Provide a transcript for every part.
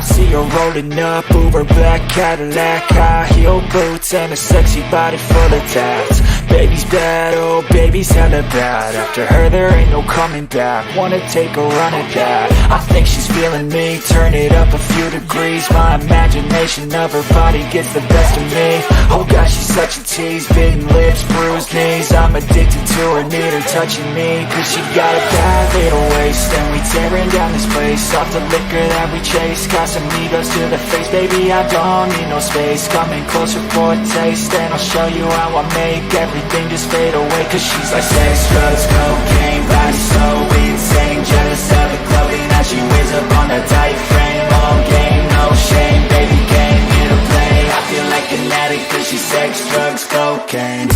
I see her rolling up, Uber black Cadillac, high heel boots and a sexy body full of tats. Baby's bad, oh baby's hella bad. After her there ain't no coming back. Wanna take a run at that. I think she's feeling me, turn it up a few degrees. My imagination of her body gets the best of me. Oh gosh, she's such a tease, bitten lips, bruised knees. I'm addicted to her, need her touching me. Cause she got a bad little waist, and we tearing down this place. Off the liquor that we chase, got some egos to the face. Baby, I don't need no space. Coming closer for a taste, and I'll show you how I make everything just fade away. Cause she's like sex, drugs, cocaine, body so insane. Jealous of the clothing that she wears up on a tight frame. All game, no shame, baby came here to play. I feel like an addict cause she's sex, drugs, cocaine.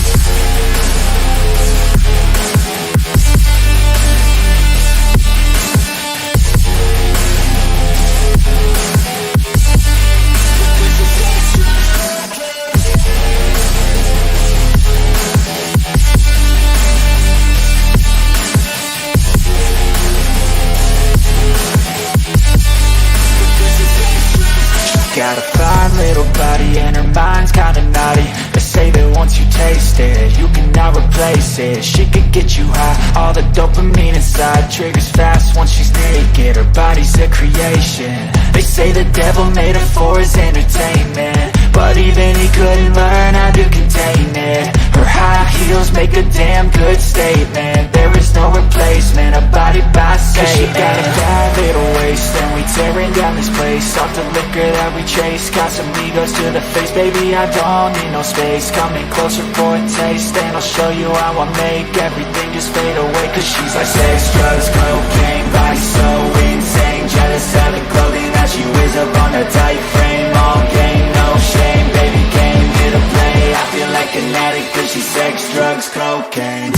Got a fine little body and her mind's kinda naughty. They say that once you taste it, you cannot replace it. She could get you high, all the dopamine inside triggers fast once she's naked. Her body's a creation. They say the devil made her for his entertainment, but even he couldn't learn how to contain it. Her high heels make a damn good statement. There is no replacement, a body by Satan. Cause she got a bad little waist, and we tearing down this place. Off the liquor that we chase, got some egos to the face. Baby, I don't need no space. Coming closer for a taste, and I'll show you how I make everything just fade away. Cause she's like sex, drugs, cocaine, body so insane. Jealous of the clothing that she wears up on a tight frame. All game, no shame, baby came here to play. I feel like an addict cause she's sex, drugs, cocaine.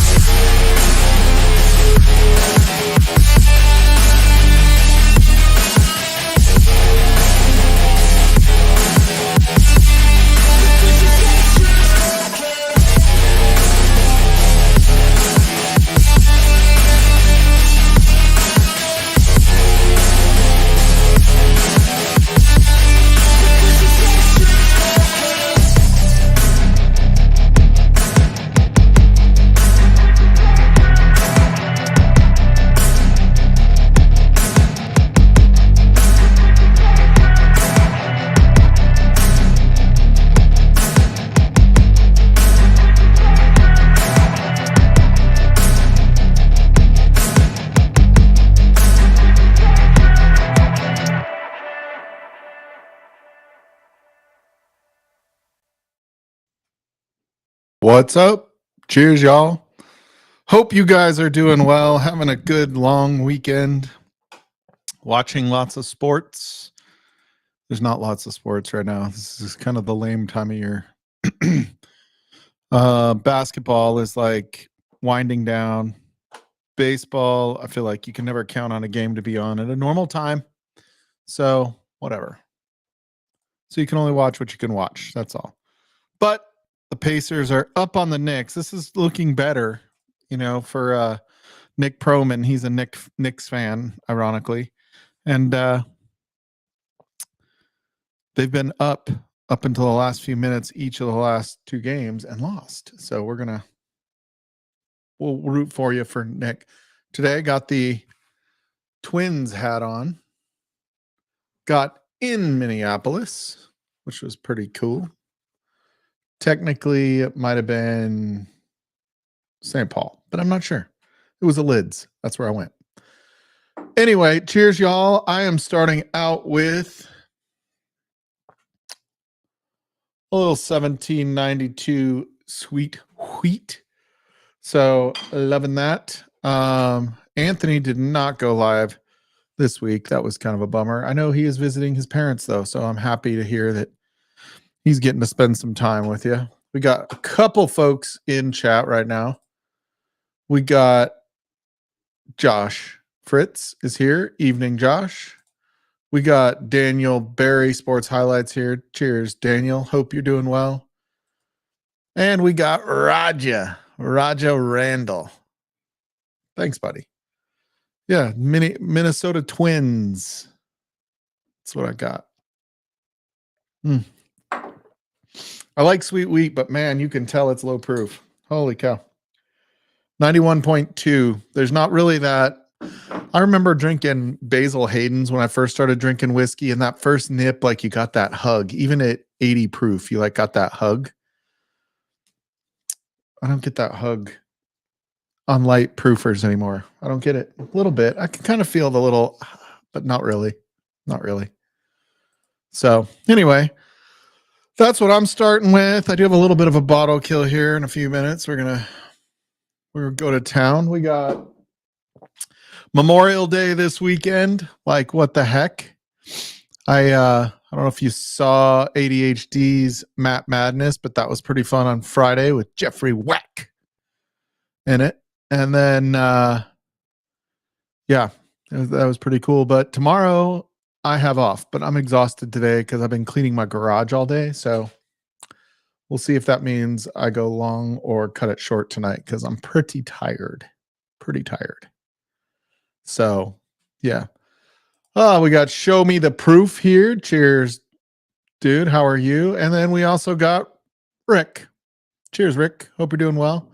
What's up? Cheers, y'all. Hope you guys are doing well, having a good long weekend, watching lots of sports. There's not lots of sports right now. This is kind of the lame time of year. Basketball is like winding down. Baseball, I feel like you can never count on a game to be on at a normal time. So, whatever. So you can only watch what you can watch. That's all. But the Pacers are up on the Knicks. This is looking better, for Nick Proman. He's a Knicks fan, ironically. And they've been up until the last few minutes, each of the last two games, and lost. So we'll root for you for Nick. Today I got the Twins hat on. Got in Minneapolis, which was pretty cool. Technically, it might have been St. Paul, but I'm not sure. It was the Lids. That's where I went. Anyway, cheers, y'all. I am starting out with a little 1792 sweet wheat. So, loving that. Anthony did not go live this week. That was kind of a bummer. I know he is visiting his parents, though, so I'm happy to hear that he's getting to spend some time with you. We got a couple folks in chat right now. We got Josh Fritz is here. Evening, Josh. We got Daniel Barry Sports Highlights here. Cheers, Daniel. Hope you're doing well. And we got Raja Randall. Thanks, buddy. Yeah, Minnesota Twins. That's what I got. I like sweet wheat, but man, you can tell it's low proof. Holy cow. 91.2. There's not really that. I remember drinking Basil Hayden's when I first started drinking whiskey, and that first nip, like you got that hug. Even at 80 proof, you like got that hug. I don't get that hug on light proofers anymore. I don't get it. A little bit. I can kind of feel the little, but not really. Not really. So anyway, that's what I'm starting with. I do have a little bit of a bottle kill here in a few minutes. We're gonna go to town. We got Memorial Day this weekend. Like, what the heck? I don't know if you saw ADHD's Map Madness, but that was pretty fun on Friday with Jeffrey Weck in it. And then yeah, that was pretty cool. But tomorrow I have off, but I'm exhausted today because I've been cleaning my garage all day. So we'll see if that means I go long or cut it short tonight because I'm pretty tired. Pretty tired. So, yeah. Oh, we got Show Me the Proof here. Cheers, dude. How are you? And then we also got Rick. Cheers, Rick. Hope you're doing well.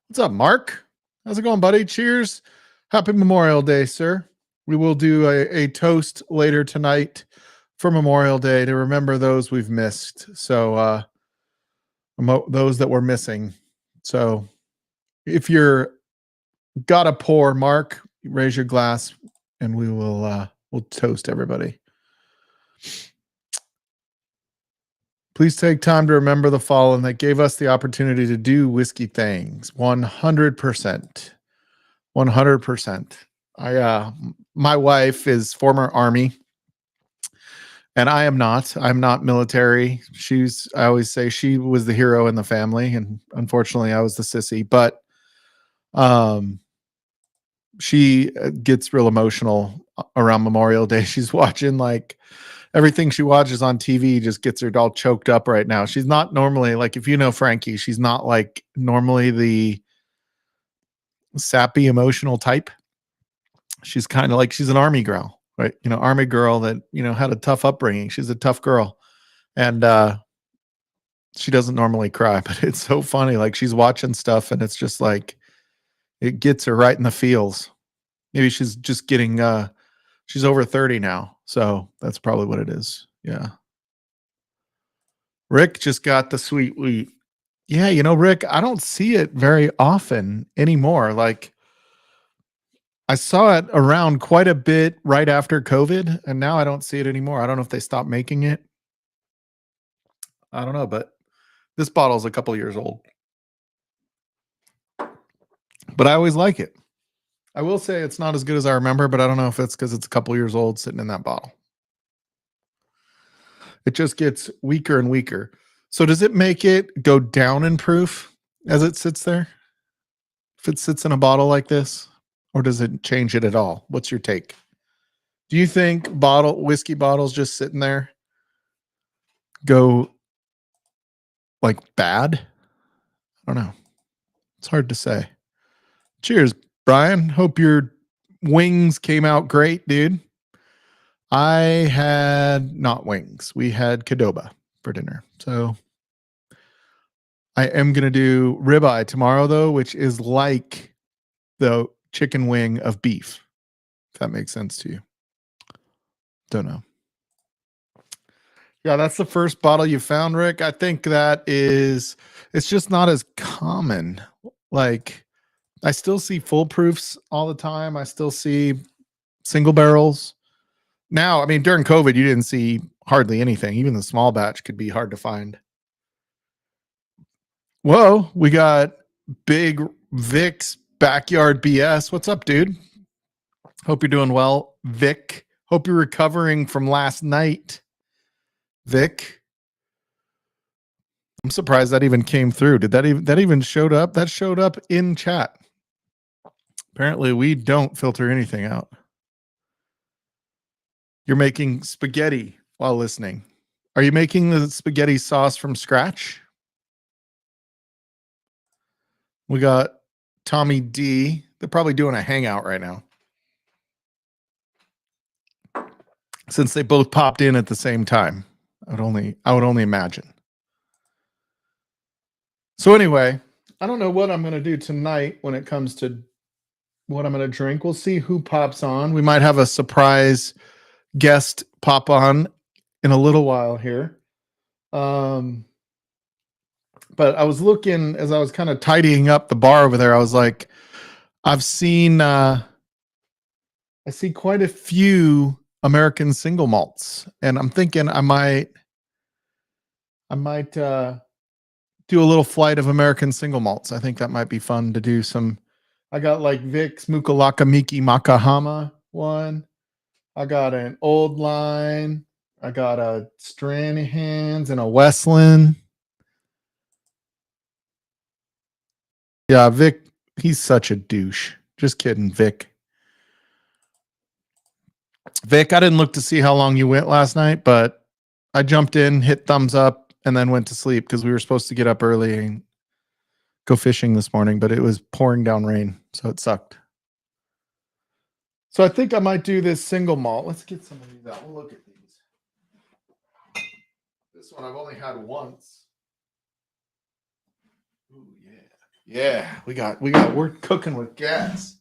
What's up, Mark? How's it going, buddy? Cheers. Happy Memorial Day, sir. We will do a toast later tonight for Memorial Day to remember those we've missed. So, those that we're missing. So if you're got a pour, Mark, raise your glass and we will we'll toast everybody. Please take time to remember the fallen that gave us the opportunity to do whiskey things. 100%. 100%. My wife is former Army. And I am not. I'm not military. I always say she was the hero in the family, and unfortunately, I was the sissy. But she gets real emotional around Memorial Day. She's watching like everything she watches on TV just gets her all choked up right now. She's not normally like, if you know Frankie, she's not like normally the sappy emotional type. She's kind of like, she's an Army girl. Right, Army girl that had a tough upbringing. She's a tough girl, and she doesn't normally cry, but it's so funny. Like, she's watching stuff, and it's just like it gets her right in the feels. Maybe she's just getting. She's over 30 now, so that's probably what it is. Yeah. Rick just got the sweet wheat. Yeah, Rick, I don't see it very often anymore. Like, I saw it around quite a bit right after COVID, and now I don't see it anymore. I don't know if they stopped making it. I don't know, but this bottle is a couple years old. But I always like it. I will say it's not as good as I remember, but I don't know if it's because it's a couple years old sitting in that bottle. It just gets weaker and weaker. So does it make it go down in proof as it sits there? If it sits in a bottle like this? Or does it change it at all? What's your take? Do you think whiskey bottles just sitting there go like bad? I don't know. It's hard to say. Cheers, Brian. Hope your wings came out great, dude. I had not wings. We had Qdoba for dinner. So I am going to do ribeye tomorrow, though, which is like the chicken wing of beef, if that makes sense to you. Don't know. Yeah, that's the first bottle you found, Rick. I think it's just not as common. Like, I still see full proofs all the time. I still see single barrels. Now, I mean, during COVID, you didn't see hardly anything. Even the small batch could be hard to find. Whoa, we got Big Vic's Backyard BS. What's up, dude? Hope you're doing well, Vic. Hope you're recovering from last night, Vic. I'm surprised that even came through. Did that even showed up? That showed up in chat. Apparently, we don't filter anything out. You're making spaghetti while listening. Are you making the spaghetti sauce from scratch? We got Tommy D. They're probably doing a hangout right now. since they both popped in at the same time. I would only imagine. So anyway, I don't know what I'm going to do tonight when it comes to what I'm going to drink. We'll see who pops on. We might have a surprise guest pop on in a little while here. But I was looking as I was kind of tidying up the bar over there. I was like, I see quite a few American single malts, and I'm thinking I might do a little flight of American single malts. I think that might be fun to do some. I got like Vic's Mukalaka Miki Makahama one. I got an Old Line. I got a Stranahan's and a Westland. Yeah, Vic, he's such a douche. Just kidding, Vic. Vic, I didn't look to see how long you went last night, but I jumped in, hit thumbs up, and then went to sleep because we were supposed to get up early and go fishing this morning, but it was pouring down rain, so it sucked. So I think I might do this single malt. Let's get some of these out. We'll look at these. This one I've only had once. Ooh, yeah. Yeah, we're cooking with gas.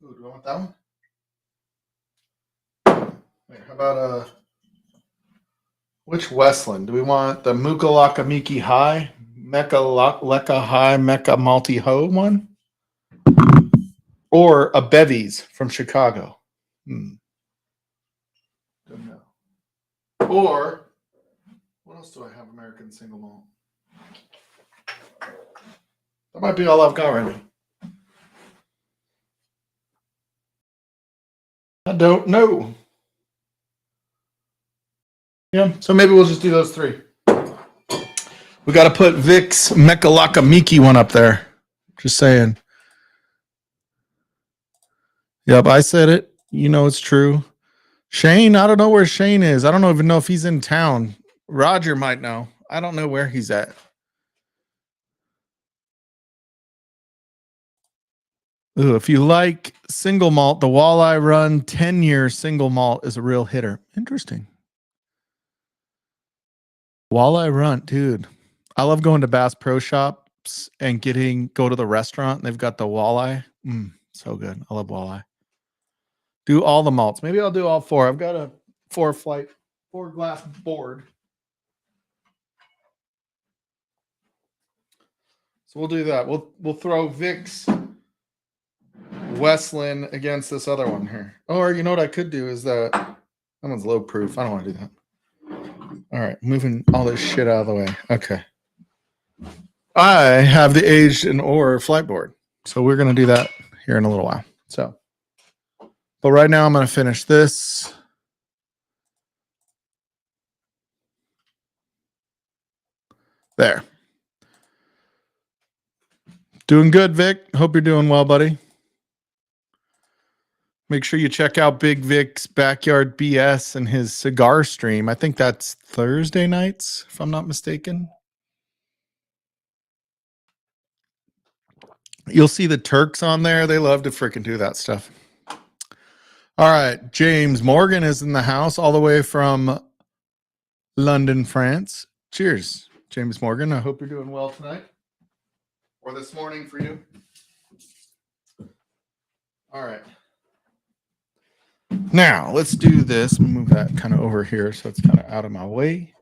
Ooh, do I want that one? Wait, how about which Westland? Do we want the Mukalaka Miki High, Leka High, Mecca Malty Ho one? Or a Bevy's from Chicago? Don't know. Or what else do I have American single malt? That might be all I've got right now. I don't know. Yeah, so maybe we'll just do those three. We got to put Vic's Mekalaka Miki one up there. Just saying. Yep, I said it. You know it's true. Shane, I don't know where Shane is. I don't even know if he's in town. Roger might know. I don't know where he's at. Ooh, if you like single malt, the Walleye Run 10-year single malt is a real hitter. Interesting. Walleye Run, dude. I love going to Bass Pro Shops and go to the restaurant. And they've got the walleye. So good. I love walleye. Do all the malts. Maybe I'll do all four. I've got a 4-glass board. So we'll do that. We'll throw Vic's Westland against this other one here. Or you know what I could do is that one's low proof. I don't want to do that. All right, moving all this shit out of the way. Okay. I have the aged and or flight board. So we're going to do that here in a little while. So, but right now I'm going to finish this. There. Doing good, Vic. Hope you're doing well, buddy. Make sure you check out Big Vic's Backyard BS and his cigar stream. I think that's Thursday nights, if I'm not mistaken. You'll see the Turks on there. They love to freaking do that stuff. All right. James Morgan is in the house all the way from London, France. Cheers, James Morgan. I hope you're doing well tonight or this morning for you. All right. Now, let's do this. Move that kind of over here so it's kind of out of my way.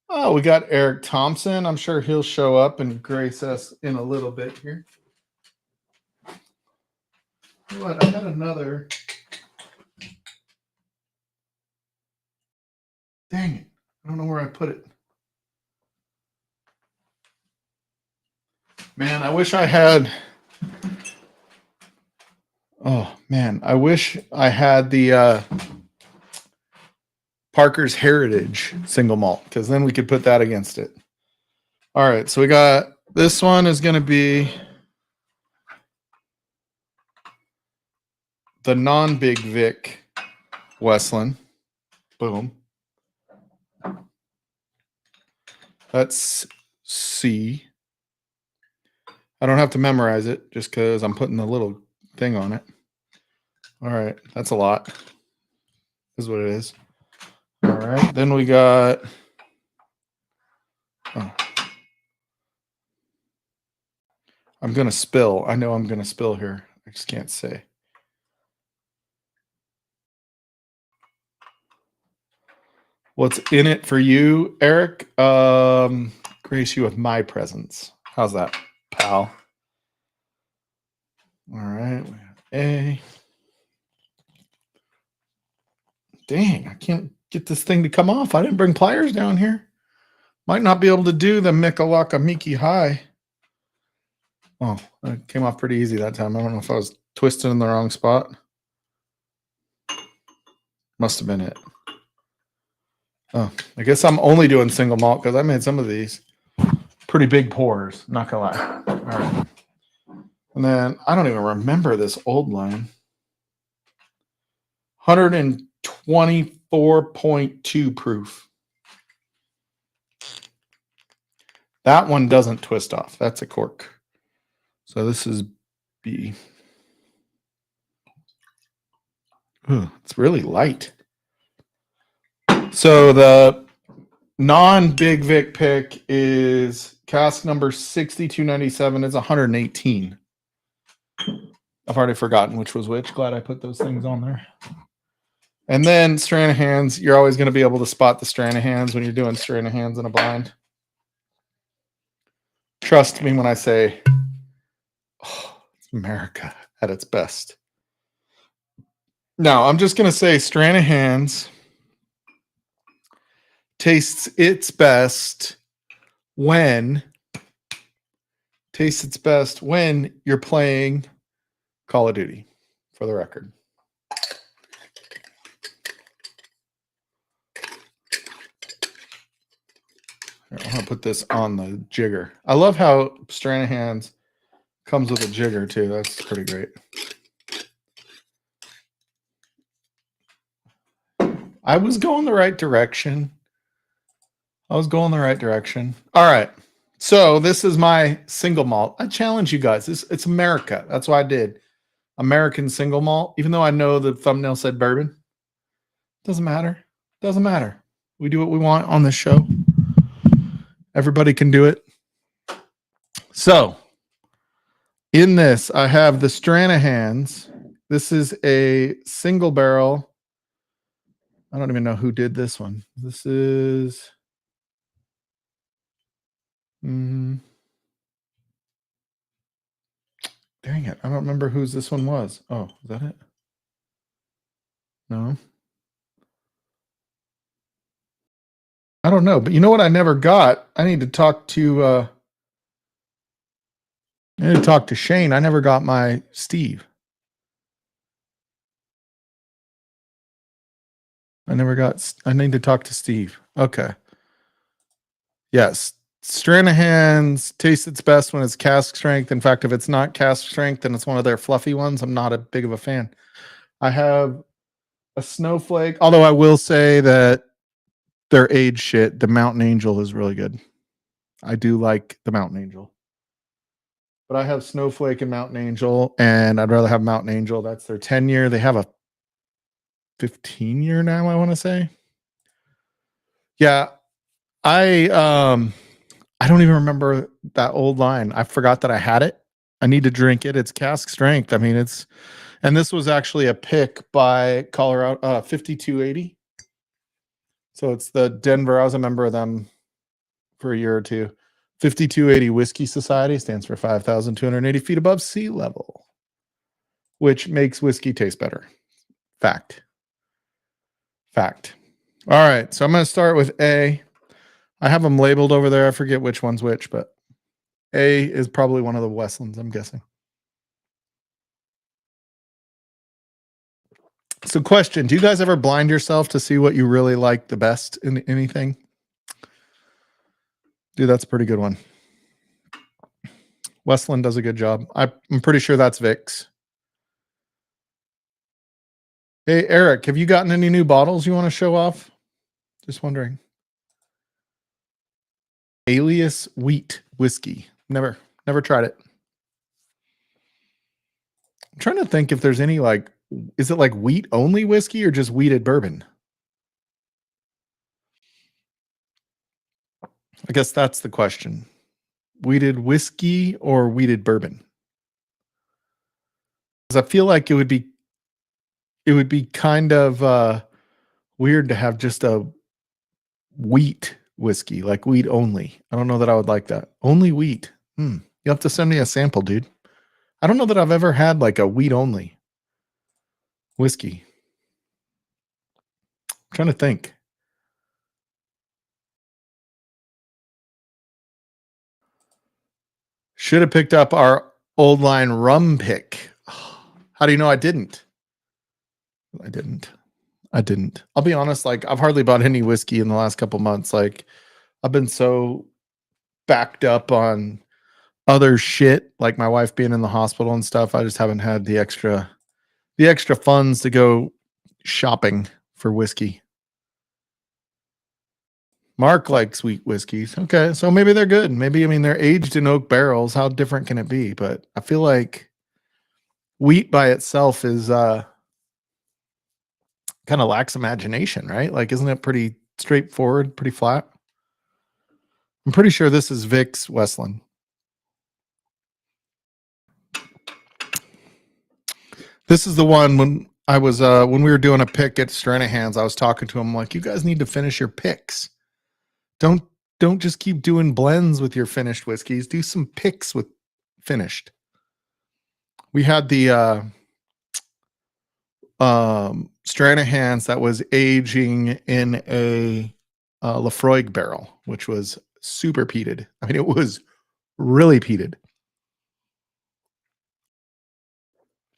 Oh, we got Eric Thompson. I'm sure he'll show up and grace us in a little bit here. What? I got another. Dang it. I don't know where I put it. Man, I wish I had. Oh, man. I wish I had the Parker's Heritage single malt because then we could put that against it. All right. So we got this one is going to be the non-Big Vic Westland. Boom. That's C. I don't have to memorize it just because I'm putting the little thing on it. All right. That's a lot. is what it is. All right. Then we got. Oh. I'm going to spill. I know I'm going to spill here. I just can't say. What's in it for you, Eric? Grace you with my presence. How's that, pal? All right. We have A. Dang, I can't get this thing to come off. I didn't bring pliers down here. Might not be able to do the Mikalaka Miki High. Oh, it came off pretty easy that time. I don't know if I was twisted in the wrong spot. Must have been it. Oh, I guess I'm only doing single malt because I made some of these pretty big pours. Not gonna lie. All right. And then I don't even remember this old line. 124.2 proof. That one doesn't twist off. That's a cork. So this is B. Ooh, it's really light. So the non-Big Vic pick is cask number 6297. It's 118. I've already forgotten which was which. Glad I put those things on there. And then Stranahan's. You're always going to be able to spot the Stranahan's when you're doing Stranahan's in a blind. Trust me when I say, oh, it's America at its best. Now, I'm just going to say Stranahan's tastes its best when you're playing Call of Duty, for the record. I'm going to put this on the jigger. I love how Stranahan's comes with a jigger, too. That's pretty great. I was going the right direction. All right. So this is my single malt. I challenge you guys. It's America. That's why I did. American single malt. Even though I know the thumbnail said bourbon. Doesn't matter. We do what we want on this show. Everybody can do it. So, in this, I have the Stranahan's. This is a single barrel. I don't even know who did this one. This is... dang it. I don't remember whose this one was. Oh, is that it? No. I don't know. But you know what I never got? I need to talk to Shane. I never got my Steve. I need to talk to Steve. Okay. Yes. Stranahan's tastes its best when it's cask strength. In fact, if it's not cask strength, then it's one of their fluffy ones. I'm not a big of a fan. I have a Snowflake, although I will say that their age shit, the Mountain Angel is really good. I do like the Mountain Angel. But I have Snowflake and Mountain Angel, and I'd rather have Mountain Angel. That's their 10-year. They have a 15-year now, I want to say. Yeah. I don't even remember that old line. I forgot that I had it. I need to drink it. It's cask strength. I mean, and this was actually a pick by Colorado 5280. So it's the Denver. I was a member of them for a year or two. 5280 Whiskey Society stands for 5,280 feet above sea level, which makes whiskey taste better. Fact. All right. So I'm going to start with A. I have them labeled over there. I forget which one's which, but A is probably one of the Westlands, I'm guessing. So question, do you guys ever blind yourself to see what you really like the best in anything? Dude, that's a pretty good one. Westland does a good job. I'm pretty sure that's Vic's. Hey, Eric, have you gotten any new bottles you want to show off? Just wondering. Alias Wheat Whiskey. Never tried it. I'm trying to think if there's any like is it like wheat only whiskey or just wheated bourbon? I guess that's the question. Wheated whiskey or wheated bourbon? Because I feel like it would be kind of weird to have just a wheat whiskey, like wheat only. I don't know that I would like that. Only wheat. You have to send me a sample, dude. I don't know that I've ever had like a wheat only whiskey. I'm trying to think. Should have picked up our old line rum pick. How do you know I didn't? I didn't. I'll be honest, like I've hardly bought any whiskey in the last couple months. Like I've been so backed up on other shit, like my wife being in the hospital and stuff. I just haven't had the extra funds to go shopping for whiskey. Mark likes sweet whiskeys. Okay, so maybe they're good. Maybe I mean they're aged in oak barrels. How different can it be? But I feel like wheat by itself is kind of lacks imagination, right? Like isn't it pretty straightforward, pretty flat? I'm pretty sure this is Vic's Westland. This is the one when I was when we were doing a pick at Stranahan's, I was talking to him like, you guys need to finish your picks. Don't just keep doing blends with your finished whiskeys. Do some picks with finished. We had the Stranahan's that was aging in a Lafroig barrel, which was super peated. I mean, it was really peated.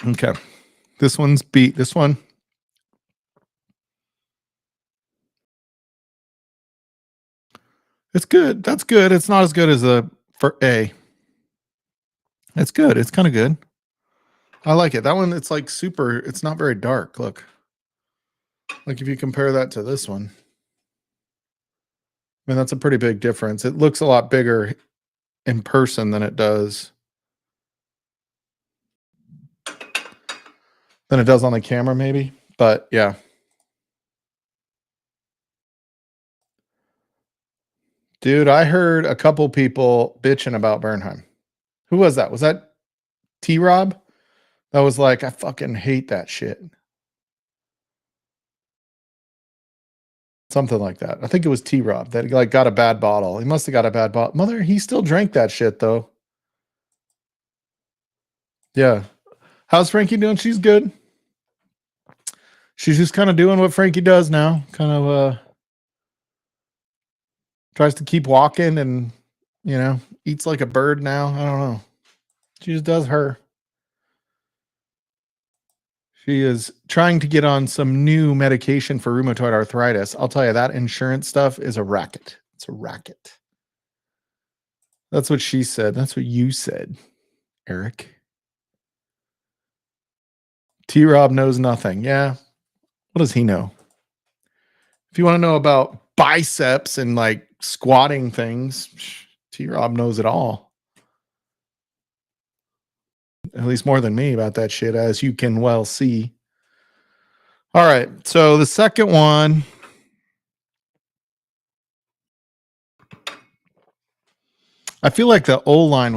Okay. This one's beat this one. It's good. That's good. It's not as good as a for A. It's good. It's kind of good. I like it. That one, it's like super, it's not very dark. Look. Like if you compare that to this one. I mean, that's a pretty big difference. It looks a lot bigger in person than it does on the camera, maybe. But yeah. Dude, I heard a couple people bitching about Bernheim. Who was that? Was that T Rob? That was like, I fucking hate that shit. Something like that. I think it was T Rob that like got a bad bottle. He must have got a bad bottle. Mother, he still drank that shit though. Yeah. How's Frankie doing? She's good. She's just kind of doing what Frankie does now. Kind of tries to keep walking and, eats like a bird now. I don't know. She just does her. She is trying to get on some new medication for rheumatoid arthritis. I'll tell you, that insurance stuff is a racket. It's a racket. That's what she said. That's what you said, Eric. T Rob knows nothing. Yeah. What does he know? If you want to know about biceps and like squatting things, T Rob knows it all. At least more than me about that shit, as you can well see. All right. So the second one. I feel like the old line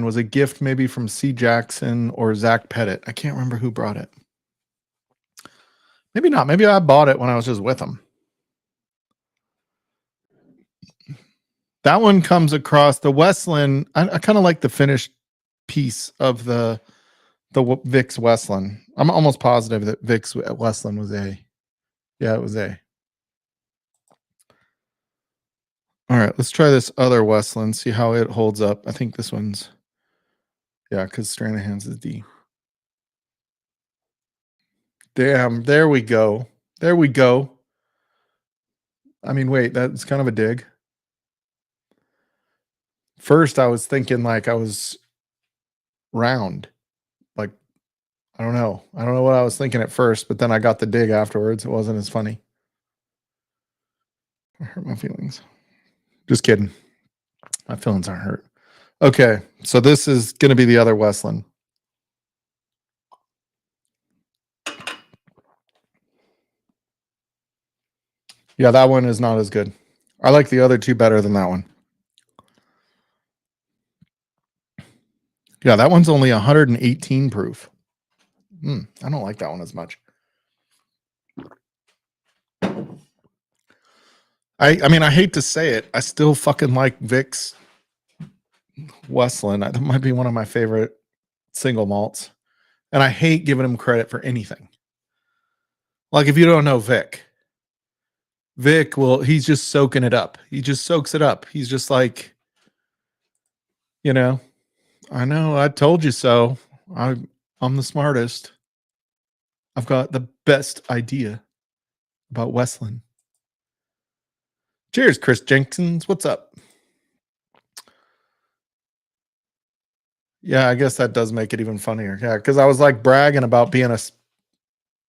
was a gift maybe from C. Jackson or Zach Pettit. I can't remember who brought it. Maybe not. Maybe I bought it when I was just with them. That one comes across the Westland. I kind of like the finished piece of the Vic's Westland. I'm almost positive that Vic's Westland was A. Yeah, it was A. All right, let's try this other Westland, see how it holds up. I think this one's, yeah, because Stranahan's is D. Damn, there we go. There we go. I mean, wait, that's kind of a dig. First, I was thinking like I was round. Like, I don't know. I don't know what I was thinking at first, but then I got the dig afterwards. It wasn't as funny. I hurt my feelings. Just kidding. My feelings aren't hurt. Okay, so this is going to be the other Westland. Yeah, that one is not as good. I like the other two better than that one. Yeah, that one's only 118 proof. I don't like that one as much. I mean, I hate to say it. I still fucking like Vic's Westland. That might be one of my favorite single malts. And I hate giving him credit for anything. Like if you don't know Vic he's just soaking it up. He just soaks it up. He's just like, I know, I told you so. I'm the smartest. I've got the best idea about Westland. Cheers, Chris Jenkins. What's up? Yeah, I guess that does make it even funnier. Yeah, because I was like bragging about being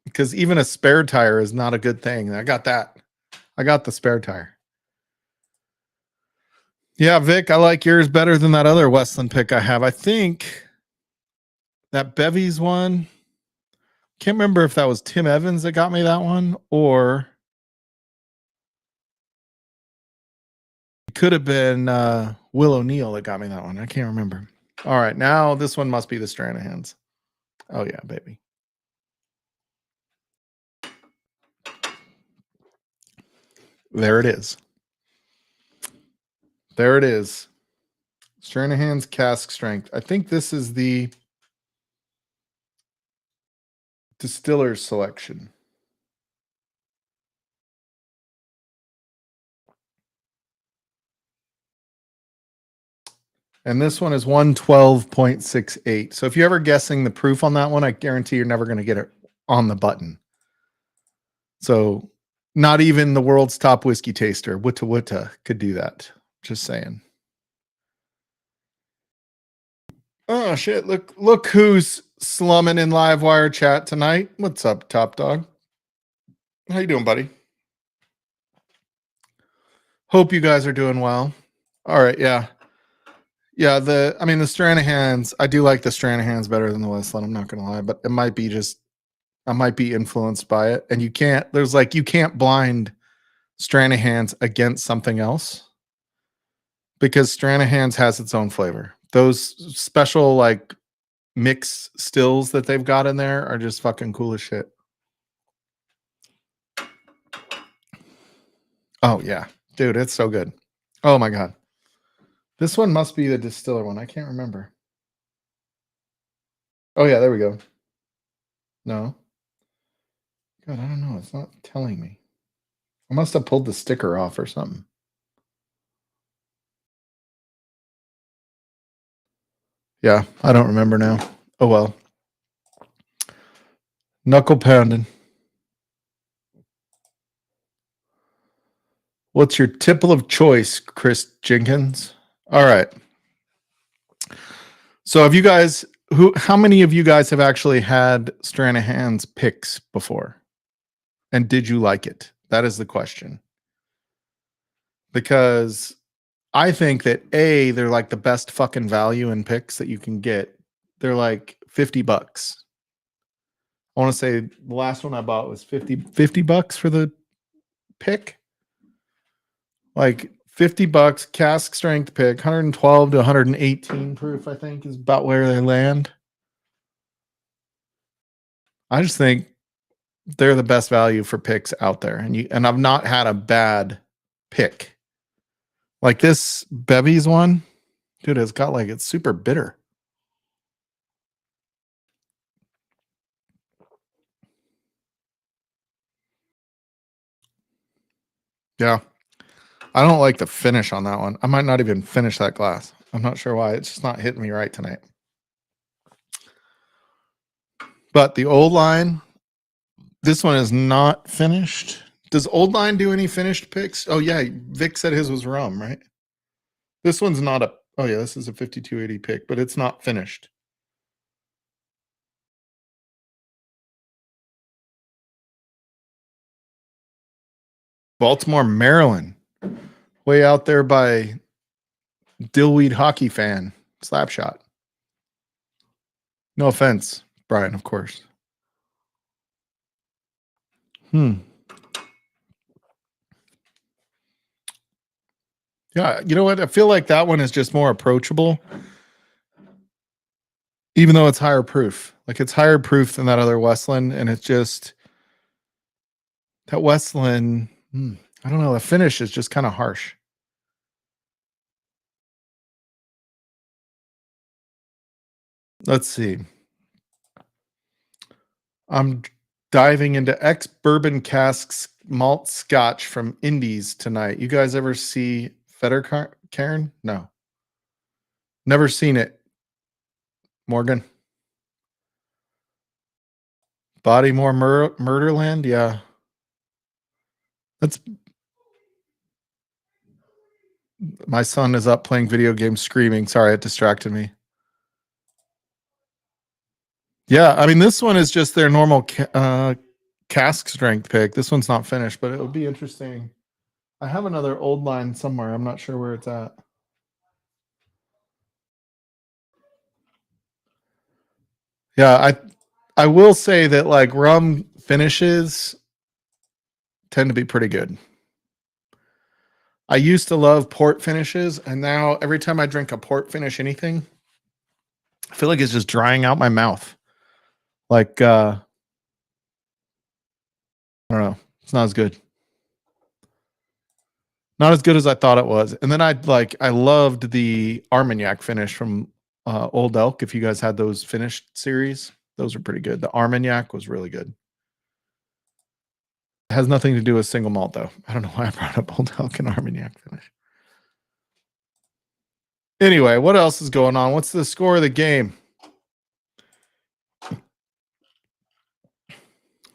because even a spare tire is not a good thing. I got that. I got the spare tire. Yeah, Vic, I like yours better than that other Westland pick I have. I think that Bevy's one. Can't remember if that was Tim Evans that got me that one or it could have been Will O'Neill that got me that one. I can't remember. All right, now this one must be the Stranahan's. Oh yeah, baby. There it is. There it is. Stranahan's cask strength. I think this is the distiller's selection. And this one is 112.68. So if you're ever guessing the proof on that one, I guarantee you're never going to get it on the button. So not even the world's top whiskey taster, Wutta Wutta, could do that. Just saying. Oh shit! Look who's slumming in Livewire chat tonight. What's up, Top Dog? How you doing, buddy? Hope you guys are doing well. All right, yeah. Yeah, the Stranahan's, I do like the Stranahan's better than the Westland, I'm not gonna lie, but it might be just I might be influenced by it. And you can't blind Stranahan's against something else because Stranahan's has its own flavor. Those special like mix stills that they've got in there are just fucking cool as shit. Oh yeah, dude, it's so good. Oh my god, this one must be the distiller one. I can't remember. Oh yeah, there we go. No, God, I don't know. It's not telling me. I must have pulled the sticker off or something. Yeah, I don't remember now. Oh well. Knuckle pounding. What's your tipple of choice, Chris Jenkins? All right. So have you guys how many of you guys have actually had Stranahan's picks before? And did you like it? That is the question. Because I think that they're like the best fucking value in picks that you can get. They're like $50. I want to say the last one I bought was $50 for the pick. Like $50 cask strength pick, 112 to 118 proof, I think is about where they land. I just think they're the best value for picks out there. And I've not had a bad pick. Like this Bevy's one, dude, it's super bitter. Yeah. I don't like the finish on that one. I might not even finish that glass. I'm not sure why. It's just not hitting me right tonight. But the old line, this one is not finished. Does old line do any finished picks? Oh yeah, Vic said his was rum, right? This one's not a. Oh yeah, this is a 5280 pick, but it's not finished. Baltimore, Maryland, way out there by Dillweed Hockey Fan, Slapshot. No offense, Brian, of course. Yeah, you know what? I feel like that one is just more approachable, even though it's higher proof. Like it's higher proof than that other Westland, and it's just that Westland. I don't know. The finish is just kind of harsh. Let's see. I'm diving into ex bourbon casks malt scotch from Indies tonight. You guys ever see Fetter Cairn? No, never seen it. Morgan, Bodymore Murderland. Yeah, that's my son is up playing video games, screaming. Sorry, it distracted me. Yeah, I mean this one is just their normal cask strength pick. This one's not finished, but it would be interesting. I have another old line somewhere. I'm not sure where it's at. Yeah, I will say that like rum finishes tend to be pretty good. I used to love port finishes, and now every time I drink a port finish anything, I feel like it's just drying out my mouth. Like I don't know. It's not as good. Not as good as I thought it was. And then I loved the Armagnac finish from Old Elk. If you guys had those finished series, those were pretty good. The Armagnac was really good. It has nothing to do with single malt though. I don't know why I brought up Old Elk and Armagnac finish. Anyway, what else is going on? What's the score of the game?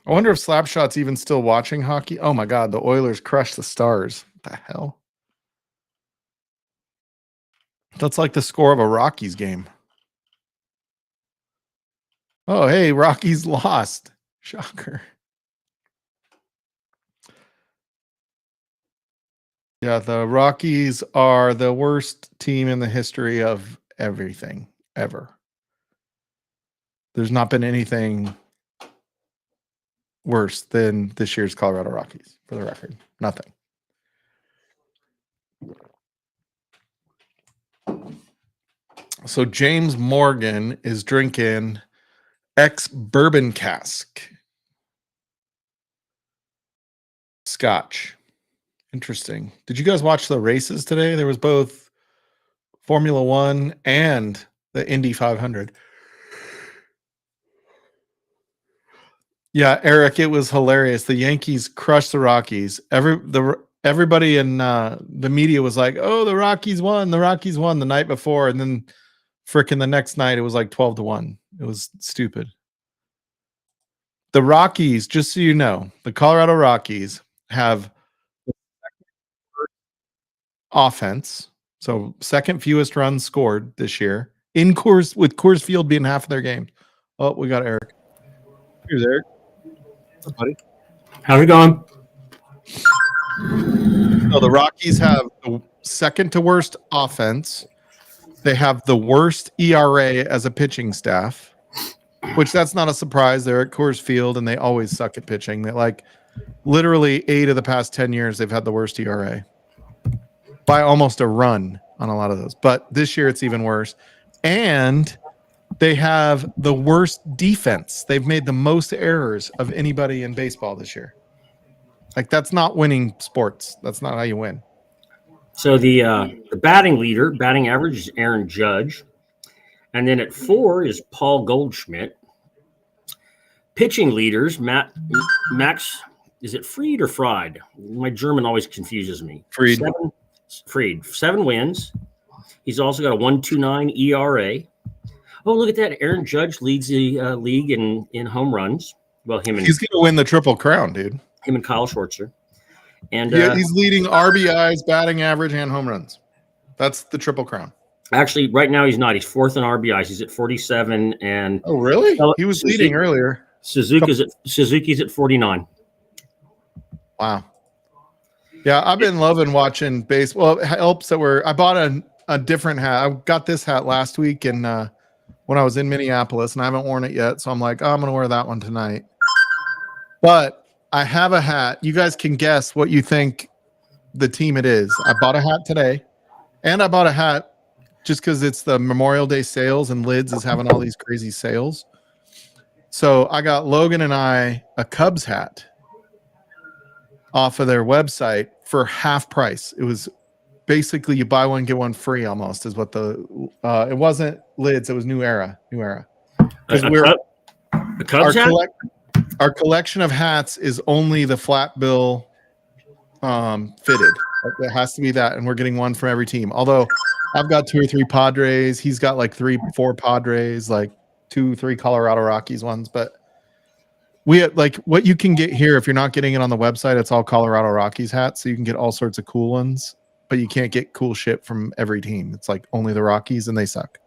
I wonder if Slapshot's even still watching hockey. Oh my God, the Oilers crushed the Stars. What the hell? That's like the score of a Rockies game. Oh, hey, Rockies lost. Shocker. Yeah, the Rockies are the worst team in the history of everything, ever. There's not been anything worse than this year's Colorado Rockies, for the record. Nothing. So James Morgan is drinking ex bourbon cask scotch. Interesting. Did you guys watch the races today? There was both Formula One and the Indy 500. Yeah, Eric, it was hilarious. The Yankees crushed the Rockies. Everybody in the media was like, "Oh, the Rockies won. The Rockies won the night before," and then frickin' the next night it was like 12-1. It was stupid. The Rockies, just so you know, the Colorado Rockies have offense, so second fewest runs scored this year in Coors, with Coors Field being half of their games. Oh, we got Eric. Here's Eric. What's up, buddy? How's it going? So the Rockies have the second to worst offense. They have the worst ERA as a pitching staff, which that's not a surprise. They're at Coors Field and they always suck at pitching. They like literally 8 of the past 10 years, they've had the worst ERA by almost a run on a lot of those. But this year it's even worse. And they have the worst defense. They've made the most errors of anybody in baseball this year. Like that's not winning sports. That's not how you win. So the batting leader, batting average is Aaron Judge. And then at 4 is Paul Goldschmidt. Pitching leaders, Max, is it Fried or Fried? My German always confuses me. Fried. 7 wins. He's also got a 1.29 ERA. Oh, look at that. Aaron Judge leads the league in home runs. Well, he's going to win the Triple Crown, dude. Him and Kyle Schwartzer. And yeah, he's leading RBIs, batting average, and home runs. That's the Triple Crown. Actually, right now he's not. He's 4th in RBIs. He's at 47. And oh, really? He was leading earlier. Suzuki's at 49. Wow. Yeah, I've been loving watching baseball. Well, it helps that I bought a different hat. I got this hat last week and when I was in Minneapolis, and I haven't worn it yet. So I'm like, oh, I'm going to wear that one tonight. But I have a hat. You guys can guess what you think the team it is. I bought a hat today. And I bought a hat just because it's the Memorial Day sales and Lids is having all these crazy sales. So I got Logan and I a Cubs hat off of their website for half price. It was basically you buy one, get one free almost is what it wasn't Lids. It was New Era. Because a Cubs hat? Our collection of hats is only the flat bill fitted. It has to be that, and we're getting one from every team. Although I've got 2 or 3 Padres, he's got like 3, 4 Padres, like 2, 3 Colorado Rockies ones. But we like what you can get here if you're not getting it on the website. It's all Colorado Rockies hats, so you can get all sorts of cool ones. But you can't get cool shit from every team. It's like only the Rockies, and they suck.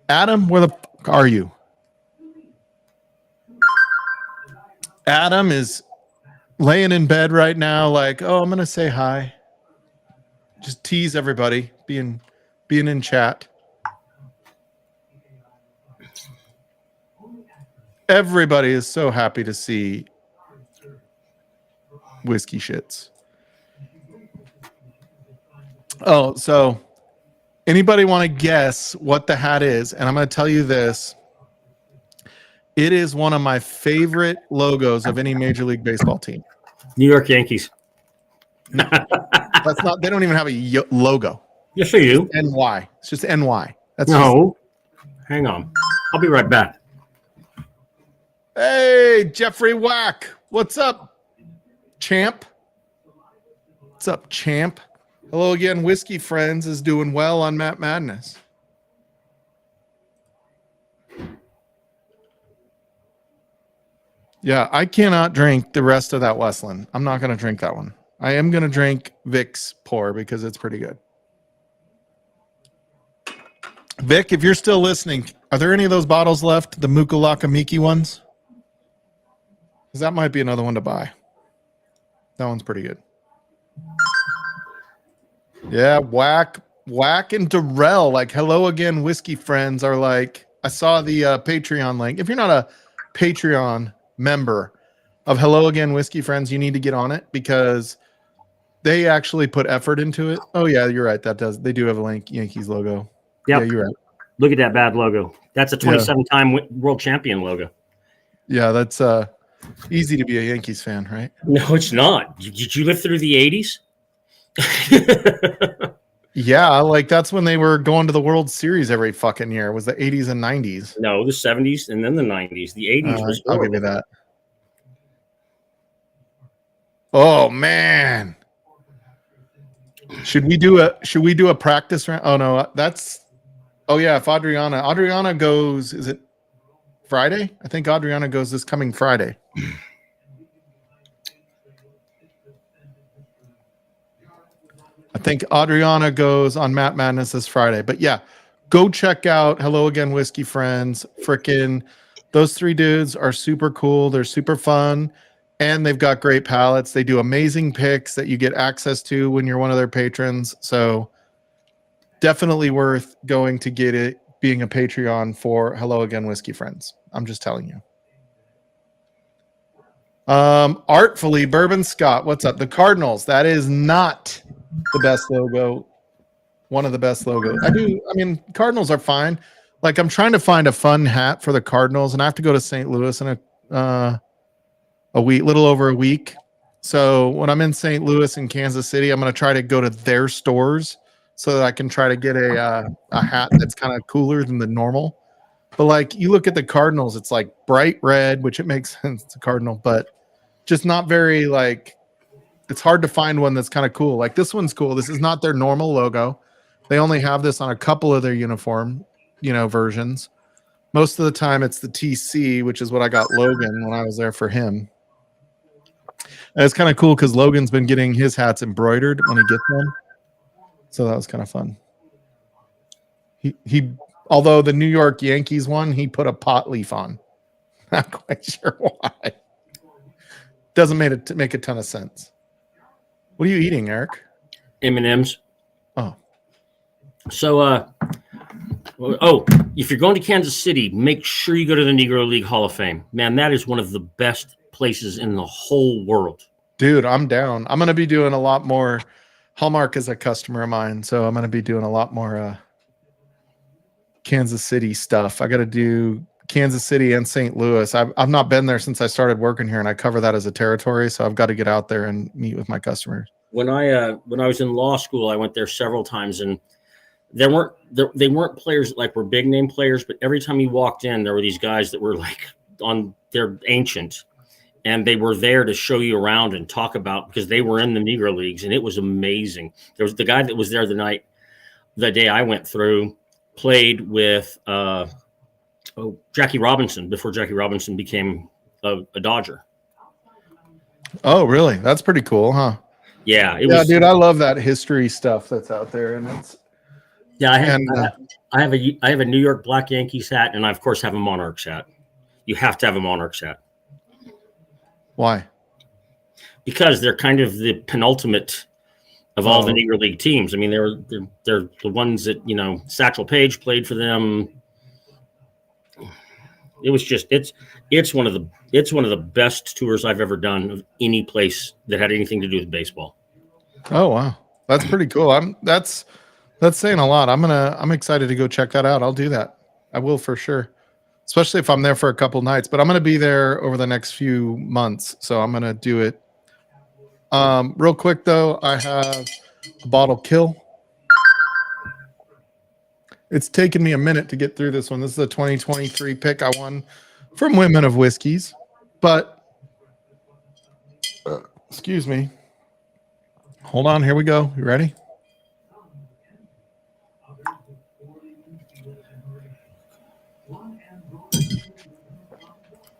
Adam, where the fuck are you? Adam is laying in bed right now, like, oh, I'm gonna say hi. Just tease everybody, being in chat. Everybody is so happy to see Whiskey Shits. Oh, so anybody want to guess what the hat is? And I'm going to tell you this. It is one of my favorite logos of any Major League Baseball team. New York Yankees. That's not. They don't even have a logo. Yes, they do. NY. It's just NY. That's no. Hang on. I'll be right back. Hey, Jeffrey Wack. What's up, champ? What's up, champ? Hello again. Whiskey Friends is doing well on Matt Madness. Yeah, I cannot drink the rest of that Westland. I'm not going to drink that one. I am going to drink Vic's pour because it's pretty good. Vic, if you're still listening, are there any of those bottles left? The Mukalaka Miki ones? Because that might be another one to buy. That one's pretty good. Yeah, Whack and Darrell, like, hello again, Whiskey Friends are like, I saw the Patreon link. If you're not a Patreon member of Hello Again Whiskey Friends, you need to get on it because they actually put effort into it. Oh yeah, you're right. They do have a link Yankees logo. Yep. Yeah, you're right. Look at that bad logo. That's a 27-time world champion logo. Yeah, that's easy to be a Yankees fan, right? No, it's not. Did you live through the 80s? Yeah, like that's when they were going to the World Series every fucking year. It was the 80s and 90s. No, the 70s and then the 90s. The 80s was I'll give you that. Oh man. Should we do a practice round? Oh no, if Adriana goes, is it Friday? I think Adriana goes this coming Friday. I think Adriana goes on Matt Madness this Friday. But yeah, go check out Hello Again Whiskey Friends. Frickin' those 3 dudes are super cool. They're super fun. And they've got great palettes. They do amazing picks that you get access to when you're one of their patrons. So definitely worth going to get it, being a Patreon for Hello Again Whiskey Friends. I'm just telling you. Artfully, Bourbon Scott, what's up? The Cardinals, that is not the best logo. One of the best logos. Cardinals are fine. Like, I'm trying to find a fun hat for the Cardinals, and I have to go to St. Louis in a week, little over a week. So when I'm in St. Louis and Kansas City, I'm going to try to go to their stores so that I can try to get a hat that's kind of cooler than the normal. But like, you look at the Cardinals, it's like bright red, which it makes sense. It's a Cardinal, but just not very like, it's hard to find one that's kind of cool. Like this one's cool. This is not their normal logo. They only have this on a couple of their uniform, versions. Most of the time it's the TC, which is what I got Logan when I was there for him. And it's kind of cool because Logan's been getting his hats embroidered when he gets them. So that was kind of fun. He although the New York Yankees one, he put a pot leaf on. Not quite sure why. Doesn't make a ton of sense. What are you eating, Eric? M&M's. Oh. So, if you're going to Kansas City, make sure you go to the Negro League Hall of Fame. Man, that is one of the best places in the whole world. Dude, I'm down. I'm going to be doing a lot more Hallmark is a customer of mine, so I'm going to be doing a lot more Kansas City stuff. I got to do Kansas City and St. Louis. I've not been there since I started working here, and I cover that as a territory, so I've got to get out there and meet with my customers. When I was in law school, I went there several times, and they weren't players that like were big name players, but every time you walked in, there were these guys that were like they're ancient, and they were there to show you around and talk about, because they were in the Negro Leagues, and it was amazing. There was the guy that was there the day I went through, played with Jackie Robinson before Jackie Robinson became a Dodger. Oh, really? That's pretty cool, huh? Yeah, dude, I love that history stuff that's out there, and it's I have a New York Black Yankees hat, and I of course have a Monarchs hat. You have to have a Monarchs hat. Why? Because they're kind of the penultimate of all the Negro League teams. I mean, they're the ones that, Satchel Paige played for them. It was just it's one of the best tours I've ever done of any place that had anything to do with baseball. Oh wow, that's pretty cool. That's saying a lot. I'm excited to go check that out. I'll do that. I will for sure, especially if I'm there for a couple nights. But I'm gonna be there over the next few months, so I'm gonna do it. Real quick though, I have a bottle kill. It's taken me a minute to get through this one. This is a 2023 pick I won from Women of Whiskeys, but excuse me. Hold on, here we go. You ready?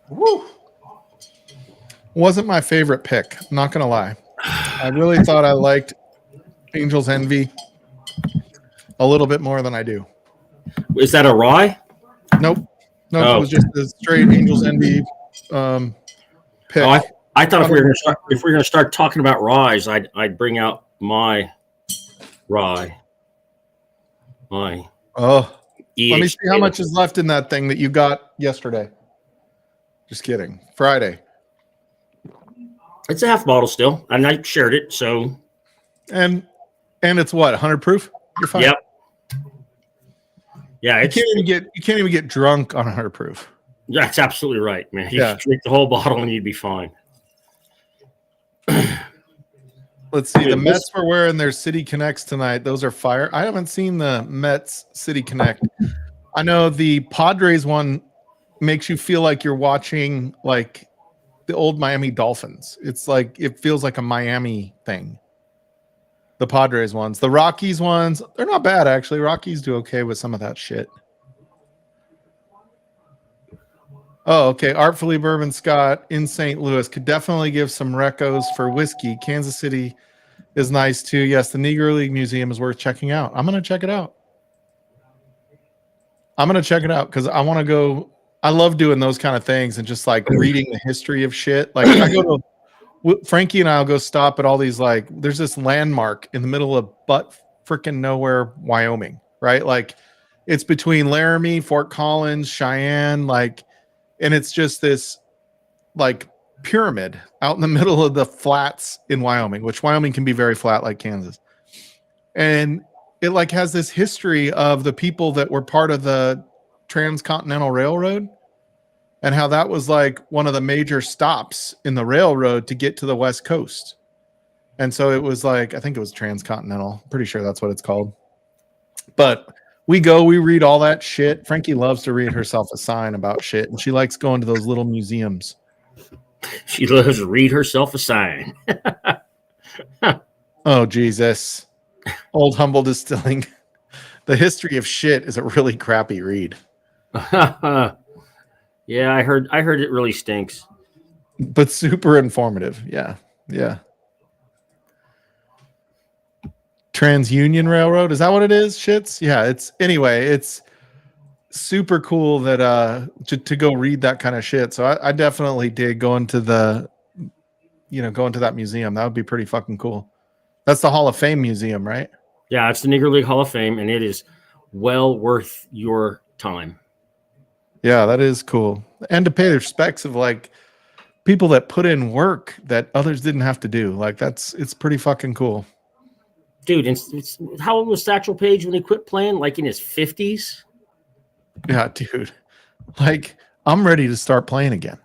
Woo! Wasn't my favorite pick, I'm not gonna lie. I really thought I liked Angel's Envy a little bit more than I do. Is that a rye? Nope. No, It was just a straight Angel's Envy pick. Oh, I thought if we were going to start talking about ryes, I'd bring out my rye. My let me see how much is left in that thing that you got yesterday. Just kidding. Friday. It's a half bottle still, and I shared it. So, and it's what, 100 proof? You're fine. Yep. Yeah, you can't even get drunk on 100 proof. That's absolutely right, man. You could drink the whole bottle and you'd be fine. Let's see. The Mets were wearing their City Connects tonight. Those are fire. I haven't seen the Mets City Connect. I know the Padres one makes you feel like you're watching like the old Miami Dolphins. It's like it feels like a Miami thing. The Padres ones. The Rockies ones, they're not bad, actually. Rockies do okay with some of that shit. Oh, okay. Artfully Bourbon Scott in St. Louis could definitely give some recos for whiskey. Kansas City is nice, too. Yes, the Negro League Museum is worth checking out. I'm going to check it out. Because I want to go. I love doing those kind of things and just, like, reading the history of shit. Like, I go to Frankie and I'll go stop at all these, like, there's this landmark in the middle of butt freaking nowhere, Wyoming, right? Like, it's between Laramie, Fort Collins, Cheyenne, like, and it's just this, like, pyramid out in the middle of the flats in Wyoming, which Wyoming can be very flat like Kansas. And it, like, has this history of the people that were part of the Transcontinental Railroad, and how that was like one of the major stops in the railroad to get to the West Coast. And so it was like, I think it was Transcontinental. Pretty sure that's what it's called. But we read all that shit. Frankie loves to read herself a sign about shit, and she likes going to those little museums. She loves to read herself a sign. Oh, Jesus. Old Humble Distilling. The History of Shit is a really crappy read. Yeah, I heard it really stinks. But super informative. Yeah. TransUnion Railroad, is that what it is? Shits? Yeah, it's super cool that to go read that kind of shit. So I definitely did going to that museum. That would be pretty fucking cool. That's the Hall of Fame museum, right? Yeah, it's the Negro League Hall of Fame, and it is well worth your time. Yeah, that is cool. And to pay the respects of, like, people that put in work that others didn't have to do. Like, it's pretty fucking cool. Dude, how old was Satchel Paige when he quit playing? Like in his 50s? Yeah, dude. Like, I'm ready to start playing again.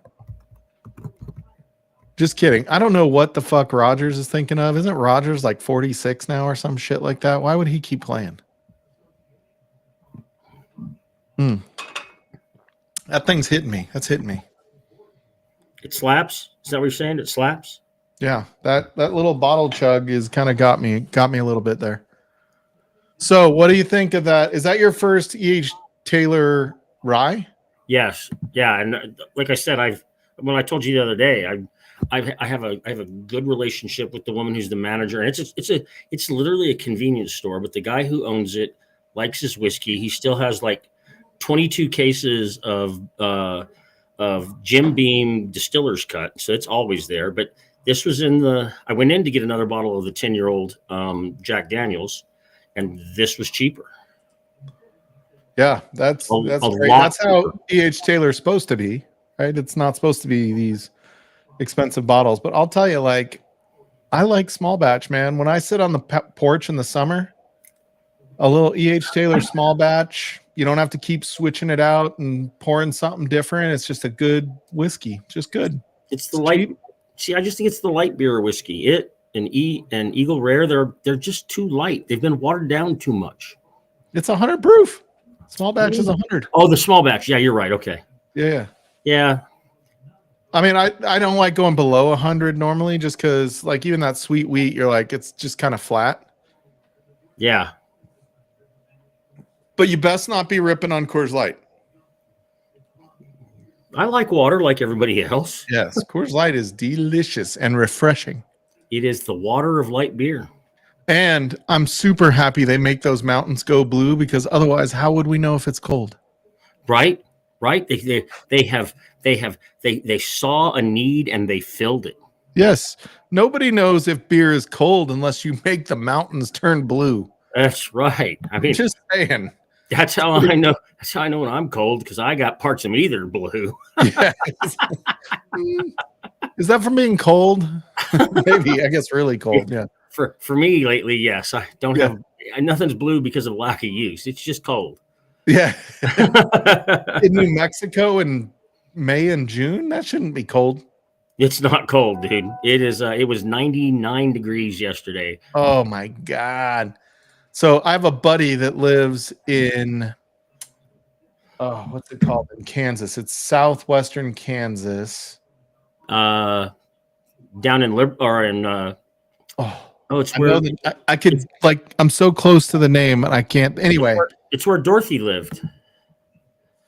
Just kidding. I don't know what the fuck Rogers is thinking of. Isn't Rogers like 46 now or some shit like that? Why would he keep playing? That thing's hitting me. That's hitting me. It slaps? Is that what you're saying? It slaps? Yeah, that little bottle chug is kind of got me a little bit there. So, what do you think of that? Is that your first E.H. Taylor rye? Yes. Yeah, and like I said, when I told you the other day, I have a good relationship with the woman who's the manager, and it's literally a convenience store, but the guy who owns it likes his whiskey. He still has like 22 cases of Jim Beam Distiller's Cut, so it's always there. But this was I went in to get another bottle of the 10-year-old Jack Daniels, and this was cheaper. Yeah, that's great. That's how E.H. Taylor's supposed to be, right? It's not supposed to be these expensive bottles. But I'll tell you, like, I like small batch, man. When I sit on the porch in the summer, a little E.H. Taylor small batch, you don't have to keep switching it out and pouring something different. It's just a good whiskey. Just good. It's light. Cheap. See, I just think it's the light beer whiskey. It and Eagle Rare, they're just too light. They've been watered down too much. It's 100 proof. Small batch is 100. Oh, the small batch. Yeah, you're right. Okay. Yeah. I mean, I don't like going below 100 normally, just because, like, even that sweet wheat, you're like, it's just kind of flat. Yeah. But you best not be ripping on Coors Light. I like water like everybody else. Yes, Coors Light is delicious and refreshing. It is the water of light beer. And I'm super happy they make those mountains go blue, because otherwise, how would we know if it's cold? Right. They saw a need and they filled it. Yes. Nobody knows if beer is cold unless you make the mountains turn blue. That's right. I mean, just saying. That's how I know. That's how I know when I'm cold, because I got parts of me that are blue. Yes. Is that from being cold? Maybe. I guess really cold. Yeah. For me lately, yes. I don't have nothing's blue because of lack of use. It's just cold. Yeah. In New Mexico in May and June, that shouldn't be cold. It's not cold, dude. It is. It was 99 degrees yesterday. Oh my God. So I have a buddy that lives in, what's it called in Kansas? It's southwestern Kansas. Down in it's where I could, like, I'm so close to the name and I can't. Anyway, it's where Dorothy lived.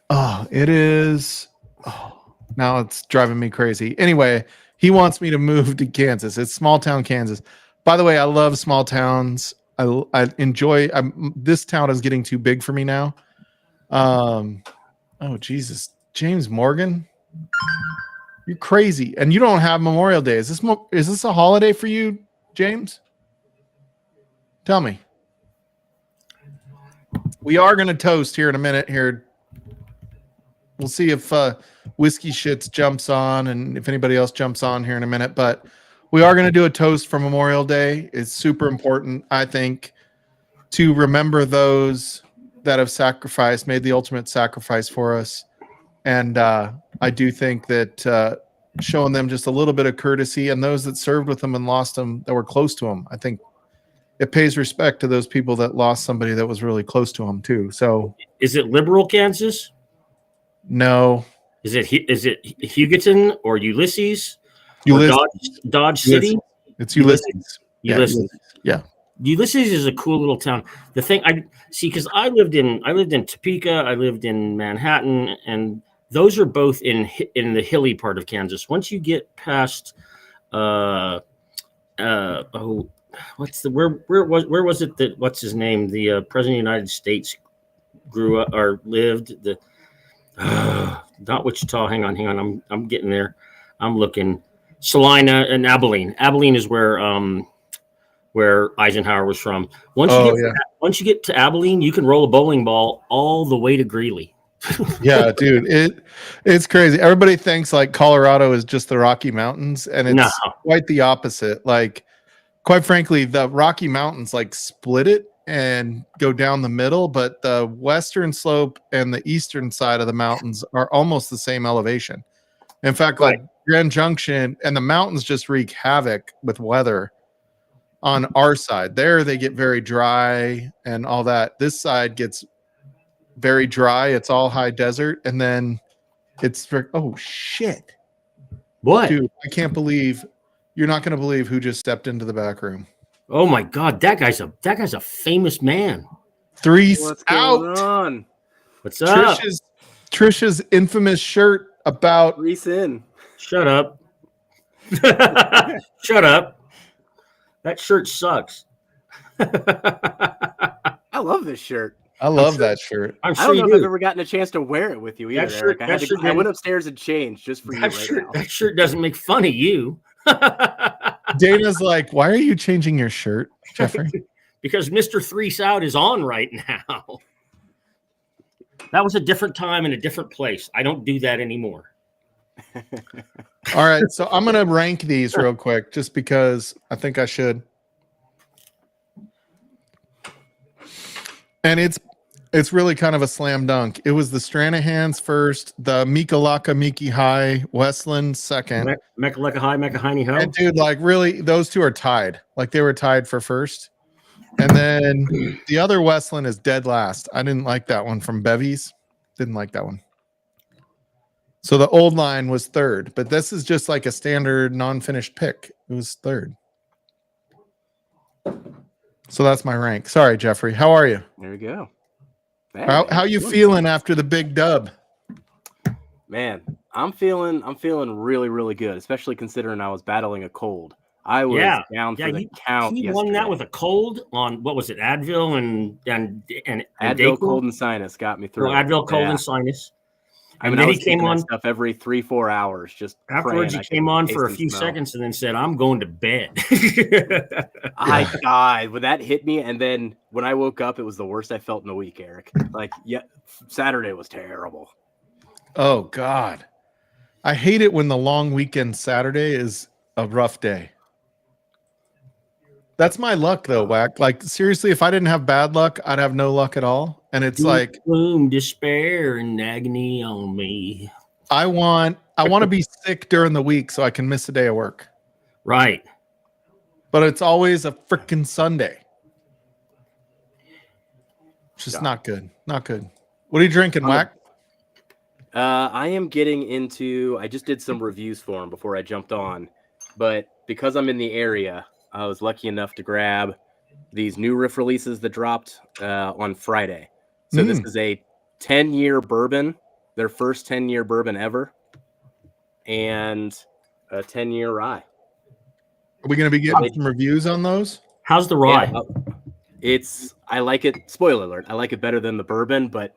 Oh, it is. Oh, now it's driving me crazy. Anyway, he wants me to move to Kansas. It's small town Kansas. By the way, I love small towns. I enjoy. This town is getting too big for me now. Oh Jesus, James Morgan, you're crazy, and you don't have Memorial Day. Is this a holiday for you, James? Tell me. We are going to toast here in a minute. Here, we'll see if Whiskey Shits jumps on, and if anybody else jumps on here in a minute. But we are going to do a toast for Memorial Day. It's super important, I think, to remember those that have sacrificed, made the ultimate sacrifice for us. And I do think that showing them just a little bit of courtesy, and those that served with them and lost them, that were close to them, I think it pays respect to those people that lost somebody that was really close to them too. So, is it liberal Kansas? No. Is it Hugoton or Ulysses? Ulysses. Or Dodge City? It's Ulysses. Ulysses. Yeah. Ulysses is a cool little town. The thing I see, because I lived in Topeka, I lived in Manhattan, and those are both in the hilly part of Kansas. Once you get past where was it that what's his name, the president of the United States grew up or lived, the not Wichita, hang on, I'm getting there. I'm looking. Salina and Abilene. Abilene is where Eisenhower was from. Once you get to Abilene, you can roll a bowling ball all the way to Greeley. Yeah, dude, it's crazy. Everybody thinks like Colorado is just the Rocky Mountains, and it's quite the opposite. Like quite frankly, the Rocky Mountains like split it and go down the middle, but the western slope and the eastern side of the mountains are almost the same elevation. In fact, like Grand Junction and the mountains just wreak havoc with weather on our side. There they get very dry and all that. This side gets very dry. It's all high desert, and then it's oh shit. What? Dude, I can't believe you're not going to believe who just stepped into the back room. Oh my God, that guy's a famous man. What's out. Going on? What's up? Trisha's infamous shirt about Reese in. Shut up. Shut up. That shirt sucks. I love this shirt. I love that shirt. I'm I sure don't you know if I've do. ever gotten a chance to wear it with you either, shirt- Eric. that shirt I went upstairs and changed just for you That right shirt, now. that shirt doesn't make fun of you. Dana's like, why are you changing your shirt, Jeffrey? Because Mr. Three's Out is on right now. That was a different time and a different place. I don't do that anymore. All right, so I'm going to rank these real quick just because I think I should. And it's really kind of a slam dunk. It was the Stranahan's first, the Mikalaka Miki High, Westland second. Mekaleka High, Mekahini Ho. And dude, like really, those two are tied. Like they were tied for first. And then the other Westland is dead last. I didn't like that one from Bevy's. Didn't like that one. So the old line was third, but this is just like a standard non-finished pick. It was third. So that's my rank. Sorry, Jeffrey. How are you? There we go. How you feeling after the big dub? Man, I'm feeling really, really good, especially considering I was battling a cold. I was down for the count. He won that with a cold on what was it? Advil and Advil, cold and sinus got me through. Advil, cold and sinus. I mean, then I was he came on stuff every 3-4 hours. Just afterwards, he came on for a few seconds and then said, "I'm going to bed." I died when that hit me, and then when I woke up, it was the worst I felt in a week, Eric. Like, yeah, Saturday was terrible. Oh God, I hate it when the long weekend Saturday is a rough day. That's my luck, though, Whack. Like seriously, if I didn't have bad luck, I'd have no luck at all. And it's like gloom, despair, and agony on me. I want to be sick during the week so I can miss a day of work. Right. But it's always a freaking Sunday. It's just not good. Not good. What are you drinking, Whack? I am getting into. I just did some reviews for him before I jumped on, but because I'm in the area, I was lucky enough to grab these new riff releases that dropped on Friday. So this is a 10-year bourbon, their first 10-year bourbon ever, and a 10-year rye. Are we going to be getting some reviews on those? How's the rye? Yeah, I like it. Spoiler alert. I like it better than the bourbon, but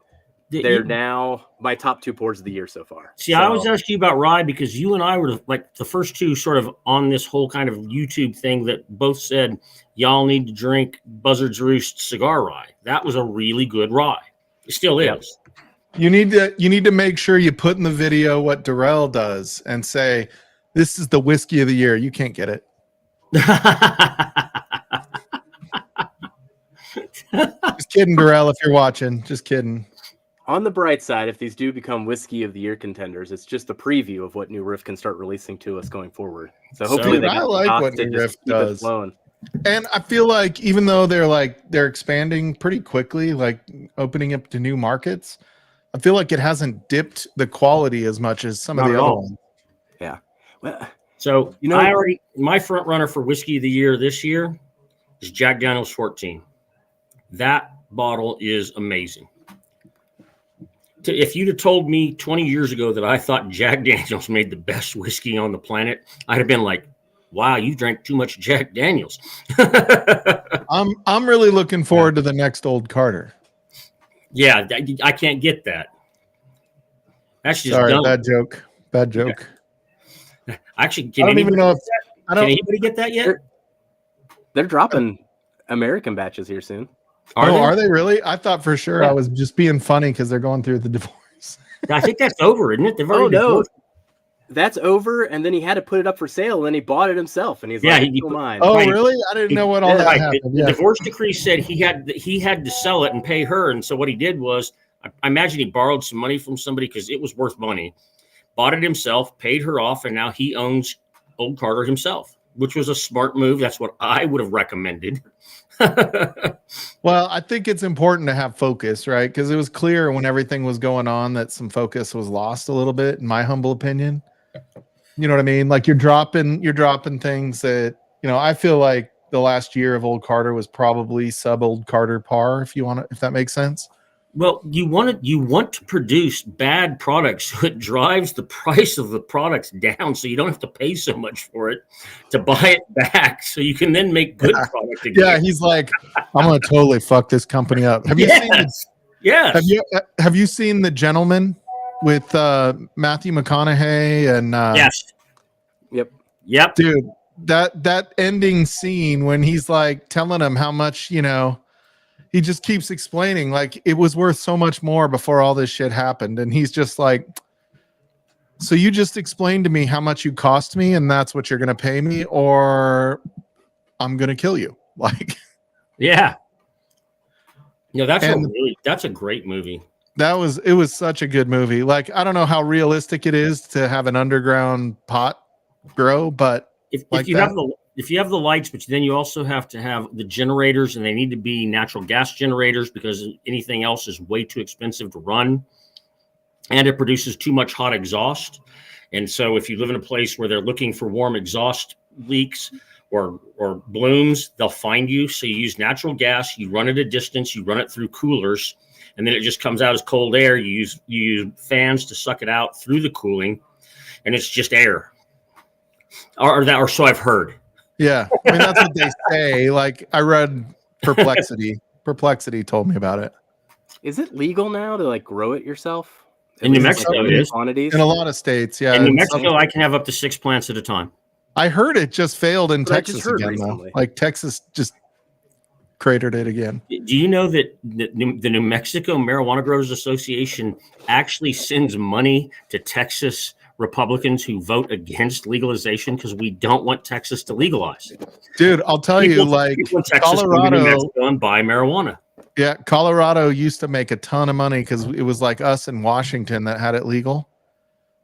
they're now my top 2 pours of the year so far. See, I always ask you about rye because you and I were like the first two sort of on this whole kind of YouTube thing that both said y'all need to drink Buzzard's Roost cigar rye. That was a really good rye. It still is. You need to make sure you put in the video what Darrell does and say, this is the whiskey of the year. You can't get it. Just kidding, Darrell, if you're watching. Just kidding. On the bright side, if these do become whiskey of the year contenders, it's just a preview of what New Riff can start releasing to us going forward. So hopefully I like what New Riff does. And I feel like even though they're expanding pretty quickly, like opening up to new markets, I feel like it hasn't dipped the quality as much as some of the other ones. Yeah. Well, so my front runner for whiskey of the year this year is Jack Daniel's 14. That bottle is amazing. If you'd have told me 20 years ago that I thought Jack Daniel's made the best whiskey on the planet, I'd have been like, wow, you drank too much Jack Daniels. I'm really looking forward to the next Old Carter. Yeah, I can't get that. That's just sorry, dumb. Bad joke. Actually, I don't even know if can anybody get that yet? They're dropping American batches here soon. Are they really? I thought for sure I was just being funny because they're going through the divorce. I think that's over, isn't it? They've already divorced. that's over, and then he had to put it up for sale, and then he bought it himself, and he's Yeah, like, he "Oh, mine." Oh, Right. really? I didn't know what all that Right. happened. The Yeah. divorce decree said he had to sell it and pay her, and so what he did was, I imagine he borrowed some money from somebody because it was worth money, bought it himself, paid her off, and now he owns Old Carter himself, which was a smart move. That's what I would have recommended. Well, I think it's important to have focus, right? Because it was clear when everything was going on that some focus was lost a little bit, in my humble opinion. You know what I mean? Like you're dropping things that, I feel like the last year of Old Carter was probably sub Old Carter par, if that makes sense. Well, you want to produce bad products, so it drives the price of the products down, so you don't have to pay so much for it to buy it back, so you can then make good product again. Yeah, he's like, I'm gonna totally fuck this company up. Have you seen Yes. have you seen The Gentleman with Matthew McConaughey and Yes. Yep. dude, that ending scene when he's like telling him how much, he just keeps explaining like it was worth so much more before all this shit happened. And he's just like, so you just explained to me how much you cost me and that's what you're going to pay me, or I'm going to kill you. Like, Yeah. That's a great movie. it was such a good movie. Like, I don't know how realistic it is to have an underground pot grow, but If like you that, have the lights, but then you also have to have the generators, and they need to be natural gas generators because anything else is way too expensive to run, and it produces too much hot exhaust. And so if you live in a place where they're looking for warm exhaust leaks or blooms, they'll find you. So you use natural gas, you run it a distance, you run it through coolers, and then it just comes out as cold air. You use fans to suck it out through the cooling, and it's just air. Or so I've heard. yeah. I mean, that's what they say. Like, I read Perplexity. Perplexity told me about it. Is it legal now to like grow it yourself? In New At least, Mexico, like, it is. quantities? In a lot of states, yeah. In New And Mexico, I can have up to 6 plants at a time. I heard it just failed in But I just Texas heard again, recently. though. Like Texas just cratered it again. Do you know that the New Mexico Marijuana Growers Association actually sends money to Texas Republicans who vote against legalization because we don't want Texas to legalize? Dude, I'll tell you, like people in Texas go to New Mexico and buy marijuana. Yeah, Colorado used to make a ton of money because it was like us in Washington that had it legal.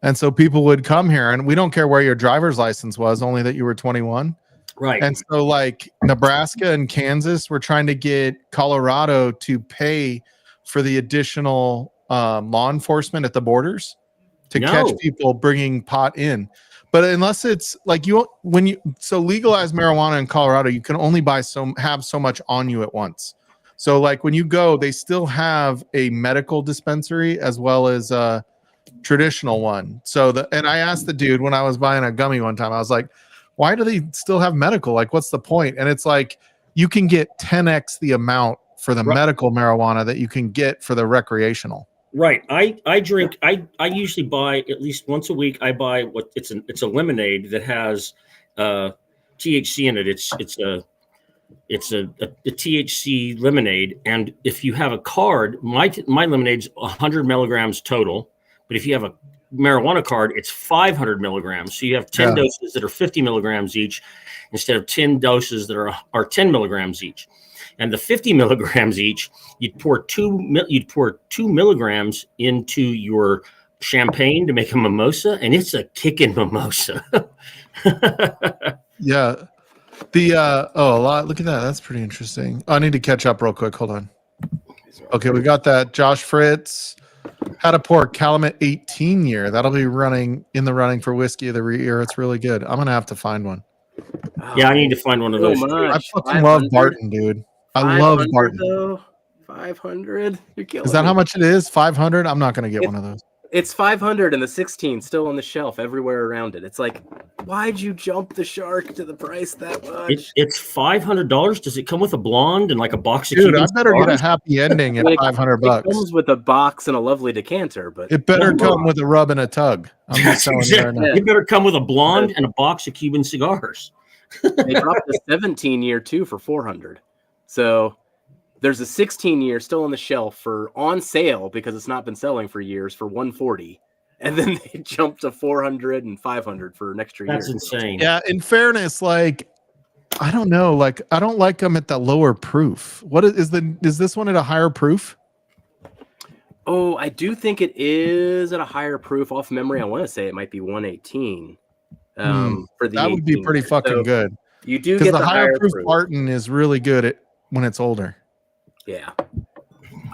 And so people would come here, and we don't care where your driver's license was, only that you were 21. Right. And so like Nebraska and Kansas were trying to get Colorado to pay for the additional law enforcement at the borders to catch people bringing pot in. But unless it's like legalize marijuana in Colorado, you can only have so much on you at once. So like when you go, they still have a medical dispensary as well as a traditional one. And I asked the dude when I was buying a gummy one time, I was like, why do they still have medical? Like, what's the point? And it's like, you can get 10x the amount for the medical marijuana that you can get for the recreational. Right. I usually buy at least once a week. I buy it's a lemonade that has THC in it. It's a THC lemonade. And if you have a card, my lemonade's 100 milligrams total. But if you have a marijuana card, it's 500 milligrams. So you have 10 doses that are 50 milligrams each instead of 10 doses that are 10 milligrams each. And the 50 milligrams each, you'd pour 2 milligrams into your champagne to make a mimosa, and it's a kicking mimosa. Yeah. A lot. Look at that. That's pretty interesting. I need to catch up real quick. Hold on. Okay, we got that. Josh Fritz. How to pour Calumet 18 year. That'll be in the running for whiskey of the year. It's really good. I'm gonna have to find one. Yeah, I need to find one of those. I fucking love Barton, dude. I love Barton. Though 500. You're killing Is that me. how much it is? 500. I'm not gonna get one of those. It's 500 and the 16 still on the shelf everywhere around it. It's like, why'd you jump the shark to the price that much? It's $500. Does it come with a blonde and like a box of Dude, Cuban I better get a cigars? happy ending at $500. It comes with a box and a lovely decanter, but It better come with a rub and a tug. I'm just telling you right now. You better come with a blonde and a box of Cuban cigars. they dropped the 17 year too for 400. So there's a 16 year still on the shelf on sale because it's not been selling for years for 140. and then they jump to 400 and 500 for an extra year. That's insane. Yeah, in fairness, like I don't know, like I don't like them at the lower proof. What is this one at a higher proof? Oh, I do think it is at a higher proof. Off memory, I want to say it might be 118. For the That would be 18 pretty years. fucking So good. you do Because get the higher proof Barton is really good when it's older. Yeah.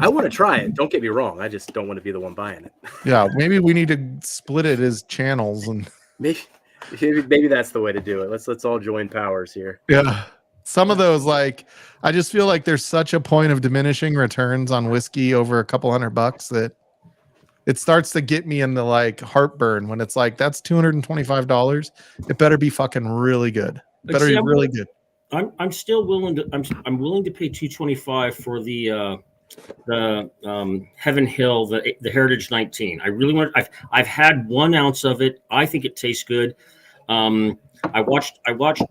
I want to try it. Don't get me wrong. I just don't want to be the one buying it. Yeah, maybe we need to split it as channels and Maybe that's the way to do it. Let's all join powers here. yeah. Some of those, like, I just feel like there's such a point of diminishing returns on whiskey over a couple $100 that it starts to get me into like heartburn when it's like that's $225. It better be fucking really good. It better be really good. I'm still willing to I'm willing to pay $225 for the Heaven Hill, the Heritage 19. I really want. I've had 1 ounce of it. I think it tastes good. I watched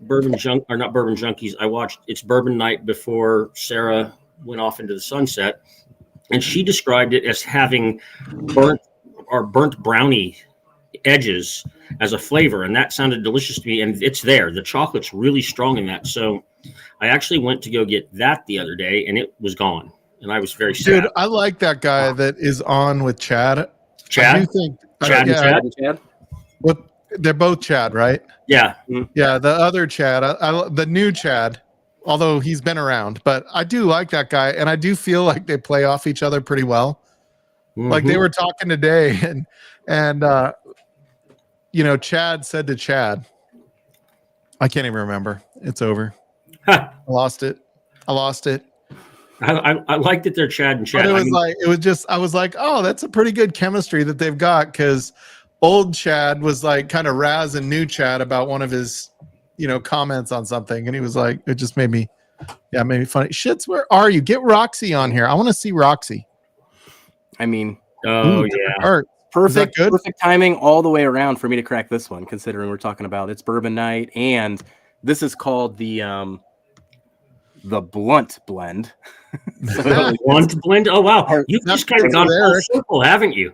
Bourbon Junkies. I watched It's Bourbon Night before Sarah went off into the sunset, and she described it as having burnt brownie edges as a flavor, and that sounded delicious to me. And it's there. The chocolate's really strong in that. So I actually went to go get that the other day, and it was gone. And I was very sad. Dude, I like that guy that is on with Chad. Chad? I do think Chad? Well, they're both Chad, right? Yeah. Yeah, the other Chad, the new Chad, although he's been around, but I do like that guy, and I do feel like they play off each other pretty well. Like they were talking today, and Chad said to Chad, I can't even remember. It's over. I lost it. I like that they're Chad and Chad. But I was like, oh, that's a pretty good chemistry that they've got, because old Chad was like kind of razzing new Chad about one of his, comments on something, and he was like, it just made me funny. Shits, where are you? Get Roxy on here. I want to see Roxy. I mean, perfect timing all the way around for me to crack this one, considering we're talking about It's Bourbon Night, and this is called the Blunt Blend. Blunt Blend. Oh wow, you just kind of gone full circle, haven't you?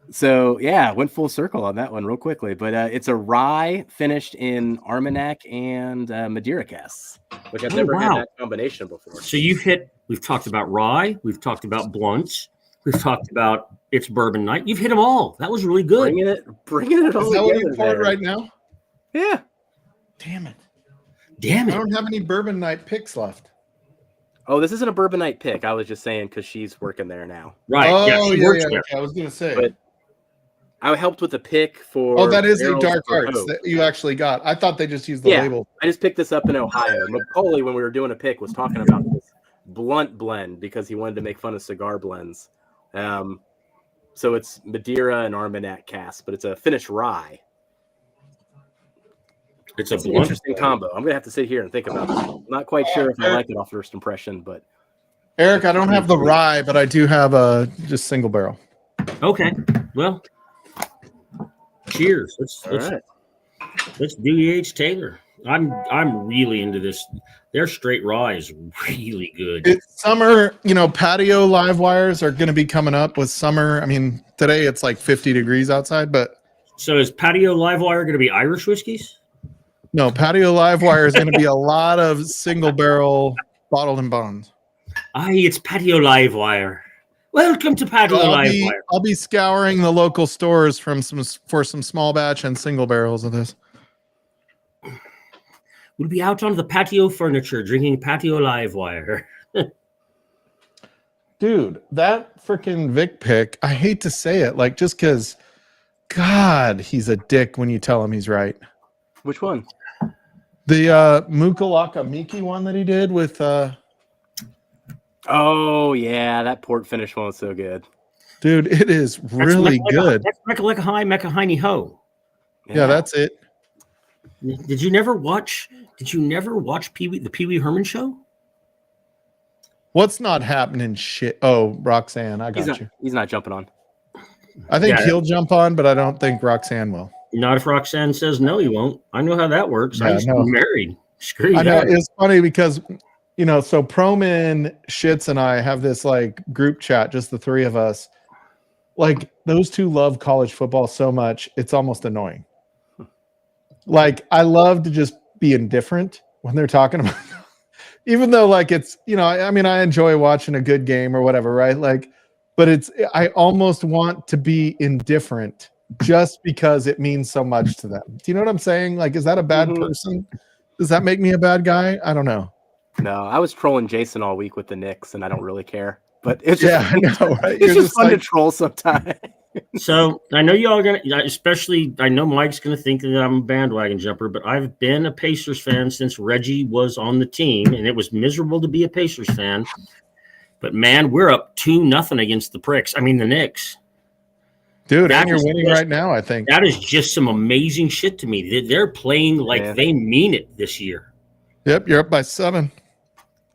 So yeah, went full circle on that one real quickly. But it's a rye finished in Armagnac and Madeira casks, which I've never had that combination before. So we've talked about rye, we've talked about blunts, we've talked about It's Bourbon Night. You've hit them all. That was really good. Bringing it all Is that together. what you poured right now? Yeah. Damn it. I don't have any Bourbon Night picks left. Oh, this isn't a Bourbon Night pick. I was just saying because she's working there now. Right. Oh, she works there. Okay. I was going to say. But I helped with the pick for. Oh, that is a Dark Arts that you actually got. I thought they just used the label. I just picked this up in Ohio. Macaulay, when we were doing a pick, was talking about this blunt blend because he wanted to make fun of cigar blends. So it's Madeira and Armagnac cask, but it's a finished rye. It's an interesting combo. I'm gonna have to sit here and think about it. I'm not quite sure if I like it off first impression, but Eric, I don't have the rye, but I do have a just single barrel. Okay. Well, cheers. Let's do E.H. Taylor. I'm really into this. Their straight rye is really good. It's summer, patio live wires are going to be coming up with summer. I mean, today it's like 50 degrees outside, but so is patio live wire going to be Irish whiskeys? No, patio live wire is going to be a lot of single barrel bottled and bonds. It's patio live wire. Welcome to patio live wire. I'll be scouring the local stores for some small batch and single barrels of this. We'll be out on the patio furniture drinking patio live wire. Dude, that freaking Vic pick, I hate to say it, like just because, God, he's a dick when you tell him he's right. Which one? The Mukalaka Miki one that he did with Oh yeah, that port finish one was so good. Dude, it is really good. That's Mekahini Ho. Yeah, that's it. Did you never watch the Pee Wee Herman show? What's not happening shit? Oh, Roxanne, I got you. He's not jumping on. I think he'll jump on, but I don't think Roxanne will. Not if Roxanne says no, he won't. I know how that works. I used to be married. Screw you. I know. It's funny because, so Proman, Shits, and I have this like group chat, just the three of us. like those two love college football so much, it's almost annoying. Like I love to just be indifferent when they're talking about even though like it's, I mean, I enjoy watching a good game or whatever, right? Like, but I almost want to be indifferent just because it means so much to them. Do you know what I'm saying? Like, is that a bad person? Does that make me a bad guy? I don't know. No, I was trolling Jason all week with the Knicks, and I don't really care. But it's just, I know, right? It's just fun to troll sometimes. So I know y'all are gonna, especially I know Mike's gonna think that I'm a bandwagon jumper, but I've been a Pacers fan since Reggie was on the team, and it was miserable to be a Pacers fan. But man, we're up 2-0 against the Pricks. I mean the Knicks. Dude, and you're winning right now, I think. That is just some amazing shit to me. They're playing like they mean it this year. Yep, you're up by 7.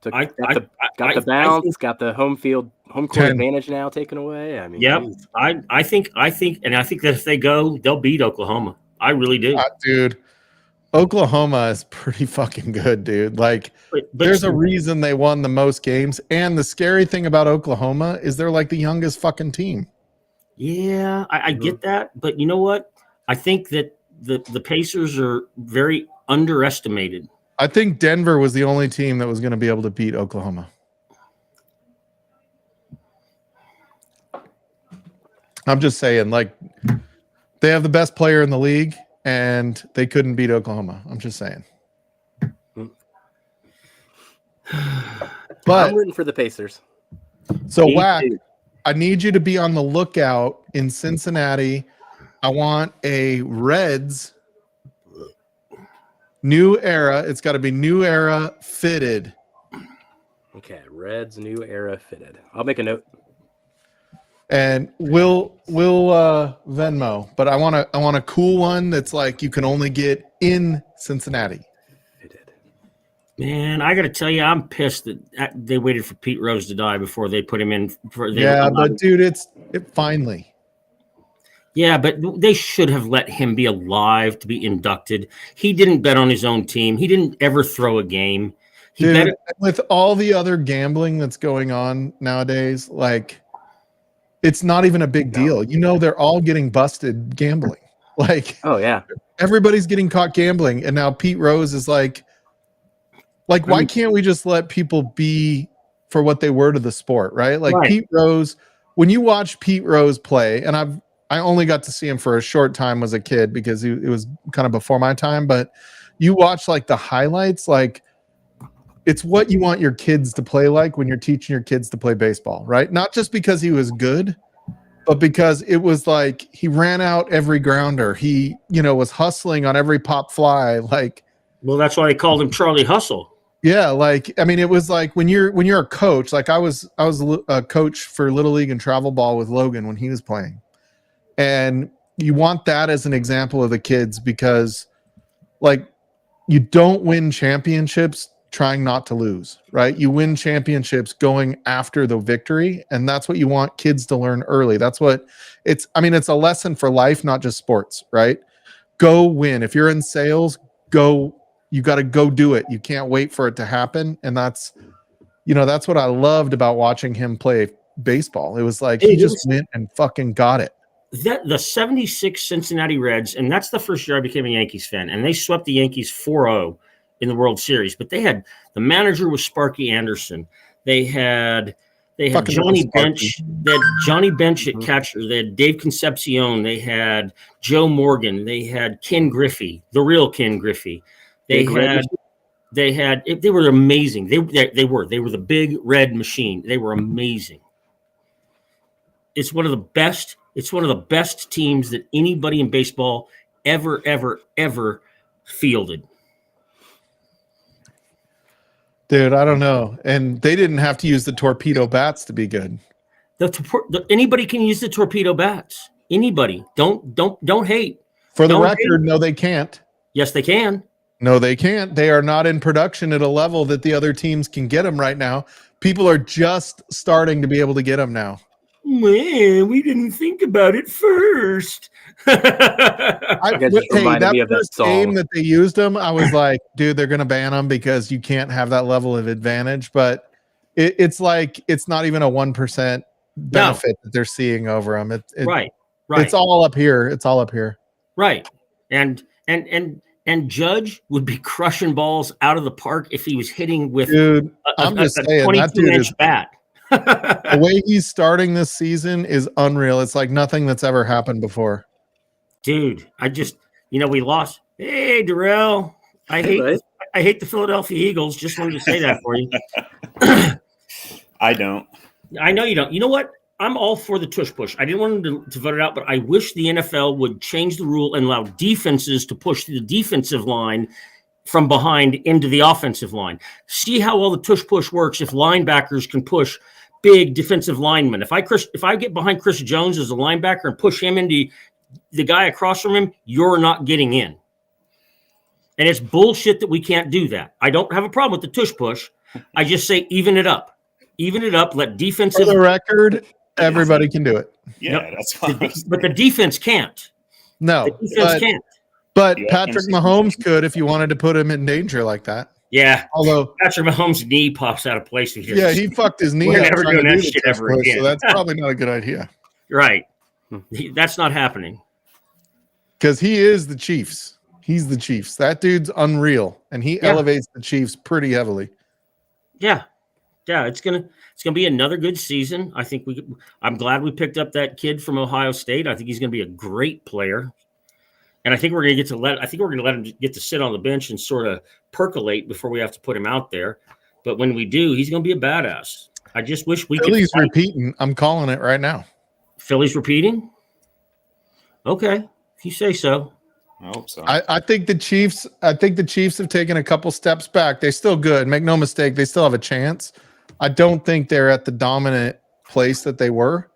Got the bounce, got the home court 10. advantage now taken away. I mean, yep. I think that if they go, they'll beat Oklahoma. I really do. Dude, Oklahoma is pretty fucking good, dude. Like, but there's a reason they won the most games. And the scary thing about Oklahoma is they're like the youngest fucking team. Yeah, I get that. But you know what? I think that the Pacers are very underestimated. I think Denver was the only team that was going to be able to beat Oklahoma. I'm just saying, like, they have the best player in the league, and they couldn't beat Oklahoma. I'm just saying. But I'm rooting for the Pacers. So, Whack, I need you to be on the lookout in Cincinnati. I want a Reds new era. It's got to be new era fitted. Okay, Reds new era fitted. I'll make a note. And we'll Venmo, but I want a cool one that's like you can only get in Cincinnati. Man, I got to tell you, I'm pissed that they waited for Pete Rose to die before they put him in. But dude, it finally. Yeah, but they should have let him be alive to be inducted. He didn't bet on his own team. He didn't ever throw a game. Dude, with all the other gambling that's going on nowadays, like it's not even a big deal. They're all getting busted gambling. Like, oh yeah, everybody's getting caught gambling, and now Pete Rose is like, why can't we just let people be for what they were to the sport, right? Like Pete Rose, when you watch Pete Rose play, and I only got to see him for a short time as a kid because it was kind of before my time, but you watch like the highlights, like it's what you want your kids to play like when you're teaching your kids to play baseball, right? Not just because he was good, but because it was like he ran out every grounder. He, was hustling on every pop fly. Like, well, that's why they called him Charlie Hustle. Yeah, like I mean, it was like when you're a coach. Like I was a coach for Little League and travel ball with Logan when he was playing. And you want that as an example of the kids because like you don't win championships trying not to lose, right? You win championships going after the victory. And that's what you want kids to learn early. That's what it's a lesson for life, not just sports, right? Go win. If you're in sales, you got to go do it. You can't wait for it to happen. And that's what I loved about watching him play baseball. It was like he just went and fucking got it. The 76 Cincinnati Reds, and that's the first year I became a Yankees fan, and they swept the Yankees 4-0 in the World Series. But the manager was Sparky Anderson. They had Johnny Bench. They had Johnny Bench at catcher. They had Dave Concepcion. They had Joe Morgan. They had Ken Griffey, the real Ken Griffey. They were amazing. They were the big red machine. They were amazing. It's one of the best. It's one of the best teams that anybody in baseball ever fielded. Dude, I don't know. And they didn't have to use the torpedo bats to be good. Anybody can use the torpedo bats. Anybody. Don't hate. For the record, no, they can't. Yes, they can. No, they can't. They are not in production at a level that the other teams can get them right now. People are just starting to be able to get them now. Man, we didn't think about it first. That first game that they used them, I was like, dude, they're going to ban them because you can't have that level of advantage. But it's like, it's not even a 1% benefit that they're seeing over them. Right. It's all up here. It's all up here. Right. And Judge would be crushing balls out of the park if he was hitting with Dude, I'm just saying that dude is bat. the way he's starting this season is unreal. It's like nothing that's ever happened before. Dude, we lost. Hey, Darrell. I hate the Philadelphia Eagles. Just wanted to say that for you. I don't. I know you don't. You know what? I'm all for the tush push. I didn't want them to vote it out, but I wish the NFL would change the rule and allow defenses to push the defensive line from behind into the offensive line. See how well the tush push works if linebackers can push big defensive linemen. If I get behind Chris Jones as a linebacker and push him into the guy across from him, you're not getting in. And it's bullshit that we can't do that. I don't have a problem with the tush push. I just say even it up. Even it up. Let defensive. For the record, everybody can do it. Yeah, that's fine. But the defense can't. No, The defense can't. but Patrick Mahomes could if you wanted to put him in danger like that. Yeah. Although Patrick Mahomes' knee pops out of place. Yeah, he fucked his knee We're up never trying doing to that do the shit tush ever push, again. so that's probably not a good idea. Right. That's not happening. Because he is the Chiefs. He's the Chiefs. That dude's unreal, and he elevates the Chiefs pretty heavily. Yeah. Yeah, it's gonna be another good season. I think I'm glad we picked up that kid from Ohio State. I think he's gonna be a great player. And I think we're gonna let him get to sit on the bench and sort of percolate before we have to put him out there. But when we do, he's gonna be a badass. I just wish we Philly's could repeating. I'm calling it right now. Philly's repeating? Okay, if you say so. I hope so. I think the Chiefs have taken a couple steps back. They're still good. Make no mistake, they still have a chance. I don't think they're at the dominant place that they were.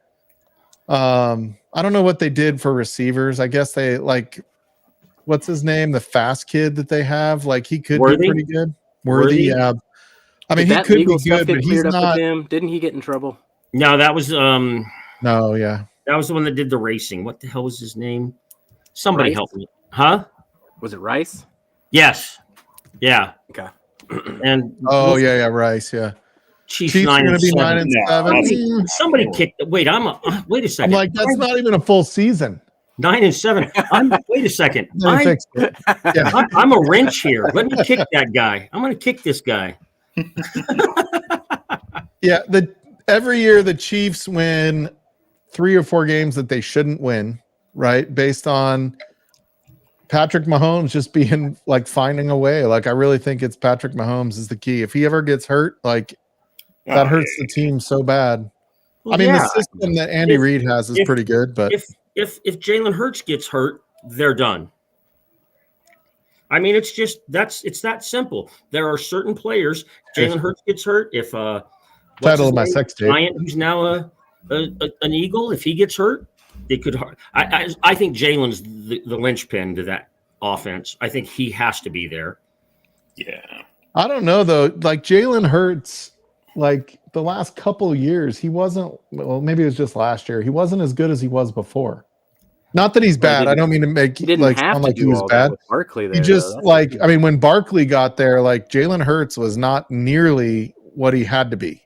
I don't know what they did for receivers. I guess they what's his name? The fast kid that they have. Like he could be pretty good. Worthy, yeah. I mean, he could be good, but he's not. Didn't he get in trouble? No, that was No, yeah. that was the one that did the racing. What the hell was his name? Somebody Rice? help me. Huh? Was it Rice? Yes. Yeah. Okay. And yeah, Rice, yeah. Chiefs Chiefs are going to be 9-7. 9-7. Somebody kicked. Wait, wait a I'm second. like, that's not even a full season. 9-7. Wait a second. They fixed it. Yeah. I'm a wrench here. Let me kick that guy. I'm going to kick this guy. Yeah, every year the Chiefs win 3 or 4 games that they shouldn't win, right? Based on Patrick Mahomes just being finding a way. I really think it's Patrick Mahomes is the key. If he ever gets hurt, that hurts the team so bad. Well, I mean, the system that Andy Reid has is pretty good, but if Jalen Hurts gets hurt, they're done. I mean, it's that simple. There are certain players. Jalen Hurts gets hurt. If title of my sex tape, Bryant, who's now an Eagle, if he gets hurt, they could. I think Jalen's the linchpin to that offense. I think he has to be there. Yeah. I don't know though. Jalen Hurts, the last couple of years, he wasn't. Well, maybe it was just last year. He wasn't as good as he was before. Not that he's bad. I don't mean to make he didn't have sound to like do he was all bad. that with Barkley there, He just I mean, when Barkley got there, Jalen Hurts was not nearly what he had to be.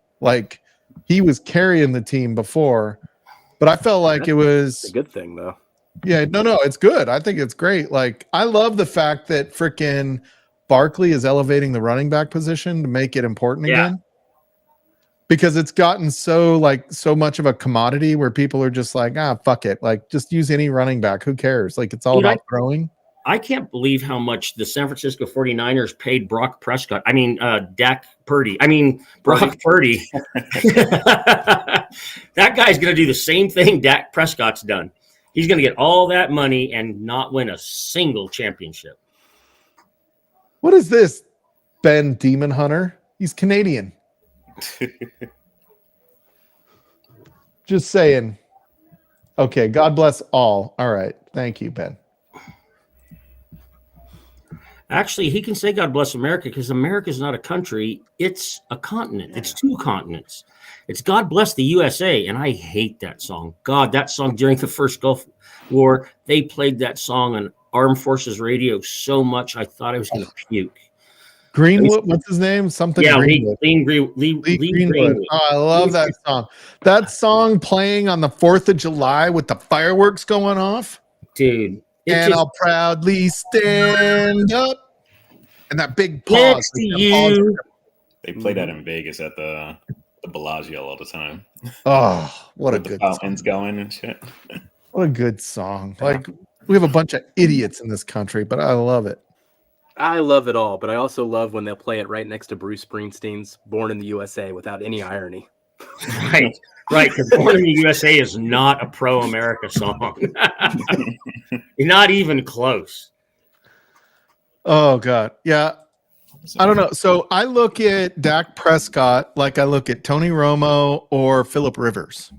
He was carrying the team before, but I felt like it was a good thing though. Yeah, no, it's good. I think it's great. I love the fact that freaking Barkley is elevating the running back position to make it important again. Because it's gotten so much of a commodity where people are just fuck it. Just use any running back. Who cares? It's all about throwing. I can't believe how much the San Francisco 49ers paid Brock Prescott. I mean, Brock Purdy. That guy's going to do the same thing Dak Prescott's done. He's going to get all that money and not win a single championship. What is this, Ben Demon Hunter? He's Canadian. Just saying. Okay, God bless all. All right. Thank you, Ben. Actually, he can say God bless America because America is not a country. It's a continent. It's 2 continents. It's God bless the USA. And I hate that song. God, that song during the first Gulf War, they played that song on Armed Forces Radio so much I thought I was going to puke. Greenwood, what's his name? Something Yeah, Lee Greenwood. Greenwood. Oh, I love that song. That song playing on the 4th of July with the fireworks going off. Dude. And I'll proudly stand up. And that big pause. Next to you. They play that in Vegas at the Bellagio all the time. Oh, what With a the good fountains song. going and shit. What a good song. Like, we have a bunch of idiots in this country, but I love it. I love it all, but I also love when they'll play it right next to Bruce Springsteen's Born in the USA without any irony. Right. Because Born in the USA is not a pro-America song. Not even close. Oh, God. Yeah. I don't know. So I look at Dak Prescott like I look at Tony Romo or Phillip Rivers.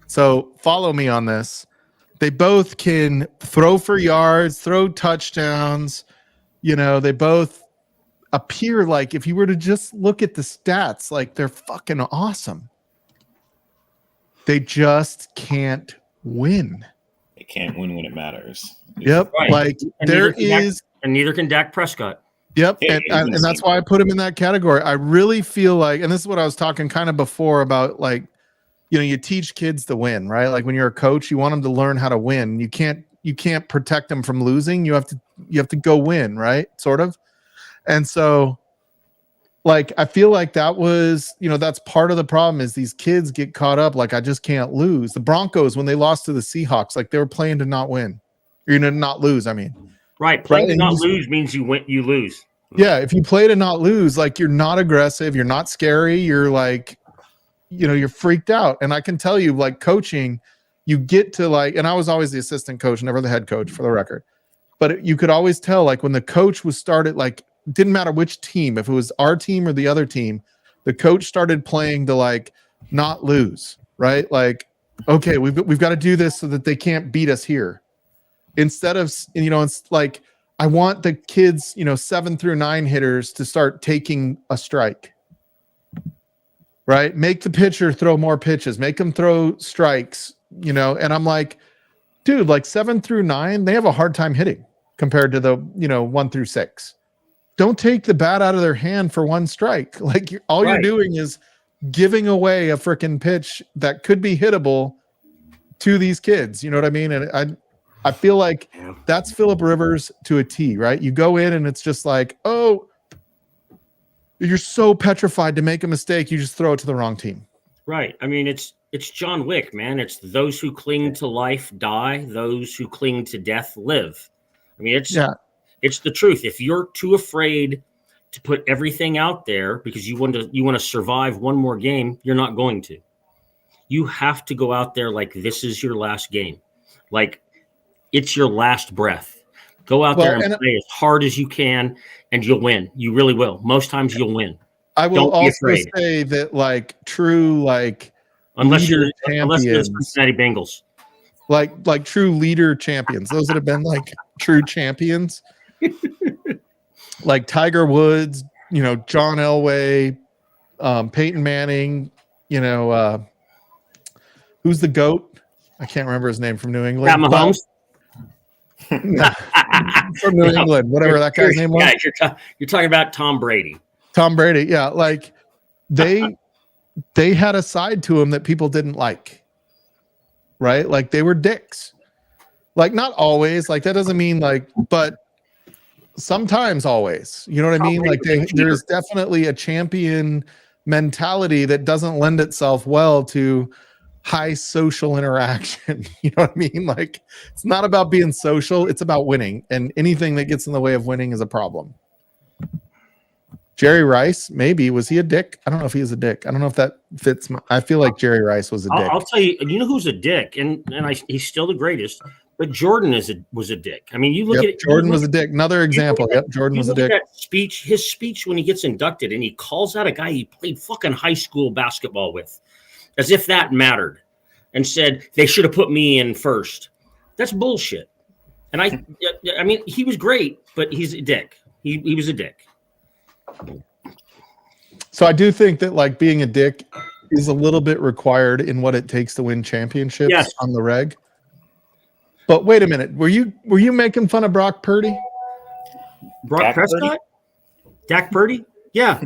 So follow me on this. They both can throw for yards, throw touchdowns. You know, they both appear like, if you were to just look at the stats, like they're fucking awesome. They just can't win. They can't win when it matters. Yep. Right. Like And there neither can is. and neither can Dak Prescott. Yep. Yeah, And that's why I put him in that category. I really feel like, and this is what I was talking kind of before about, like, you know, you teach kids to win, right? Like when you're a coach, you want them to learn how to win. You can't protect them from losing. You have to go win, right? Sort of. And so, like, I feel like that was, you know, that's part of the problem is these kids get caught up. Like, I just can't lose. The Broncos, when they lost to the Seahawks, like they were playing to not win, or, you know, not lose. I mean, Right. Playing Right, to not and lose means you win, you lose. yeah, if you play to not lose, like you're not aggressive, you're not scary, you're like, you know, you're freaked out. And I can tell you, like, coaching, you get to like, and I was always the assistant coach, never the head coach, for the record. But you could always tell, like, when the coach was started, like, didn't matter which team, if it was our team or the other team, the coach started playing to like not lose, right? Like, okay, we've got to do this so that they can't beat us here. Instead of, you know, it's like, I want the kids, you know, 7 through 9 hitters to start taking a strike, right? Make the pitcher throw more pitches, make them throw strikes, you know. And I'm like, dude, like 7 through 9, they have a hard time hitting compared to the, you know, 1 through 6. Don't take the bat out of their hand for one strike. Like all you're doing is giving away a freaking pitch that could be hittable to these kids. You know what I mean? And I feel like that's Phillip Rivers to a T, right? You go in and it's just like, oh, you're so petrified to make a mistake, you just throw it to the wrong team. Right. I mean, it's John Wick, man. It's those who cling to life die, those who cling to death live. I mean, it's the truth. If you're too afraid to put everything out there because you want to survive one more game, you're not going to. You have to go out there like this is your last game. Like it's your last breath. Go out there and play as hard as you can and you'll win. You really will. Most times you'll win. I will also say that like true like unless you're the Cincinnati Bengals. Like true leader champions. Those that have been like true champions. Like Tiger Woods, you know, John Elway, Peyton Manning, you know, who's the GOAT? I can't remember his name from New England. Pat Mahomes. From New England, whatever that guy's name was. Yeah, you're talking about Tom Brady. Tom Brady, yeah. Like they had a side to him that people didn't like. Right? Like they were dicks. Like not always, like that doesn't mean like, but sometimes always. You know what I mean? Like there's definitely a champion mentality that doesn't lend itself well to high social interaction. You know what I mean? Like it's not about being social, it's about winning. And anything that gets in the way of winning is a problem. Jerry Rice, maybe. Was he a dick? I don't know if he was a dick. I don't know if that fits. I feel like Jerry Rice was a dick. I'll tell you, you know who's a dick, and he's still the greatest, but Jordan was a dick. I mean, you look at it. Jordan was a dick. Another example. Yep, Jordan was a dick. His speech when he gets inducted, and he calls out a guy he played fucking high school basketball with, as if that mattered, and said they should have put me in first. That's bullshit. And I mean, he was great, but he's a dick. He was a dick. So I do think that like being a dick is a little bit required in what it takes to win championships on the reg. But wait a minute, were you making fun of Brock Purdy? Brock Prescott? Dak Purdy? Yeah.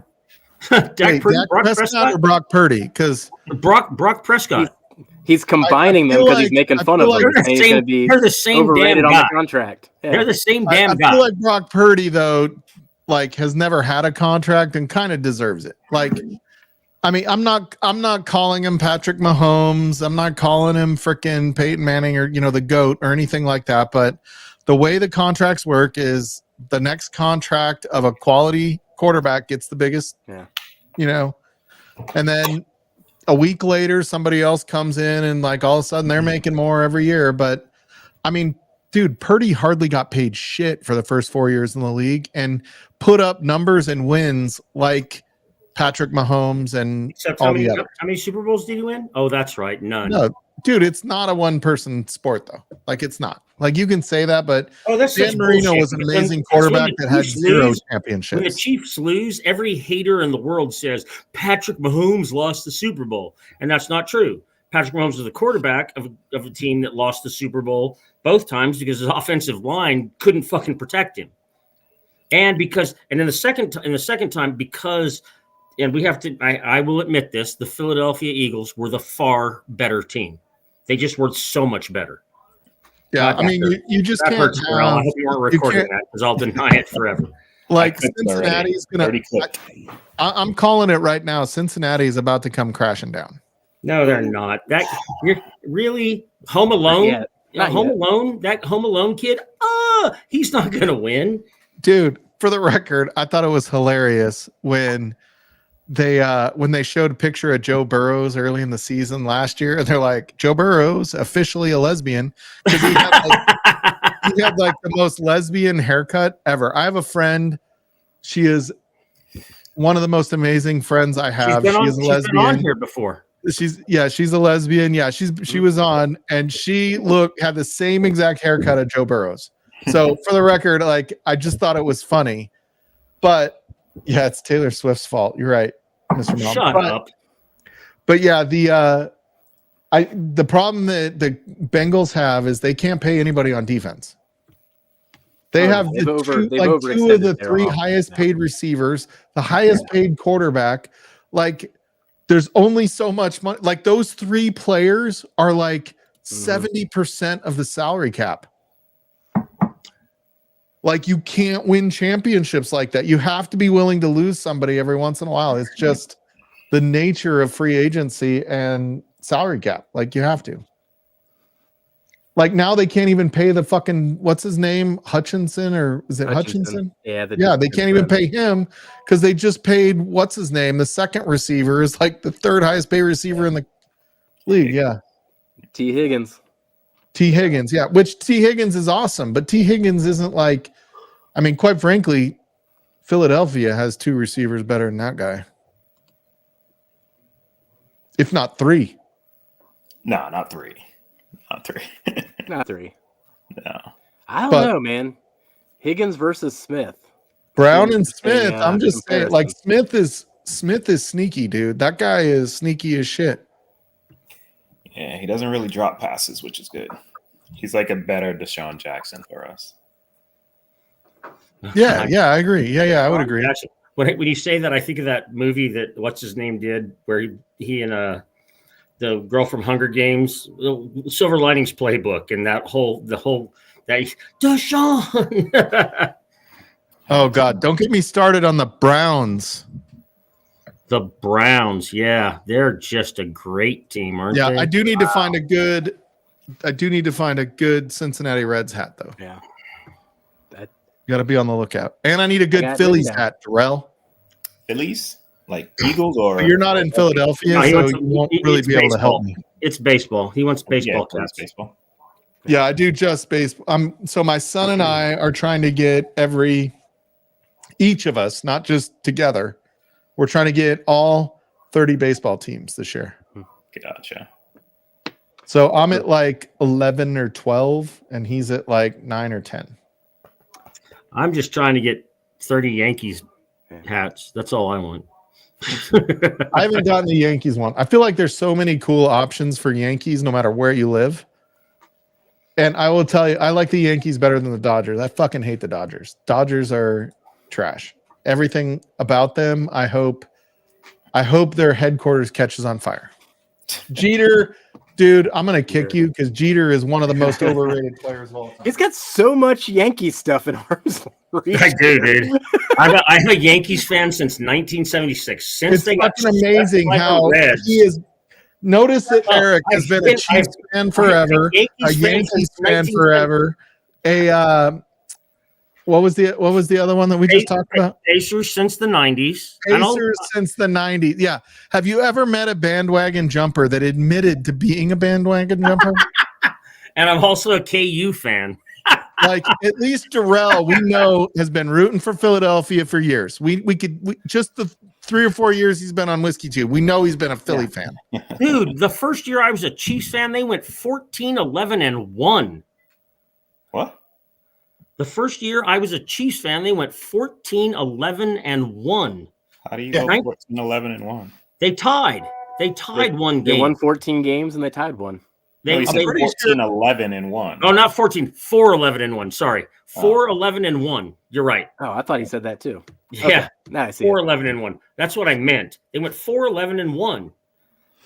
Dak Wait, Purdy, Dak Brock Prescott Prescott? or Brock Purdy? Because Brock Prescott. He's combining them feel because he's like- making I fun feel of like them, they're the saying he's same- going to be they're the same overrated damn on the guy. contract. Yeah. They're the same I damn guy. feel like Brock Purdy though, like has never had a contract and kind of deserves it. Like, I mean, I'm not calling him Patrick Mahomes. I'm not calling him freaking Peyton Manning or the GOAT or anything like that. But the way the contracts work is the next contract of a quality quarterback gets the biggest. Yeah. And then a week later, somebody else comes in and like all of a sudden they're making more every year. But I mean, dude, Purdy hardly got paid shit for the first 4 years in the league and put up numbers and wins like Patrick Mahomes and Except all how the many, others. how many Super Bowls did he win? Oh, that's right. None. No, dude, it's not a one-person sport though. Like it's not. Like you can say that, but Oh, that's Dan such Marino bullshit, was an because amazing when quarterback the that had Chiefs 0 lose- When the championships. Chiefs lose, every hater in the world says Patrick Mahomes lost the Super Bowl. And that's not true. Patrick Mahomes was the quarterback of a team that lost the Super Bowl both times because his offensive line couldn't fucking protect him. And then the second time, because, and we have to, I will admit this, the Philadelphia Eagles were the far better team. They just were so much better. Yeah, God, I mean, you just That can't hurts, Terrell. I have, hope you weren't you recording can't- that because I'll deny it forever. like clicked it already. Cincinnati's gonna. Already clicked. I'm calling it right now. Cincinnati is about to come crashing down. No, they're not. You're really Home Alone. yet. Not Home yet. Alone. That Home Alone kid. He's not gonna win. Dude, for the record, I thought it was hilarious when they showed a picture of Joe Burrows early in the season last year, and they're like, Joe Burrows officially a lesbian because he had like the most lesbian haircut ever. I have a friend. She is one of the most amazing friends I have. She is a She's been on lesbian. here before. She's a lesbian. Yeah, she was on, and she had the same exact haircut of Joe Burrows. So for the record, like I just thought it was funny, but yeah, it's Taylor Swift's fault. You're right, Mr. Mom. Shut up. But yeah, the problem that the Bengals have is they can't pay anybody on defense. They have they've two of overextended the their 3 offense highest now. paid receivers, the highest paid quarterback. Like, there's only so much money. Like, those 3 players are like 70% of the salary cap. Like, you can't win championships like that. You have to be willing to lose somebody every once in a while. It's just the nature of free agency and salary cap. Like, you have to. Like, now they can't even pay the fucking, what's his name? Hutchinson, or is it Hutchinson? Yeah. They can't even pay him because they just paid, what's his name? The second receiver is like the 3rd highest paid receiver in the league. Yeah. T. Higgins. T. Higgins. Yeah. Which T. Higgins is awesome, but T. Higgins isn't like, I mean, quite frankly, Philadelphia has 2 receivers better than that guy. If not 3. No, not 3. Not 3. Not 3. No. I don't But- know, man. Higgins versus Smith. Brown and Smith. Yeah, I'm just saying, like comparison. Smith is sneaky, dude. That guy is sneaky as shit. Yeah, he doesn't really drop passes, which is good. He's like a better Deshaun Jackson for us. Yeah, I agree. Yeah, I would agree. Actually, when you say that, I think of that movie that what's his name did, where he and the girl from Hunger Games, the Silver Linings Playbook, and that Deshaun. Oh God, don't get me started on the Browns. The Browns, yeah, they're just a great team, aren't Yeah, they? I do need to find a good. I do need to find a good Cincinnati Reds hat, though. Yeah. You got to be on the lookout, and I need a good got Phillies written down. hat, Terrell. Phillies? Like Eagles or But you're not in Philadelphia, No, he so wants- you won't it's really be able to help baseball. me. It's baseball. He wants baseball yeah, caps. baseball. Yeah, I do just baseball. So my son and I are trying to get each of us, not just together. We're trying to get all 30 baseball teams this year. Gotcha. So I'm at like 11 or 12, and he's at like 9 or 10. I'm just trying to get 30 Yankees hats. That's all I want. I haven't gotten the Yankees one. I feel like there's so many cool options for Yankees, no matter where you live. And I will tell you, I like the Yankees better than the Dodgers. I fucking hate the Dodgers. Dodgers are trash. everything about them. I hope their headquarters catches on fire. Jeter, dude, I'm gonna kick you because Jeter is one of the most overrated players of all time. He's got so much Yankee stuff in arm's reach. I do, dude. I'm a Yankees fan since 1976. Since It's they got fucking amazing swept by the how Reds. he is. Notice that Oh, Eric has been a Chiefs fan forever, a Yankees fan forever. What was the other one that we just talked about? Pacers since the 90s. Pacers since the 90s. Yeah. Have you ever met a bandwagon jumper that admitted to being a bandwagon jumper? And I'm also a KU fan. Like at least Darrell, we know, has been rooting for Philadelphia for years. We just the 3 or 4 years he's been on Whiskey Tube. We know he's been a Philly fan. Dude, the first year I was a Chiefs fan, they went 14-11-1. What? The first year I was a Chiefs fan, they went 14-11-1. How do you go 14-11-1? They tied. One game. They won 14 games and they tied one. They said 14-11-1. Oh, not 14. 4-11-1. Sorry. 4-11-1. You're right. Oh, I thought he said that too. Yeah. Okay. Now I see 4-11-1. That's what I meant. They went 4-11-1.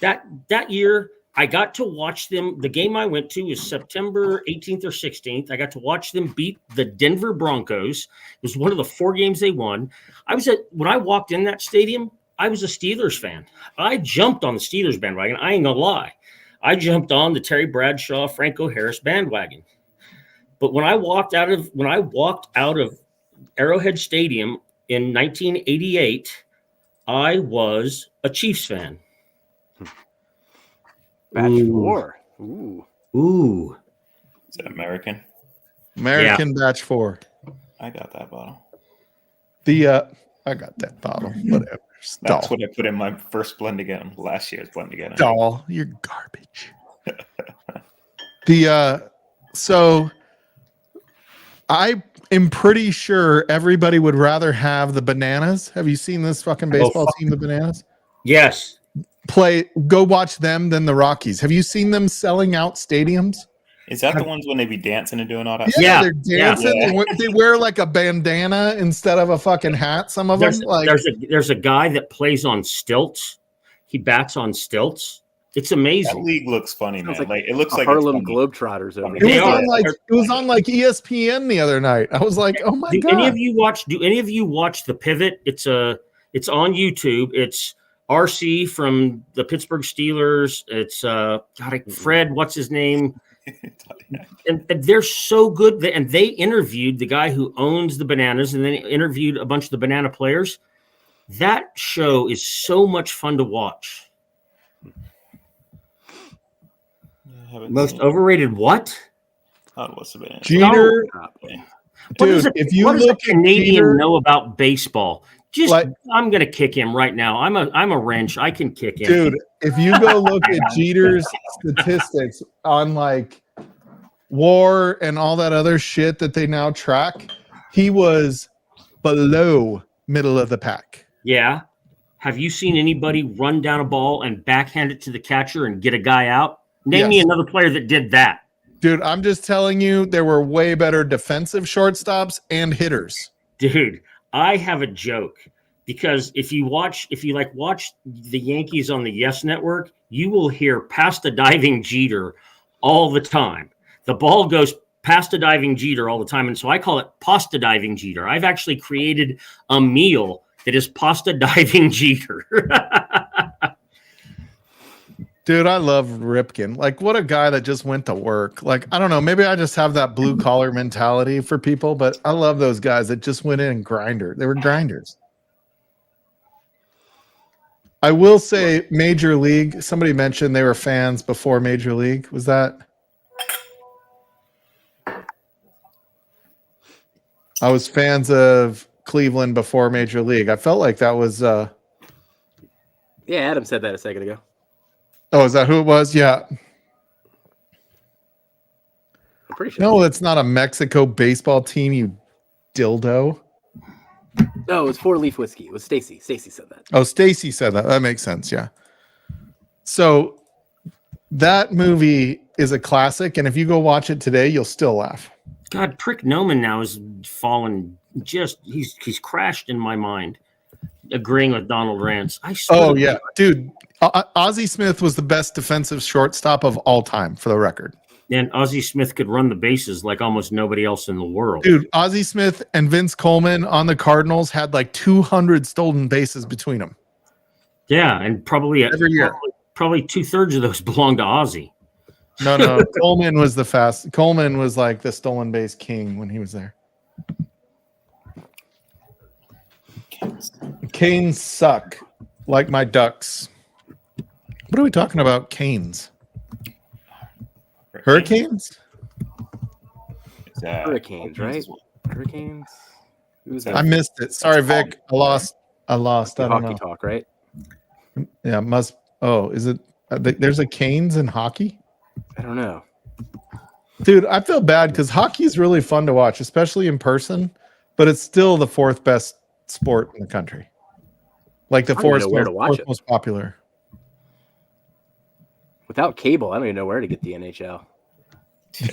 That year, I got to watch them. The game I went to was September 18th or 16th. I got to watch them beat the Denver Broncos. It was one of the 4 games they won. When I walked in that stadium, I was a Steelers fan. I jumped on the Steelers bandwagon. I ain't gonna lie. I jumped on the Terry Bradshaw, Franco Harris bandwagon. But when I walked out of Arrowhead Stadium in 1988, I was a Chiefs fan. Batch 4. Ooh. Is it American? American Batch 4. I got that bottle. I got that bottle. Whatever. That's what I put in my first blend again. Last year's blend again. Doll, you're garbage. So I am pretty sure everybody would rather have the Bananas. Have you seen this fucking baseball team, the Bananas? Yes. Go watch them than the Rockies. Have you seen them selling out stadiums? Is that the ones when they be dancing and doing all that? Yeah, they're dancing. Yeah. They wear like a bandana instead of a fucking hat. Some of them. There's a guy that plays on stilts. He bats on stilts. It's amazing. That league looks funny, man. Like it looks like Harlem Globetrotters. It was on like ESPN the other night. I was like, oh my god. Do any of you watch The Pivot? It's on YouTube. It's RC from the Pittsburgh Steelers. It's Fred. What's his name? And they're so good. And they interviewed the guy who owns the Bananas, and then interviewed a bunch of the Banana players. That show is so much fun to watch. Most overrated what? Oh, what's the Banana? Jeter. Dude, if you look at Canadian Jeter, know about baseball, I'm gonna kick him right now. I'm a wrench. I can kick him. Dude, if you go look at Jeter's statistics on like WAR and all that other shit that they now track, he was below middle of the pack. Yeah. Have you seen anybody run down a ball and backhand it to the catcher and get a guy out? Name me another player that did that. Dude, I'm just telling you, there were way better defensive shortstops and hitters. Dude, I have a joke, because if you watch the Yankees on the Yes Network, you will hear past a diving Jeter all the time. The ball goes past a diving Jeter all the time, and so I call it pasta diving Jeter. I've actually created a meal that is pasta diving Jeter. Dude, I love Ripken. Like, what a guy that just went to work. Like, I don't know, maybe I just have that blue collar mentality for people, but I love those guys that just went in and they were grinders. I will say Major League, somebody mentioned they were fans before Major League. Was that? I was fans of Cleveland before Major League. I felt like that was yeah, Adam said that a second ago. Oh, is that who it was? Yeah. I'm pretty sure. No, it's not a Mexico baseball team, you dildo. No, it was 4 Leaf Whiskey. It was Stacy. Stacy said that. Oh, Stacy said that. That makes sense, yeah. So that movie is a classic, and if you go watch it today, you'll still laugh. God, Prick Noman now has fallen. Just he's crashed in my mind. Agreeing with Donald Rance. I swear. Oh yeah, dude. Ozzie Smith was the best defensive shortstop of all time, for the record. And Ozzie Smith could run the bases like almost nobody else in the world. Dude, Ozzie Smith and Vince Coleman on the Cardinals had like 200 stolen bases between them. Yeah, and probably every year. Probably 2/3 of those belong to Ozzie. No. Coleman was the fast. Coleman was like the stolen base king when he was there. Canes suck, like my Ducks. What are we talking about? Canes. Hurricanes? Hurricanes, right? Hurricanes. I missed it. Sorry, Vic. I lost. I don't hockey know. talk, right? Yeah, must. Oh, is it? There's a Canes in hockey? I don't know. Dude, I feel bad because hockey is really fun to watch, especially in person, but it's still the fourth best sport in the country. Like the fourth most popular. Without cable, I don't even know where to get the NHL. Do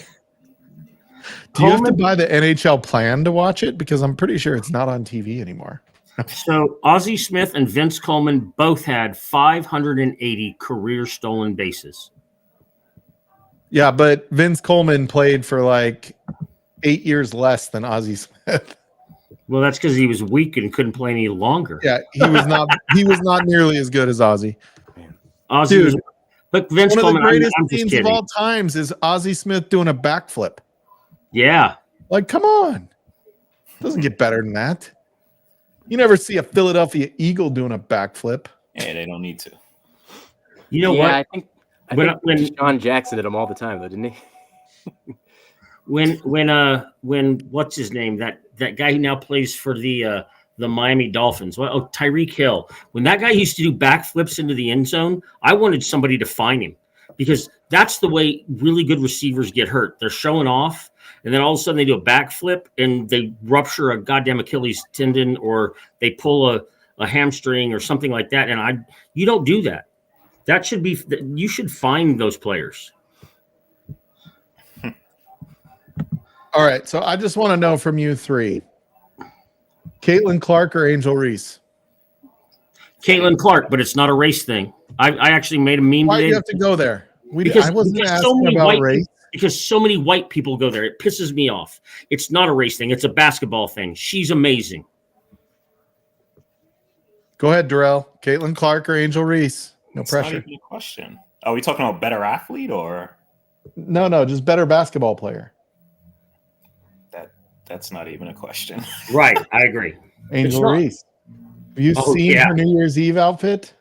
you have to buy the NHL plan to watch it? Because I'm pretty sure it's not on TV anymore. So Ozzie Smith and Vince Coleman both had 580 career stolen bases. Yeah, but Vince Coleman played for like 8 years less than Ozzie Smith. Well, that's because he was weak and couldn't play any longer. Yeah, he was not. He was not nearly as good as Ozzie. Ozzie Dude, was, but Vince one Coleman, of the greatest I'm just scenes kidding. of all times is Ozzie Smith doing a backflip. Yeah, like come on, doesn't get better than that. You never see a Philadelphia Eagle doing a backflip. Yeah, they don't need to. You know what? I think when Sean Jackson did them all the time, though, didn't he? when what's his name? That guy who now plays for the Miami Dolphins. Well, Tyreek Hill. When that guy used to do backflips into the end zone, I wanted somebody to find him because that's the way really good receivers get hurt. They're showing off, and then all of a sudden they do a backflip and they rupture a goddamn Achilles tendon or they pull a hamstring or something like that. And you don't do that. That should be. You should find those players. All right, so I just want to know from you three: Caitlin Clark or Angel Reese? Caitlin Clark, but it's not a race thing. I actually made a meme. Why do today you have to go there? I wasn't asking so many about race. Because so many white people go there. It pisses me off. It's not a race thing. It's a basketball thing. She's amazing. Go ahead, Darrell. Caitlin Clark or Angel Reese? No pressure. Not even a question. Are we talking about better athlete or? No, just better basketball player. That's not even a question. Right, I agree. Angel Reese. Have you seen her New Year's Eve outfit?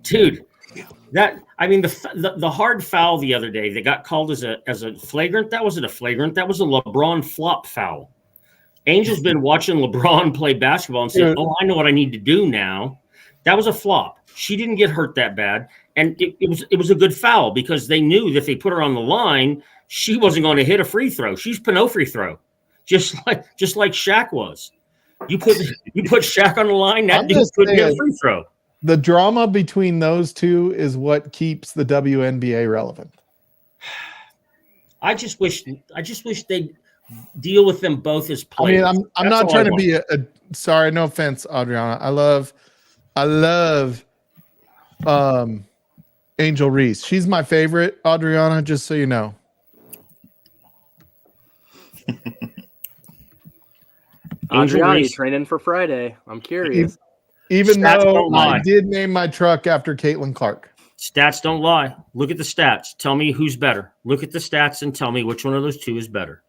Dude, the hard foul the other day that got called as a flagrant, that wasn't a flagrant, that was a LeBron flop foul. Angel's been watching LeBron play basketball and said, "Oh, I know what I need to do now." That was a flop. She didn't get hurt that bad, and it was a good foul because they knew that if they put her on the line, she wasn't going to hit a free throw. She's no free throw, just like Shaq was. You put Shaq on the line, that dude couldn't hit a free throw. The drama between those two is what keeps the WNBA relevant. I just wish they'd deal with them both as players. I mean, I'm not trying to be a sorry, no offense, Adriana. I love Angel Reese. She's my favorite, Adriana, just so you know. Adriana, you training for Friday? I'm curious. Even though I did name my truck after Caitlin Clark. Stats don't lie. Look at the stats. Tell me who's better. Look at the stats and tell me which one of those two is better.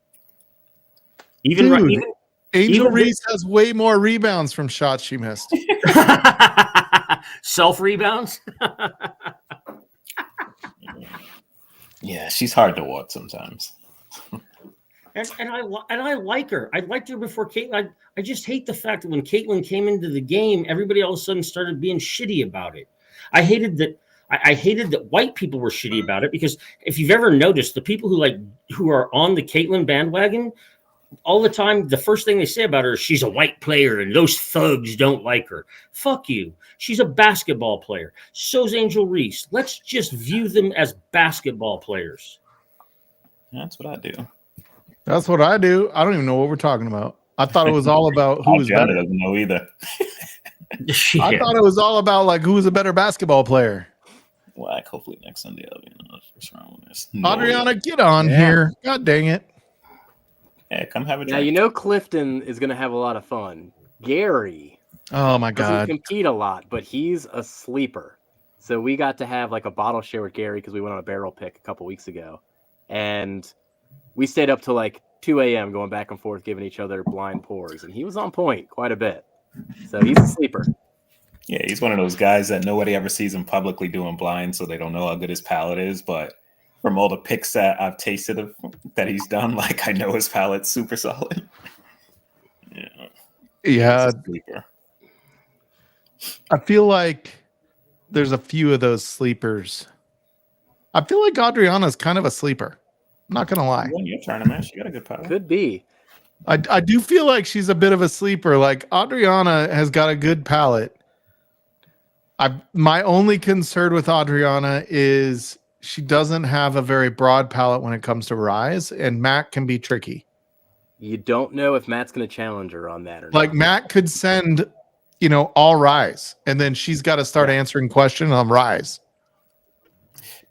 Angel Reese has way more rebounds from shots she missed. Self rebounds. Yeah, she's hard to watch sometimes. And I like her. I liked her before Caitlin. I just hate the fact that when Caitlin came into the game, everybody all of a sudden started being shitty about it. I hated that. I hated that white people were shitty about it because if you've ever noticed, the people who are on the Caitlin bandwagon all the time, the first thing they say about her is she's a white player and those thugs don't like her. Fuck you. She's a basketball player. So's Angel Reese. Let's just view them as basketball players. That's what I do. That's what I do. I don't even know what we're talking about. I thought it was all about who was Adriana better. doesn't know either. I thought it was all about like who was a better basketball player. Well, hopefully next Sunday I'll be in the first round with this. Adriana, get on Yeah. here. God dang it. Yeah, come have a Now drink. you know Clifton is going to have a lot of fun. Gary Oh my doesn't God. compete a lot, but he's a sleeper. So we got to have like a bottle share with Gary because we went on a barrel pick a couple weeks ago, and we stayed up till like 2 a.m. going back and forth, giving each other blind pours, and he was on point quite a bit. So he's a sleeper. Yeah, he's one of those guys that nobody ever sees him publicly doing blind, so they don't know how good his palate is. But from all the picks that I've tasted of that he's done, like I know his palate's super solid. Yeah, Yeah. he's a sleeper. I feel like there's a few of those sleepers. I feel like Adriana's kind of a sleeper. I'm not gonna lie. You won your tournament. She got a good palate. Could be. I do feel like she's a bit of a sleeper. Like Adriana has got a good palate. My only concern with Adriana is she doesn't have a very broad palate when it comes to ryes, and Matt can be tricky. You don't know if Matt's going to challenge her on that or Like not. Matt could send, all ryes, and then she's got to start answering questions on ryes.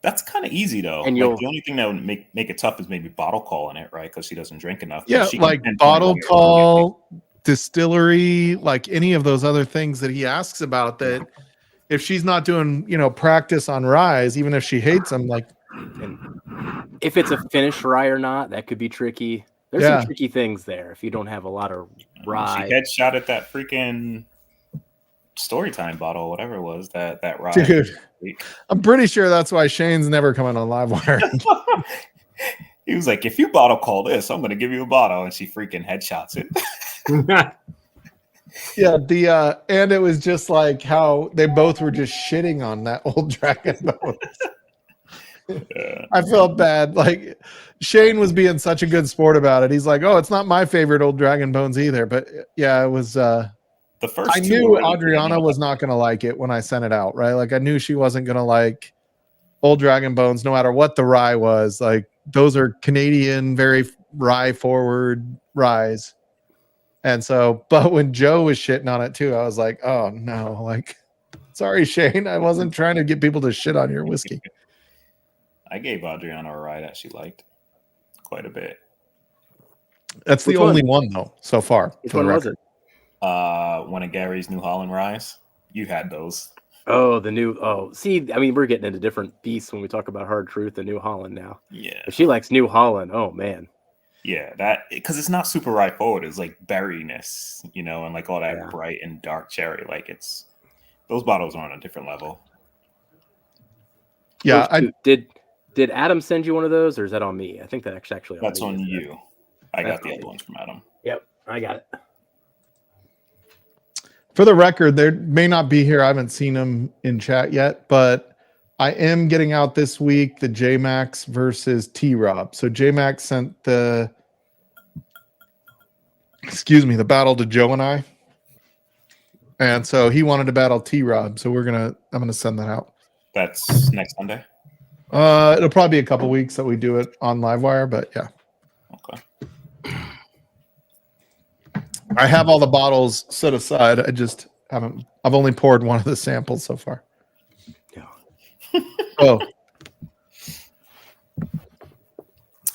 That's kind of easy though. And like the only thing that would make it tough is maybe bottle calling it, right? Because she doesn't drink enough. But Yeah, she can like pinpoint bottle where- call, distillery, like any of those other things that he asks about that if she's not doing, practice on ryes, even if she hates them, like And if it's a finished rye or not, that could be tricky. There's some tricky things there if you don't have a lot of rye. She headshot at that freaking Storytime bottle, whatever it was, that rye. dude, I'm pretty sure that's why Shane's never coming on Livewire. He was like, if you bottle call this, I'm going to give you a bottle. And she freaking headshots it. Yeah, and it was just like how they both were just shitting on that old Dragon Bones. I felt bad. Like Shane was being such a good sport about it. He's like, "Oh, it's not my favorite old Dragon Bones either." But yeah, it was. The first I two knew were really Adriana good. was not going to like it when I sent it out. Right? Like I knew she wasn't going to like old Dragon Bones, no matter what the rye was. Like those are Canadian, very rye forward ryes. And so, but when Joe was shitting on it too, I was like, "Oh no!" Like, sorry, Shane, I wasn't trying to get people to shit on your whiskey. I gave Adriana a rye that she liked quite a bit. That's the Which only one? one though so far. Which for the one was record. it? One of Gary's New Holland ryes. You had those. Oh, the new. Oh, see, I mean, we're getting into different beasts when we talk about Hard Truth and New Holland now. Yeah. If she likes New Holland, oh man. Yeah, that because it's not super rye forward. It's like berryness, and like all that Yeah. bright and dark cherry. Like those bottles are on a different level. Yeah, Those two- did Adam send you one of those, or is that on me? I think that's actually on That's me, on isn't it? you. I got That's the on other me. ones from Adam. Yep, I got it. for the record, they may not be here. I haven't seen them in chat yet, but I am getting out this week the J-Max versus T-Rob. So J-Max sent the battle to Joe and I. And so he wanted to battle T-Rob. So I'm gonna send that out. That's next Sunday. It'll probably be a couple weeks that we do it on Livewire, but yeah. Okay. I have all the bottles set aside. I just haven't. I've only poured one of the samples so far. Yeah. Oh,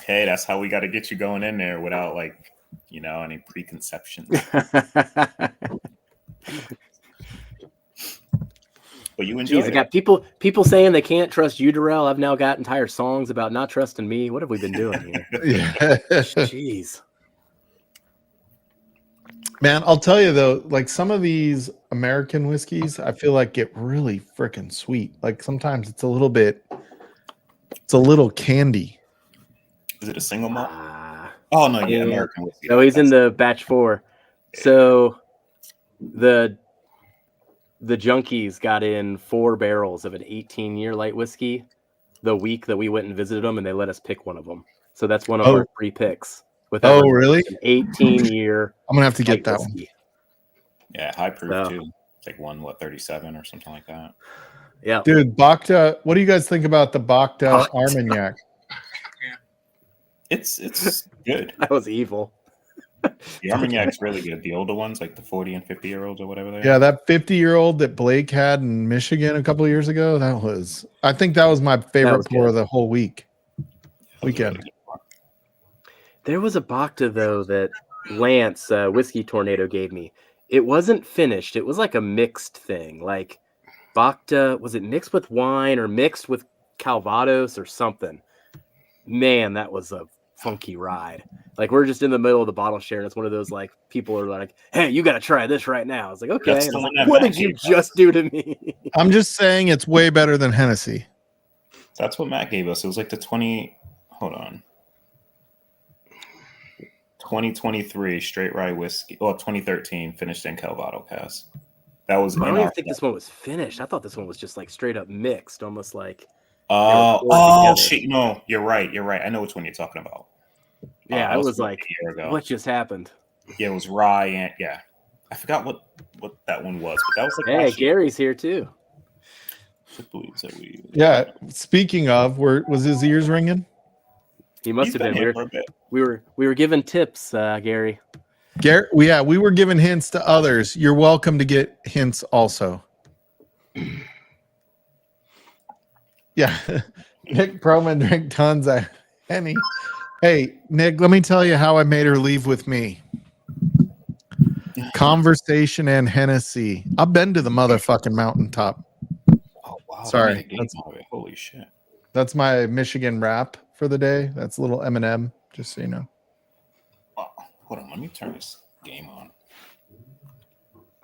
Hey, that's how we got to get you going in there without any preconceptions. But you enjoyed Jeez, I it. got people saying they can't trust you, Darrell. I've now got entire songs about not trusting me. What have we been doing here? yeah. Jeez. Man, I'll tell you though, like some of these American whiskeys, I feel like get really freaking sweet. Like sometimes it's a little candy. Is it a single malt? Ah. Oh no, yeah, Yeah. American whiskey. No, he's in the batch 4. So the junkies got in 4 barrels of an 18-year light whiskey the week that we went and visited them, and they let us pick one of them. So that's one of our 3 picks. With Oh, really? An 18-year. I'm gonna have to light get that one. whiskey. Yeah, high proof So- too. It's like 37 or something like that. Yeah. Dude, Bacta, what do you guys think about the Bacta Armagnac? It's good. That was evil. The Armagnac's really good. The older ones, like the 40 and 50-year-olds or whatever they Yeah, are. that 50-year-old that Blake had in Michigan a couple of years ago, I think that was my favorite was pour good. of the whole That was a weekend. really good one. There was a Bacta, though, that Lance, Whiskey Tornado, gave me. It wasn't finished. It was like a mixed thing. Like Bacta, was it mixed with wine or mixed with Calvados or something? Man, that was a funky ride. Like, we're just in the middle of the bottle share, and it's one of those, like, people are like, hey, you got to try this right now. I was like, okay. That's And the I was one like, that what Matt did you gave us. just do to me? I'm just saying it's way better than Hennessy. That's what Matt gave us. It was like the 2023 straight rye whiskey. Well, 2013 finished in Calvados cask. That was. I don't in even our think this one was finished. I thought this one was just, like, straight up mixed, almost like. Oh together. shit! No, you're right. You're right. I know which one you're talking about. Yeah, That I was like like, a year ago. what just happened? Yeah, it was rye and yeah, I forgot what that one was, but that was like Hey, last year. Gary's here too. I believe that we. Yeah. Speaking of, was his ears ringing? He must He's have been been. here for a bit. We were given tips, Gary. Garrett, we were giving hints to others. You're welcome to get hints also. Yeah. Nick Proman drank tons of Henny. Hey, Nick, let me tell you how I made her leave with me. Conversation and Hennessy. I've been to the motherfucking mountaintop. Oh wow! Sorry. They made a game out of it. Holy shit! That's my Michigan rap for the day. That's a little M&M, just so you know. Oh, hold on, let me turn this game on.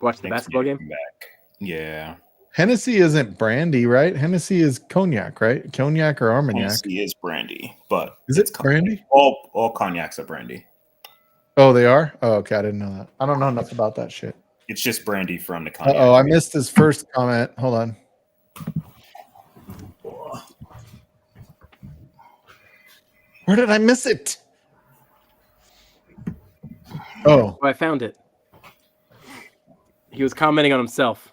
Watch the Thanks for basketball getting game. me back. Yeah, Hennessy isn't brandy, right? Hennessy is cognac, right? Cognac or Armagnac. Hennessy is brandy, but Is it's it brandy? All cognacs are brandy. Oh, they are? Oh, okay. I didn't know that. I don't know enough about that shit. It's just brandy from the cognac. Oh, I missed his first comment. Hold on. Where did I miss it? Oh, Oh, I found it. He was commenting on himself.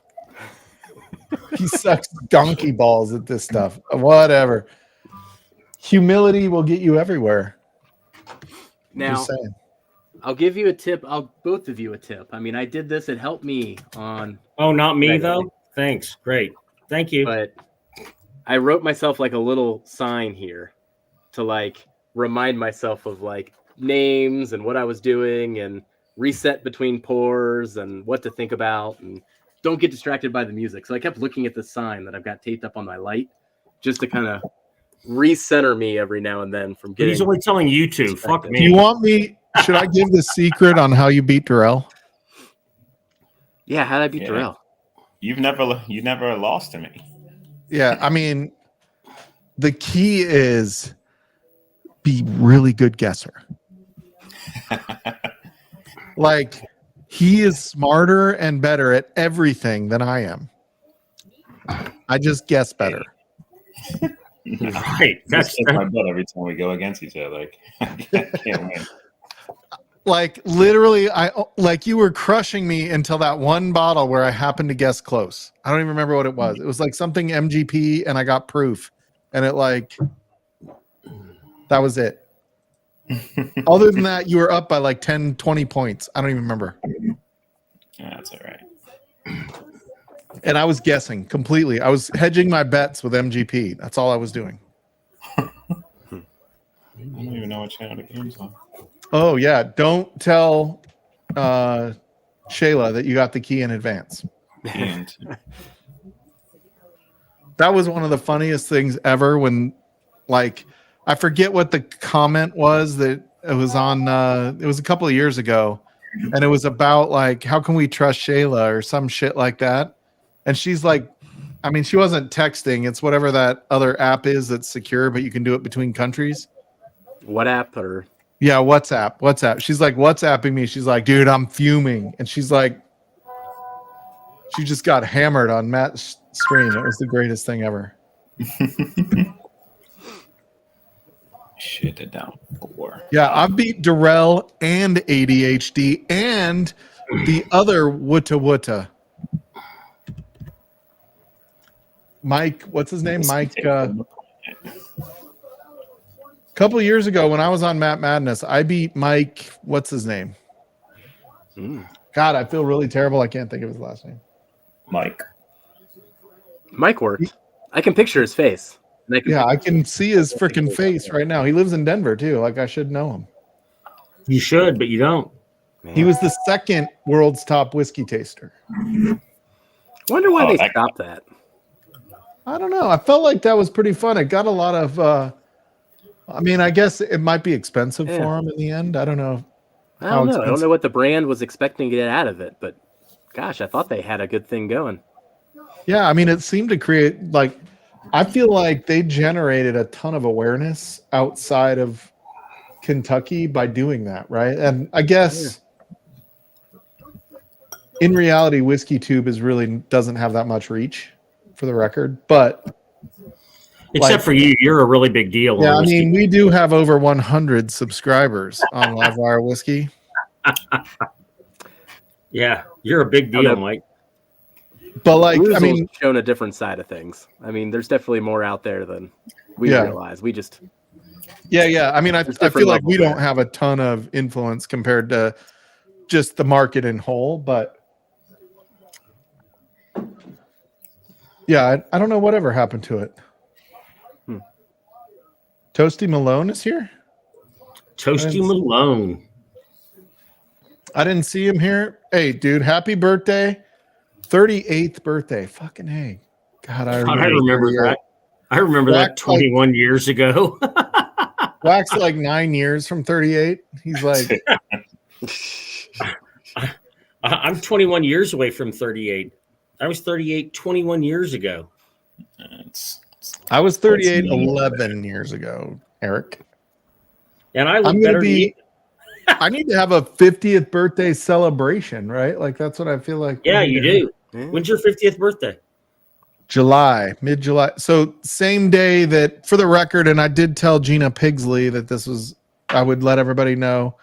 he sucks donkey balls at this stuff. Whatever. Humility will get you everywhere. Now, Just saying. I'll give you a tip. I'll both of you a tip. I mean, I did this. It helped me on, Oh, not me Right. though. Thanks. Great. Thank you. but I wrote myself like a little sign here to like remind myself of like names and what I was doing and reset between pours and what to think about and don't get distracted by the music. So I kept looking at the sign that I've got taped up on my light just to kind of recenter me every now and then from But getting. he's only telling you two. Fuck Do you me. want me? Should I give the secret on how you beat Darrell? Yeah, how'd I beat Yeah. Darrell? You never lost to me. Yeah, I mean, the key is be really good guesser. Like, he is smarter and better at everything than I am. I just guess better. Right. That's That's my butt every time we go against each other. Like, I can't win. Like, literally, you were crushing me until that one bottle where I happened to guess close. I don't even remember what it was. It was like something MGP, and I got proof, and that was it. Other than that, you were up by like 10, 20 points. I don't even remember. Yeah, that's all right. And I was guessing completely. I was hedging my bets with MGP. That's all I was doing. I don't even know what channel the game's on. Oh, yeah. Don't tell Shayla that you got the key in advance. And That was one of the funniest things ever when, like, I forget what the comment was that it was on, it was a couple of years ago, and it was about, like, how can we trust Shayla or some shit like that. And she's like, I mean, she wasn't texting. It's whatever that other app is that's secure, but you can do it between countries. What app or Yeah, WhatsApp. She's like WhatsApping me. She's like, dude, I'm fuming. And she's like, she just got hammered on Matt's stream. It was the greatest thing ever. shit it down before. Yeah, I've beat Darrell and ADHD and the other Wuta Wuta. Mike, what's his name? Mike couple years ago when I was on Matt Madness, I beat Mike. What's his name? God, I feel really terrible. I can't think of his last name. Mike worked. I can picture his face. And I can see his freaking face right now. He lives in Denver too. Like I should know him. You should, but you don't. Man. He was the second world's top whiskey taster. Wonder why they stopped that. I don't know. I felt like that was pretty fun. It got a lot of. I mean, I guess it might be expensive for him in the end. I don't know. I don't know. I don't know what the brand was expecting to get out of it, but gosh, I thought they had a good thing going. Yeah, I mean, it seemed to create like. I feel like they generated a ton of awareness outside of Kentucky by doing that, right? And I guess in reality, Whiskey Tube doesn't have that much reach, for the record. But except for you, you're a really big deal. Yeah, I mean, we do have over 100 subscribers on Livewire Whiskey. Yeah, you're a big deal, Mike. But like, I mean, shown a different side of things. I mean, there's definitely more out there than we realize. We just, I mean, I feel like we don't have a ton of influence compared to just the market in whole. But yeah, I don't know whatever happened to it. Toasty Malone is here. Toasty Malone. I didn't see him here. Hey, dude, happy birthday. 38th birthday. Fucking hey. God, I remember that. I remember that 21 years ago. Wax like 9 years from 38. He's like I'm 21 years away from 38. I was 38 21 years ago. I was 38 11 years ago, Eric. And I look better than you. I need to have a 50th birthday celebration, right? Like that's what I feel like. Yeah, you do. When's your 50th birthday? Mid-July. So same day that, for the record, and I did tell Gina Pigsley that this was, I would let everybody know.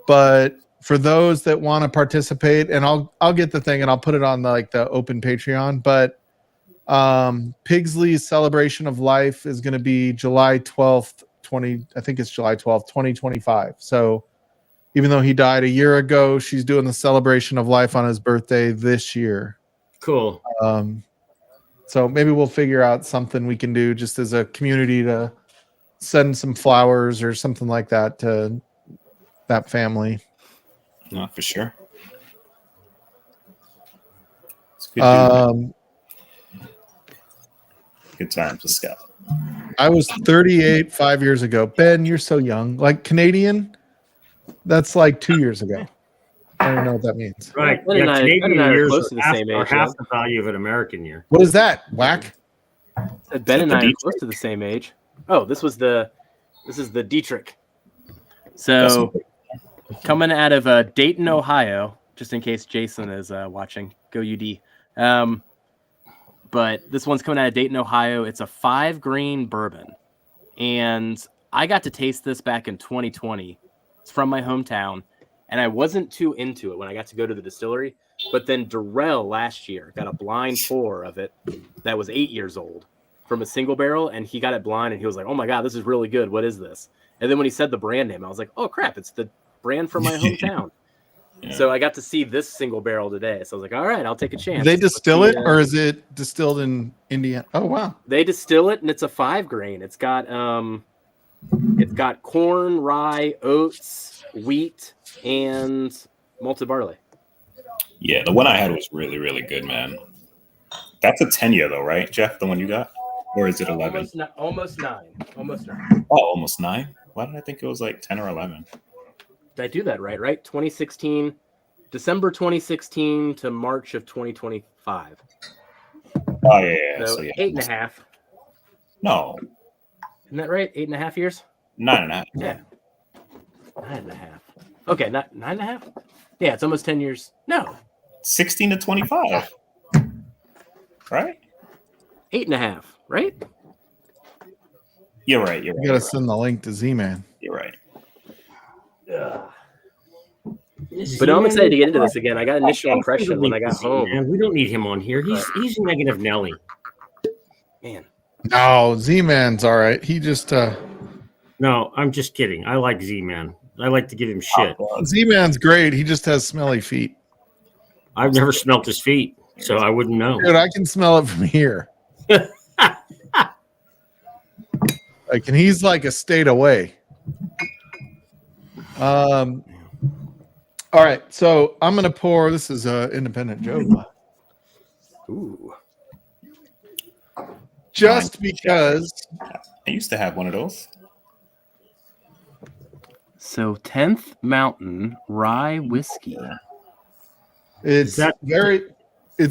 But for those that want to participate, and I'll get the thing and I'll put it on the open Patreon. But Pigsley's celebration of life is going to be July 12th, 2025. So even though he died a year ago, she's doing the celebration of life on his birthday this year. Cool. So maybe we'll figure out something we can do just as a community to send some flowers or something like that to that family. No, for sure. It's good, good times with Scott. I was 38 5 years ago. Ben, you're so young. Like Canadian, that's like 2 years ago. I don't know what that means. Right. Yeah, Canadian years are half the value of an American year. What is that? Whack? Ben and I are close to the same age. Oh, this is the Dietrich. So coming out of Dayton, Ohio, just in case Jason is watching, go UD. But this one's coming out of Dayton, Ohio. It's a 5-grain bourbon. And I got to taste this back in 2020. It's from my hometown. And I wasn't too into it when I got to go to the distillery. But then Darrell last year got a blind pour of it that was 8 years old from a single barrel. And he got it blind and he was like, oh my God, this is really good. What is this? And then when he said the brand name, I was like, oh crap, it's the brand from my hometown. Yeah. So I got to see this single barrel today. So I was like, all right, I'll take a chance. They distill it or is it distilled in Indiana? Oh, wow. They distill it and it's a 5-grain. It's got corn, rye, oats, wheat, and malted barley. Yeah, the one I had was really, really good, man. That's a 10-year though, right, Jeff? The one you got? Or is it 11? Almost nine. Oh, almost 9? Why did I think it was like 10 or 11? Did I do that right? 2016, December 2016 to March of 2025. Oh, yeah. So 8.5. No. Isn't that right? 8.5 years? 9.5. Yeah. 9.5. Okay, not 9.5? Yeah, it's almost 10 years. No. 16 to 25. Right? 8.5, right? You're right. You gotta send the link to Z-Man. You're right. But I'm excited to get into this again. I got initial impression when I got home. Man, we don't need him on here. He's negative Nelly. Man. No, Z-Man's all right. He just No, No, I'm just kidding. I like Z-Man. I like to give him shit. Z-Man's great. He just has smelly feet. I've never smelt his feet, so I wouldn't know. Dude, I can smell it from here. Like, and he's like a state away. All right, so I'm gonna pour. This is Independent Joe. Ooh. Just because I used to have one of those. So 10th Mountain Rye Whiskey. it's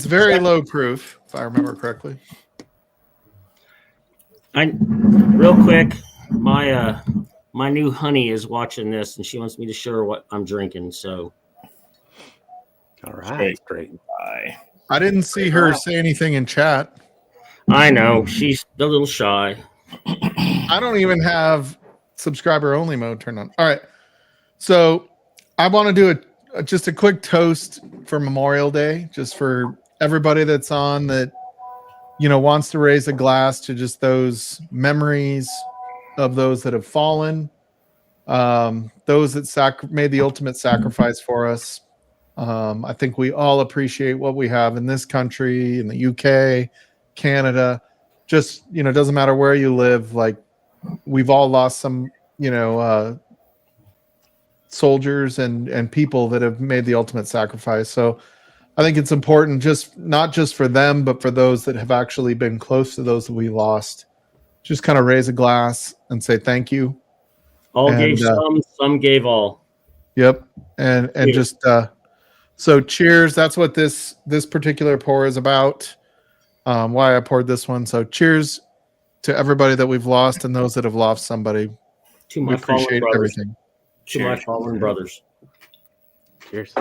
very low proof, if I remember correctly. Real quick, my new honey is watching this, and she wants me to show her what I'm drinking. So, All right, great. Bye. I didn't see her say anything in chat. I know she's a little shy. I don't even have subscriber only mode turned on. All right. So I want to do just a quick toast for Memorial Day, just for everybody that's on that, wants to raise a glass to just those memories of those that have fallen, those that made the ultimate sacrifice for us. I think we all appreciate what we have in this country, in the UK, Canada. Just, doesn't matter where you live. Like, we've all lost some, soldiers and people that have made the ultimate sacrifice. So I think it's important, not just for them, but for those that have actually been close to those that we lost. Just kind of raise a glass and say thank you. All gave some gave all. Yep. And Cheers. just so cheers. That's what this particular pour is about. Why I poured this one. So cheers to everybody that we've lost and those that have lost somebody. To We my fallen appreciate brothers. everything. To my fallen brothers. Cheers.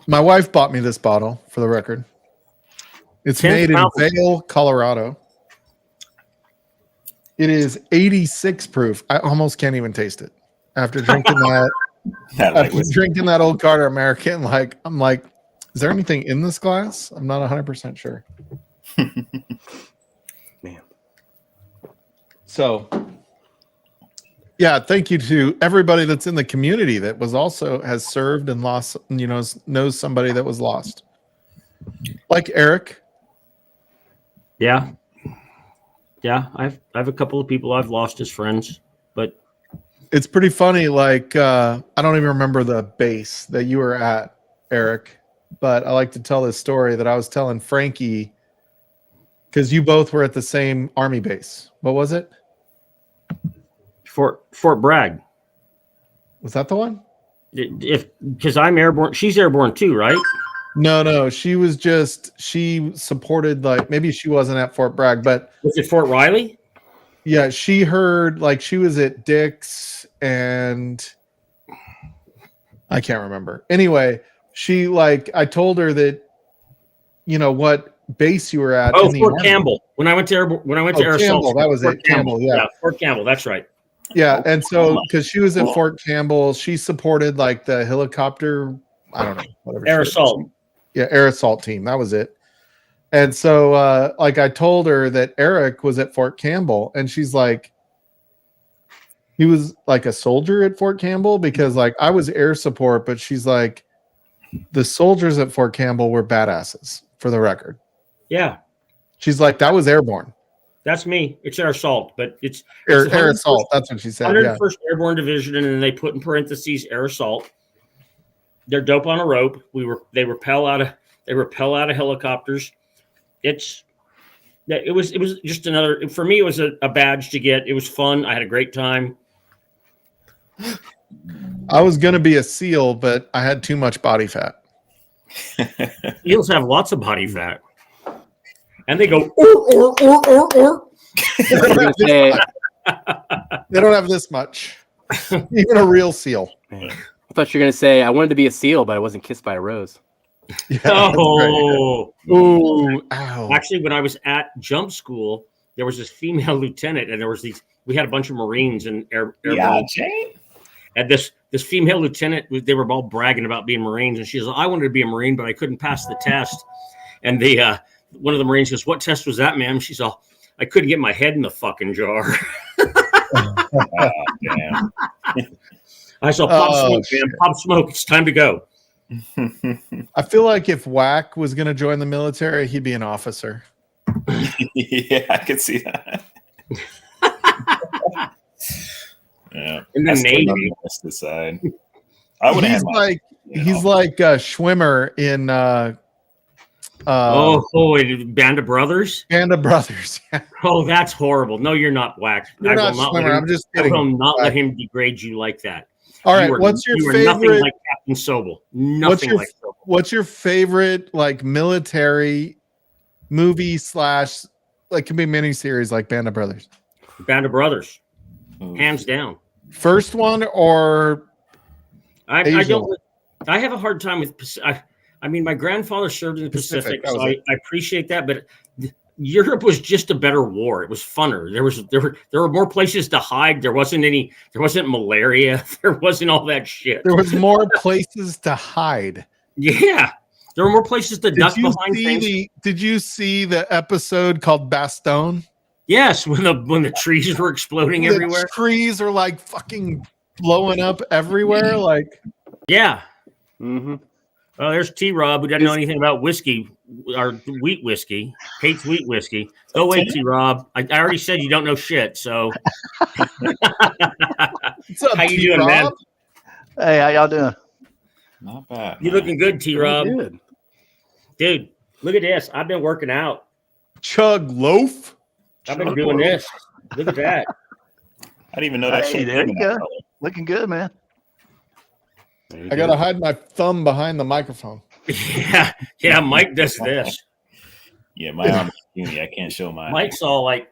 My wife bought me this bottle, for the record. It's 10th made in Mountain. Vail, Colorado. It is 86 proof. I almost can't even taste it after drinking that. That light After whiskey. drinking that old Carter American, I'm like, is there anything in this glass? I'm not 100% sure. Man. So, yeah, thank you to everybody that's in the community that has served and lost, knows somebody that was lost. Like Eric. Yeah. Yeah, I have a couple of people I've lost as friends, but It's pretty funny. Like, I don't even remember the base that you were at, Eric, but I like to tell this story that I was telling Frankie because you both were at the same Army base. What was it? Fort Bragg. Was that the one? Because I'm airborne, she's airborne too, right? No. She supported, like, maybe she wasn't at Fort Bragg, but Was it Fort Riley? yeah, she heard, like, she was at Dick's and I can't remember. Anyway, she, like, I told her that, what base you were at. Oh, in the Fort Army. Campbell. When I went to Air Campbell, Assault. that was Fort it. Campbell, yeah. Fort Campbell, that's right. Yeah, and so because she was at Fort Campbell, she supported, like, the helicopter, I don't know, whatever. Air Assault. Yeah, air assault team. That was it. And so, like, I told her that Eric was at Fort Campbell, and she's like, he was like a soldier at Fort Campbell, because, like, I was air support, but she's like, the soldiers at Fort Campbell were badasses, for the record. Yeah, She's like, that was airborne. that's me. It's Air Assault, but it's Air the 101st assault. That's what she said. Yeah. 101st Airborne Division, and then they put in parentheses Air Assault. They're dope on a rope. They repel out of helicopters. It was just another, for me, it was a badge to get. It was fun. I had a great time. I was going to be a SEAL, but I had too much body fat. Eels have lots of body fat. And they go, or. They don't have this much. Even a real SEAL. Man. I thought you were going to say, I wanted to be a SEAL, but I wasn't kissed by a rose. Yeah, Oh. ooh, ow. Actually, when I was at jump school, there was this female lieutenant, and we had a bunch of Marines and airborne. Yeah, Jane. And this female lieutenant, they were all bragging about being Marines, and she's like, I wanted to be a Marine, but I couldn't pass the test. And one of the Marines goes, what test was that, ma'am? I couldn't get my head in the fucking jar. Damn. I saw Pop Oh, Smoke, man. Pop Smoke. It's time to go. I feel like if Whack was going to join the military, he'd be an officer. Yeah, I could see that. Yeah. In the I still Navy. love the rest of the side. I would have He's like Schwimmer in Band of Brothers. Band of Brothers. Oh, that's horrible. No, you're not, Whack. You're not Schwimmer. I'm just kidding. I will not let him degrade you like that. All right, you are what's your nothing favorite? like Captain Sobel. Nothing like Sobel. What's your favorite like military movie / like can be miniseries like Band of Brothers? Band of Brothers, hands down. First one or I don't. I have a hard time with. I mean, my grandfather served in the Pacific, so I appreciate that. But Europe was just a better war. It was funner. There were more places to hide. There wasn't malaria. There wasn't all that shit. There was more places to hide. Yeah, there were more places to duck behind things. Did you see the episode called Bastogne? Yes, when the trees were exploding everywhere. The trees are like fucking blowing up everywhere. Like, yeah. Mm-hmm. Oh, there's T-Rob, who doesn't know anything about whiskey or wheat whiskey. Hates wheat whiskey. Go away, T-Rob. I already said you don't know shit. So, what's up, how you doing, man? Hey, how y'all doing? Not bad. You looking good, T-Rob? Good. Dude, look at this. I've been working out. Chug loaf. I've been doing this. Look at that. I didn't even know that Hey, shit. there you go. Looking good, man. I gotta hide my thumb behind the microphone. Yeah. Mike does this. Yeah, my arm is puny. I can't show mine. Mike's all like,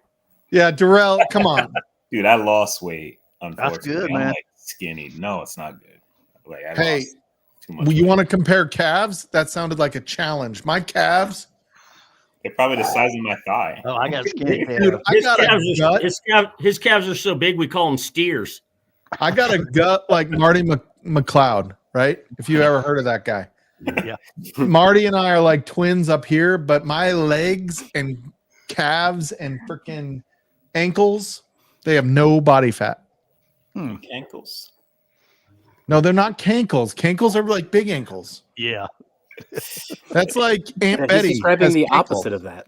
Yeah, Darrell, come on. Dude, I lost weight. Unfortunately, good, I'm man. like skinny. No, it's not good. Like I Hey, lost too much. you weight. want to compare calves? That sounded like a challenge. My calves, They're probably the size of my thigh. Oh, I got skinny dude, calves. I got a gut. his calves are so big we call them steers. I got a gut like Marty McLeod, right? If you ever heard of that guy. Yeah. Marty and I are like twins up here, but my legs and calves and freaking ankles, they have no body fat. Ankles. No, they're not cankles. Cankles are like big ankles. Yeah. That's like Aunt He's Betty. describing has the cankles. opposite of that.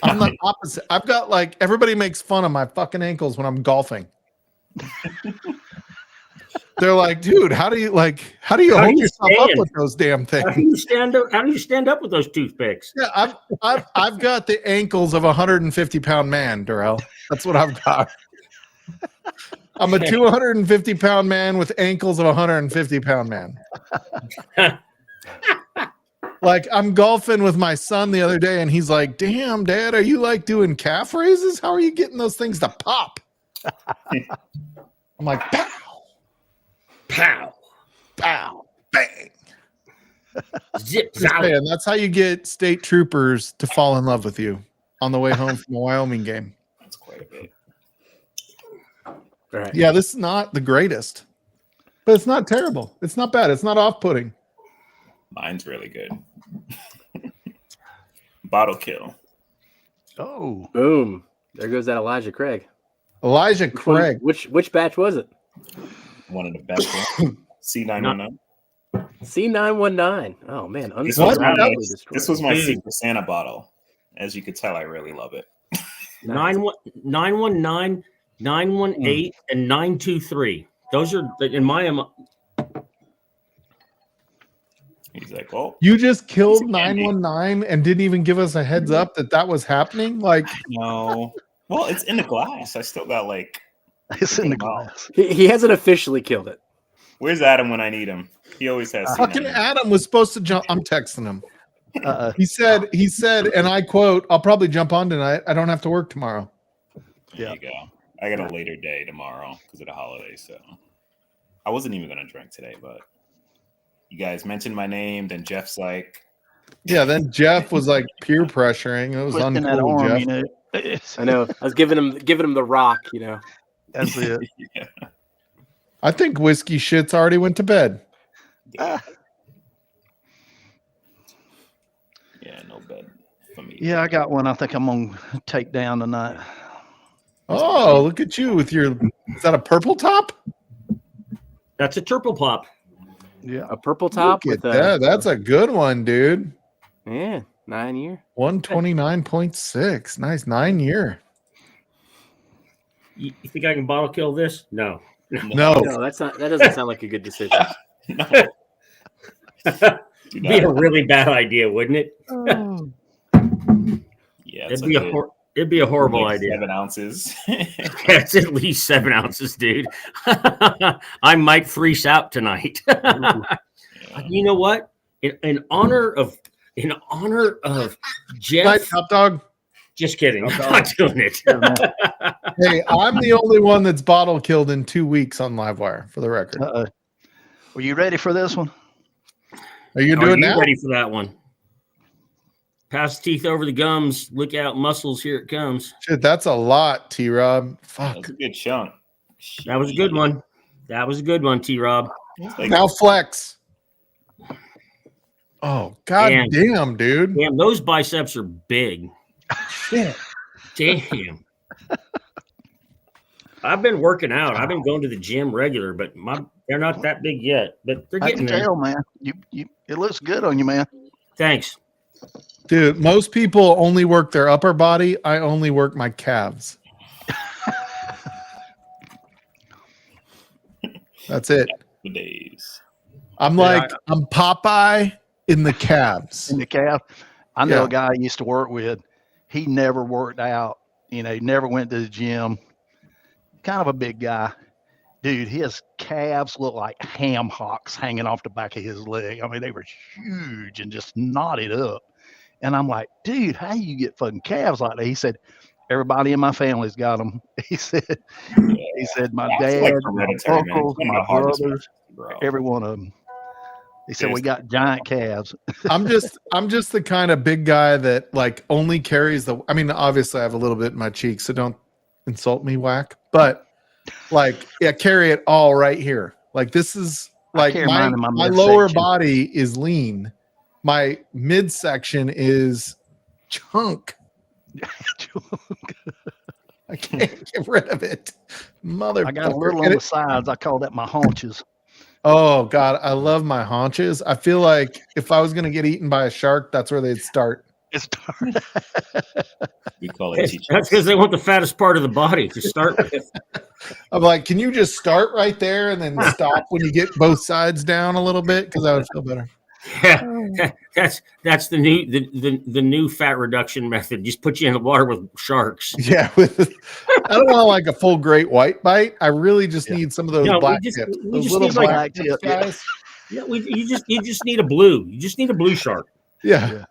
I'm the opposite. I've got like everybody makes fun of my fucking ankles when I'm golfing. They're like, dude, how do you hold yourself up with those damn things? How do you stand up with those toothpicks? Yeah, I've got the ankles of a 150-pound man, Darrell. That's what I've got. I'm a 250-pound man with ankles of a 150-pound man. Like I'm golfing with my son the other day, and he's like, "Damn, Dad, are you like doing calf raises? How are you getting those things to pop?" I'm like, "Pow, Pow, pow, bang." zip, Just zow. saying, that's how you get state troopers to fall in love with you on the way home from the Wyoming game. That's quite a bit. All right. Yeah, this is not the greatest, but it's not terrible. It's not bad. It's not off-putting. Mine's really good. Bottle kill. Oh. Boom. There goes that Elijah Craig. Elijah Craig. Which batch was it? One of the best ones. C919. C919. Oh man, This What? was, my, unfairly destroyed. this was my Dude. Secret Santa bottle. As you could tell, I really love it. 919, 918, and 923. Those are in my He's like, oh, You just killed He's a candy. 919 and didn't even give us a heads up that was happening? Like, no. Well, it's in the glass. I still got like, It's in the glass. He hasn't officially killed it. where's Adam when I need him? He always has. fucking C919. Adam was supposed to jump. I'm texting him. Uh-uh. He said, and I quote, "I'll probably jump on tonight. I don't have to work tomorrow." There you go. I got a later day tomorrow because of the holiday, so I wasn't even gonna drink today, but you guys mentioned my name. Then Jeff's like, Yeah, then Jeff was like peer pressuring. It was Twisting that uncool, arm, Jeff. you know. I know. I was giving him the rock. You know. That's it. yeah, I think whiskey shits already went to bed. yeah, no bed. for me. Yeah, I got one. I think I'm gonna take down tonight. Oh, look at you with your. Is that a purple top? That's a triple pop. Yeah. A purple top Look with at that. That's a good one, dude. 9 year. 129.6. Nice 9-year. You think I can bottle kill this? No. No. No, that's not. That doesn't sound like a good decision. No. Do Be a not. really bad idea, wouldn't it? Oh, Yeah, It'd be a horrible like idea. 7 ounces. That's at least 7 ounces, dude. I might freeze out tonight. You know what? In honor of Jeff. Night, Top Dog. Just kidding. I'm not doing it. Hey, I'm the only one that's bottle killed in 2 weeks on Livewire, for the record. Were you ready for this one? Are you Are doing you that? ready for that one? Pass the teeth over the gums. Look out, muscles. Here it comes. Shit, that's a lot, T-Rob. Fuck. That's a good chunk. That was a good one. That was a good one, T-Rob. Like, Now flex. Oh, god damn, dude. Damn, those biceps are big. Shit. Damn. I've been working out. I've been going to the gym regular, but they're not that big yet. But they're I getting can there. tell, man. It looks good on you, man. Thanks. Dude, most people only work their upper body. I only work my calves. That's it. the days. I'm like, I'm Popeye in the calves. In the calf. I know Yeah. a guy I used to work with. He never worked out. He never went to the gym. Kind of a big guy. Dude, his calves look like ham hocks hanging off the back of his leg. I mean, they were huge and just knotted up. And I'm like, dude, how you get fucking calves like that? He said, everybody in my family's got them. He said, my That's dad, like my hereditary, man. uncles, It's one of my the hardest brothers, ones, bro. every one of them. He said, we got giant calves. I'm just the kind of big guy that like only carries the. I mean, obviously I have a little bit in my cheek, so don't insult me, whack. But like, yeah, carry it all right here. Like this is like carry mine in my my lower midsection. body is lean. My midsection is chunk. I can't get rid of it, motherfucker. I got a little on the sides. I call that my haunches. Oh God, I love my haunches. I feel like if I was gonna get eaten by a shark, that's where they'd start. It's We call it That's because they want the fattest part of the body to start with. I'm like, can you just start right there and then stop when you get both sides down a little bit? Because I would feel better. Yeah, that's the new fat reduction method. Just put you in the water with sharks. Yeah, I don't want like a full great white bite. I really just need some of those No, black we just- tips. we Those just little need, like, black black tips, tip, yeah. guys. Yeah, you just need a blue. You just need a blue shark. Yeah.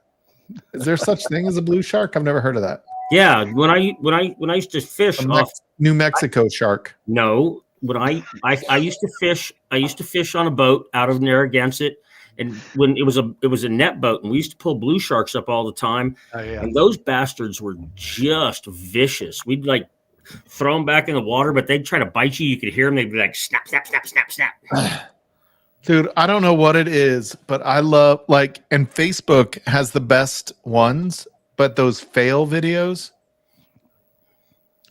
Is there such thing as a blue shark? I've never heard of that. Yeah, when I used to fish A off. New Mexico shark. No, when I used to fish on a boat out of Narragansett, and when it was a net boat, and we used to pull blue sharks up all the time, Oh, yeah. and those bastards were just vicious. We'd like throw them back in the water, but they'd try to bite you. You could hear them. They'd be like snap, snap, snap, snap, snap. Dude, I don't know what it is, but I love and Facebook has the best ones, but those fail videos.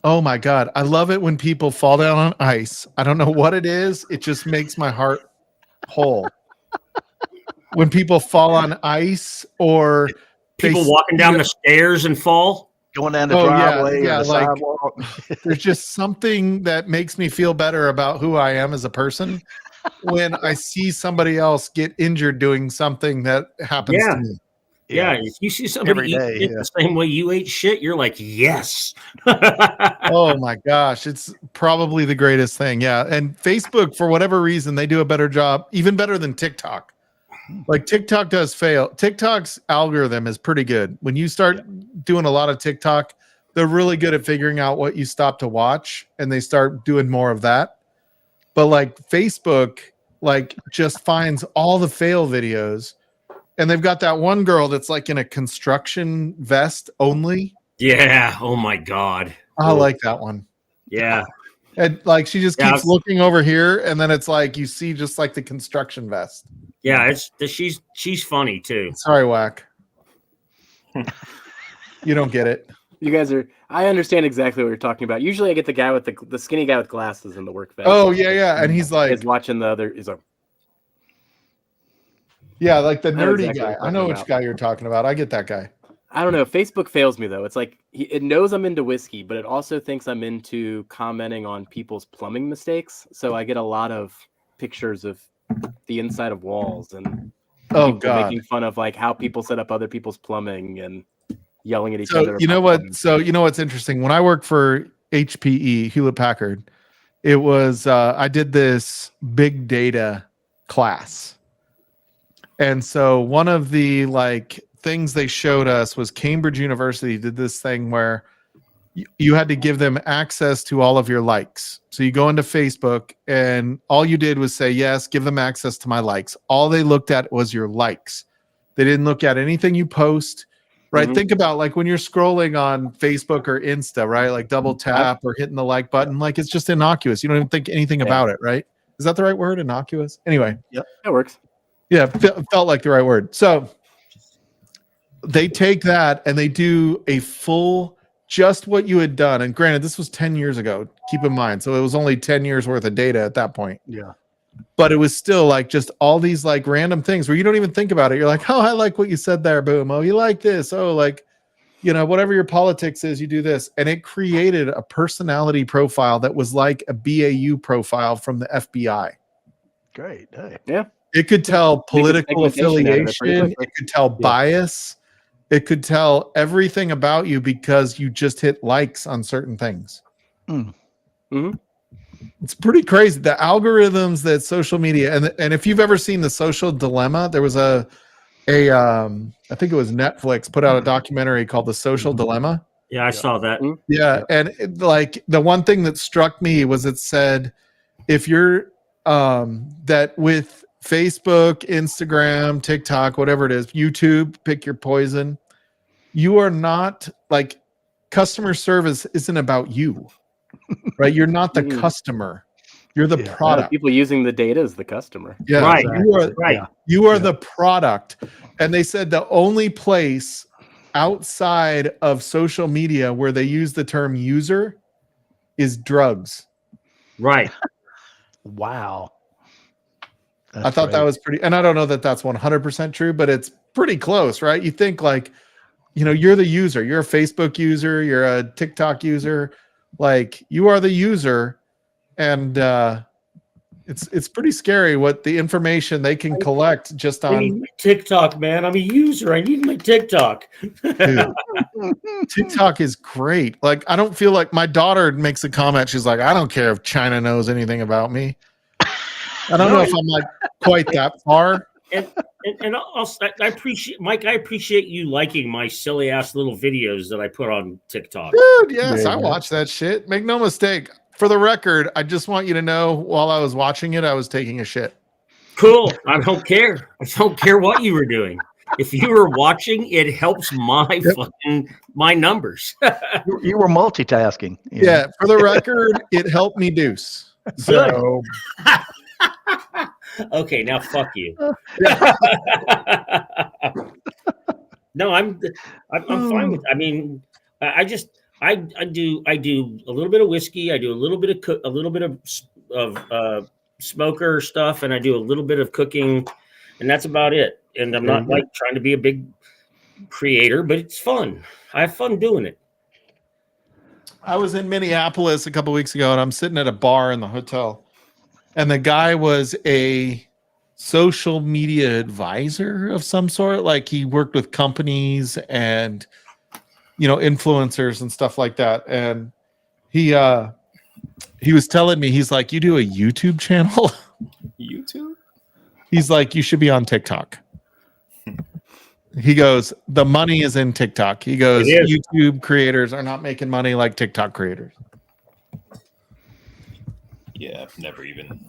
Oh my God. I love it when people fall down on ice. I don't know what it is. It just makes my heart whole. When people fall on ice or People walking down the stairs and fall. Going down the Oh, yeah, driveway yeah, or the like- sidewalk. there's just something that makes me feel better about who I am as a person when I see somebody else get injured doing something that happens Yeah. to me. Yeah, if you see somebody Every eat day, shit yeah. the same way you ate shit, you're like, yes. Oh my gosh, it's probably the greatest thing. Yeah, and Facebook, for whatever reason, they do a better job, even better than TikTok. Like TikTok does fail. TikTok's algorithm is pretty good. When you start doing a lot of TikTok, they're really good at figuring out what you stop to watch, and they start doing more of that. But like Facebook, like just finds all the fail videos, and they've got that one girl that's like in a construction vest only. Yeah. Oh my God. I like that one. Yeah. And like she just Yeah, keeps looking over here, and then it's like you see just like the construction vest. Yeah. She's funny too. Sorry, Whack. You don't get it. You guys are. I understand exactly what you're talking about. Usually, I get the guy with the skinny guy with glasses in the work vest. Oh yeah, and he's like, He's watching the other. He's like, yeah, like the know nerdy exactly what guy. you're I know talking which about. guy you're talking about. I get that guy. I don't know. Facebook fails me though. It's like it knows I'm into whiskey, but it also thinks I'm into commenting on people's plumbing mistakes. So I get a lot of pictures of the inside of walls and Oh people God. making fun of like how people set up other people's plumbing and yelling at each So other. you know about what? plumbing. So you know what's interesting? When I worked for HPE, Hewlett Packard, it was I did this big data class, and so one of the like things they showed us was Cambridge University did this thing where you had to give them access to all of your likes. So you go into Facebook, and all you did was say yes, give them access to my likes. All they looked at was your likes. They didn't look at anything you post. Right. Mhm. Think about like when you're scrolling on Facebook or Insta, right? Like double tap or hitting the like button. Like it's just innocuous. You don't even think anything about it, right? Is that the right word? Innocuous? Anyway. That works. Yeah, felt like the right word. So they take that and they do a full just what you had done. And granted, this was 10 years ago. Keep in mind. So it was only 10 years worth of data at that point. Yeah. But it was still like just all these like random things where you don't even think about it. You're like, oh, I like what you said there. Boom. Oh, you like this. Oh, like, you know, whatever your politics is, you do this. And it created a personality profile that was like a BAU profile from the FBI. Great. Hey. Yeah. It could tell political segmentation out of it pretty affiliation. quickly. It could tell bias. It could tell everything about you because you just hit likes on certain things. Mhm. It's pretty crazy. The algorithms that social media and if you've ever seen The Social Dilemma, there was I think it was Netflix put out a documentary called The Social Dilemma. Yeah, I saw that. Yeah, and like the one thing that struck me was it said if you're that with Facebook, Instagram, TikTok, whatever it is, YouTube, pick your poison. You are not like customer service isn't about you, right? You're not the Mhm. customer. You're the Yeah. product. People using the data as the customer. Yeah, Right. You are, Right. you are Yeah. the product. And they said the only place outside of social media where they use the term user is drugs. Right. Wow. I thought that was pretty, and I don't know that that's 100% true, but it's pretty close, right? You think like, you know, you're the user, you're a Facebook user, you're a TikTok user, like you are the user. And it's pretty scary what the information they can collect just I need on my TikTok, man. I'm a user. I need my TikTok. Dude, TikTok is great. Like, I don't feel like my daughter makes a comment. She's like, I don't care if China knows anything about me. I don't know if I'm like quite that far. And I appreciate Mike. I appreciate you liking my silly ass little videos that I put on TikTok. Dude, yes, Yeah. I watch that shit. Make no mistake. For the record, I just want you to know while I was watching it, I was taking a shit. Cool. I don't care. I don't care what you were doing. If you were watching, it helps my my numbers. You were multitasking. Yeah, for the record, it helped me deuce. So Okay, now fuck you. No, I'm fine with. I mean, I do a little bit of whiskey. I do a little bit of smoker stuff, and I do a little bit of cooking, and that's about it. And I'm not like trying to be a big creator, but it's fun. I have fun doing it. I was in Minneapolis a couple weeks ago, and I'm sitting at a bar in the hotel, and the guy was a social media advisor of some sort. Like he worked with companies and, you know, influencers and stuff like that. And he was telling me, he's like, you do a YouTube channel? YouTube? He's like, you should be on TikTok. He goes, the money is in TikTok. He goes, YouTube creators are not making money like TikTok creators. Yeah, I've never even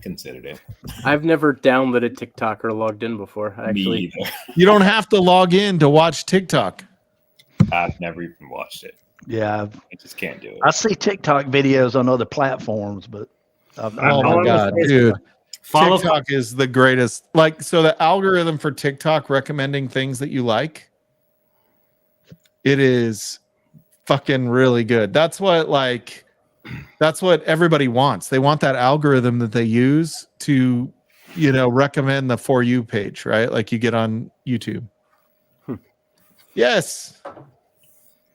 considered it. I've never downloaded TikTok or logged in before. Me Actually, either. You don't have to log in to watch TikTok. I've never even watched it. Yeah. I just can't do it. I see TikTok videos on other platforms, but Oh my God, dude. Follow TikTok is the greatest. Like, so the algorithm for TikTok recommending things that you like, It is fucking really good. That's what everybody wants. They want that algorithm that they use to, recommend the For You page, right? Like you get on YouTube. Yes.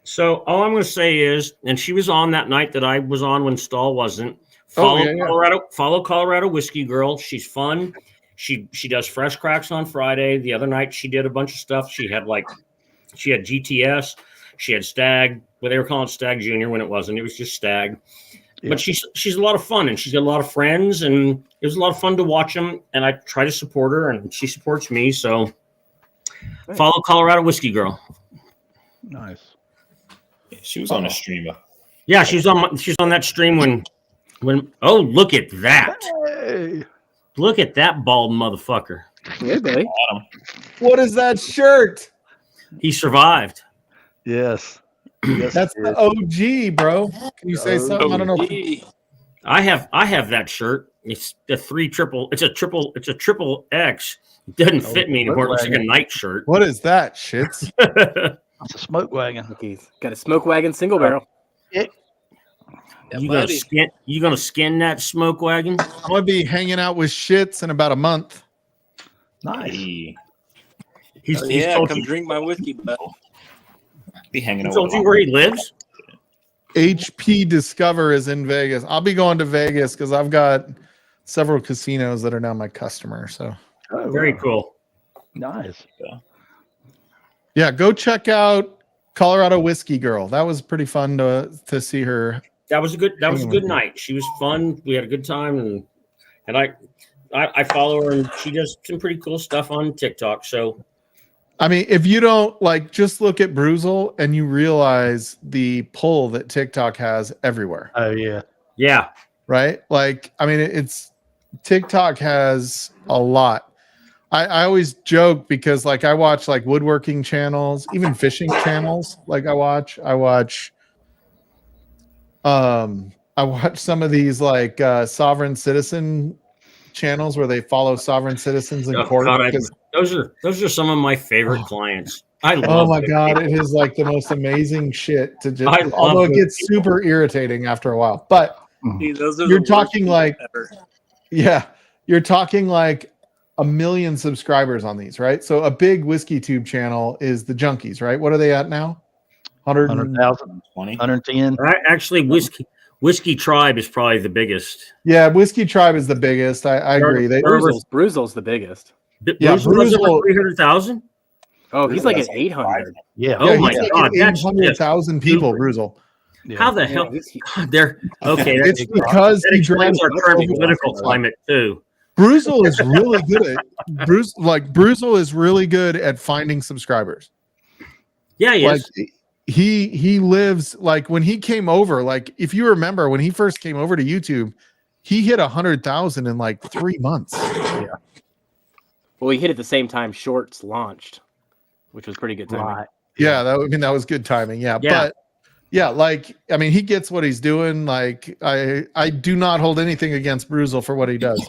So all I'm going to say is, and she was on that night that I was on when Stahl wasn't. Follow Colorado Whiskey Girl. She's fun. She does fresh cracks on Friday. The other night she did a bunch of stuff. She had GTS. She had Stag. Well, they were calling it Stag Junior when it wasn't. It was just Stag. Yeah. But she's a lot of fun, and she's got a lot of friends, and it was a lot of fun to watch them. And I try to support her, and she supports me. So follow Colorado Whiskey Girl. Nice. She was on a streamer. Yeah, she's on that stream when look at that. Hey. Look at that bald motherfucker. Hey, buddy. What is that shirt? He survived. Yes. That's the OG, bro. Can you say something? I don't know. I have that shirt. It's a triple X. It doesn't fit me anymore. It looks like a night shirt. What is that, shits? That's a smoke wagon. Okay, got a smoke wagon single barrel. You gonna skin that smoke wagon? I'm gonna be hanging out with shits in about a month. Nice. He's come drink my whiskey, bud. Be hanging out. Told you where he lives? HP Discover is in Vegas. I'll be going to Vegas because I've got several casinos that are now my customer. So very cool. Nice. Yeah, go check out Colorado Whiskey Girl. That was pretty fun to see her. That was a good night. She was fun. We had a good time, and I follow her, and she does some pretty cool stuff on TikTok. So, I mean, if you don't just look at Bruzel and you realize the pull that TikTok has everywhere. Oh yeah, yeah, right. It's TikTok has a lot. I always joke because I watch woodworking channels, even fishing channels. I watch some of these sovereign citizen channels where they follow sovereign citizens in court. God, those are some of my favorite clients. I love. Oh my God, it is the most amazing shit to just. Although it gets super irritating after a while, but you're talking you're talking 1 million subscribers on these, right? So a big whiskey tube channel is the Junkies, right? What are they at now? 100,000, 110. Actually, Whiskey Tribe is probably the biggest. Yeah, Whiskey Tribe is the biggest. I agree. Bruzel's the biggest. Yeah, Bruzel 300,000. Oh, he's at 800. Yeah. Oh my God, 800,000 people. Bruzel. Yeah. How the hell? They're okay. It's because he drives our current political climate too. Bruzel is really good at Bruzel is really good at finding subscribers. Yeah, he is. He lives when he came over, if you remember when he first came over to YouTube, he hit 100,000 in 3 months. Yeah. Well, he hit at the same time Shorts launched, which was pretty good timing. Right. Yeah, that was good timing. Yeah. But yeah, he gets what he's doing. I do not hold anything against Bruzel for what he does.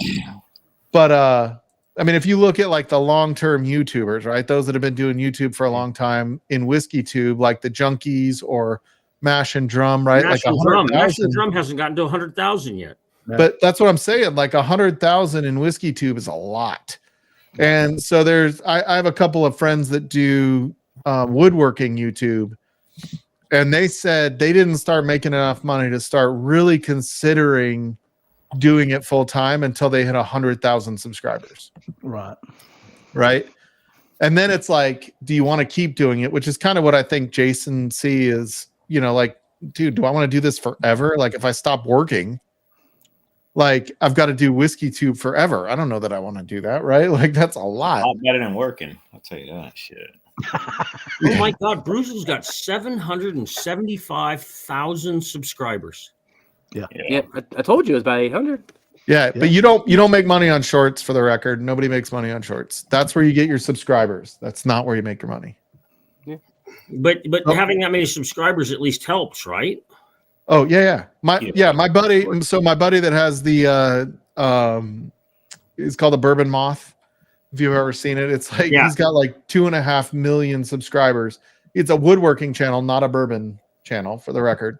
But if you look at the long-term YouTubers, right? Those that have been doing YouTube for a long time in whiskey tube, like the Junkies or Mash and Drum, right? Mash and Drum hasn't gotten to 100,000 yet. But that's what I'm saying. 100,000 in whiskey tube is a lot. And so I have a couple of friends that do woodworking YouTube, and they said they didn't start making enough money to start really considering doing it full time until they hit 100,000 subscribers. Right. And then it's do you want to keep doing it? Which is kind of what I think Jason C is, dude, do I want to do this forever? If I stop working, I've got to do whiskey tube forever. I don't know that I want to do that. Right. That's a lot. Better than working. I'll tell you that shit. Oh my God. Bruzel's got 775,000 subscribers. Yeah. I told you it was about 800. Yeah, but you don't make money on shorts, for the record. Nobody makes money on shorts. That's where you get your subscribers. That's not where you make your money. Yeah. But having that many subscribers at least helps, right? Oh yeah. My buddy. So my buddy that has the it's called the Bourbon Moth. If you've ever seen it, it's he's got 2.5 million subscribers. It's a woodworking channel, not a bourbon channel, for the record.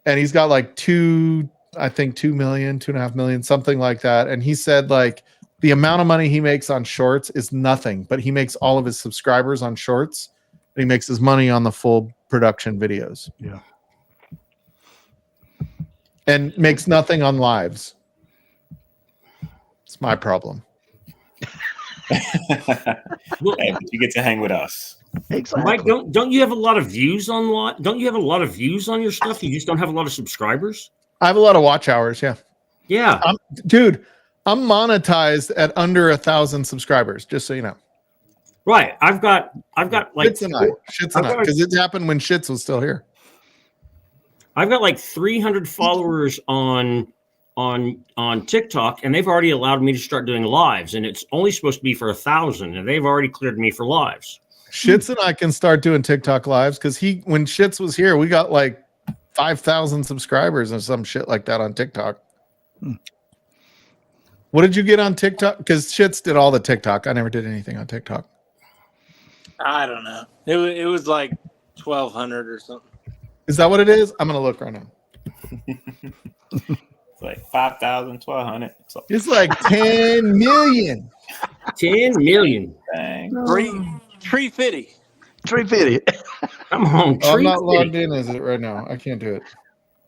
And he's got like 2 million, 2.5 million, something like that. And he said like the amount of money he makes on shorts is nothing, but he makes all of his subscribers on shorts. And he makes his money on the full production videos. Yeah. And makes nothing on lives. It's my problem. Well, Hey, but you get to hang with us. Exactly. Mike, don't you have a lot of views on Don't you have a lot of views on your stuff? You just don't have a lot of subscribers. I have a lot of watch hours. Yeah. Yeah. Dude, I'm monetized at under 1,000 subscribers, just so you know. Right. I've got like Shits and I, because it happened when Shits was still here. I've got like 300 followers on TikTok, and they've already allowed me to start doing lives, and it's only supposed to be for 1,000, and they've already cleared me for lives. Shits and I can start doing TikTok lives because when Shits was here, we got like 5,000 subscribers and some shit like that on TikTok. What did you get on TikTok? Because Shits did all the TikTok. I never did anything on TikTok. I don't know. It was like 1,200 or something. Is that what it is? I'm gonna look right now. It's like 5,000, 1,200. So, It's like 10 million. 10 million. dang. 350. 350. Come on. Oh, I'm treat not me. logged in as it right now. I can't do it.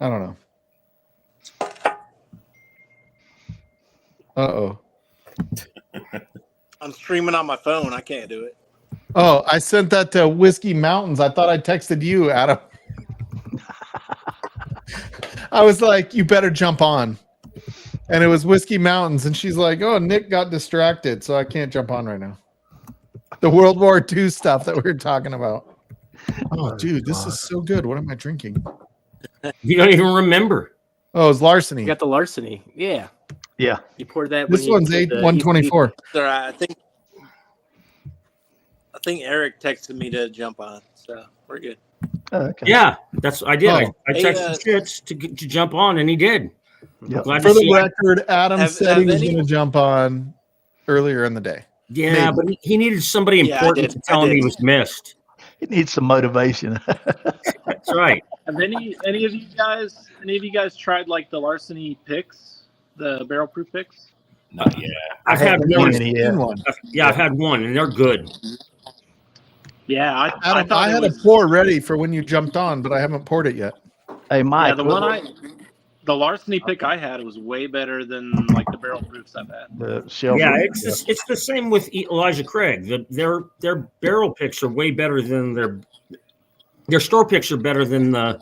I don't know. Uh-oh. I'm streaming on my phone. I can't do it. Oh, I sent that to Whiskey Mountains. I thought I texted you, Adam. I was like, you better jump on. And it was Whiskey Mountains. And she's like, oh, Nick got distracted, so I can't jump on right now. The World War II stuff that we were talking about. Oh, dude, this is so good. What am I drinking? You don't even remember. Oh, it's larceny. You got the larceny. Yeah. Yeah. You poured that. This one's 124. So I think Eric texted me to jump on, so we're good. Oh, okay. Yeah, I did. Oh. I texted Shits to jump on, and he did. Yep. Glad For to the see it. record, Adam Have- said he have was any- going to jump on earlier in the day. Yeah, but he needed somebody Yeah, I important did. to tell I him he did. was missed. It needs some motivation. That's right. Have any of you guys tried like the larceny picks, the barrel proof picks? Not yet. I've had haven't one. seen any yet. One. I've had one, and they're good. Yeah, I Adam, thought I it had was, a pour ready for when you jumped on, but I haven't poured it yet. Hey, Mike. the larceny pick I had was way better than like the barrel proofs I've had. the shelf. Yeah, it's the same with Elijah Craig. Their barrel picks are way better than their store picks are better than the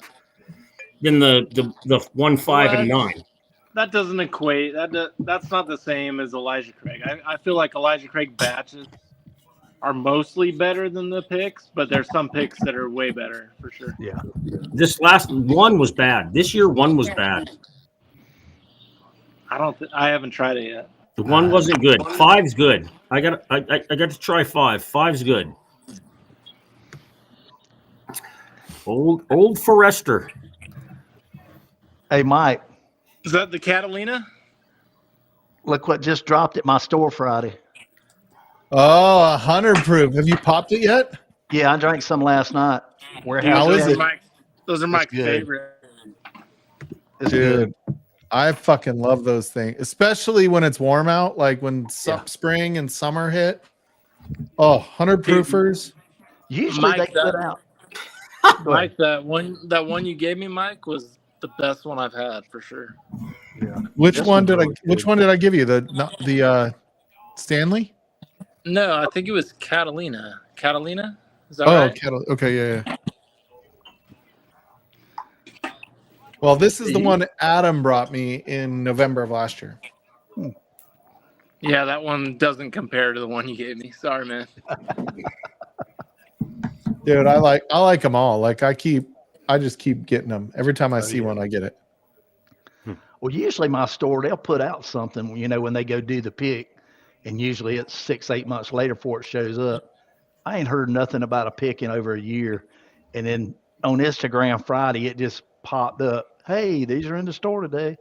1, 5, and 9. That doesn't equate. That's not the same as Elijah Craig. I feel like Elijah Craig batches are mostly better than the picks, but there's some picks that are way better for sure. Yeah. This last one was bad. This year, one was bad. I haven't tried it yet. The one wasn't good. 5's good. I got to try 5. 5's good. Old Forester. Hey, Mike. Is that the Catalina? Look what just dropped at my store Friday. Oh, 100 proof. Have you popped it yet? Yeah, I drank some last night. Warehouse. How is it? Those are my It's good. favorite. It's Dude, I fucking love those things, especially when it's warm out, like when Yeah. spring and summer hit. Oh, 100 proofers. Usually Mike, they put out. Go ahead. Mike, that one you gave me, Mike, was the best one I've had for sure. Which This one one's did I? really Which good. one did I give you? The Stanley? No, I think it was Catalina. Catalina? Is that Oh, right? okay, yeah. Well, this is the one Adam brought me in November of last year. Yeah, that one doesn't compare to the one you gave me. Sorry, man. Dude, I like them all. Like I just keep getting them. Every time I see one, I get it. Well, usually my store, they'll put out something, when they go do the pick, and usually it's 6-8 months later before it shows up. I ain't heard nothing about a pick in over a year. And then on Instagram Friday, it just popped up. Hey, these are in the store today.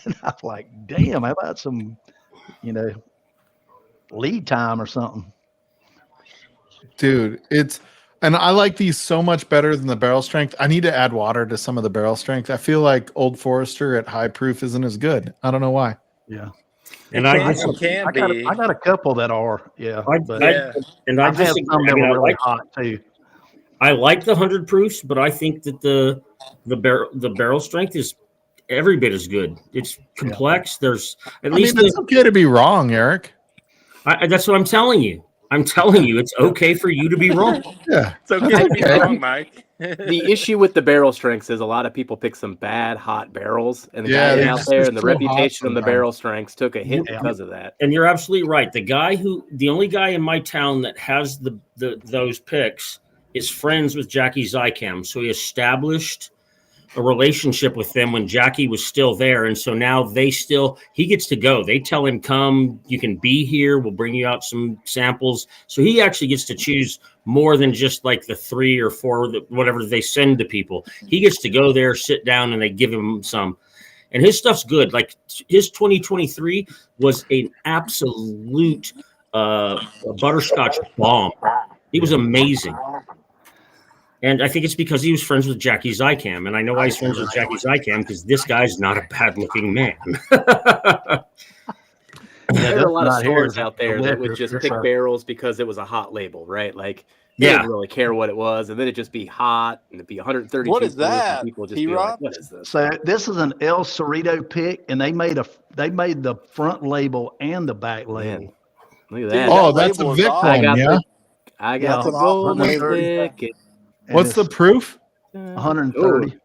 And I'm like, damn, how about some, lead time or something? Dude, And I like these so much better than the barrel strength. I need to add water to some of the barrel strength. I feel like Old Forester at high proof isn't as good. I don't know why. Yeah. And It I can be. I got a couple that are, yeah. But Yeah. I I've had disagree. some I that mean, were really hot too. I like the 100 proofs, but I think that the barrel strength is every bit as good. It's complex. There's at least it's okay to be wrong, Eric. that's what I'm telling you. I'm telling you, it's okay for you to be wrong. Yeah, It's okay to be wrong, Mike. The issue with the barrel strengths is a lot of people pick some bad hot barrels, and the Yeah, guys they're out just there and the so hot reputation of the sometimes. barrel strengths took a hit Yeah. because of that. And you're absolutely right. The only guy in my town that has those picks is friends with Jackie Zycam. So he established a relationship with them when Jackie was still there. And so now he gets to go. They tell him, come, you can be here. We'll bring you out some samples. So he actually gets to choose more than just like the 3 or 4, whatever they send to people. He gets to go there, sit down, and they give him some. And his stuff's good. Like his 2023 was an absolute butterscotch bomb. He was amazing. And I think it's because he was friends with Jackie Zycam. And I know why he's friends with Jackie Zycam, because this guy's not a bad-looking man. There are a lot of not here. stores out there that would just pick barrels because it was a hot label, right? Like, they didn't really care what it was, and then it'd just be hot, and it'd be 130. What is that? People just be like, what is this? So this is an El Cerrito pick, and they made the front label and the back label. Man, look at that. Oh, that's a Vic awesome. one, yeah. I got Yeah, the gold 130. pick. And What's the it's proof? 130.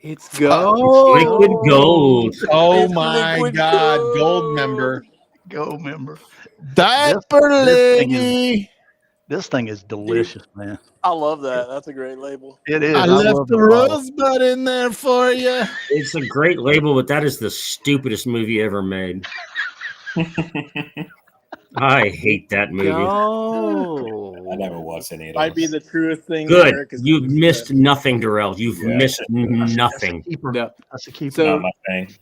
It's gold. Liquid gold. Oh It's my liquid God, gold. gold member. Gold member. Diaper lady. This thing is delicious, man. I love that. That's a great label. It is. I love left the the bottle. rosebud in there for you. It's a great label, but that is the stupidest movie ever made. I hate that movie. Gold. I never watched any of those. Might be the truest thing. Good. Eric has You've ever missed said. nothing, Darrell. You've missed That's nothing. a keeper. No. That's a keeper. So Not my thing.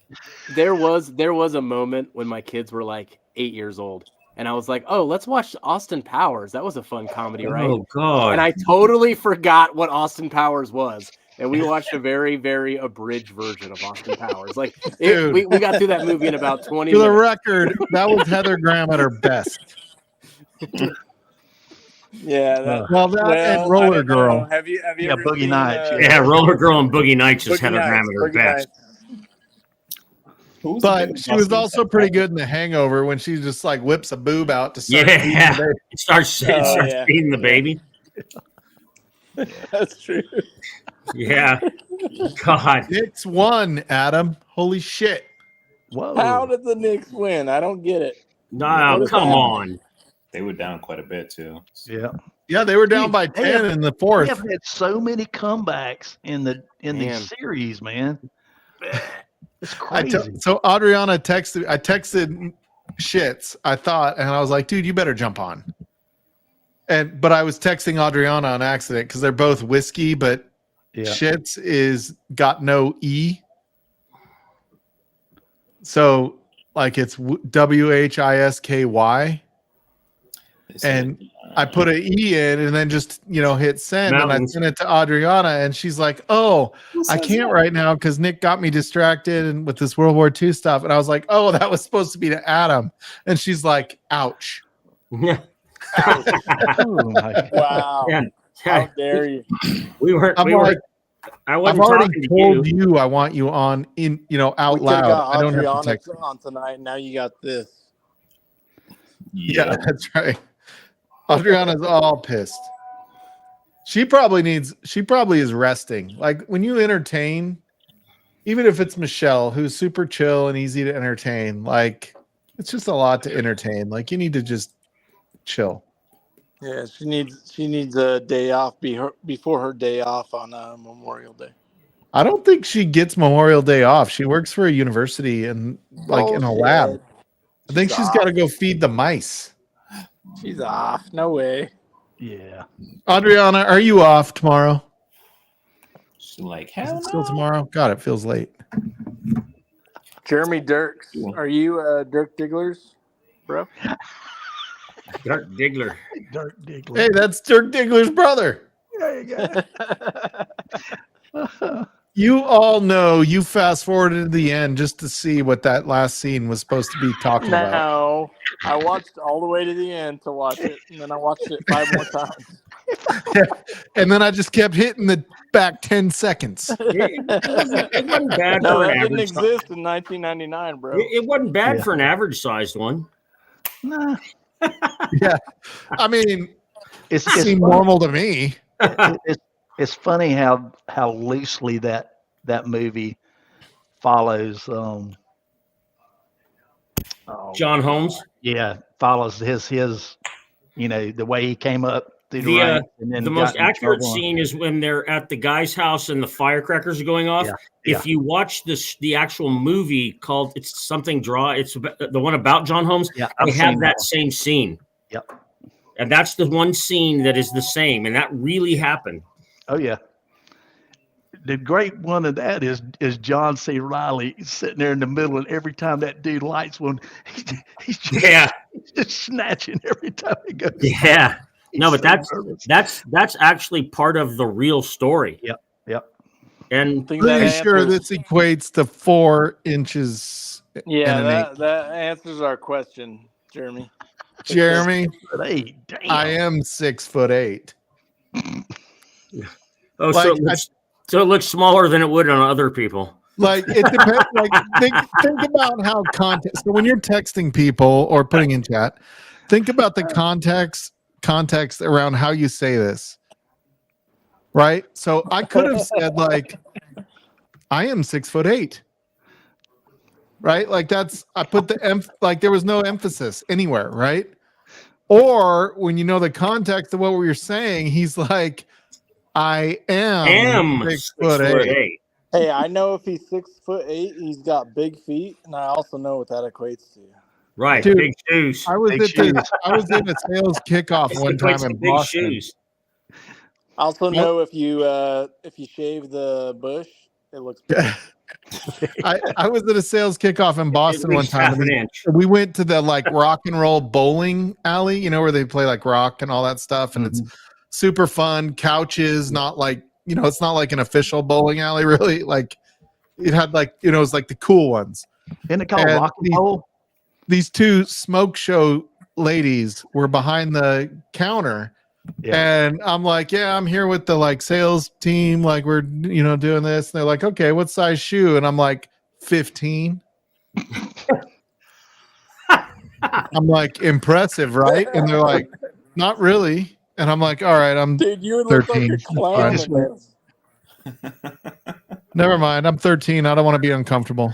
there was a moment when my kids were like 8 years old, and I was like, oh, let's watch Austin Powers. That was a fun comedy, right? Oh God! And I totally forgot what Austin Powers was. And we watched a very, very abridged version of Austin Powers. Like we got through that movie in about 20 For the minutes. record, that was Heather Graham at her best. Yeah. That, Well, that well, and I Roller don't know. Girl. Have you Yeah, ever Boogie seen, Nights, yeah, Roller Girl and Boogie Nights is Boogie Heather Nights, Graham at her Boogie best. Nights. Who's the But big she was Austin also Powers? pretty good in The Hangover when she just like whips a boob out to start feeding Yeah, the baby. it starts yeah. feeding the baby. That's true. Yeah, God. Knicks won, Adam. Holy shit. Whoa. How did the Knicks win? I don't get it. No, What come about- on. They were down quite a bit too. Yeah. Yeah, they were down by They 10 have- in the We fourth. have had so many comebacks in Man. these series, man. It's I crazy. so Adriana texted shits, I thought, and I was like, dude, you better jump on. But I was texting Adriana on accident because they're both whiskey, but Yeah. shits is got no E. So like it's WHISKY. And I put an E in and then just, hit send and I Mountains. sent it to Adriana and she's like, oh, I can't right now because Nick got me distracted and with this World War II stuff. And I was like, oh, that was supposed to be to Adam. And she's like, ouch. Yeah, Oh, my God. Wow. yeah. How dare you? We weren't. I'm We like, were. I I've wasn't already talking to told you. you I want you on out We could have loud. got I don't have to Adriana text. on tonight. Now you got this. Yeah, that's right. Adriana's all pissed. She probably is resting. Like when you entertain, even if it's Michelle, who's super chill and easy to entertain, like it's just a lot to entertain. Like you need to just chill. Yeah, she needs a day off before her day off on Memorial Day. I don't think she gets Memorial Day off. She works for a university and like in a lab. Bullshit. I think she's got to go feed the mice. She's off. No way. Yeah. Adriana, are you off tomorrow? She's like, Is hell it still no. tomorrow? God, it feels late. Jeremy Dirks, are you Dirk Digglers, bro? Dirk Diggler. Dirk Diggler. Hey, that's Dirk Diggler's brother. There you go. You all know you fast forwarded to the end just to see what that last scene was supposed to be talking about. No, I watched all the way to the end to watch it, and then I watched it 5 more times. And then I just kept hitting the back 10 seconds. It wasn't bad No, for that an didn't average. exist in 1999, bro. It wasn't bad Yeah. for an average sized one. Nah, Yeah. I mean, it's it it's seemed funny. normal to me. It's funny how loosely that movie follows. John Holmes. Yeah, follows his the way he came up through the The ranks and then the got most in accurate trouble. scene is when they're at the guy's house and the firecrackers are going off. Yeah, If you watch the actual movie called it's something draw, it's the one about John Holmes. Yeah, They I've have seen that one. same scene. Yep. And that's the one scene that is the same, and that really happened. Oh yeah. The great one of that is John C. Riley sitting there in the middle, and every time that dude lights one, he's Yeah, just snatching every time he goes. yeah. No, He's but so nervous. that's actually part of the real story. Yep. And Think that Pretty sure answers- this equates to 4 inches. Yeah, and an that answers our question, Jeremy. Jeremy, But hey, damn. I am 6'8". oh, Like, so it looks smaller than it would on other people. Like it depends. Like think about how context. So when you're texting people or putting in chat, think about the context around how you say this. Right. So I could have said like, I am 6'8". Right. Like I put the like there was no emphasis anywhere. Right. Or when you know the context of what we were saying, he's like, I am 6'8". Hey, I know if he's 6'8", he's got big feet, and I also know what that equates to. Right, Dude, big shoes. I was Big at shoes. I was in a sales kickoff It's one equates time to in big Boston. shoes. I also know if you shave the bush, it looks big. I was at a sales kickoff in Boston At one least time. half And an inch. we went to the like rock and roll bowling alley, you know, where they play like rock and all that stuff. And it's super fun. Couches, not like, you know, it's not like an official bowling alley, really. Like it had like, you know, it was like the cool ones. Isn't it called And rock and roll? These 2 smoke show ladies were behind the counter. Yeah. And I'm like, yeah, I'm here with the like sales team. Like we're, you know, doing this. And they're like, okay, what size shoe? And I'm like, 15. I'm like, impressive, right? And they're like, not really. And I'm like, all right, I'm Dude, you would look like 13. a clown That's in this. never mind. I'm 13. I don't want to be uncomfortable.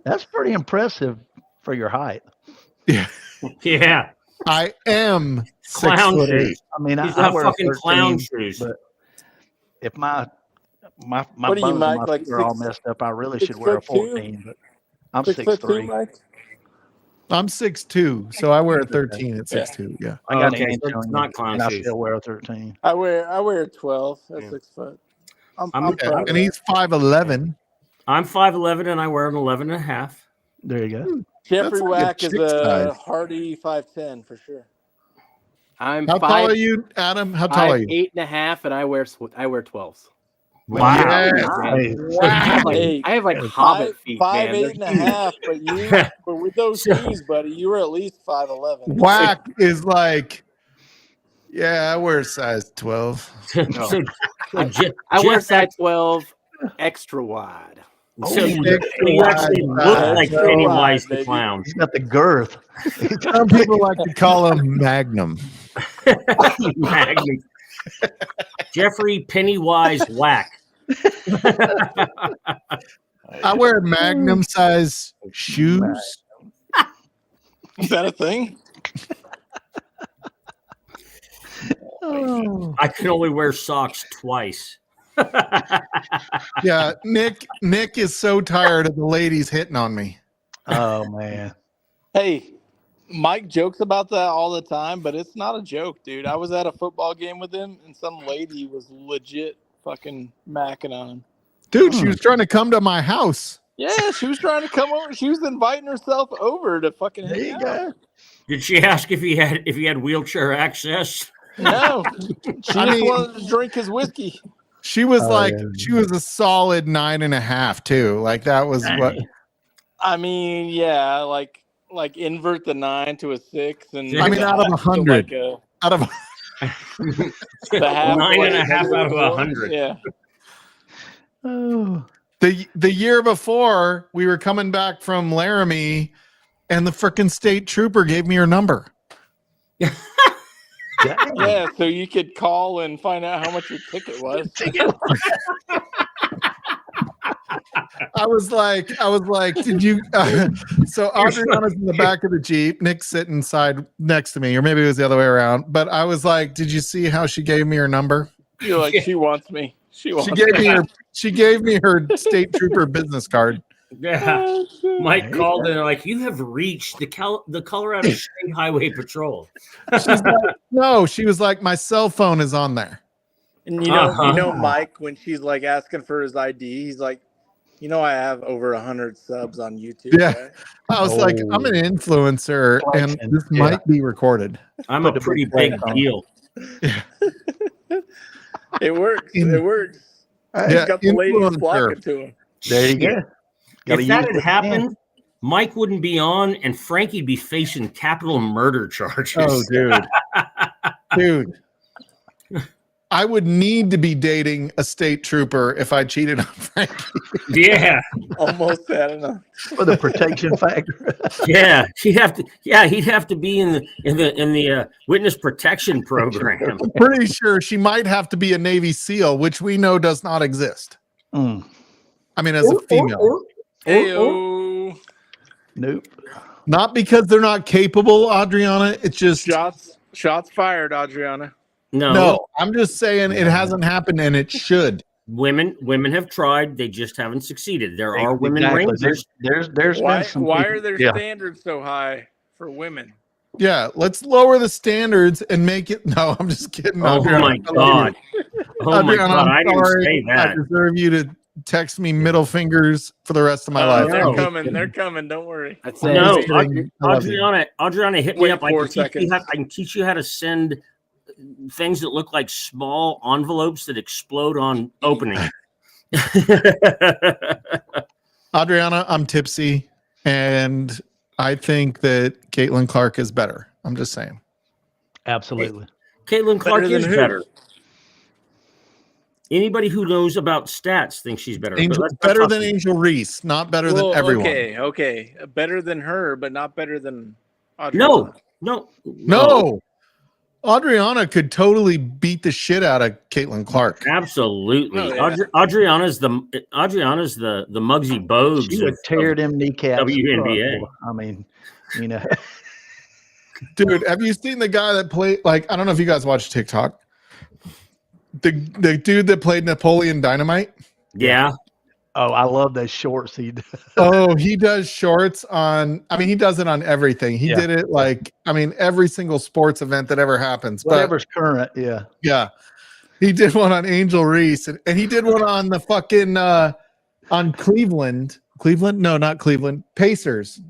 That's pretty impressive for your height. Yeah. Yeah, I am clown 6'8". shoes. I mean, He's I got wear fucking 13, clown shoes. but if my What bones do you, and Mike, my like feet are all 6 messed up, I really should wear a 6'2"? 14. But I'm 6'2", 6'3". Mike? I'm 6'2", so I wear a 13 at 6'2". Yeah. I got Okay, an inch so it's on not you, clown and I shoes. still wear a 13. I wear a 12 at 6 foot. I'm Okay, proud of And that. he's 5'11". I'm 5'11" and I wear an 11 and a half. There you go. Jeffrey That's like a Wack is chick a size. hardy 5'10" for sure. I'm How tall 5'8", are you, Adam? How tall are you? 8.5, and I wear 12s. Wow. Yes. Nice. I have like Five, hobbit feet, five, man. They're 8.5, but you, but with those shoes, buddy, you were at least 5'11". Whack is like, yeah, I wear size 12. So, I wear Jeff, size 12 extra wide. so you wide actually look size. like Extra Pennywise wide, the baby. clown. He's got the girth. Some people like to call him Magnum. Magnum. Jeffrey Pennywise Whack. I wear Magnum size shoes. Is that a thing? I can only wear socks twice. Yeah, Nick is so tired of the ladies hitting on me. Oh man. Hey, Mike jokes about that all the time, but it's not a joke, dude. I was at a football game with him, and some lady was legit fucking macking on him. Dude, she was trying to come to my house. Yeah, she was trying to come over. She was inviting herself over to fucking There hang you out. go. Did she ask if he had wheelchair access? No, she just wanted to drink his whiskey. She was yeah. she was a solid 9.5 too. Like that was what. I mean, yeah, like invert the 9 to a 6, and I mean, out of 100, out of the half 9.5 out of 100. Yeah. Oh, the year before, we were coming back from Laramie, and the frickin' state trooper gave me her number. Yeah, so you could call and find out how much your ticket was. I was like, did you? So Adriana's in the back of the Jeep. Nick's sitting side next to me, or maybe it was the other way around. But I was like, did you see how she gave me her number? You're like, she wants me. She gave me her state trooper business card. Yeah. Mike called in like, you have reached the Colorado State Highway Patrol. She's like, no, she was like, my cell phone is on there. And you know, Mike, when she's like asking for his ID, he's like, I have over 100 subs on YouTube. Yeah. Right? I was like, I'm an influencer, and this might be recorded. I'm a pretty big deal. Yeah. It works. It works. He's got the ladies flocking to him. there you go. If that had happened, Mike wouldn't be on, and Frankie'd be facing capital murder charges. Oh, dude. I would need to be dating a state trooper if I cheated on Frankie. Yeah, almost had enough for the protection factor. Yeah, he'd have to be in the witness protection program. I'm pretty sure she might have to be a Navy SEAL, which we know does not exist. Mm. I mean, as a female. Nope. Not because they're not capable, Adriana. It's just shots fired, Adriana. No, I'm just saying it hasn't happened, and it should. Women have tried; they just haven't succeeded. There are women rangers. There's why been some why people, are their standards so high for women? Yeah, let's lower the standards and make it. No, I'm just kidding. Oh Adriana, my god! Oh my Adriana, god! I'm I didn't sorry. say that. I deserve you to text me middle fingers for the rest of my life. They're coming. They're coming. Don't worry. No, Adriana, hit me up. I can teach you how to send things that look like small envelopes that explode on opening. Adriana, I'm tipsy, and I think that Caitlin Clark is better. I'm just saying. Absolutely. Caitlin Clark is better. Anybody who knows about stats thinks she's better. Better than Angel Reese, not better than everyone. Okay. Better than her, but not better than Adriana. No. Adriana could totally beat the shit out of Caitlin Clark. Absolutely. Oh, yeah. Adriana's the Muggsy Bogues. She would tear them kneecaps. WNBA. I mean, Dude, have you seen the guy that played, like, I don't know if you guys watch TikTok. The dude that played Napoleon Dynamite? Yeah. Oh, I love those shorts he does. Oh, he does shorts on, he does it on everything. He did it every single sports event that ever happens. Whatever's current, yeah. Yeah. He did one on Angel Reese, and he did one on the fucking, on Cleveland. Cleveland? No, not Cleveland. Pacers.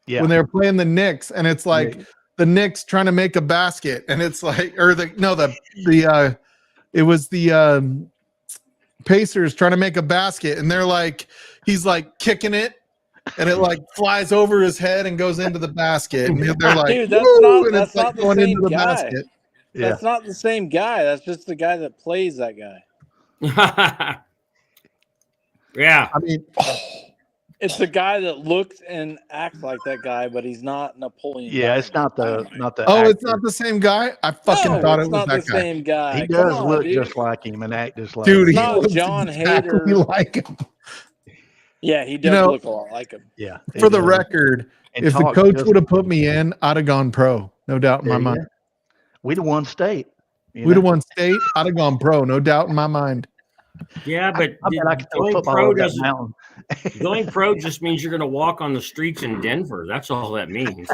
Yeah. When they were playing the Knicks, and it's like the Knicks trying to make a basket, and it's like, it was the Pacers trying to make a basket, and they're like, he's like kicking it, and it like flies over his head and goes into the basket, and they're like, dude, that's not the same guy. Basket. That's not the same guy. That's just the guy that plays that guy. Yeah, it's the guy that looks and acts like that guy, but he's not Napoleon. Yeah, it's not the. Oh, actor. It's not the same guy. I fucking thought it was that guy. Same guy. He does look just like him and act just like. Dude, him. he looks John exactly Hader. Like him. Yeah, he does look a lot like him. Yeah. For the record, if the coach would have put me in, I'd have gone pro. No doubt in my mind. We'd have won state. We'd have won state. I'd have gone pro. No doubt in my mind. Yeah, but going pro just means you're going to walk on the streets in Denver. That's all that means.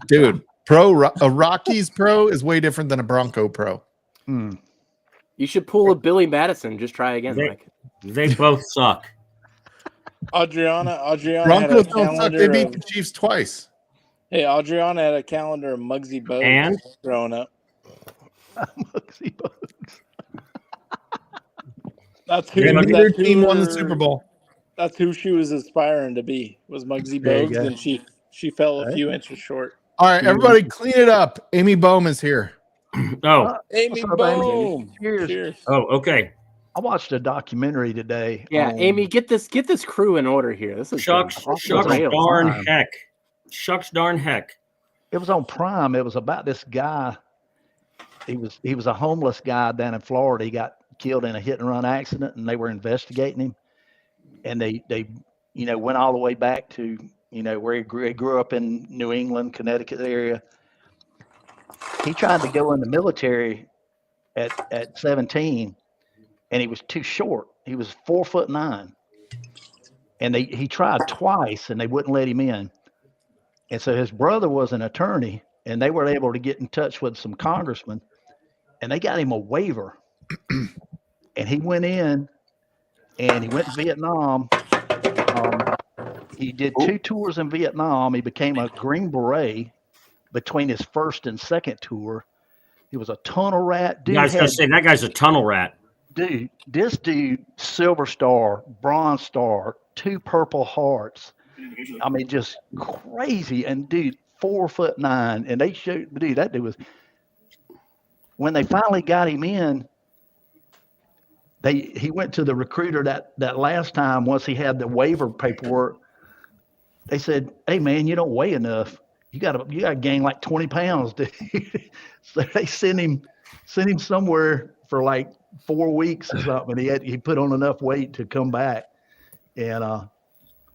Dude, a Rockies pro is way different than a Bronco pro. You should pull a Billy Madison. Just try again, Mike. They both suck. Adriana. Broncos don't suck. They beat the Chiefs twice. Hey, Adriana had a calendar of Muggsy Bogues and growing up. Muggsy Bogues. That's who. Yeah, Neither That's team won the who Super Bowl. That's who she was aspiring to be. Was Muggsy There you Bogues, go. and she fell a Hey. few inches short. All right, everybody, clean it up. Amy Bohm is here. Oh, Amy What's up, Amy? Boom. Cheers. Cheers. oh, okay. I watched a documentary today. Yeah, on- Amy, get this crew in order here. This is Shucks Prime. darn heck. Shucks darn heck. It was on Prime. It was about this guy. He was a homeless guy down in Florida. He got killed in a hit and run accident, and they were investigating him. And they went all the way back to where he grew up in New England, Connecticut area. He tried to go in the military at 17, and he was too short. He was 4'9", and he tried twice, and they wouldn't let him in. And so his brother was an attorney, and they were able to get in touch with some congressmen, and they got him a waiver. And he went in, and he went to Vietnam. He did 2 tours in Vietnam. He became a Green Beret between his first and second tour. He was a tunnel rat. I was going to say, that guy's a tunnel rat. Dude, this dude, Silver Star, Bronze Star, 2 Purple Hearts. I mean, just crazy. And dude, 4'9", and they showed, dude, that dude was. When they finally got him in, he went to the recruiter that last time. Once he had the waiver paperwork, they said, "Hey man, you don't weigh enough. You gotta gain like 20 pounds, dude." So they sent him somewhere for like 4 weeks or something. He put on enough weight to come back, and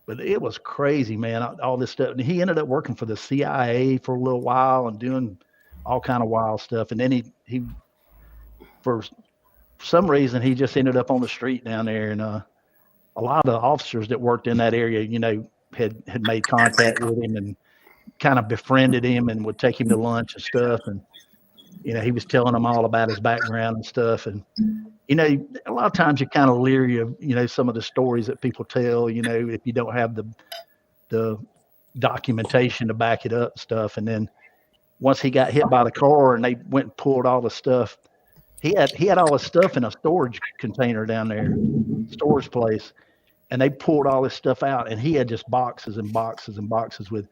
but it was crazy, man. All this stuff. And he ended up working for the CIA for a little while and doing all kind of wild stuff. And then he for some reason he just ended up on the street down there. And a lot of the officers that worked in that area, had made contact with him and kind of befriended him and would take him to lunch and stuff. And he was telling them all about his background and stuff. And a lot of times you're kind of leery of some of the stories that people tell. If you don't have the documentation to back it up and stuff. And then once he got hit by the car and they went and pulled all the stuff, he had all his stuff in a storage container down there, storage place, and they pulled all this stuff out, and he had just boxes and boxes and boxes with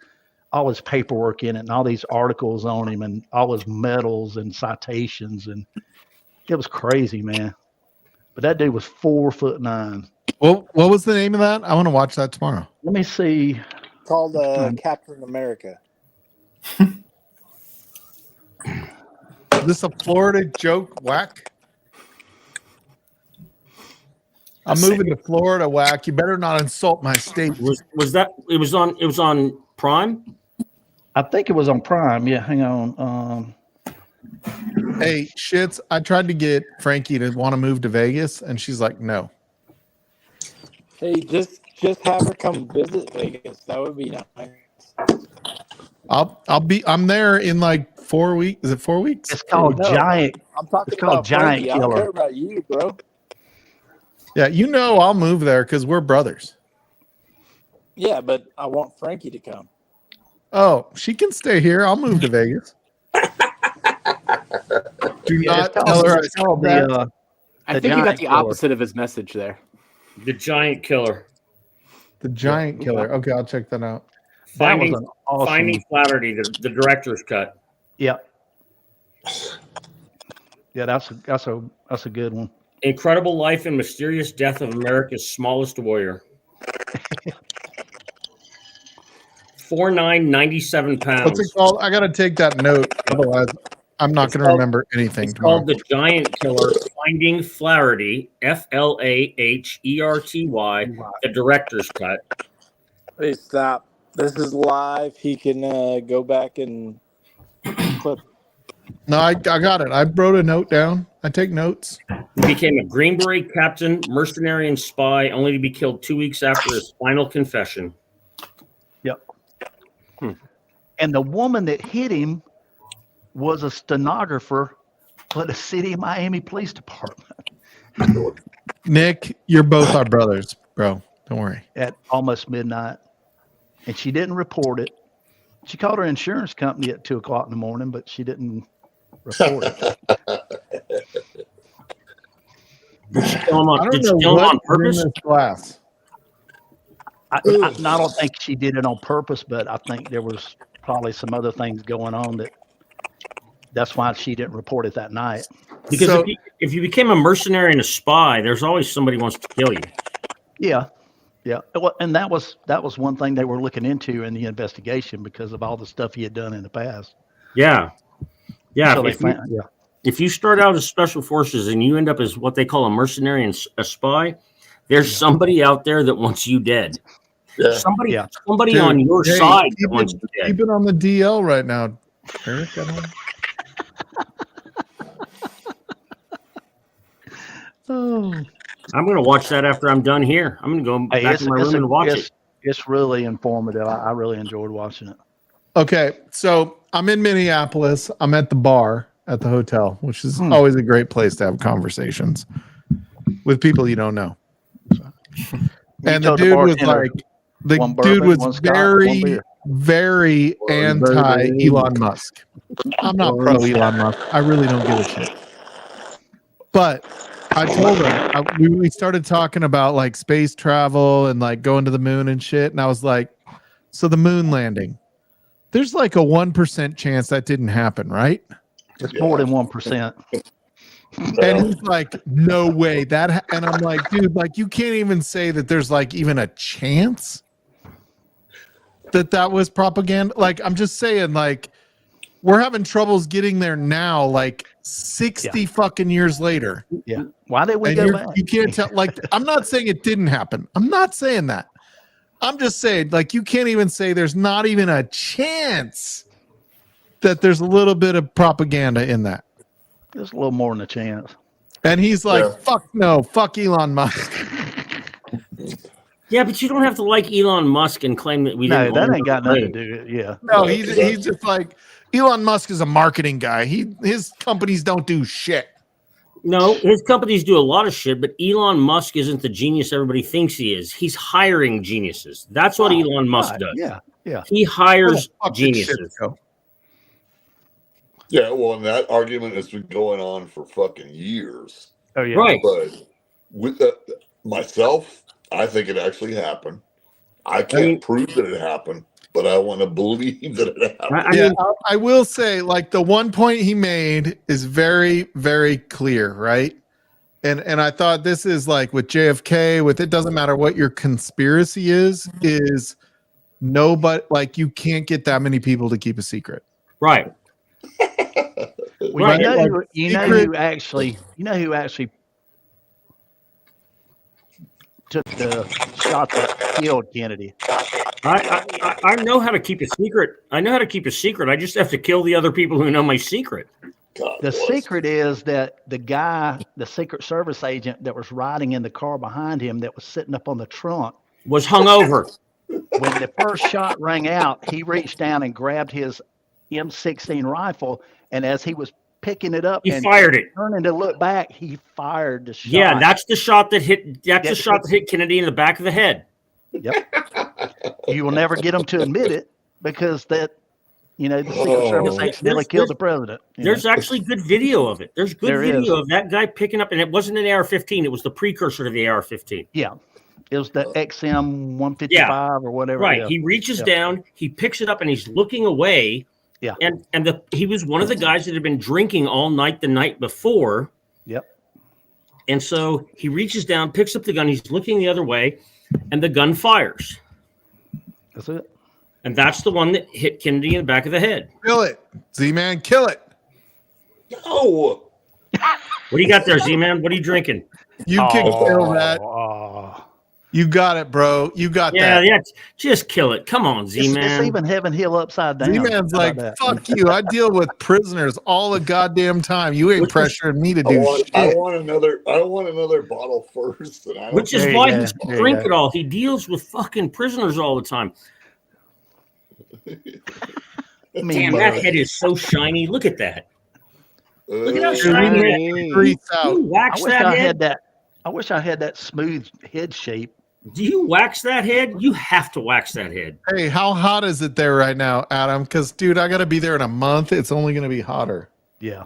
all his paperwork in it and all these articles on him and all his medals and citations, and it was crazy, man. But that dude was 4'9". Well, what was the name of that? I want to watch that tomorrow. Let me see. Called Captain America. Is this a Florida joke, Whack? I'm moving to Florida, Whack. You better not insult my state. Was that it was on Prime? I think it was on Prime. Yeah, hang on. Hey, shits, I tried to get Frankie to want to move to Vegas, and she's like, no. Hey, just have her come visit Vegas. That would be nice. I'm there in like 4 weeks. Is it 4 weeks? It's called Giant. I'm talking It's called about Giant Frankie. I don't Killer. care about you, bro. Yeah, I'll move there because we're brothers. Yeah, but I want Frankie to come. Oh, she can stay here. I'll move to Vegas. Do not tell her I said that. I think you got the opposite of his message there. The Giant Killer. The Giant Killer. Okay, I'll check that out. Finding awesome. Flaherty, the director's cut. Yeah. Yeah, that's a good one. Incredible life and mysterious death of America's smallest warrior. 4'9", 97 pounds. What's it called? I got to take that note. Otherwise, I'm not going to remember anything It's tomorrow. called The Giant Killer, Finding Flaherty, Flaherty, the director's cut. Hey, stop. This is live. He can go back and clip. No, I got it. I wrote a note down. I take notes. He became a Green Beret captain, mercenary, and spy, only to be killed 2 weeks after his final confession. Yep. And the woman that hit him was a stenographer for the city of Miami Police Department. Nick, you're both our brothers, bro. Don't worry. At almost midnight. And she didn't report it. She called her insurance company at 2:00 in the morning, but she didn't report it. Did she kill him I on, don't did she know kill him what on is in purpose? this glass. I don't think she did it on purpose, but I think there was probably some other things going on that's why she didn't report it that night. Because So- if you became a mercenary and a spy, there's always somebody who wants to kill you. Yeah. Yeah. Well, and that was one thing they were looking into in the investigation because of all the stuff he had done in the past. Yeah. Yeah. So If you start out as special forces and you end up as what they call a mercenary and a spy, there's somebody out there that wants you dead. Yeah. Somebody Dude, on your hey, side that wants you dead. Keep it on the DL right now, Eric. I don't... Oh. I'm going to watch that after I'm done here. I'm going to go back in my room and watch it. It's really informative. I really enjoyed watching it. Okay, so I'm in Minneapolis. I'm at the bar at the hotel, which is always a great place to have conversations with people you don't know. And the dude was like, very anti Elon Musk. I'm not pro Elon Musk. I really don't give a shit. But I told him, we started talking about like space travel and like going to the moon and shit. And I was like, so the moon landing, there's like a 1% chance that didn't happen, right? It's more than 1%. And he's like, no way. And I'm like, dude, like you can't even say that there's like even a chance that was propaganda. Like, I'm just saying, like, we're having troubles getting there now, like 60 fucking years later. Yeah. Why did we go back? You can't tell. Like, I'm not saying it didn't happen. I'm not saying that. I'm just saying, like, you can't even say there's not even a chance that there's a little bit of propaganda in that. There's a little more than a chance. And he's like, fuck no, fuck Elon Musk. Yeah, but you don't have to like Elon Musk and claim that we didn't. No, that ain't got nothing to do with it. Yeah. No, he's just like, Elon Musk is a marketing guy. His companies don't do shit. No, his companies do a lot of shit, but Elon Musk isn't the genius everybody thinks he is. He's hiring geniuses. That's what Elon Musk does. Yeah. Yeah. He hires Fuck this geniuses. shit, though. Yeah, well, and that argument has been going on for fucking years. Oh yeah. Right. But with myself, I think it actually happened. I can't prove that it happened, but I want to believe that it happened. I will say, like, the one point he made is very, very clear, right? And I thought this is like with JFK, with it doesn't matter what your conspiracy is nobody, like, you can't get that many people to keep a secret. Right. Well, Right. you know who actually took the shot that killed Kennedy. I know how to keep a secret. I know how to keep a secret. I just have to kill the other people who know my secret. The secret is that the guy, the Secret Service agent that was riding in the car behind him that was sitting up on the trunk, Was hungover. when the first shot rang out, he reached down and grabbed his M16 rifle, and as he was picking it up He and fired it. turning to look back, he fired the shot. Yeah, that's the shot that hit. That's the shot that hit Kennedy in the back of the head. Yep. You will never get them to admit it because the Secret Service accidentally killed the president. There's actually good video of it. There's good There video is. of that guy picking up, and it wasn't an AR-15. It was the precursor to the AR-15. Yeah. It was the XM 155 or whatever. Right. Yeah. He reaches down, he picks it up, and he's looking away. Yeah. And he was one of the guys that had been drinking all night the night before. Yep. And so he reaches down, picks up the gun, he's looking the other way, and the gun fires. That's it. And that's the one that hit Kennedy in the back of the head. Kill it. Z-Man, kill it. No. What do you got there, Z-Man? What are you drinking? You can kill that. Oh. You got it, bro. You got Yeah, that. yeah. Just kill it. Come on, It's Z-Man. even Heaven Hill upside down. Z-Man's How like, about that? fuck you. I deal with prisoners all the goddamn time. You ain't pressuring me to do I shit. want another bottle first. And I don't Which is There you why go. he's There you drink go. it all. He deals with fucking prisoners all the time. Damn, that head is so shiny. Look at that. Look at how shiny that is. Grease Do out. you wax that head? I wish I had that smooth head shape. Do you wax that head? You have to wax that head. Hey, how hot is it there right now, Adam? Because, dude, I got to be there in a month. It's only going to be hotter. Yeah.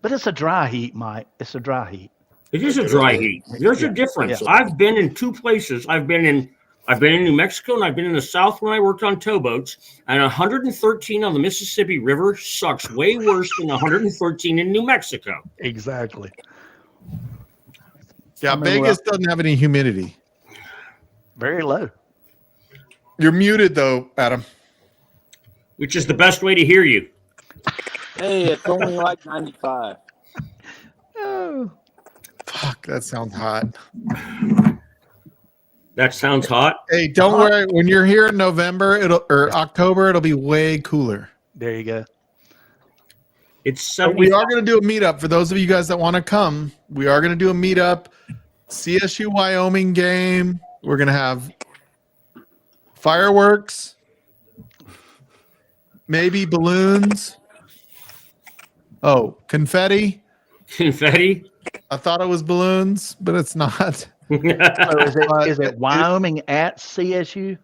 But it's a dry heat, Mike. It's a dry heat. It is a dry heat. There's a difference. I've been in two places. I've been in New Mexico and I've been in the South when I worked on towboats. And 113 on the Mississippi River sucks way worse than 113 in New Mexico. Exactly. Yeah, Vegas doesn't have any humidity. Very low. You're muted though, Adam. Which is the best way to hear you. Hey, it's only like 95. Oh. Fuck, that sounds hot. That sounds hot. Hey, don't worry. When you're here in November, or October, it'll be way cooler. There you go. It's 75. We are going to do a meetup for those of you guys that want to come. We are going to do a meetup. CSU Wyoming game. We're going to have fireworks, maybe balloons. Oh, confetti. Confetti. I thought it was balloons, but it's not. So is it Wyoming at CSU?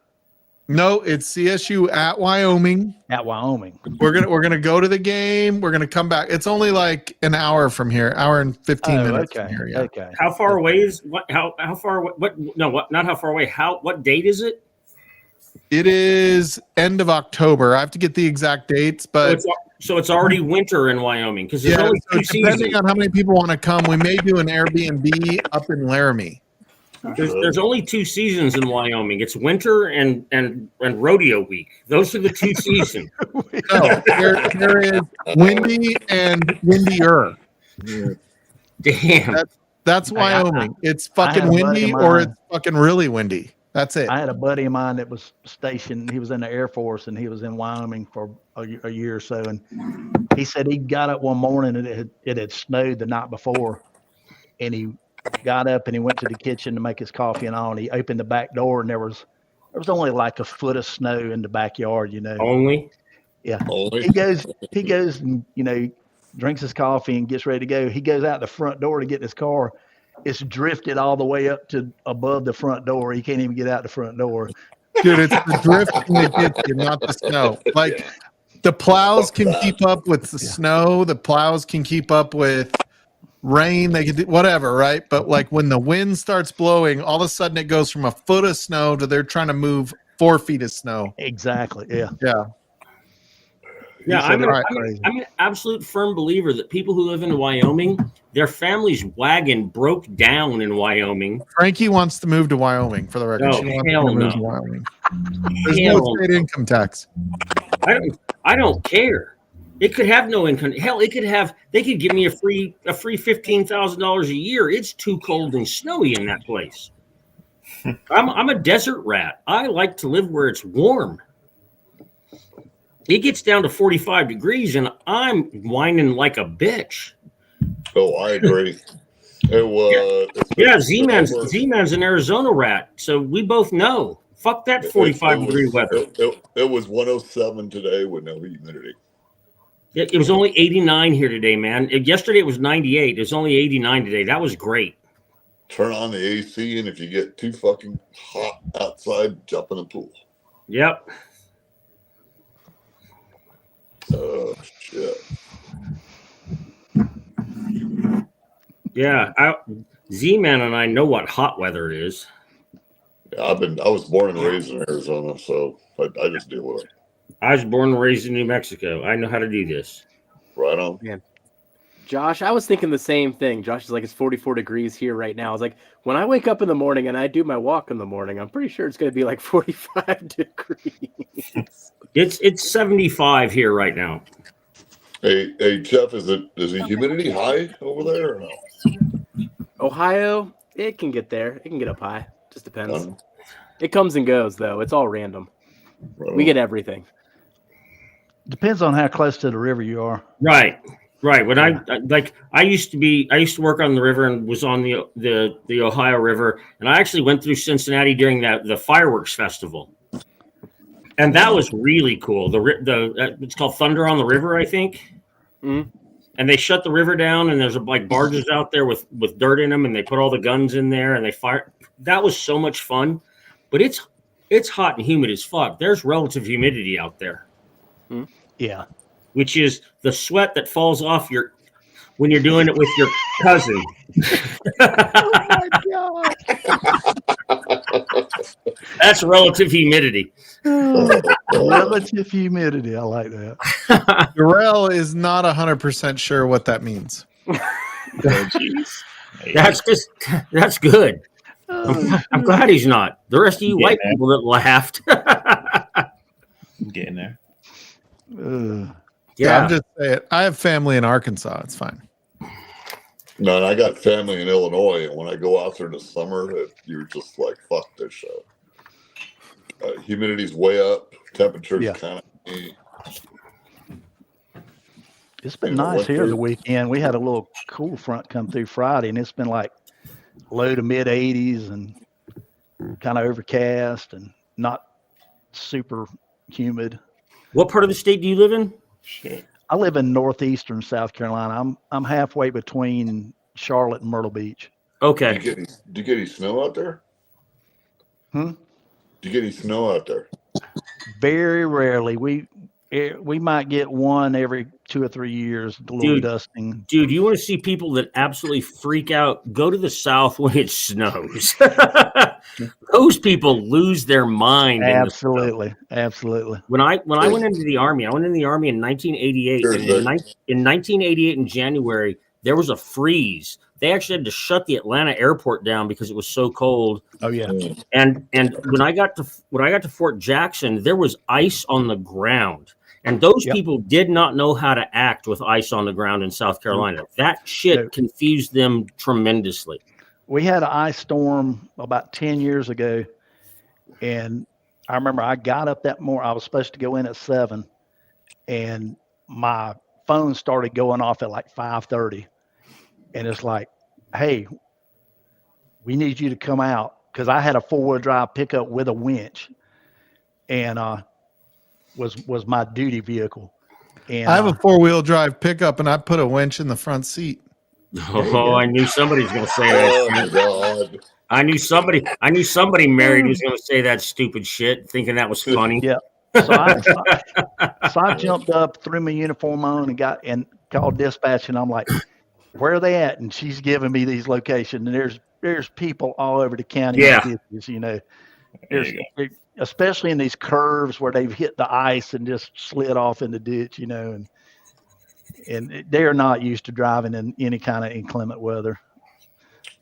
No, it's CSU at Wyoming. At Wyoming. We're gonna go to the game. We're gonna come back. It's only like an hour from here, hour and 15 minutes from here. Yeah. Okay. How far away is what? How far? What? No, what? Not how far away. What date is it? It is end of October. I have to get the exact dates, but so it's already winter in Wyoming because there's yeah. only So two depending seasons. on how many people want to come, we may do an Airbnb up in Laramie. There's only two seasons in Wyoming. It's winter and rodeo week. Those are the two seasons. No, there is windy and windier. Damn. That's Wyoming. It's fucking had a buddy windy of or mine. it's fucking really windy. That's it. I had a buddy of mine that was stationed. He was in the Air Force and he was in Wyoming for a year or so. And he said he got up one morning and it had snowed the night before. And he got up and he went to the kitchen to make his coffee and all. And he opened the back door and there was only like a foot of snow in the backyard, you know. Only. Yeah. Only. He goes and, you know, drinks his coffee and gets ready to go. He goes out the front door to get in his car. It's drifted all the way up to above the front door. He can't even get out the front door. Dude, it's the drifting that gets you, not the snow. Like the plows can keep up with the snow. The plows can keep up with rain. They can do whatever, right? But like when the wind starts blowing, all of a sudden it goes from a foot of snow to they're trying to move 4 feet of snow. Exactly. Yeah. Yeah. Yeah, said I'm it. an absolute firm believer that people who live in Wyoming, their family's wagon broke down in Wyoming. Frankie wants to move to Wyoming for the record. No, She wants hell to move to no. Wyoming. There's Hell no state income tax. I don't care. It could have no income. Hell, they could give me a free $15,000 a year. It's too cold and snowy in that place. I'm a desert rat. I like to live where it's warm. It gets down to 45 degrees and I'm whining like a bitch. Oh, I agree. Yeah, Z-Man's an Arizona rat, so we both know. Fuck that 45-degree weather. It was 107 today with no humidity. It was only 89 here today, man. Yesterday it was 98. It was only 89 today. That was great. Turn on the AC, and if you get too fucking hot outside, jump in the pool. Yep. Oh, shit. Yeah, Z-Man and I know what hot weather is. Yeah, I was born and raised in Arizona, so I just deal with it. I was born and raised in New Mexico. I know how to do this. Right on. Man. Josh, I was thinking the same thing. Josh is like, it's 44 degrees here right now. I was like, when I wake up in the morning and I do my walk in the morning, I'm pretty sure it's going to be like 45 degrees. It's 75 here right now. Hey, Jeff, is the humidity high over there or no? Ohio, it can get there. It can get up high. Just depends. It comes and goes, though. It's all random. We get everything. Depends on how close to the river you are. Right. When I used to work on the river and was on the Ohio River, and I actually went through Cincinnati during the fireworks festival, and that was really cool. It's called Thunder on the River, I think. Mm-hmm. And they shut the river down, and there's like barges out there with dirt in them, and they put all the guns in there, and they fire. That was so much fun, but it's hot and humid as fuck. There's relative humidity out there. Yeah. Which is the sweat that falls off when you're doing it with your cousin. Oh my God. That's relative humidity. Relative humidity. I like that. Darrell is not 100% sure what that means. That's good. I'm glad he's not. The rest of you white people that laughed. I'm getting there. Yeah, I'm just saying. I have family in Arkansas. It's fine. No, and I got family in Illinois, and when I go out there in the summer, you're just like, fuck this show. Humidity's way up. Temperature's kind of. It's been nice here the weekend. We had a little cool front come through Friday, and it's been like low to mid 80s and kind of overcast and not super humid. What part of the state do you live in? Shit. I live in northeastern South Carolina. I'm halfway between Charlotte and Myrtle Beach. Okay. Do you get any snow out there? Do you get any snow out there? Very rarely. We might get one every 2 or 3 years. A little dusting. Dude, you want to see people that absolutely freak out? Go to the South when it snows. Those people lose their mind. Absolutely. When I went into the Army, in 1988. Sure, and in 1988 in January, there was a freeze. They actually had to shut the Atlanta airport down because it was so cold. Oh yeah. And when I got to Fort Jackson, there was ice on the ground. And those people did not know how to act with ice on the ground in South Carolina. That shit confused them tremendously. We had an ice storm about 10 years ago. And I remember I got up that morning. I was supposed to go in at 7. And my phone started going off at like 5:30. And it's like, hey, we need you to come out. Because I had a 4-wheel drive pickup with a winch. And was my duty vehicle. And I have a 4-wheel drive pickup, and I put a winch in the front seat. Oh, I knew somebody was going to say that. Oh my God. I knew somebody married was going to say that stupid shit, thinking that was funny. Yeah. So I jumped up, threw my uniform on, and called dispatch, and I'm like, where are they at? And she's giving me these locations, and there's people all over the county. There's especially in these curves where they've hit the ice and just slid off in the ditch, and they are not used to driving in any kind of inclement weather,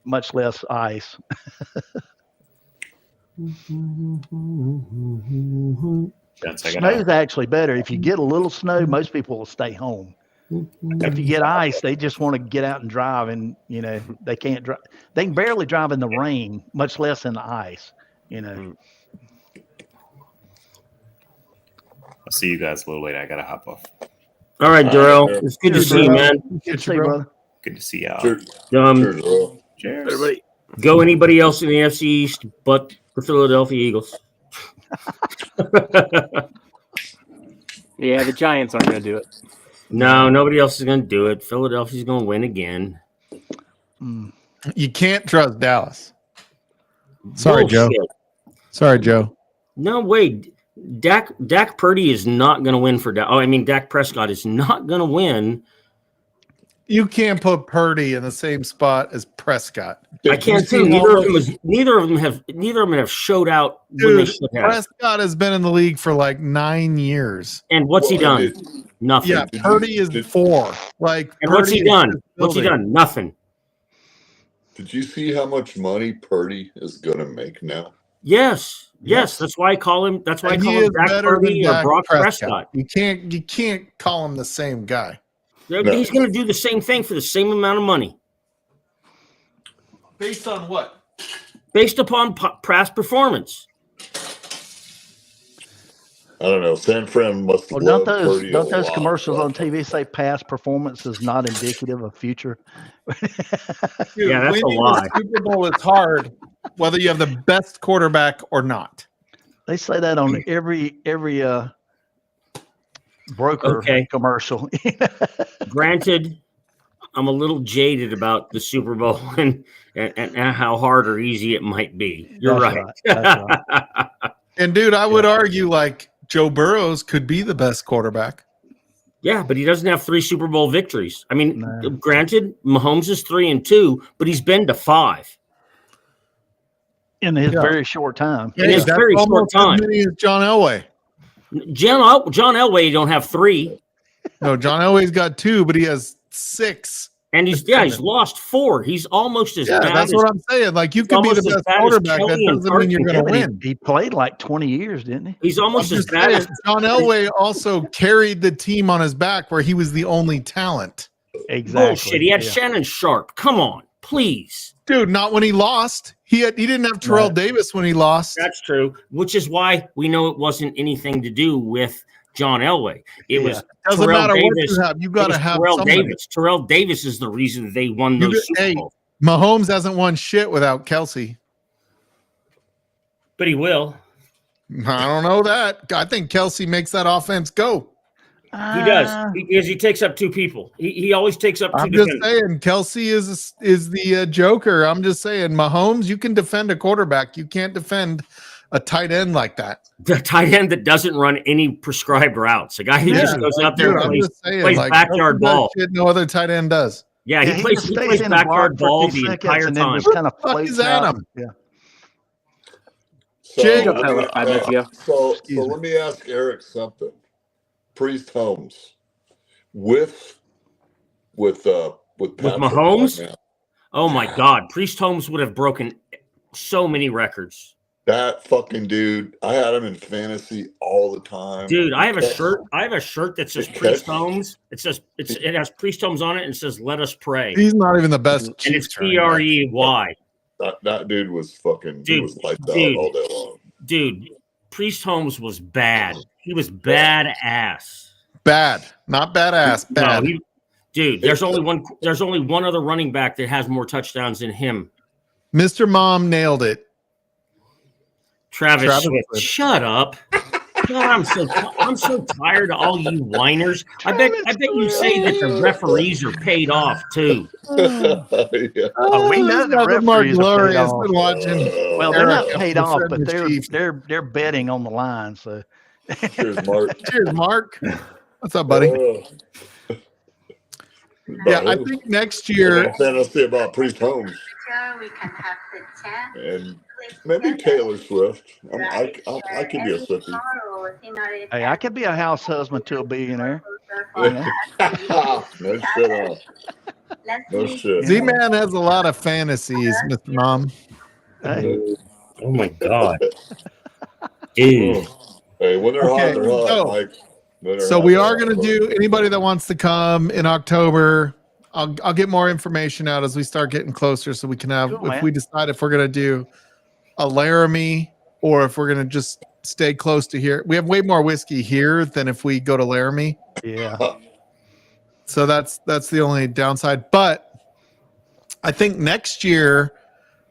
much less ice. Snow's actually better. If you get a little snow, most people will stay home. If you get ice, they just want to get out and drive, and they can't drive. They can barely drive in the rain, much less in the ice. I'll see you guys a little later. I gotta hop off. All right, Darrell. It's good to see you, man. Good to see you, brother. Good to see y'all. Cheers. Cheers. Everybody, go anybody else in the NFC East but the Philadelphia Eagles. Yeah, the Giants aren't going to do it. No, nobody else is going to do it. Philadelphia's going to win again. You can't trust Dallas. Sorry, Bullshit. Joe. Sorry, Joe. No, wait. Dak Purdy is not going to win for Dallas. Oh, I mean, Dak Prescott is not going to win. You can't put Purdy in the same spot as Prescott. I can't too. Neither of them have showed out when they should have. Prescott has been in the league for like 9 years. And what's he done? Nothing. Yeah, Purdy is 4. And what's he done? What's he done? Nothing. Did you see how much money Purdy is going to make now? Yes. That's why I call him. That's why I call him Dak Purdy or Brock Prescott. You can't call him the same guy. No. He's going to do the same thing for the same amount of money. Based on what? Based upon past performance. I don't know. San Fran must Well, love don't Purdy those commercials on TV say past performance is not indicative of future? Dude, yeah, that's a lie. The Super Bowl is hard, whether you have the best quarterback or not. They say that on every broker commercial. Granted, I'm a little jaded about the Super Bowl and how hard or easy it might be. You're right. That's right. And dude, I would argue like Joe Burrows could be the best quarterback. Yeah, but he doesn't have 3 Super Bowl victories. I mean, No. granted, Mahomes is 3-2, but he's been to 5 in his Yeah. very short time. in his that's very short almost time. as many as John Elway. John Elway don't have 3, No, John Elway's got 2, but he has 6. and he's lost 4. He's almost as Yeah, bad that's as what I'm saying. Like, you could be the almost as best bad as quarterback. That Kelly and doesn't mean you're Yeah, going to but win. he played like 20 years, didn't he? he's I'm almost as just bad saying, as John Elway also carried the team on his back where he was the only talent. Exactly. bullshit. He had yeah. Shannon Sharp. Come on, please. Dude, not when he lost. He didn't have Terrell Davis when he lost. That's true, which is why we know it wasn't anything to do with John Elway. It was Doesn't Terrell matter what Davis. you have. You It got to was have Terrell somebody. Davis. Terrell Davis is the reason they won those Super Hey, Bowls. Mahomes hasn't won shit without Kelsey. But he will. I don't know that. I think Kelsey makes that offense go. He does because he takes up 2 people. He always takes up 2 I'm just defenders. saying, Kelsey is the Joker. I'm just saying, Mahomes, you can defend a quarterback. You can't defend a tight end like that. The tight end that doesn't run any prescribed routes. A guy who just goes out there Dude, and I'm plays, just saying, plays like, backyard Kelsey does ball. shit no other tight end does. Yeah, Yeah, he just plays stays in the backyard block for ball 2 the seconds entire and then time. just kind of Fuck floats is Adam? out. Yeah. Jake, let Tyler, me, 5 minutes ago. so let me ask Eric something. Priest Holmes with Patrick Mahomes? right now. Oh my God, Priest Holmes would have broken so many records. That fucking dude, I had him in fantasy all the time. Dude, I have a shirt. I have a shirt that says Okay. Priest Holmes. It has Priest Holmes on it and says "Let us pray." He's not even the best. And Chiefs it's running back. PREY. That dude was fucking. He Dude, was lights out dude. all day long. Dude, Priest Holmes was bad. He was badass. Bad, not badass. Bad. No, dude, there's only one other running back that has more touchdowns than him. Mr. Mom nailed it. Travis Swift. Swift. Shut up. God, I'm so tired of all you whiners. I bet you say that the referees are paid off too. Yeah. We know the Nothing more referees are paid glorious off. than watching. Well, they're not Eric paid off, defend but his Chiefs. they're betting on the line. So Cheers, Mark. Cheers, Mark. What's up, buddy? Yeah, I think next year. Fantasy about Priest Holmes We can have the chat. and maybe Taylor Swift. I could be a Swiftie. hey, I could be a house husband to a billionaire. No shit. No shit. Z-Man has a lot of fantasies, Mr. Mom. Hey, Oh my God. Dude. Hey, when they're hot, they're hot. so- Mike. When they're So hot, we they're are hot, going to bro. do anybody that wants to come in October. I'll get more information out as we start getting closer, so we can have Cool, if man. we decide if we're going to do a Laramie or if we're going to just stay close to here. We have way more whiskey here than if we go to Laramie, yeah. so that's the only downside. But I think next year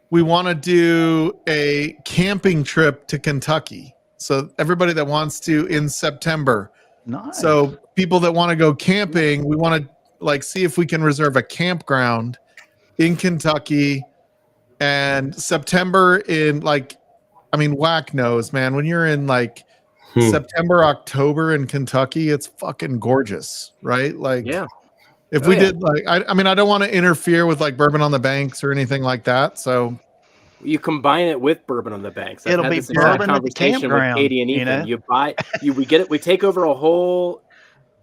we want to do a camping trip to Kentucky. So everybody that wants to in September. Nice. So people that want to go camping, we want to see if we can reserve a campground in Kentucky. And September whack knows, man. When you're in September, October in Kentucky, it's fucking gorgeous, right? Yeah. If we did I don't want to interfere with Bourbon on the Banks or anything like that. So You combine it with Bourbon on the Banks. I've It'll had be this exact bourbon at the conversation campground, with Katie and you Ethan. know? We take over a whole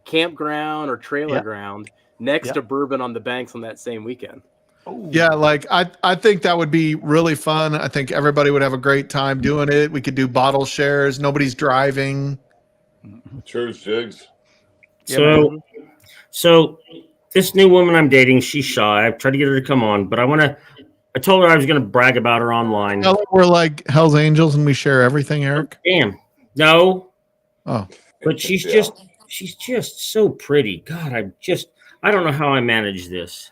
campground or trailer Yep. ground next Yep. to Bourbon on the Banks on that same weekend. yeah, I think that would be really fun. I think everybody would have a great time doing it. We could do bottle shares. Nobody's driving. Cheers, Jigs. So this new woman I'm dating, she's shy. I've tried to get her to come on, but I told her I was going to brag about her online. Tell them we're like Hell's Angels and we share everything, Eric. Damn. No, Oh, but she's Yeah. just so pretty. God, I don't know how I manage this.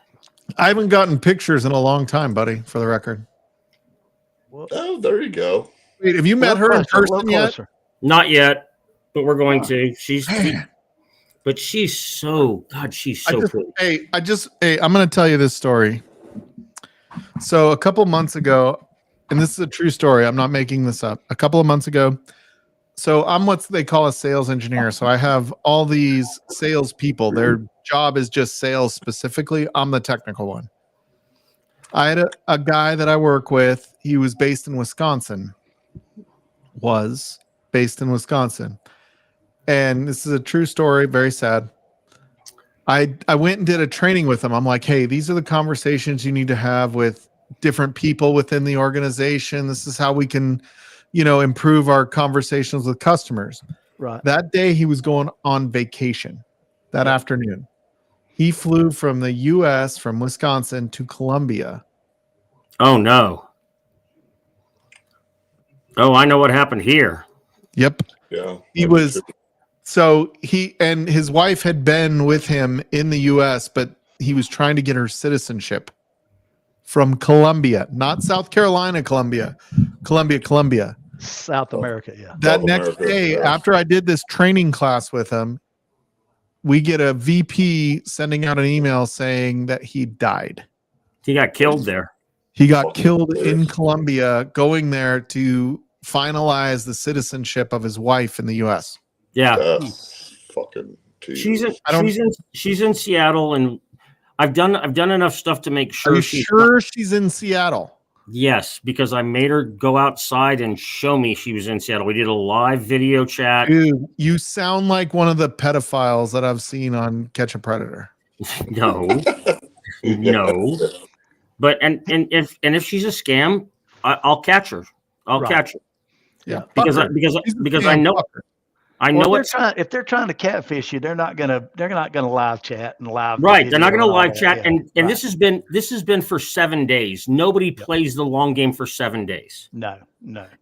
I haven't gotten pictures in a long time, buddy, for the record. Oh, there you go. Wait, have you met her in person yet? Not yet, but we're going to. Man. But she's so pretty. Hey, I'm going to tell you this story. So a couple months ago, and this is a true story. I'm not making this up. A couple of months ago, So I'm what they call a sales engineer. So I have all these sales people. Their job is just sales specifically. I'm the technical one. I had a guy that I work with. He was based in Wisconsin. Was based in Wisconsin. And this is a true story, very sad. I went and did a training with him. I'm like, hey, these are the conversations you need to have with different people within the organization. This is how we can, improve our conversations with customers. Right. That day he was going on vacation that afternoon. He flew from the US, from Wisconsin to Columbia. Oh, no. Oh, I know what happened here. Yep. Yeah. He was, so he and his wife had been with him in the US, but he was trying to get her citizenship from Colombia, not South Carolina, Colombia. South America, yeah. That South next America, day, yes. after I did this training class with him, we get a VP sending out an email saying that he died. He got killed there. He got killed in Colombia going there to finalize the citizenship of his wife in the US. Yeah. That's fucking Jesus. She's in Seattle, and I've done enough stuff to make sure. Are you sure she's in Seattle? Yes, because I made her go outside and show me she was in Seattle. We did a live video chat. Dude, you sound like one of the pedophiles that I've seen on Catch a Predator. No. But if she's a scam, I'll catch her. I'll catch her. Yeah, because I know if they're trying to catfish you, they're not gonna live chat and live. Right, they're not gonna live that. chat, Yeah. and this has been for 7 days. Nobody plays the long game for 7 days. No.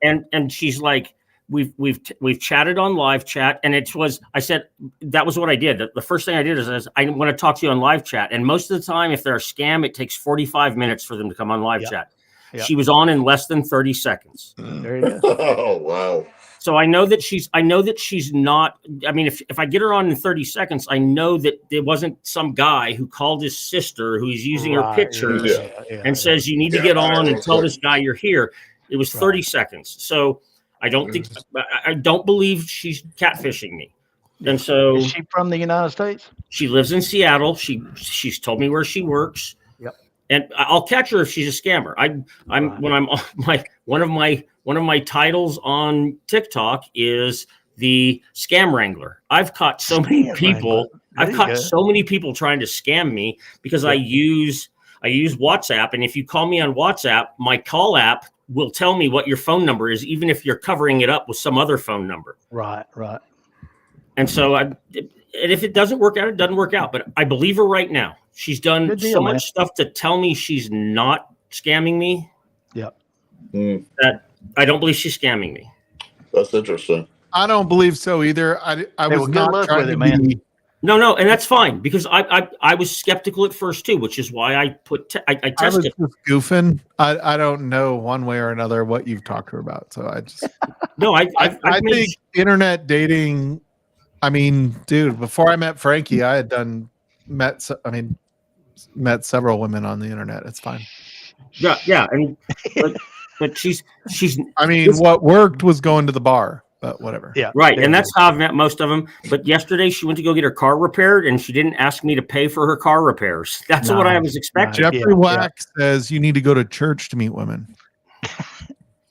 And she's like, we've chatted on live chat, and I said that was what I did. The first thing I did is I want to talk to you on live chat, and most of the time, if they're a scam, it takes 45 minutes for them to come on live chat. Yep. She was on in less than 30 seconds. There you go. Oh wow. So I know that she's not. I mean, if I get her on in 30 seconds, I know that it wasn't some guy who called his sister who's using her pictures and says you need to get on and tell this guy you're here. It was 30 seconds. So I don't believe she's catfishing me. And so is she from the United States? She lives in Seattle. She's told me where she works. Yep. And I'll catch her if she's a scammer. When I'm on one of my titles on TikTok is the scam wrangler. I've caught so many people. I've caught so many people trying to scam me because I use WhatsApp, and if you call me on WhatsApp, my call app will tell me what your phone number is, even if you're covering it up with some other phone number. Right. And so and if it doesn't work out, it doesn't work out. But I believe her right now. She's done so much stuff to tell me she's not scamming me. Yep. That I don't believe she's scamming me. That's interesting. I don't believe so either. I was not trying to be. No, and that's fine because I was skeptical at first too, which is why I I tested. I was just goofing. I don't know one way or another what you've talked to her about, so I just I think internet dating. I mean, dude, before I met Frankie, I had met several women on the internet. It's fine. Yeah, and but she's. I mean, what worked was going to the bar. But whatever. Yeah. Right. And that's how I've met most of them. But yesterday she went to go get her car repaired and she didn't ask me to pay for her car repairs. That's what I was expecting. Jeffrey Wack says you need to go to church to meet women.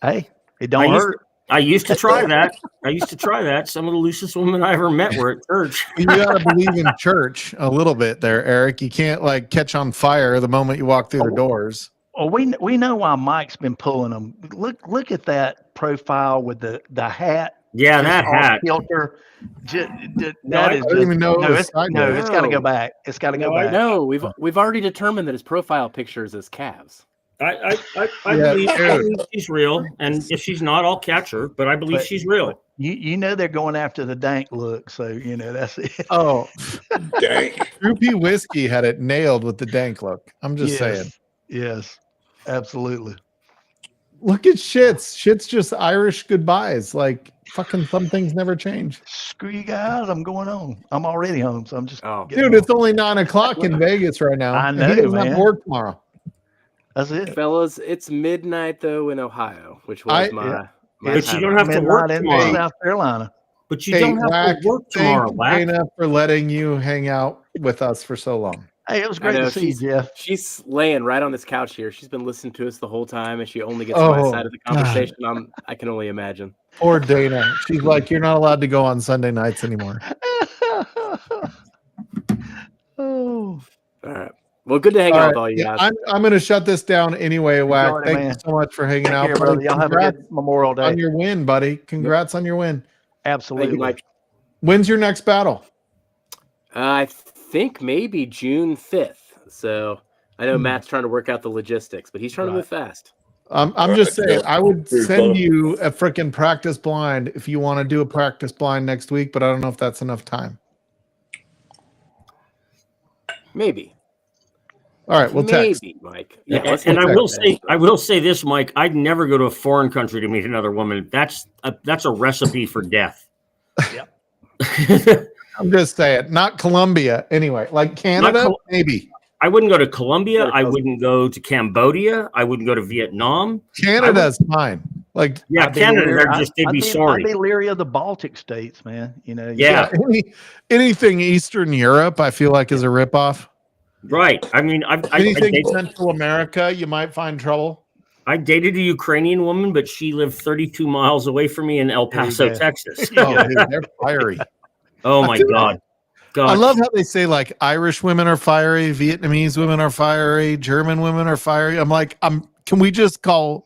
Hey, it don't hurt. I used to try that. Some of the loosest women I ever met were at church. You got to believe in church a little bit there, Eric. You can't catch on fire the moment you walk through the doors. Well, we know why Mike's been pulling them. Look at that profile with the hat. Yeah, that hat. Filter. I don't even know. It's got to go back. It's got to go back. No, we've already determined that his profile picture is his calves. I believe she's real, and if she's not, I'll catch her. But I believe she's real. You know they're going after the dank look, so that's it. Oh, dank. Droopy Whiskey had it nailed with the dank look. I'm just saying. Yes, absolutely. Look at Shits. Shits just Irish goodbyes. Like fucking some things never change. Screw you guys. I'm going home. I'm already home, so I'm just. Dude, it's only 9:00 in Vegas right now. I know, he doesn't man. have work tomorrow. That's it, fellas. It's midnight though in Ohio, which was my But you don't have to work midnight in tomorrow. South Carolina. But you Hey, don't have Whack, to work tomorrow, thank Whack. Dana for letting you hang out with us for so long. Hey, it was I great know to see you, Jeff. she's laying right on this couch here. She's been listening to us the whole time, and she only gets Oh, my side of the God. conversation. I can only imagine. Poor Dana. She's like, you're not allowed to go on Sunday nights anymore. Oh, All right. Well, good to hang out with all you Yeah, guys. I'm going to shut this down anyway, Whack. enjoyed it, Thank you man. so much for hanging Take out, care, buddy. brother. Y'all have a Congrats good Memorial Day. on your win, buddy. Congrats on your win. Absolutely. Thank you, Mike. When's your next battle? I think maybe June 5th. So I know Matt's trying to work out the logistics, but he's trying to move fast. I'm just saying, I would send you a freaking practice blind if you want to do a practice blind next week, but I don't know if that's enough time. Maybe. All right, we'll text. Maybe, Mike. Yeah, And I will say this, Mike. I'd never go to a foreign country to meet another woman. That's a recipe for death. Yep. I'm just saying, not Colombia. Anyway, like Canada, maybe. I wouldn't go to Colombia. I wouldn't go to Cambodia. I wouldn't go to Vietnam. Canada's fine. Like, yeah, Canada, they'd be sorry. I'd be leery of the Baltic states, man. You know. Yeah. Anything Eastern Europe, I feel like is a ripoff. Right. I mean, anything Central America, you might find trouble. I dated a Ukrainian woman, but she lived 32 miles away from me in El Paso, Texas. Oh, dude, they're fiery. Oh my God. I love how they say like Irish women are fiery, Vietnamese women are fiery, German women are fiery. I'm like, can we just call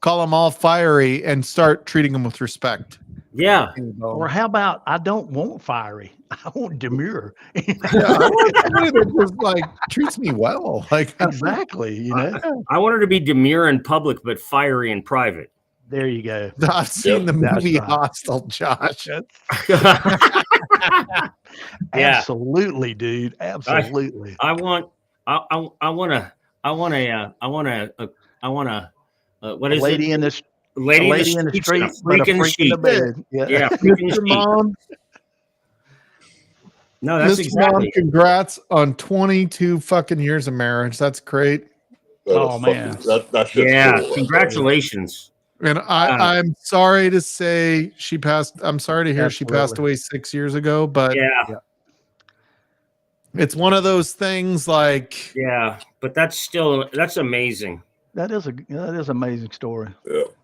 them all fiery and start treating them with respect? Yeah. Or how about I don't want fiery, I want demure. I want somebody that just like treats me well. Like exactly, you know. I want her to be demure in public but fiery in private. There you go. I've seen the movie Hostel, Josh. Absolutely, dude. Absolutely. I want a what is lady it? in the lady in the street, freak in the sheet. Yeah, freak in the sheet. Mom. No, that's Mr. exactly. Mom, congrats on 22 fucking years of marriage. That's great. Oh man, that's yeah, cool. congratulations. And I'm sorry to say she passed. I'm sorry to hear she passed away 6 years ago, but yeah, it's one of those things like, yeah, but that's amazing. That is amazing story.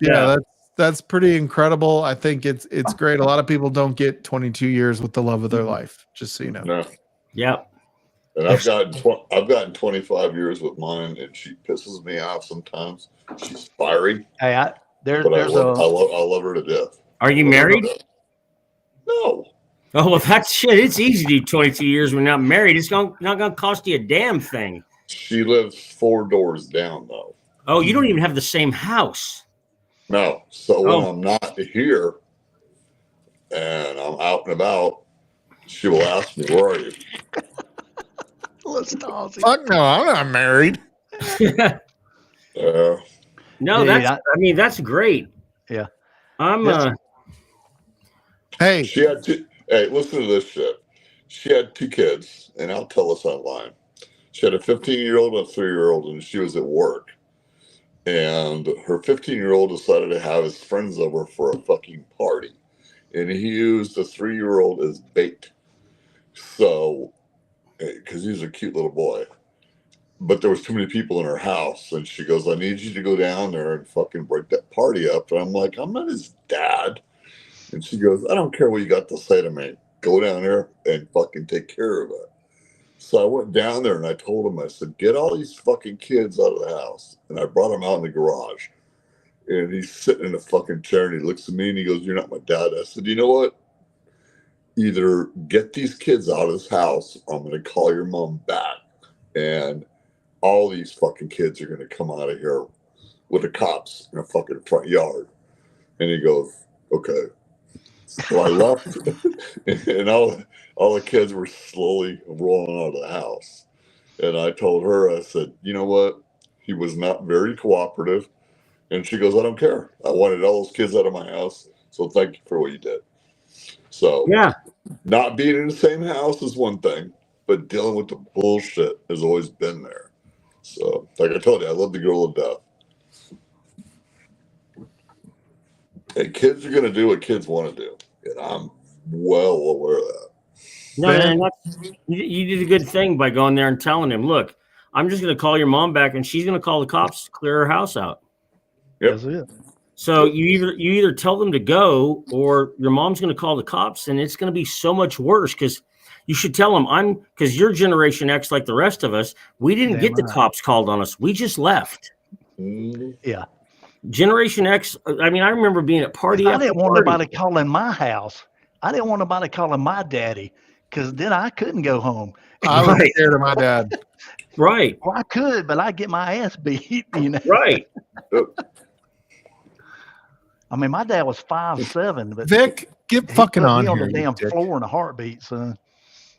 Yeah, that's pretty incredible. I think it's great. A lot of people don't get 22 years with the love of their life, just so you know. No. Yeah. And I've gotten 25 years with mine, and she pisses me off sometimes. She's fiery. Hey, I love her to death. Are you married? No. Oh well, that's shit. It's easy to do 22 years when you're not married. It's not gonna cost you a damn thing. She lives 4 doors down, though. Oh, you don't even have the same house. No. So when I'm not here and I'm out and about, she will ask me, "Where are you?" Fuck no, I'm not married. No, dude, that's great. Yeah. Hey. She had hey, listen to this shit. She had 2 kids, and I'll tell us online. She had a 15-year-old and a 3-year-old, and she was at work. And her 15-year-old decided to have his friends over for a fucking party. And he used the 3-year-old as bait. So, because he's a cute little boy. But there was too many people in her house. And she goes, I need you to go down there and fucking break that party up. And I'm like, I'm not his dad. And she goes, I don't care what you got to say to me. Go down there and fucking take care of it. So I went down there and I told him, I said, get all these fucking kids out of the house. And I brought him out in the garage. And he's sitting in a fucking chair and he looks at me and he goes, you're not my dad. I said, you know what? Either get these kids out of this house or I'm going to call your mom back. And all these fucking kids are going to come out of here with the cops in a fucking front yard. And he goes, okay. So I left, and all the kids were slowly rolling out of the house. And I told her, I said, you know what? He was not very cooperative. And she goes, I don't care. I wanted all those kids out of my house. So thank you for what you did. So yeah, not being in the same house is one thing, but dealing with the bullshit has always been there. So like I told you, I love the girl to death. And kids are going to do what kids want to do. And I'm well aware of that. No, man, you did a good thing by going there and telling him, look, I'm just going to call your mom back, and she's going to call the cops to clear her house out. Yep. That's it. So you either tell them to go, or your mom's going to call the cops, and it's going to be so much worse because you should tell them because you're Generation X like the rest of us. We didn't get the cops called on us. We just left. Yeah. Generation X. I mean, I remember being at party. I didn't want nobody calling my house. I didn't want nobody calling my daddy because then I couldn't go home. I was scared of my dad. Right. Well, I could, but I get my ass beat. Right. I mean, my dad was 5'7", but Vic, get fucking on on here, the damn dick. floor in a heartbeat, son.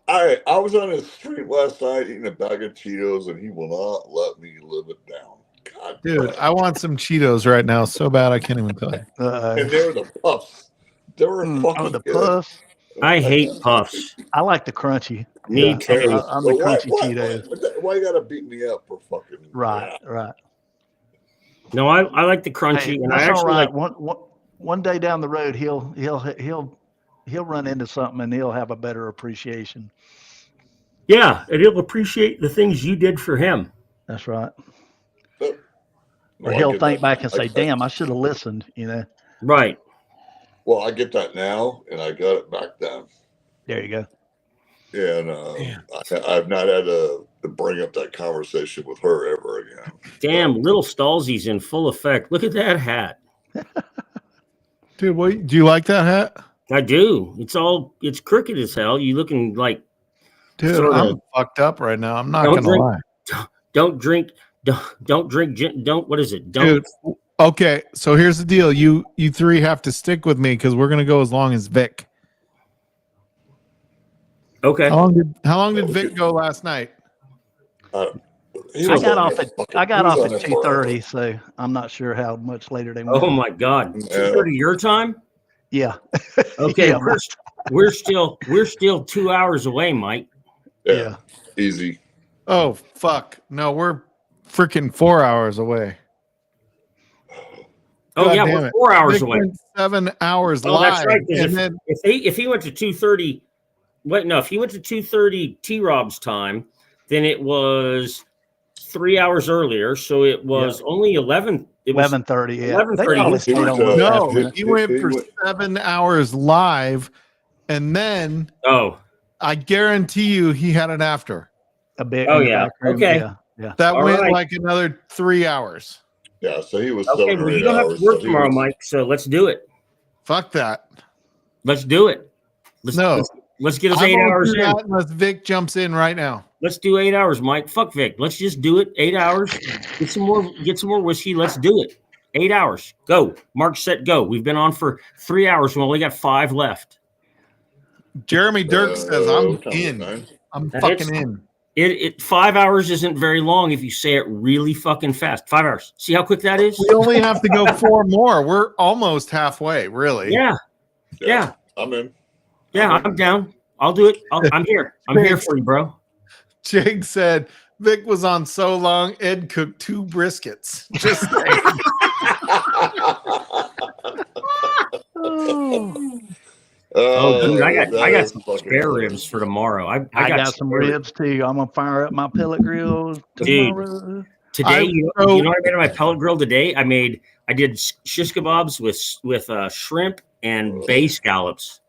I was on the street last night eating a bag of Cheetos, and he will not let me live it down. God, dude, I want some Cheetos right now so bad I can't even tell you. And they were the puffs. They were fucking the good. puffs. I hate puffs. I like the crunchy. Me too. I'm the crunchy Cheetos. Why you gotta beat me up for fucking? Right. No, I like the crunchy, and I That's actually all right. like. One day down the road, he'll run into something and he'll have a better appreciation. Yeah, and he'll appreciate the things you did for him. That's right. Well, Or he'll think back and say, "Damn, I should have listened." Right. Well, I get that now, and I got it back then. There you go. And I've not had to bring up that conversation with her ever again. Damn, little Stalzy's in full effect. Look at that hat. Dude, what, do you like that hat? I do. It's crooked as hell. You looking like, dude, I'm fucked up right now. I'm not gonna lie. Don't drink. What is it? Don't. Dude, okay, so here's the deal. You three have to stick with me because we're gonna go as long as Vic. Okay. How long did Vic go last night? I got off at 2:30, so I'm not sure how much later they went. Oh my God, 2:30 your time? Yeah. Okay, Yeah, we're still 2 hours away, Mike. Yeah. Easy. Oh fuck! No, we're freaking 4 hours away. Oh God yeah, damn we're it. 4 hours Vic away. went 7 hours Oh, live. that's right. And If he went to 2:30, if he went to 2:30 T-Rob's time, then it was 3 hours earlier. So it was only 11. It was 11:30. Yeah. 11:30. No, he went for 7 hours live, and then I guarantee you he had it after. A bit. Oh yeah. Okay. Yeah. That All went right. like another 3 hours. Yeah, so he was Okay, 7 or well, 8 you don't have hours. to work so tomorrow, Mike. So let's do it. Fuck that. Let's do it. Let's get us 8 hours in. Unless Vic jumps in right now. Let's do 8 hours, Mike. Fuck Vic. Let's just do it. 8 hours. Get some more whiskey. Let's do it. 8 hours. Go. Mark, set, go. We've been on for 3 hours. We only got 5 left. Jeremy Dirk says I'm in. I'm fucking in. 5 hours isn't very long if you say it really fucking fast. 5 hours. See how quick that is? We only have to go 4 more. We're almost halfway, really. Yeah. Yeah. I'm in. Yeah, I'm down. I'll do it. I'm here. I'm here for you, bro. Jake said Vic was on so long, Ed cooked 2 briskets. Just saying. Dude, I got some spare ribs for tomorrow. I got some ribs too. I'm gonna fire up my pellet grill tomorrow. Dude, today, you know what I made on my pellet grill today? I did shish kebabs with shrimp and bay scallops.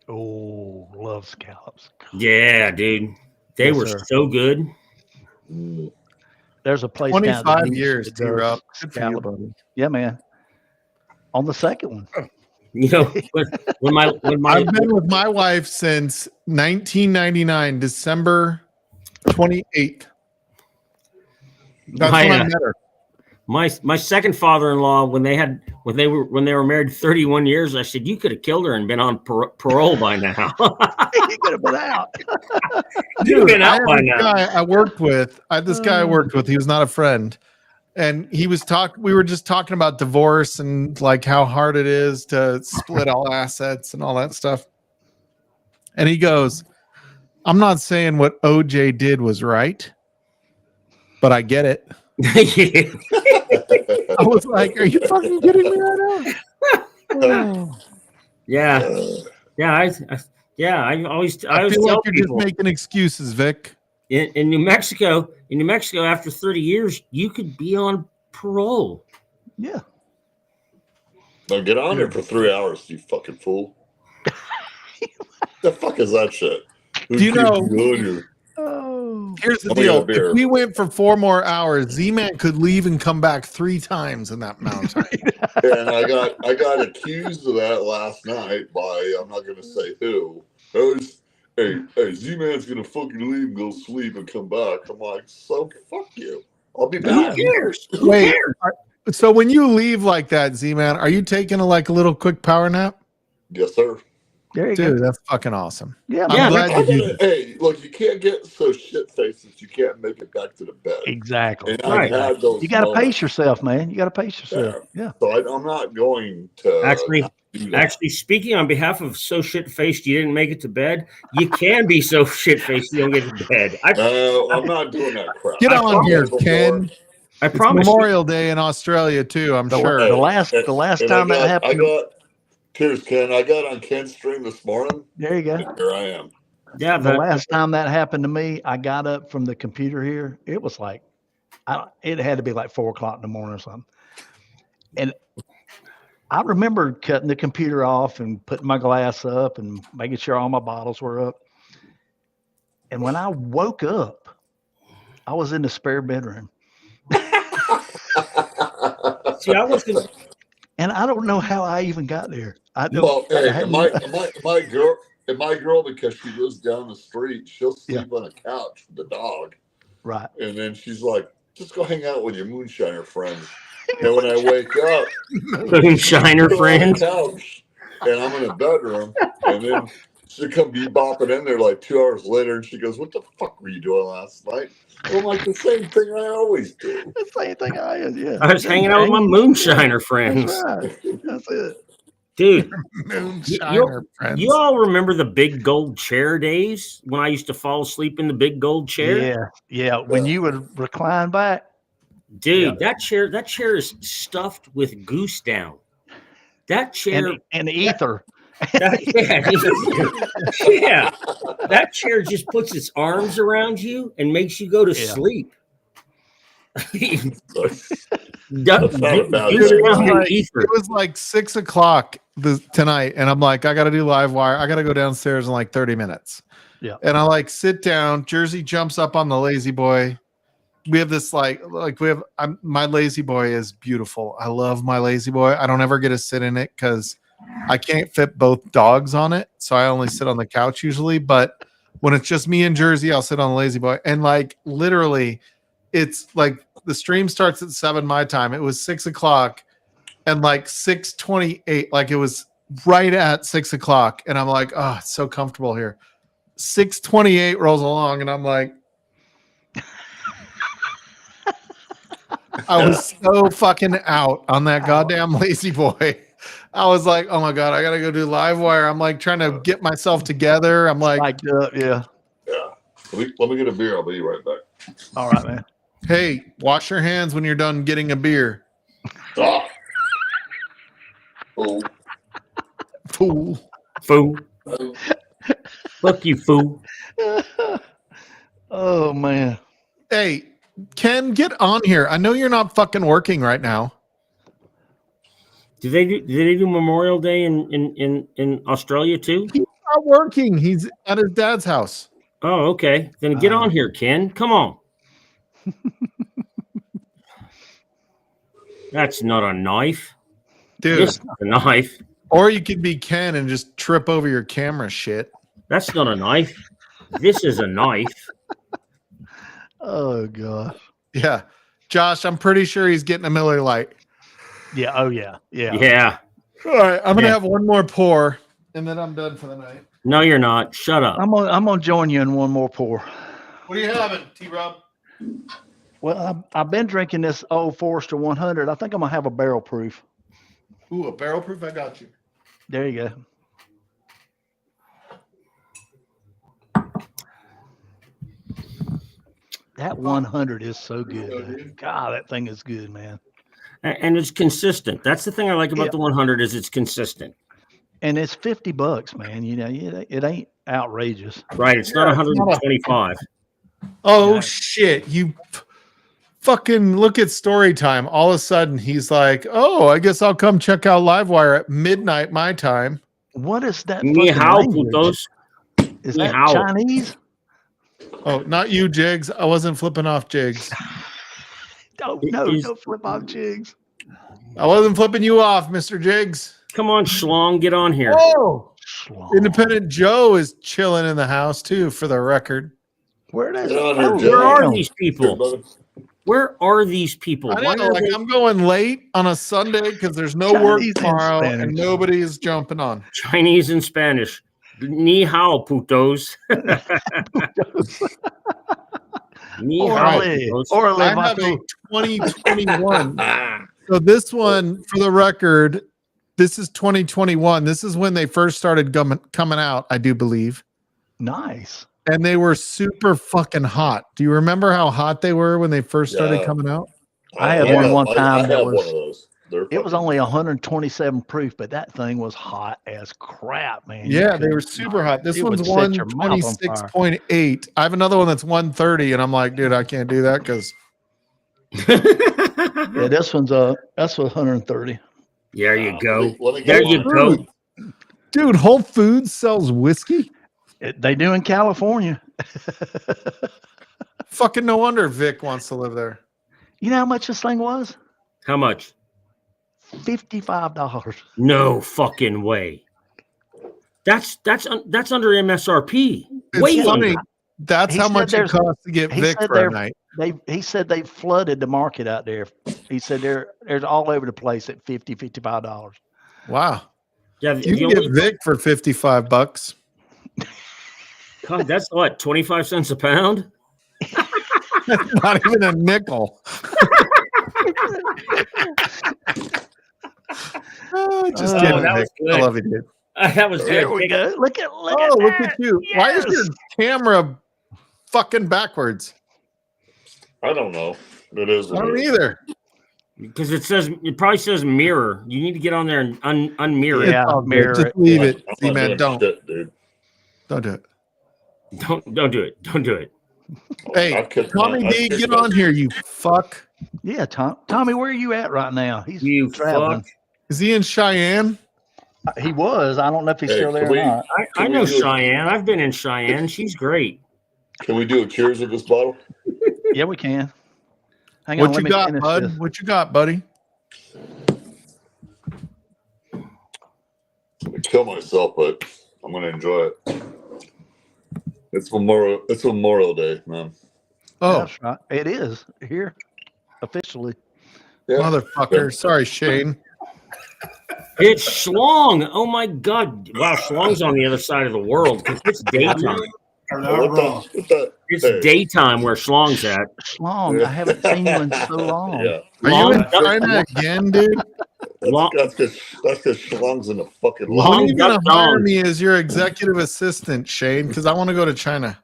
Oh, love scallops. Yeah, dude. They were so good. There's a place 25 years, to scallop. Yeah, man. On the second one. You know, when my I've been with my wife since 1999, December 28th. That's when I met her. My second father-in-law, when they were married 31 years, I said, you could have killed her and been on parole by now. You could have been out. You've been out by now. Guy I worked with. This guy I worked with. He was not a friend, and we were just talking about divorce and like how hard it is to split all assets and all that stuff. And he goes, "I'm not saying what OJ did was right, but I get it." I was like, "Are you fucking kidding me right now?" Yeah, Uh, yeah, I always I feel like tell you're just people making excuses, Vic. in New Mexico, after 30 years, you could be on parole. Yeah. now get on there for 3 hours, you fucking fool. The fuck is that shit? Do you know? On you? Oh. Here's the Let me get a deal. If beer. we went for 4 more hours, Z-Man could leave and come back 3 times in that amount of time. And I got accused of that last night by I'm not gonna say who. Hey, Z-Man's gonna fucking leave and go sleep and come back. I'm like, so fuck you. I'll be back. Who cares? Who Wait, cares? so when you leave like that, Z-Man, are you taking a little quick power nap? Yes, sir. There you Dude, go. that's fucking awesome. Yeah, I'm Yeah, glad I you gotta, did. hey, look, you can't get so shit faced that you can't make it back to the bed. exactly. And Right. I've had those You got to moments. pace yourself, man. You got to pace yourself. Yeah. So I'm not going to Actually, do that. speaking on behalf of so shit faced you didn't make it to bed, you can be so shit faced you don't get to bed. I'm not doing that crap. Get I on here, promise. Ken. I It's promise you. Memorial Day in Australia too, I'm sure. The last And time that happened. Cheers, Ken. I got on Ken's stream this morning. There you go. And here I am. Yeah, The last time that happened to me, I got up from the computer here. It was like, it had to be like 4:00 in the morning or something. And I remember cutting the computer off and putting my glass up and making sure all my bottles were up. And when I woke up, I was in the spare bedroom. see, I wasn't. And I don't know how I even got there. Well, hey, my girl, because she lives down the street, she'll sleep on a couch with the dog. Right. And then she's like, just go hang out with your moonshiner friends. And when I wake up, Moonshiner friends. Couch, and I'm in a bedroom, and then she come bopping in there like 2 hours later, and she goes, "What the fuck were you doing last night?" And I'm like, "The same thing I always do." The same thing I was hanging out with my moonshiner friends. That's right. That's it. Dude, Moonshiner friends. you all remember the big gold chair days when I used to fall asleep in the big gold chair? Yeah. Yeah. When you would recline back. Dude, that chair is stuffed with goose down. That chair and ether. That chair just puts its arms around you and makes you go to sleep. It was like 6 o'clock tonight, and I'm like, I got to do live wire. I got to go downstairs in like 30 minutes. Yeah. And I sit down. Jersey jumps up on the lazy boy. We have this my lazy boy is beautiful. I love my lazy boy. I don't ever get to sit in it because I can't fit both dogs on it. So I only sit on the couch usually. But when it's just me and Jersey, I'll sit on the lazy boy. And literally, it's like the stream starts at 7 my time. It was 6 o'clock and 6:28. Like it was right at 6 o'clock. And I'm like, oh, it's so comfortable here. 6:28 rolls along, and I'm like, I was so fucking out on that goddamn lazy boy. I was like, oh my God, I got to go do live wire. I'm trying to get myself together. I'm like, yeah. Let me get a beer. I'll be right back. All right, man. Hey, wash your hands when you're done getting a beer. Stop. Fool. Fuck you, fool. Oh man. Hey, Ken, get on here. I know you're not fucking working right now. Did they do Memorial Day in Australia too? He's not working. He's at his dad's house. Oh, okay. Then get on here, Ken. Come on. That's not a knife. Dude. It's not a knife. Or you could be Ken and just trip over your camera shit. That's not a knife. This is a knife. Oh God. Yeah. Josh, I'm pretty sure he's getting a Miller Lite. Yeah. Oh yeah. Yeah. Yeah. All right. I'm going to have one more pour and then I'm done for the night. No, you're not. Shut up. I'm gonna join you in one more pour. What are you having, T-Rob? Well, I've been drinking this Old Forester 100. I think I'm gonna have a barrel proof. Ooh, a barrel proof? I got you. There you go. That 100 is so good. God, that thing is good, man. And it's consistent. That's the thing I like about the 100 is it's consistent. And it's $50, man. You know, it ain't outrageous. Right. It's not 125. Oh Yeah. shit! You fucking look at story time. All of a sudden, he's like, "Oh, I guess I'll come check out Livewire at midnight my time." What is that? Ni fucking hao, language? putos. Is Ni that hao. Chinese? Oh, not you, Jigs. I wasn't flipping off Jigs. No, don't flip off jigs. I wasn't flipping you off, Mr. Jigs. Come on, Schlong, get on here. Oh, Independent Joe is chilling in the house too, for the record. Where does Get on here, Joe. Where are Damn. these Here, people? brother. Where are these people? I Why know, are like they I'm going late on a Sunday because there's no work Chinese and tomorrow and Spanish. nobody is jumping on. Chinese and Spanish? Ni hao, putos. Ni hao, Orale. putos. Orale, I have a vato. 2021. So this one, for the record, this is 2021. This is when they first started coming out, I do believe. Nice. And they were super fucking hot. Do you remember how hot they were when they first started Yeah. coming out? I had Yeah. one I time that have was. one of those. They're It was fucking- only 127 proof, but that thing was hot as crap, man. You Yeah, they were couldn't- super hot. This it would one's set your mouth on fire. 126.8. I have another one that's 130, and I'm like, dude, I can't do that because Yeah, this one's that's 130. There you go. Let me There get you one. go. dude, Whole Foods sells whiskey. They do in California. Fucking no wonder Vic wants to live there. You know how much this thing was? How much? $55. No fucking way. That's under MSRP. It's Way funny. under. That's He how said much it there's- costs to get he Vic said for a they're- night. He said they flooded the market out there. He said there's all over the place at $55. Wow. Yeah, You the can only- get Vic for $55. God, that's what, 25 cents a pound? Not even a nickel. Oh, just Oh, kidding, that Vic. was good. I love you, dude. That was There good. we go. Look at Oh, look that. at you. Why is your Yes. camera fucking backwards? I don't know. It is. I what don't it is. either. Because it probably says mirror. You need to get on there and unmirror Yeah. It's all good. mirror Just it. leave it. I'm See, not man, doing don't. shit, dude. Don't do it. it. Don't do it. Don't do it. Hey, I've kicked Tommy my- D, I've kicked get my- on here, you fuck. Yeah, Tommy, where are you at right now? He's You traveling. fuck. Is he in Cheyenne? He was. I don't know if he's Hey, still there can or we- not. I Can we know do it? Cheyenne. I've been in Cheyenne. She's great. Can we do a cheers with this bottle? Yeah, we can. Hang on, What let you me got, finish bud? this. What you got, buddy? I'm gonna kill myself, but I'm gonna enjoy it. It's Memorial Day, man. Oh, That's right. It is here officially. Yeah. motherfucker. Sorry, Shane. It's Schlong. Oh my God. Wow, Schlong's on the other side of the world because it's daytime. What the, It's hey, daytime where Schlong's at. Schlong, I haven't seen you in so long. Yeah. Are you in Long- China again, dude? Long- That's because Schlong's in the fucking When Long are you gonna duck hire dong. me as your executive assistant, Shane? Because I want to go to China.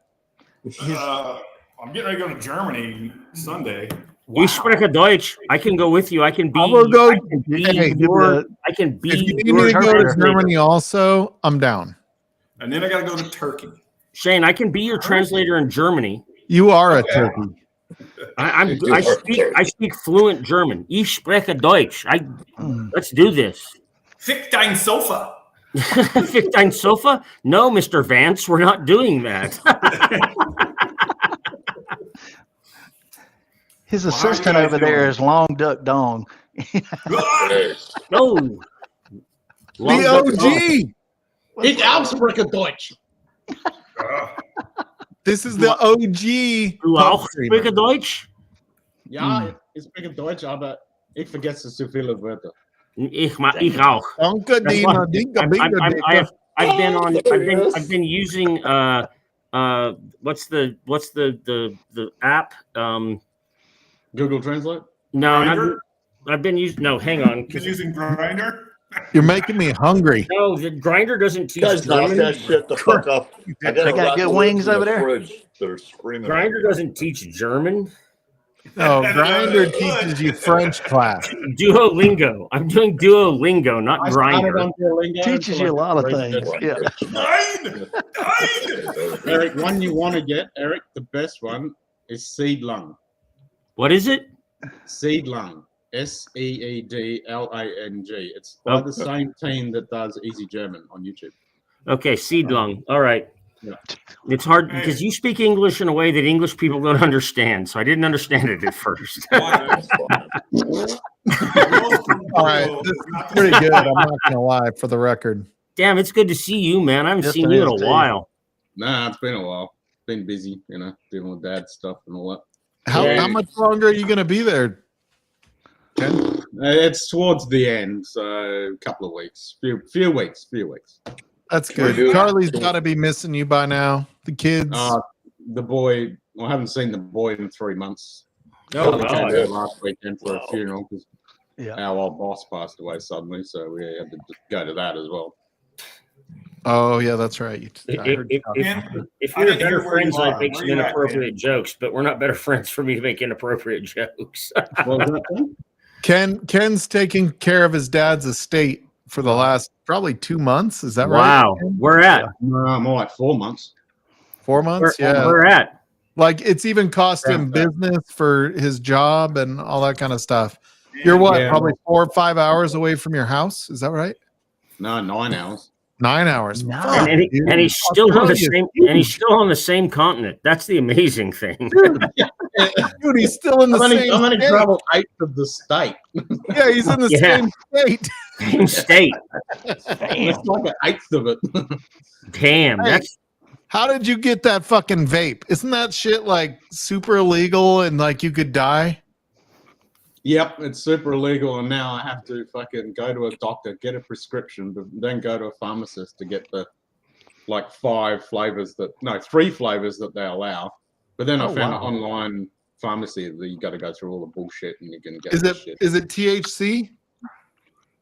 I'm getting ready to go to Germany Sunday. You speak Deutsch. I can go with you. I can be. I will go. I can be Hey, your. I can be. If you need your me to go to translator. Germany, also, I'm down. And then I got to go to Turkey. Shane, I can be your translator in Germany. You are a turkey. I speak fluent German. Ich spreche Deutsch. Let's do this. Fick dein Sofa. Fick dein Sofa? No, Mr. Vance, we're not doing that. His Well, how are you assistant guys over there doing? is Long Duck Dong. Hey, No. Long The duck OG. dong. Ich ausspreche Deutsch. This is the OG. Du pub auch streamer. spreche Deutsch? Ja, ich spreche Deutsch, aber ich vergesse zu viele Wörter. Ich auch. Danke, That's Dina, why dinka, I'm- bingo, I'm- dinka. I've been on. there he is. I've been using. What's the app? Google Translate? No, Grindr? I've been using. No, hang on. Just using Grinder. You're making me hungry. No, the grinder doesn't teach you guys knock German. that shit the fuck up. I They got a lot good of wings lids in over the there? fridge that are screaming. Grinder doesn't teach German. No, Grinder teaches you French class. Duolingo. I'm doing Duolingo, not I started Grinder. on Duolingo Teaches until you a I lot of raised things. it. Yeah. Eric, one you want to get, Eric, the best one is Seed Lung. What is it? Seed Lung. SEEDLANG. It's by the same team that does Easy German on YouTube. Okay, Seedlung. All right. Yeah. It's hard because you speak English in a way that English people don't understand. So I didn't understand it at first. All right, this is pretty good. I'm not gonna lie, for the record. Damn, it's good to see you, man. I haven't Yes, seen it you in is, a too. while. Nah, it's been a while. Been busy, dealing with dad stuff and all that. How much longer are you gonna be there, Ken? It's towards the end, so a couple of weeks, few weeks. That's good. Charlie's got to be missing you by now. The kids. The boy, I haven't seen the boy in 3 months. Oh, We came God. there last weekend for a funeral because Yeah. our old boss passed away suddenly, so we had to go to that as well. Oh yeah, that's right. I heard If we're better friends, I'd make some inappropriate jokes, but we're not better friends for me to make inappropriate jokes. What was that thing? Ken's taking care of his dad's estate for the last probably 2 months. Is that right? Wow. Where at? No, more like 4 months. 4 months? Yeah. Where at? Like it's even cost him business for his job and all that kind of stuff. You're what? Yeah. Probably 4 or 5 hours away from your house. Is that right? No, 9 hours. 9 hours. And, and he's still on the same. And he's still on the same continent. That's the amazing thing. Dude, he's still in the same. I'm only state. traveled 8th of the state. Yeah, he's in the same state. Same state. It's like an 8th of it. Damn. Hey, That's how did you get that fucking vape? Isn't that shit like super illegal and like you could die? Yep, it's super illegal, and now I have to fucking go to a doctor, get a prescription, but then go to a pharmacist to get the 3 flavors that they allow. But then I found an online pharmacy that you got to go through all the bullshit and you can get. Is this it shit. THC?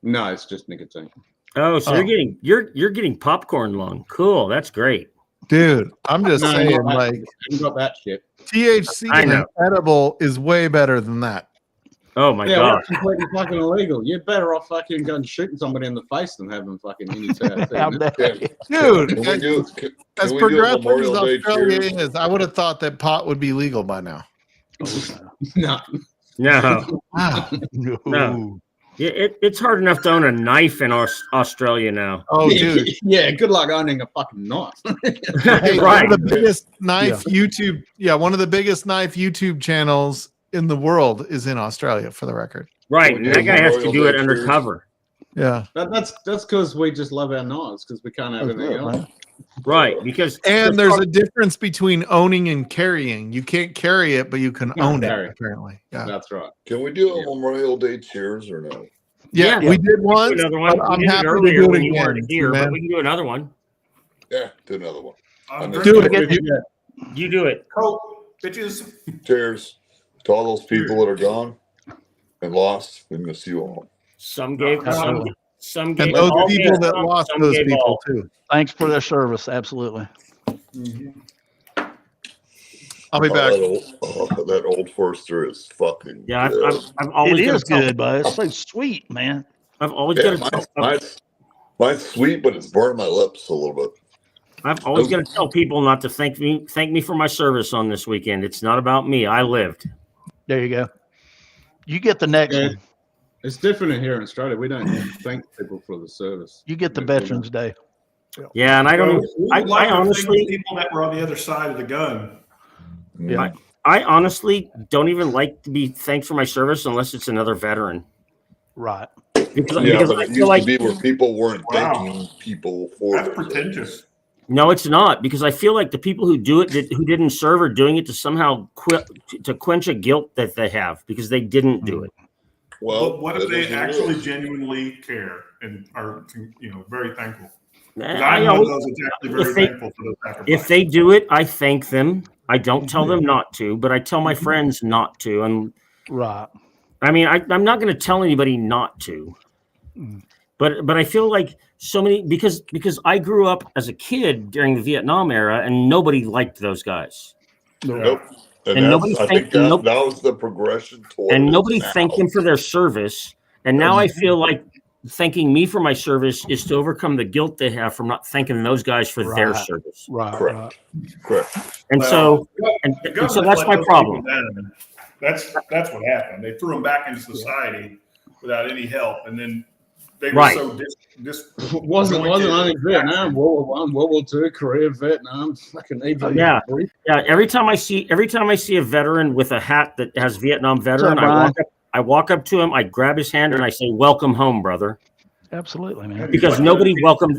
No, it's just nicotine. oh, so you're getting popcorn lung. Cool. That's great. Dude, I'm just saying, you like got that shit. THC I in know. an edible is way better than that. Oh my Yeah, god. that's completely fucking illegal. You're better off fucking going shooting somebody in the face than having fucking any How THC. dare you. Dude, Can we do, as can we do a progressive as Memorial Day Australia cheers? is, I would have thought that pot would be legal by now. No. No. Wow. No. Yeah, it's hard enough to own a knife in Australia now. Oh, dude. Yeah, good luck owning a fucking knife. Hey, Right. one of the biggest knife YouTube, one of the biggest knife YouTube channels in the world is in Australia, for the record. Right. And that guy has to Memorial do it Day undercover. Yeah. That's because we just love our knives because we can't have anything else. Right. Because And there's a difference between owning and carrying. You can't carry it, but you can own carry it, it. apparently. Yeah. That's right. Can we do a Memorial Day cheers or no? Yeah, Yeah. we did once. another one. but I'm We did happy it to earlier do it when you again, weren't here, man. but we can do another one. Yeah, do another one. Do it. You do it. Coke, bitches. Cheers to all those people that are gone and lost. We miss you all. Some gave some gave And those all people gave that some, lost some those gave people all. too. Thanks for their service. Absolutely. I'll be back. That old Forster is fucking Yeah, good. I've always It gotta is tell- good, but it's so sweet, man. I've always Yeah, got to mine's sweet, but it's burning my lips a little bit. I've always got to tell people not to thank me for my service on this weekend. It's not about me. I lived. There you go. You get the next Yeah. one. It's different in here in Australia. We don't thank people for the service. You get the Veterans Day. Yeah, and I don't. I We'd like to thank honestly, people that were on the other side of the gun. Yeah. I honestly don't even like to be thanked for my service unless it's another veteran. Right. Because, Yeah, because but I it feel used like to be where people weren't Wow. thanking people for That's it. pretentious. no, it's not. Because I feel like the people who do it, who didn't serve, are doing it to somehow to quench a guilt that they have because they didn't do it. Well, But what if that they is what it actually is. genuinely care and are, very thankful? 'Cause I I'm one of always- those that's actually very if they- thankful for those sacrifices. If they do it, I thank them. I don't tell them not to, but I tell my friends not to. And Right. I mean, I'm not going to tell anybody not to. But I feel like so many because I grew up as a kid during the Vietnam era, and nobody liked those guys. Nope. And, And that's, I think that was the progression toward and it nobody now. thanked them for their service. And now I feel like thanking me for my service is to overcome the guilt they have from not thanking those guys for their service. Right. Correct. Correct. And Well, and the so government that's let my those problem. people down. That's what happened. They threw them back into society without any help, and then they were Right. so Wasn't only Vietnam, World War I, World War II, Korea, Vietnam, fucking even. Yeah. Every time I see a veteran with a hat that has Vietnam veteran, I walk up to him, I grab his hand, and I say, "Welcome home, brother." Absolutely, man. Because nobody welcomed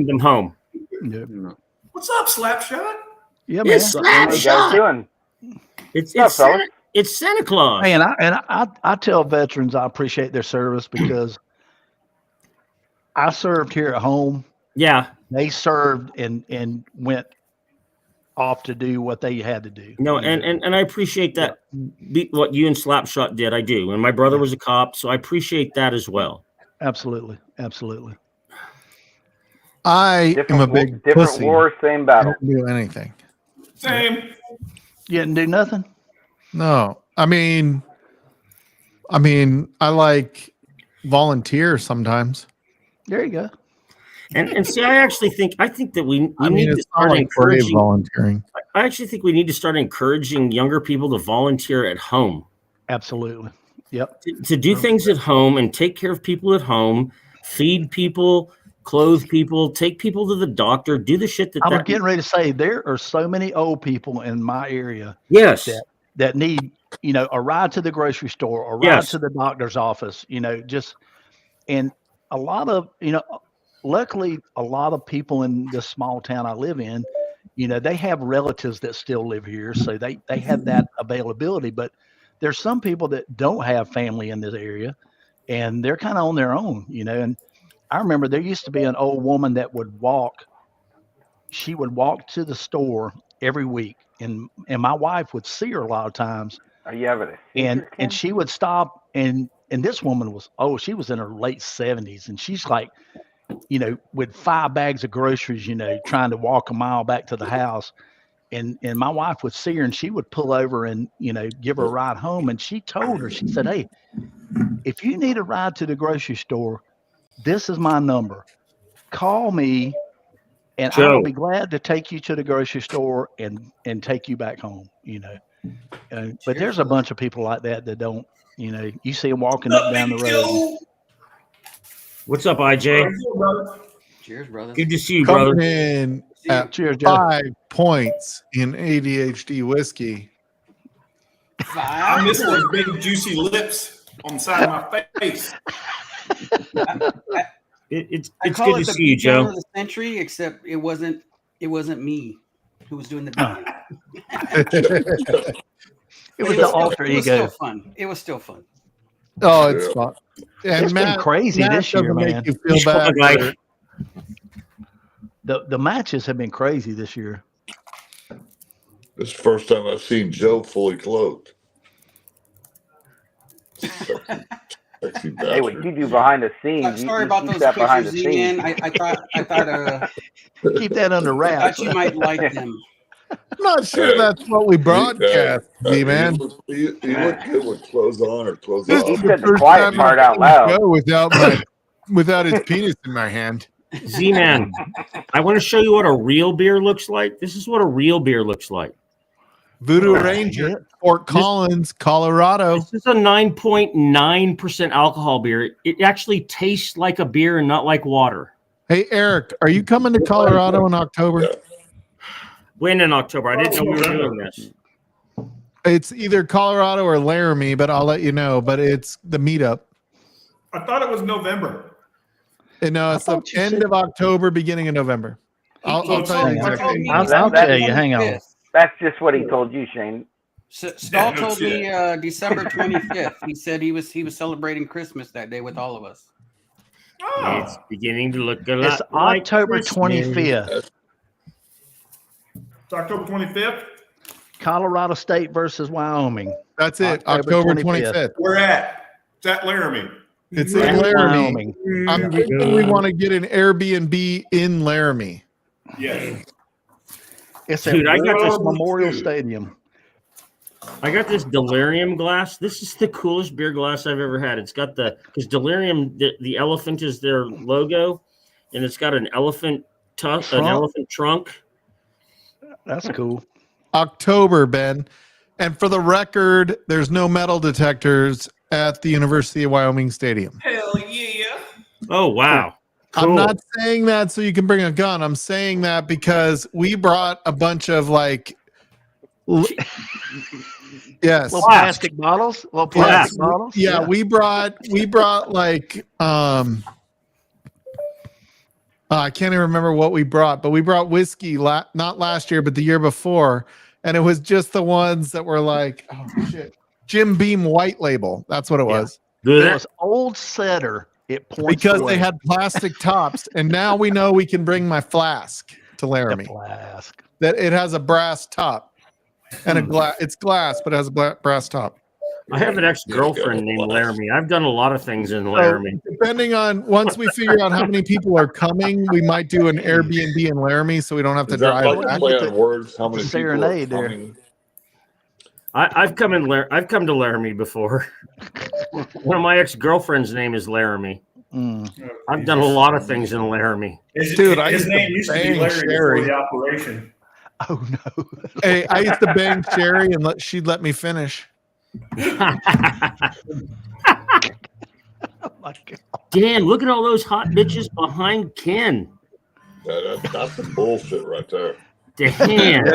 him home. Yeah. What's up, Slapshot? Yeah, man. It's Slapshot. It's Santa Claus. Hey, and I tell veterans I appreciate their service because I served here at home. Yeah. They served and went off to do what they had to do. No, and I appreciate that what you and Slapshot did. I do. And my brother was a cop, so I appreciate that as well. Absolutely. Absolutely. I am a big pussy. War, same battle. I don't do anything. Same. You didn't do nothing? No. I mean, I like volunteer sometimes. There you go. And see, I think that we need to it's not start like brave encouraging volunteering. I actually think we need to start encouraging younger people to volunteer at home. Absolutely. Yep. To do things at home and take care of people at home, feed people, clothe people, take people to the doctor, do the shit that I was getting ready to say there are so many old people in my area. Yes. That need, a ride to the grocery store, a ride to the doctor's office, and a lot of, luckily a lot of people in this small town I live in, they have relatives that still live here. So they have that availability, but there's some people that don't have family in this area and they're kind of on their own, and I remember there used to be an old woman that would walk. She would walk to the store every week, and my wife would see her a lot of times. Are you having and she would stop, and this woman was she was in her late 70s, and she's like, with 5 bags of groceries, trying to walk a mile back to the house, and my wife would see her, and she would pull over and give her a ride home, and she told her, she said, "Hey, if you need a ride to the grocery store, this is my number. Call me, and I will be glad to take you to the grocery store and take you back home." But there's a bunch of people like that don't. You see them walking up down the road. What's up, IJ? Cheers, brother. Good to see you, brother. Coming in at Cheers, 5 points in ADHD whiskey. I miss those big juicy lips on the side of my face. It's I good call to it the see you, beatdown Joe. of the century, except it wasn't me who was doing the beatdown. It was the alter It was ego. still fun. It was still fun. Oh, it's fun. And It's been crazy this year, doesn't man. make you feel bad. The matches have been crazy this year. This is the first time I've seen Joe fully clothed. Sexy Hey, what you do behind the scenes? Sorry about those sat behind pictures, the scenes. Z-Man. I thought Keep that under I wraps. thought you might like them. I'm not sure that's what we broadcast, man. You look good with clothes on or clothes This off. is He said the first quiet time part I've out seen loud. Joe without his penis in my hand. Z-Man, I want to show you what a real beer looks like. This is what a real beer looks like. Voodoo Ranger, Fort Collins, Colorado. This is a 9.9% alcohol beer. It actually tastes like a beer and not like water. Hey, Eric, are you coming to Colorado in October? When in October? I didn't know we were doing this. It's either Colorado or Laramie, but I'll let you know. But it's the meetup. I thought it was November. And no, it's the end of October, beginning of November. I'll tell you exactly. I'll tell you. Hang on. That's just what he told you, Shane. Stahl told me December 25th. He said he was celebrating Christmas that day with all of us. Oh. It's beginning to look a lot It's like October Christmas. 25th. It's October 25th. Colorado State versus Wyoming. That's it. October 25th. Where at? It's at Laramie. It's in Laramie. Wyoming. I'm thinking we want to get an Airbnb in Laramie. Yes. It's Dude, at I got War this Memorial Stadium. I got this Delirium glass. This is the coolest beer glass I've ever had. It's got because Delirium, the elephant is their logo, and it's got an elephant trunk. That's cool. October, Ben. And for the record, there's no metal detectors at the University of Wyoming Stadium. Hell yeah. Oh, wow. Cool. I'm not saying that so you can bring a gun. I'm saying that because we brought a bunch of yes, Little plastic bottles. Little plastic bottles. Yeah, we brought I can't even remember what we brought, but we brought whiskey not last year, but the year before, and it was just the ones that were like, oh shit, Jim Beam White Label. That's what it was. It was Old Setter. It points because away. they had plastic tops, and now we know we can bring my flask to Laramie. Flask. That it has a brass top and a glass. It's glass, but it has a brass top. I have an ex-girlfriend named Laramie. I've done a lot of things in Laramie. So depending on once we figure out how many people are coming, we might do an Airbnb in Laramie, so we don't have to drive. Like play on words? How many people are coming? I've come to Laramie before. One of my ex-girlfriend's name is Laramie. I've done a lot of things in Laramie. His name used to be Larry before the operation. Oh no! Hey, I used to bang Sherry, and she'd let me finish. Oh my God. Damn! Look at all those hot bitches behind Ken. That's some bullshit right there. Damn!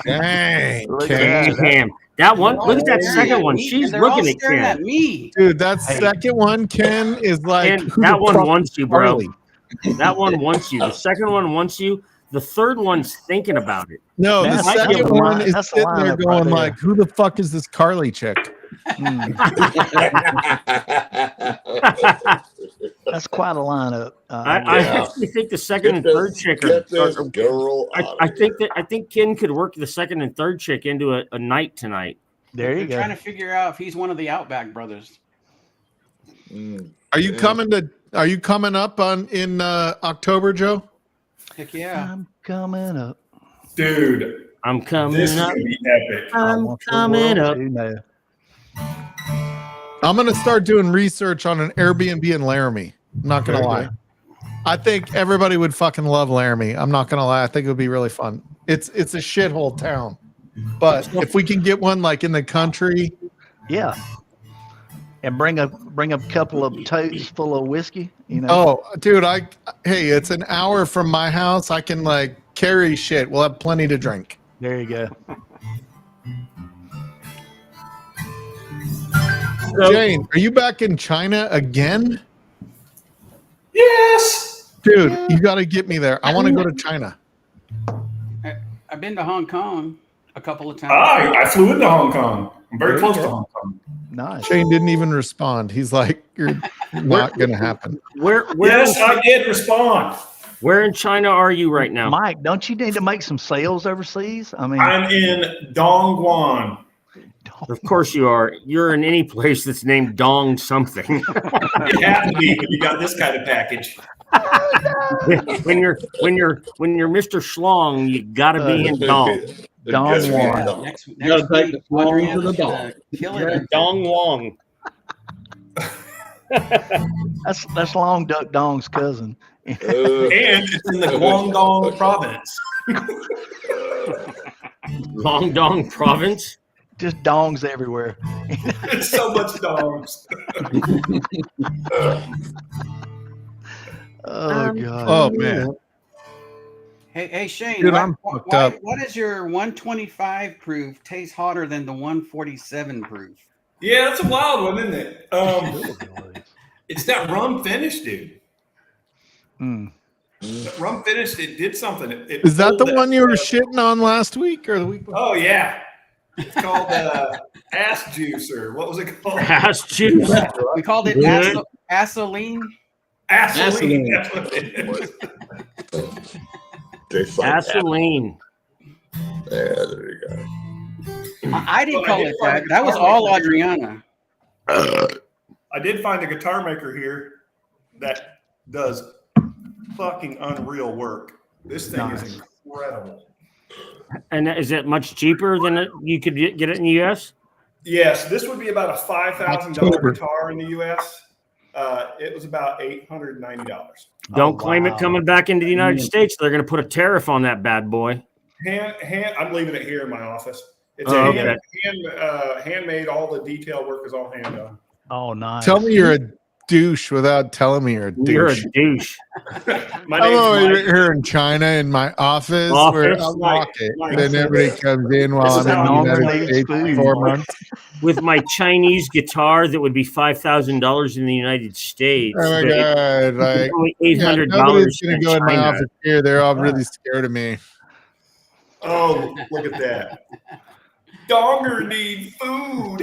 Dang! Damn! That one. Look at that second one. She's looking at Ken. At me. Dude, that second one, Ken, is like Ken, that one wants you, bro. That one wants you. The second one wants you. The third one's thinking about it. No, the second one is sitting there going like, "Who the fuck is this Carly chick?" That's quite a lineup. I actually think the second and third chick are. I think Ken could work the second and third chick into a night tonight. There you go. Trying to figure out if he's one of the Outback brothers. Are you coming up in October, Joe? Heck yeah. I'm coming up. Dude. I'm coming this up. Is gonna be epic. I'm coming up. I'm going to start doing research on an Airbnb in Laramie. I'm not going to lie. I think everybody would fucking love Laramie. I'm not going to lie. I think it would be really fun. It's a shithole town. But if we can get one like in the country. Yeah. And bring a couple of totes full of whiskey, you know. Oh, dude, hey, it's an hour from my house. I can like carry shit. We'll have plenty to drink. There you go. Jane, are you back in China again? Yes. Dude, you got to get me there. I want to go to China. I've been to Hong Kong a couple of times. I flew into Hong Kong. I'm very close to Hong Kong. Nice. Shane didn't even respond. He's like, "You're not going to happen." Yes, I did respond. Where in China are you right now, Mike? Don't you need to make some sales overseas? I mean, I'm in Dongguan. Of course you are. You're in any place that's named Dong something. It has to be when you got this kind of package. when you're Mr. Schlong, you got to be in Dong. Dong Wong. Next You gotta take the Schlong to the dog. Yeah, Dong Wong. That's Long Duck Dong's cousin. And it's in the Guangdong province. Guangdong province? Just dongs everywhere. There's so much dongs. Oh God. Oh man. Hey Shane, Dude, I'm fucked up. What is your 125 proof taste hotter than the 147 proof? Yeah, that's a wild one, isn't it? It's that rum finish, dude. That rum finish, it did something. It Is that the pulled one you were shitting on last week or the week before? Oh yeah. It's called ass juice, or what was it called? Ass juice. We called it Good. Asoline. Asoline. That's what it is. Gasoline. Yeah, there you go. I didn't call it that. That was all Adriana. I did find a guitar maker here that does fucking unreal work. This thing is incredible. And is it much cheaper than you could get it in the U.S.? Yes, this would be about a $5,000 October. guitar in the U.S. It was about $890. Don't claim it coming back into the United States. They're going to put a tariff on that bad boy. I'm leaving it here in my office. It's handmade. All the detail work is all hand done. Oh, nice. Tell me you're a douche without telling me you're a douche. You're a douche. My name's I'm Mike. here in China in my office where I lock it. Mike. Then everybody comes in while This is I'm how in the I'm United States gonna for 4 months. With my Chinese guitar that would be $5,000 in the United States. Oh my but God! Like only $800 nobody's gonna in go in my China. office here. They're all really scared of me. Oh, look at that. Donger need food.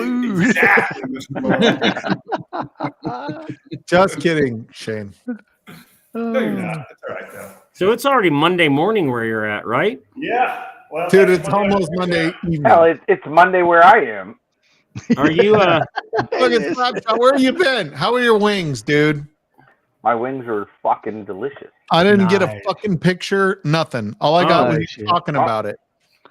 Exactly, Mr. Muller. Just kidding, Shane. No, you're not. That's all right, though. So it's already Monday morning where you're at, right? Yeah. Well, Dude, that's it's almost Monday evening. Hell, it's Monday where I am. Are you Look at Snapchat. Where you been? How are your wings, dude? My wings are fucking delicious. I didn't get a Nice. fucking picture. Nothing. All I got was shit. you talking about it.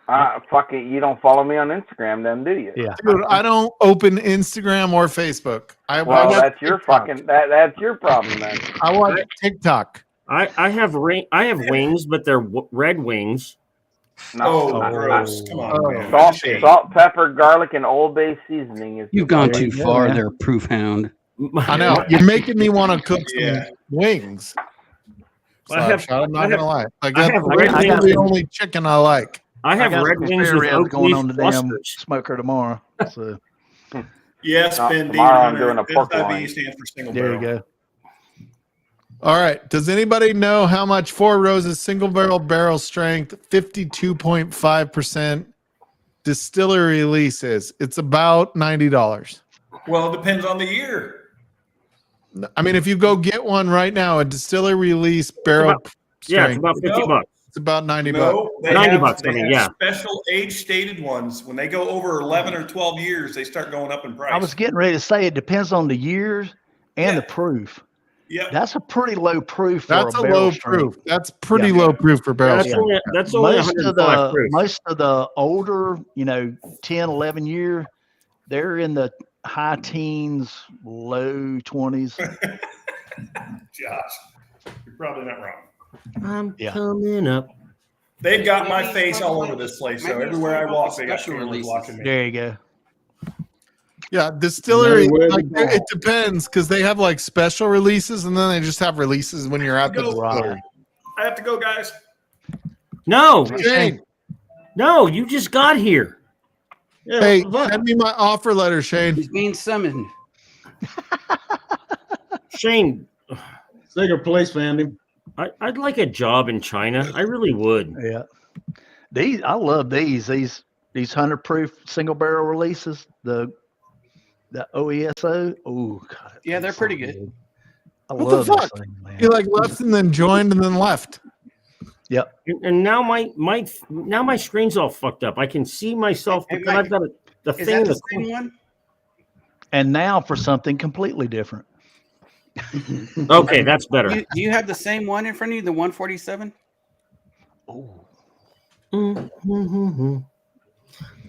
Fucking, you don't follow me on Instagram, then, do you? Yeah. Dude, I don't open Instagram or Facebook. I Well, watch that's your TikTok. fucking that's your problem then. I watch TikTok. I have wings, but they're red wings. No, gross. Come on, man. Salt, pepper, garlic, and Old Bay seasoning is. You've gone There too you go, far man. there, proof hound. I know. You're making me want to cook some wings. I have- I'm not I have- gonna lie. Like I that's have red that's wings. the only chicken I like. I have got red some wings spare with ribs oak going leaf on the damn clusters. smoker tomorrow. So Yes, Ben Dean tomorrow I'm Hunter. doing a pork SIB loin. stands for single there you barrel. go. All right. Does anybody know how much Four Roses single barrel strength, 52.5% distillery release is? It's about $90. Well, it depends on the year. I mean, if you go get one right now, a distillery release barrel Yeah, it's strength, about 50 No. bucks. it's about 90 bucks. No, they 90 have, bucks, they I mean, have yeah. special age stated ones. When they go over 11 or 12 years, they start going up in price. I was getting ready to say it depends on the years and Yeah. the proof. Yep. That's a pretty low proof for That's a a barrel low strength. proof. That's pretty Yeah. low proof for barrel That's strength. only Most of 105 the proof. most of the older, 10, 11 year, they're in the high teens, low 20s. Josh, you're probably not wrong. I'm Yeah. coming up. They've got my Maybe face it's all talking over this place, so maybe it's everywhere I talking walk, about they got special cameras releases. watching me. There you go. Yeah, distillery, Nowhere to like, go. it depends because they have like special releases and then they just have releases when you're at the Go. distillery. I have to go, guys. No, Shane, no, you just got here. Yeah, hey, what? send me my offer letter, Shane. He's being summoned. Shane, Secret police found him. I'd like a job in China. I really would. Yeah. I love these 100 proof single barrel releases. The OESO. Oh God. Yeah, they're pretty good. I What the love this fuck? thing, man. You like left and then joined and then left. Yep. And now my screen's all fucked up. I can see myself, Hey, but then Mike, I've got the Is thing in that the the same one? And now for something completely different. Okay, that's better. Do you have the same one in front of you, the 147?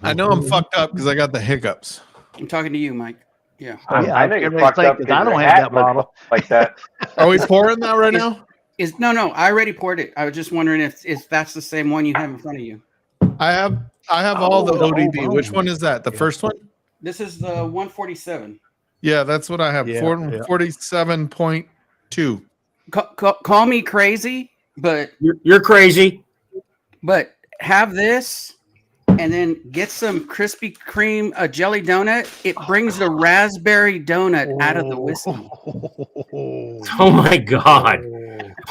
I know I'm fucked up because I got the hiccups. I'm talking to you, Mike. Yeah. I think it's was fucked gonna up say, 'cause I don't your have hat that bottle. looks like that. Are we pouring that right now? No, I already poured it. I was just wondering if that's the same one you have in front of you. I have all the Oh, ODB. oh, Which oh. one is that? The first one? This is the 147. Yeah, that's what I have. Yeah, 47.2. Call me crazy, but You're crazy. have this and then get some Krispy Kreme jelly donut. It brings the raspberry donut out of the whiskey. Oh my god.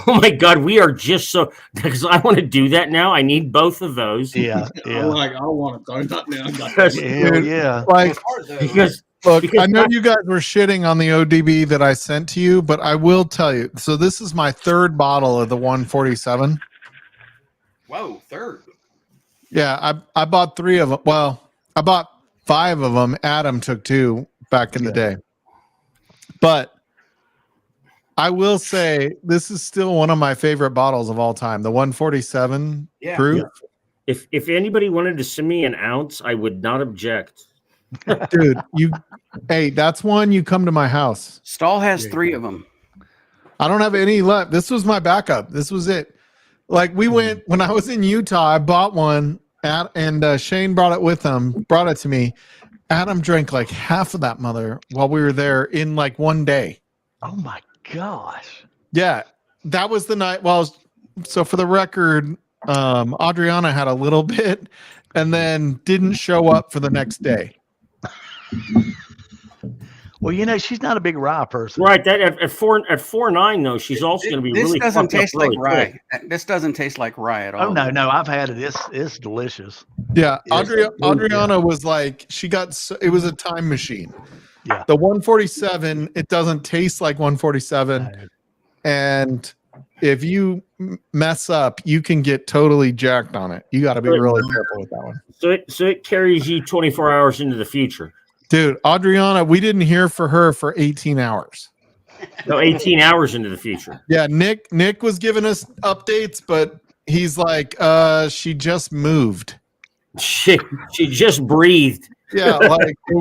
Oh my god, we are just so because I want to do that now. I need both of those. Yeah. I want a donut now. Because, Hell yeah. Like, because look, because I know you guys were shitting on the ODB that I sent to you, but I will tell you. So this is my third bottle of the 147. Whoa, third. Yeah, I bought 3 of them. Well, I bought 5 of them. Adam took 2 back in the day. But I will say this is still one of my favorite bottles of all time. The 147 Yeah. proof. If anybody wanted to send me an ounce, I would not object. Dude, hey, that's one you come to my house. Stahl has 3 of them. I don't have any left. This was my backup. This was it. Like we went when I was in Utah, I bought one and Shane brought it with him, brought it to me. Adam drank like half of that mother while we were there in like one day. Oh my gosh. Yeah. That was the night. Well, so for the record, Adriana had a little bit and then didn't show up for the next day. Well, she's not a big rye person. Right. That at 4.9 though, she's also going to be really. This doesn't fucked up taste like really rye. quick. This doesn't taste like rye at all. Oh no, I've had it. It's delicious. Yeah, Yes. Adriana was like, it was a time machine. Yeah. The 147, it doesn't taste like 147. No. And if you mess up, you can get totally jacked on it. You got to be really careful with that one. So it carries you 24 hours into the future. Dude, Adriana, we didn't hear for her for 18 hours. No, 18 hours into the future. Yeah, Nick was giving us updates, but he's like, she just moved. She just breathed. Yeah, like it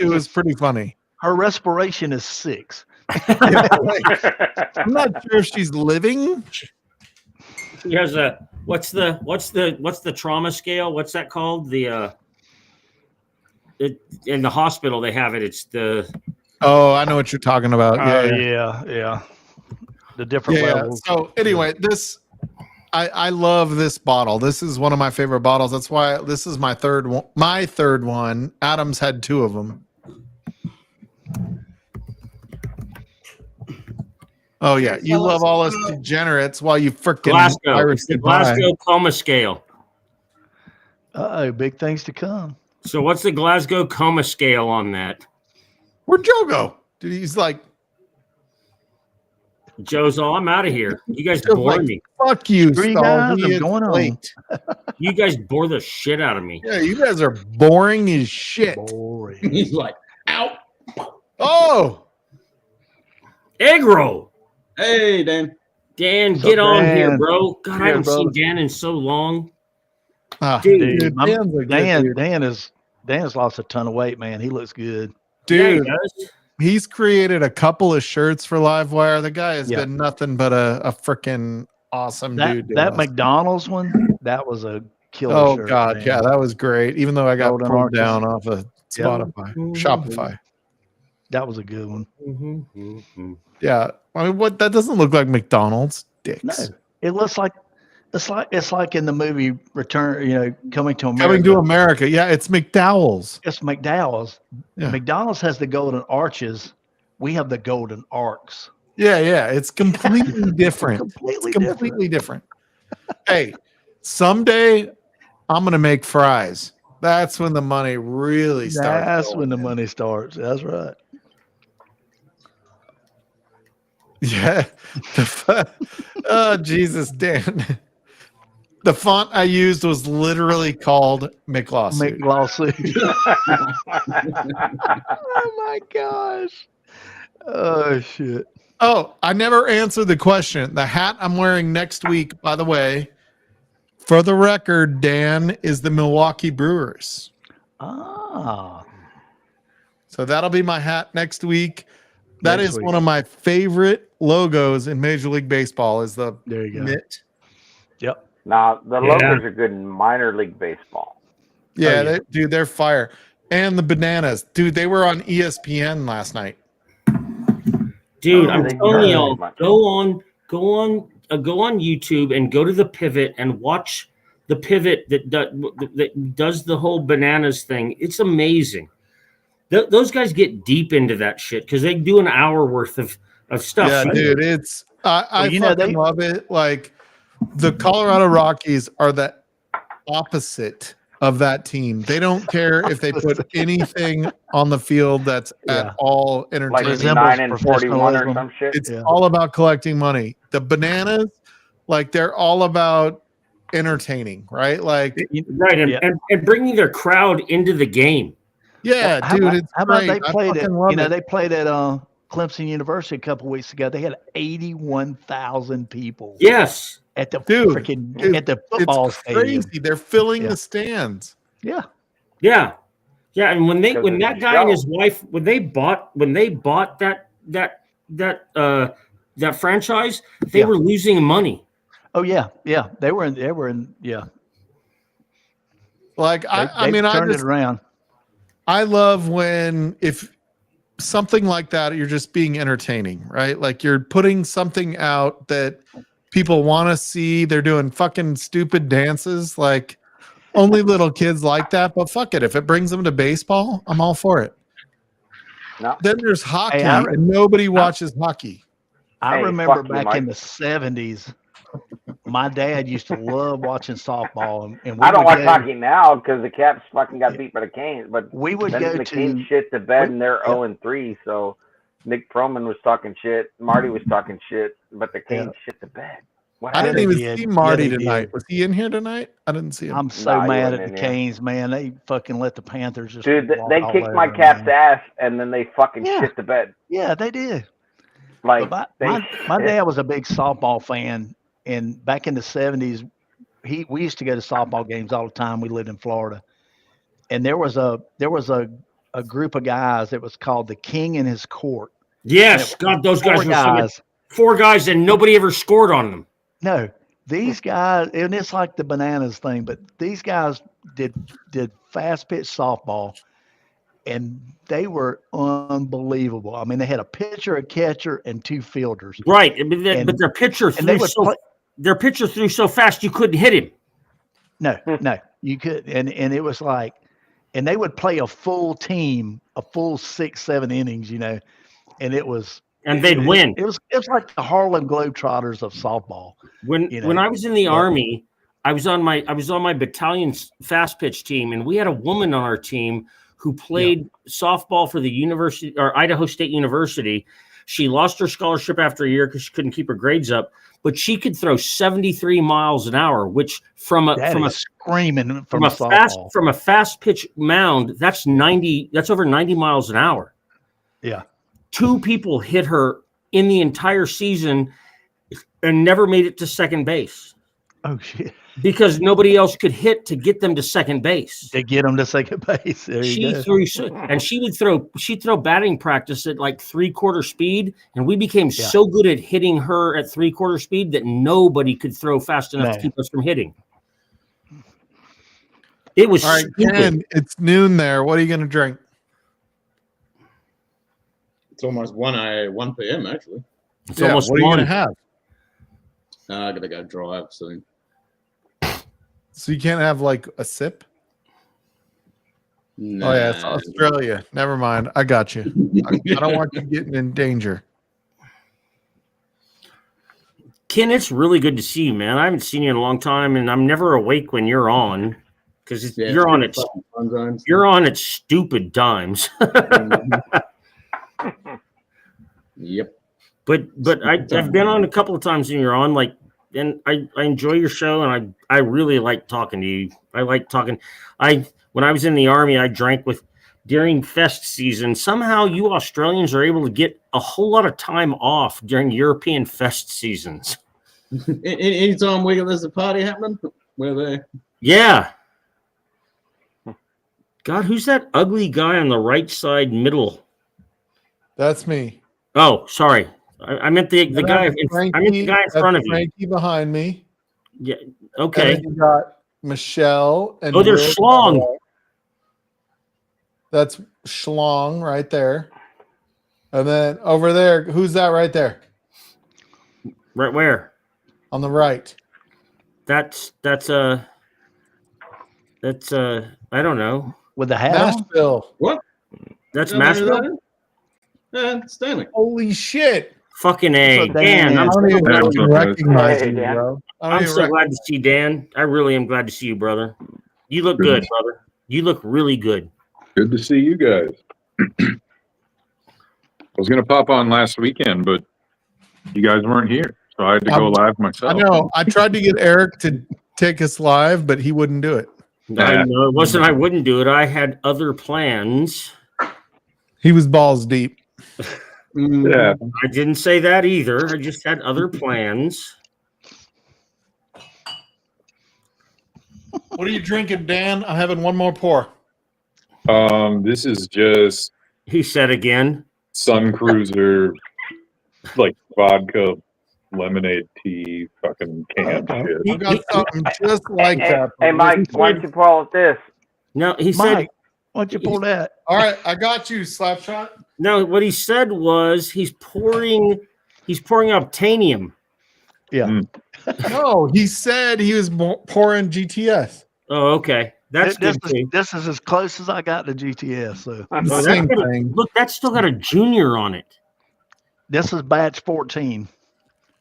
was pretty funny. Her respiration is 6. Yeah, like, I'm not sure if she's living. She has a what's the trauma scale? What's that called? In the hospital they have it. It's the I know what you're talking about. Yeah. The different levels. So anyway, I love this bottle. This is one of my favorite bottles. That's why this is my third one. Adam's had 2 of them. Oh yeah, you love all us degenerates while you freaking Glasgow. It's the Glasgow coma scale. Big things to come. So what's the Glasgow coma scale on that? Where'd Joe go? Dude, he's like, Joe's all, I'm out of here. You guys Joe's bore like, me. fuck you, Three Stahl. guys We are going on. late. You guys bore the shit out of me. Yeah, you guys are boring as shit. Boring. He's like, ow. Oh, Egg roll. Hey, Dan. Dan, What's get up, on Dan? here, bro. God, I Yeah, haven't seen brother. Dan in so long. dude, Dude, Dan's a good dude. Dan's lost a ton of weight, man. He looks good. Dude, Yeah, he does. he's created a couple of shirts for Livewire. The guy has Yeah. been nothing but a freaking awesome dude. to That us. McDonald's one, that was a killer Oh shirt, god, man. yeah, that was great. Even though I got Golden pulled Arches. down off of Yep. Spotify, Shopify. That was a good one. Yeah, I mean, what? That doesn't look like McDonald's. Dicks. No, it looks like it's like in the movie Return, Coming to America. Coming to America. Yeah, it's McDowell's. It's McDowell's. Yeah. McDonald's has the golden arches. We have the golden arcs. Yeah, it's completely different. Completely different. Hey, someday I'm gonna make fries. That's when the money really starts. That's going when the in. money starts. That's right. Yeah. Oh, Jesus, Dan. The font I used was literally called McLawsuit. McLawsuit. Oh my gosh. Oh shit. Oh, I never answered the question. The hat I'm wearing next week, by the way, for the record, Dan, is the Milwaukee Brewers. Ah. So that'll be my hat next week. That Next is week. one of my favorite logos in Major League Baseball is the There you go. mitt. Yep. Now, the logos are good in minor league baseball. Yeah, Oh, yeah. dude, they're fire. And the bananas. Dude, they were on ESPN last night. Dude, Oh, I'm they telling very y'all, much. go on YouTube and go to the pivot and watch the pivot that does the whole bananas thing. It's amazing. Those guys get deep into that shit because they do an hour worth of stuff. Yeah, dude, it's I fucking love it. Like the Colorado Rockies are the opposite of that team. They don't care if they put anything on the field that's at all Like entertaining. 9 and 41 or some shit. It's all about collecting money. The bananas, like they're all about entertaining, right? Like right, and bringing their crowd into the game. Yeah, How dude, about, it's how about great. they I played fucking it? love it. They played at Clemson University a couple weeks ago. They had 81,000 people. Yes. at the Dude, freaking at the football it's stadium. crazy. They're filling Yeah. the stands. Yeah. Yeah. Yeah. And when Because when it's that a guy and show. his wife, when they bought that franchise, they Yeah. were losing money. Oh yeah, yeah. They were in. Yeah. Like I They mean, turned it around. I love when if something like that, you're just being entertaining, right? Like you're putting something out that people want to see. They're doing fucking stupid dances. Like only little kids like that, but fuck it. If it brings them to baseball, I'm all for it. No. Then there's hockey, Hey, and nobody watches hockey. I Hey, remember fuck you, back Mike. in the 70s, my dad used to love watching softball, and we I don't would watch go, hockey now because the Caps fucking got beat by the Canes. But we would then go the to Canes shit the bed, and they're Yep. 0-3. So Nick Froman was talking shit. Marty was talking shit, but the Canes shit the bed. What I didn't happened? even see Marty tonight. Was he in here tonight? I didn't see him. I'm so Nah, he mad wasn't at the in here. Canes, man. They fucking let the Panthers just Dude, walk they all kicked over my them, Caps' man. ass, and then they fucking Yeah. shit the bed. Yeah, they did. Like But they my dad was a big softball fan, and back in the 70s, we used to go to softball games all the time. We lived in Florida, and there was a group of guys that was called the King and His Court. Yes, God, those guys Four were so good. guys. 4 guys, and nobody ever scored on them. No, these guys, and it's like the bananas thing, but these guys did fast pitch softball, and they were unbelievable. I mean, they had a pitcher, a catcher, and 2 fielders. Right, but their pitcher threw so fast you couldn't hit him. No, you could, and it was like, and they would play a full team, a full 6-7 innings, and it was, and they'd win. It was like the Harlem Globetrotters of softball. When I was in the Army, I was on my battalion's fast pitch team, and we had a woman on our team who played softball for the university or Idaho State University. She lost her scholarship after a year because she couldn't keep her grades up, but she could throw 73 miles an hour, which from a fast pitch mound, that's over 90 miles an hour. Yeah. 2 people hit her in the entire season and never made it to second base. Oh shit. Because nobody else could hit to get them to second base. To get them to second base. There you go. She'd throw batting practice at like 3/4 speed, and we became so good at hitting her at 3/4 speed that nobody could throw fast enough to keep us from hitting. It was all right, stupid. Ken, it's noon there. What are you going to drink? It's almost 1 p.m. actually. It's almost what are you 1. going to have? I gotta go drive soon. So you can't have like a sip? Nah. Oh yeah, it's Australia. Never mind. I got you. I don't want you getting in danger. Ken, it's really good to see you, man. I haven't seen you in a long time, and I'm never awake when you're on because you're on at stupid times. Yep. But I've been on a couple of times when you're on, and I enjoy your show, and I really like talking to you. I like talking. When I was in the Army, I drank during fest season. Somehow you Australians are able to get a whole lot of time off during European fest seasons. Anytime there's a party happening, we're there. Yeah. God, who's that ugly guy on the right side middle? That's me. Oh, sorry. I meant the guy. I meant the guy in front of you. Frankie behind me. Yeah. Okay. And then you got Michelle and there's Schlong. That's Schlong right there. And then over there, who's that right there? Right where? On the right. That's I don't know. With the hat Nashville. on? What? That's Nashville? Stanley. Holy shit. Fucking A. Dan, I'm so glad to recognize you, bro. I'm so glad to see Dan. I really am glad to see you, brother. You look good, brother. You look really good. Good to see you guys. I was going to pop on last weekend, but you guys weren't here, so I had to go live myself. I know. I tried to get Eric to take us live, but he wouldn't do it. I know. It wasn't I wouldn't do it. I had other plans. He was balls deep. Yeah. I didn't say that either. I just had other plans. What are you drinking, Dan? I'm having one more pour. This is just He said again. Sun Cruiser, like vodka, lemonade tea, fucking canned shit. I've got something just like Hey, that. hey, Mike, why don't you pull out this? No, he Mike, said. why don't you pull that? All right, I got you, Slapshot. No, what he said was he's pouring Obtanium. Yeah. No, he said he was pouring GTS. Oh, okay. That's this, good too. this is as close as I got to GTS. So Oh, that's Same got a- thing. look, that's still got a junior on it. this is batch 14.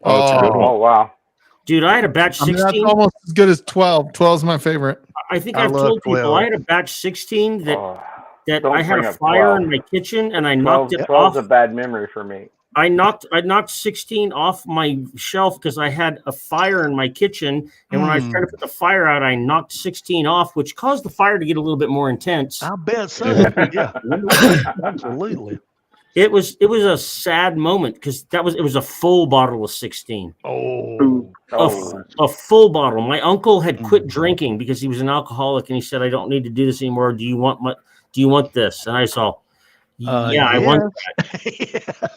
Oh, it's a good one. Oh wow. Dude, I had a batch I mean, 16. that's almost as good as 12. 12 is my favorite. I think I I've love told people 12. I had a batch 16 that Don't I had bring a up fire 12. in my kitchen and I 12, knocked it 12's off. a bad memory for me. I knocked 16 off my shelf because I had a fire in my kitchen, and when I was trying to put the fire out, I knocked 16 off, which caused the fire to get a little bit more intense. I bet so. Yeah, absolutely. It was a sad moment because it was a full bottle of 16. A full bottle. My uncle had quit drinking because he was an alcoholic, and he said, "I don't need to do this anymore. Do you want this?" And I saw, yeah, I want that.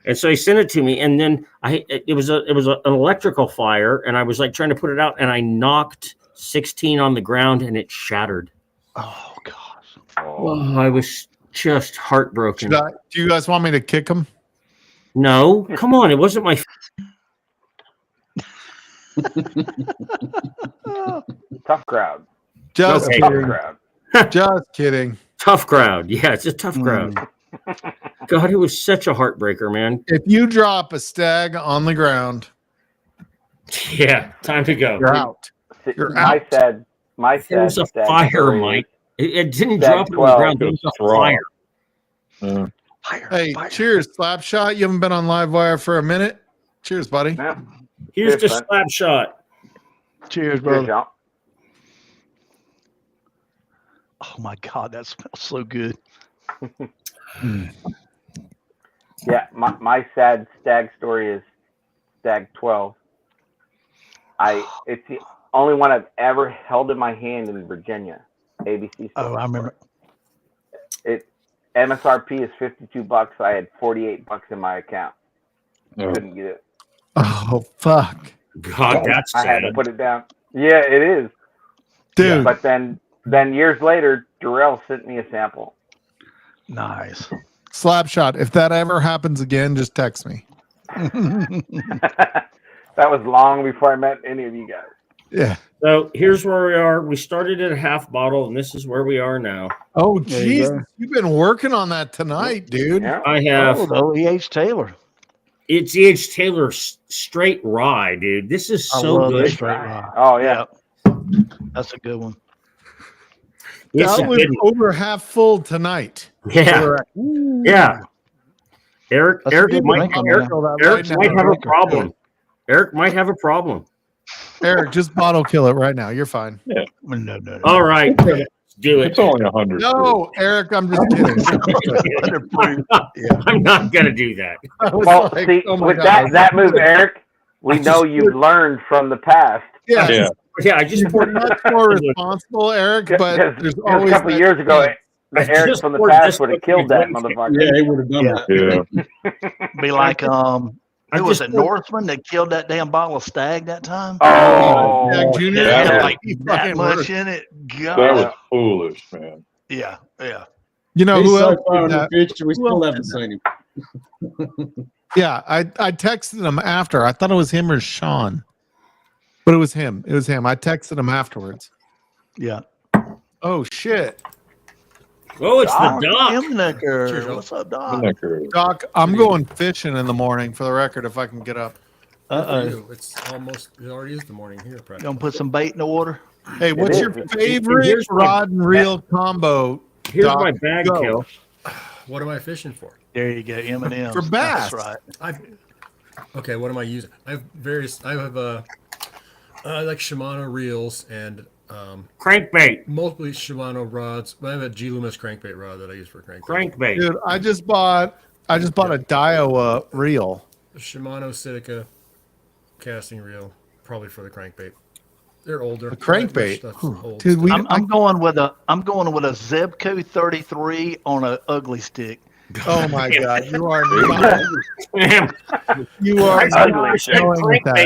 And so he sent it to me, and then it was an electrical fire, and I was like trying to put it out, and I knocked 16 on the ground, and it shattered. Oh gosh! Oh, I was just heartbroken. Do you guys want me to kick him? No, come on, it wasn't my. Tough crowd. Just Okay. kidding. Crowd. Just kidding. Tough crowd. Yeah, it's a tough crowd. God, it was such a heartbreaker, man. If you drop a stag on the ground, Yeah, time to go. you're out. You're My out. sad. My sad. There was a stag fire, story Mike. It didn't Stag drop it on the 12. ground. There was a fire. Hey, cheers, Slapshot. You haven't been on Livewire for a minute. Cheers, buddy. Yeah. Here's the Cheers, slap shot. Cheers, brother. Cheers, y'all. Oh my God, that smells so good. Yeah, my sad stag story is stag 12. It's the only one I've ever held in my hand in Virginia. ABC. Oh, I remember. It MSRP is $52. I had $48 in my account. Couldn't get it. Oh, fuck. God, that's I had sad. to put it down. Yeah, it is. Dude. But then years later, Darrell sent me a sample. Nice. Slapshot. If that ever happens again, just text me. That was long before I met any of you guys. Yeah. So here's where we are. We started at a half bottle, and this is where we are now. Oh, There you jeez. go. You've been working on that tonight, dude. Yeah. I have Oh, the OEH Taylor. it's E.H. Taylor straight rye, dude. This is I so love that good. straight rye. Oh yeah. That's a good one. It's a That was good one. over half full tonight. Yeah, yeah. Eric That's a Eric good might drink on Eric, that. Eric Right might now. have a problem. Eric might have a problem. Eric, just bottle kill it right now. You're fine. No. All right, let's do it. It's only 100. No, Eric, I'm just kidding. I'm not gonna do that. I was Well, like, see, oh my with God. that move, Eric, we know you've learned from the past. Yeah. Yeah. Yeah, I just You're poured much more responsible, Eric, but there's Just always a couple that years ago, chance. the I Eric just from the poured past this would have much killed that drink. motherfucker. Yeah, he would have done Yeah. that. Be like I who was just it, Northman that killed that damn bottle of Stag that time? Oh, Stag Junior, yeah. yeah, Like he that fucking much worked. in it. That was God. foolish, man. Yeah. You know He's who so else far did in the that? future, we Who still else haven't did seen him. Yeah, I texted him after. I thought it was him or Sean, but it was him. It was him. I texted him afterwards. Yeah. Oh shit, Oh, it's Doc the doc. Imnecker. What's up, Doc? Doc, I'm going fishing in the morning. For the record, if I can get up. It's almost. It already is the morning here. Practically. Gonna put some bait in the water. Hey, what's is. your And favorite here's my- rod and reel combo? Here's Doc? my bag Go. kill. What am I fishing for? There you go, M&M's. For bass. That's right. Okay, what am I using? I have various. I have I like Shimano reels and Crankbait. multiple Shimano rods. I have a G Loomis crankbait rod that I use for crankbait. Crankbait. Dude, I just bought a Daiwa reel. A Shimano Sitica casting reel, probably for the crankbait. They're older. A crankbait. Stuff's Whew. old Dude, stuff. I'm going with a Zebco 33 on a ugly stick. Oh my God, you are not. You are I not ugly shit. going with that.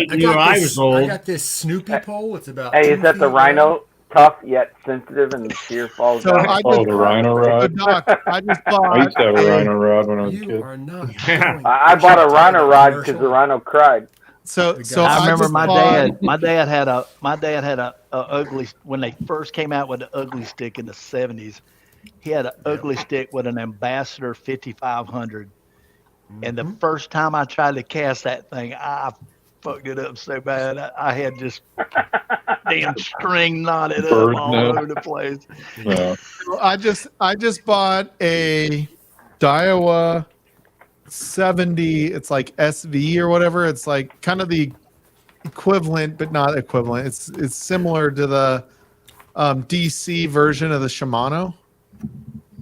I got this Snoopy pole. It's about. Hey, 2 is that the feet Rhino? long. Tough yet sensitive, and the shear falls So down. I Oh, just, the rhino so rod. Doc, I just I bought. used to have a rhino rod when I was a You kid. are not. I bought a Rhino rod because the Rhino cried. So I remember just my bought- dad had a ugly when they first came out with the ugly stick in the 70s. He had an ugly stick with an Ambassador 5500. And the first time I tried to cast that thing, I fucked it up so bad. I had this damn string knotted up Bird all nest. over the place. Yeah. So I just bought a Daiwa 70. It's like SV or whatever. It's like kind of the equivalent, but not equivalent. It's similar to the DC version of the Shimano,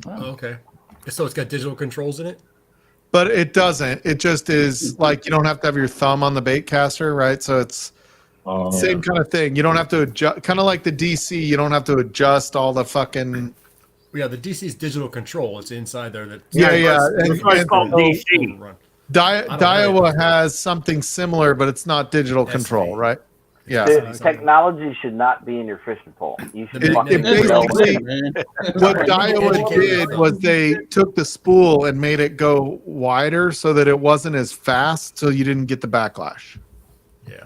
Oh, okay. So it's got digital controls in it. but it doesn't. It just is like you don't have to have your thumb on the bait caster, right? So it's same kind of thing. You don't have to adjust. Kind of like the DC, you don't have to adjust all the fucking. Yeah, the DC's digital control. It's inside there. That Yeah. That's why it's called DC. Daiwa has something similar, but it's not digital control, right? Yeah. Dude, technology should not be in your fishing pole. You should It fucking basically, know it. what Daiwa did was they took the spool and made it go wider so that it wasn't as fast, so you didn't get the backlash. Yeah.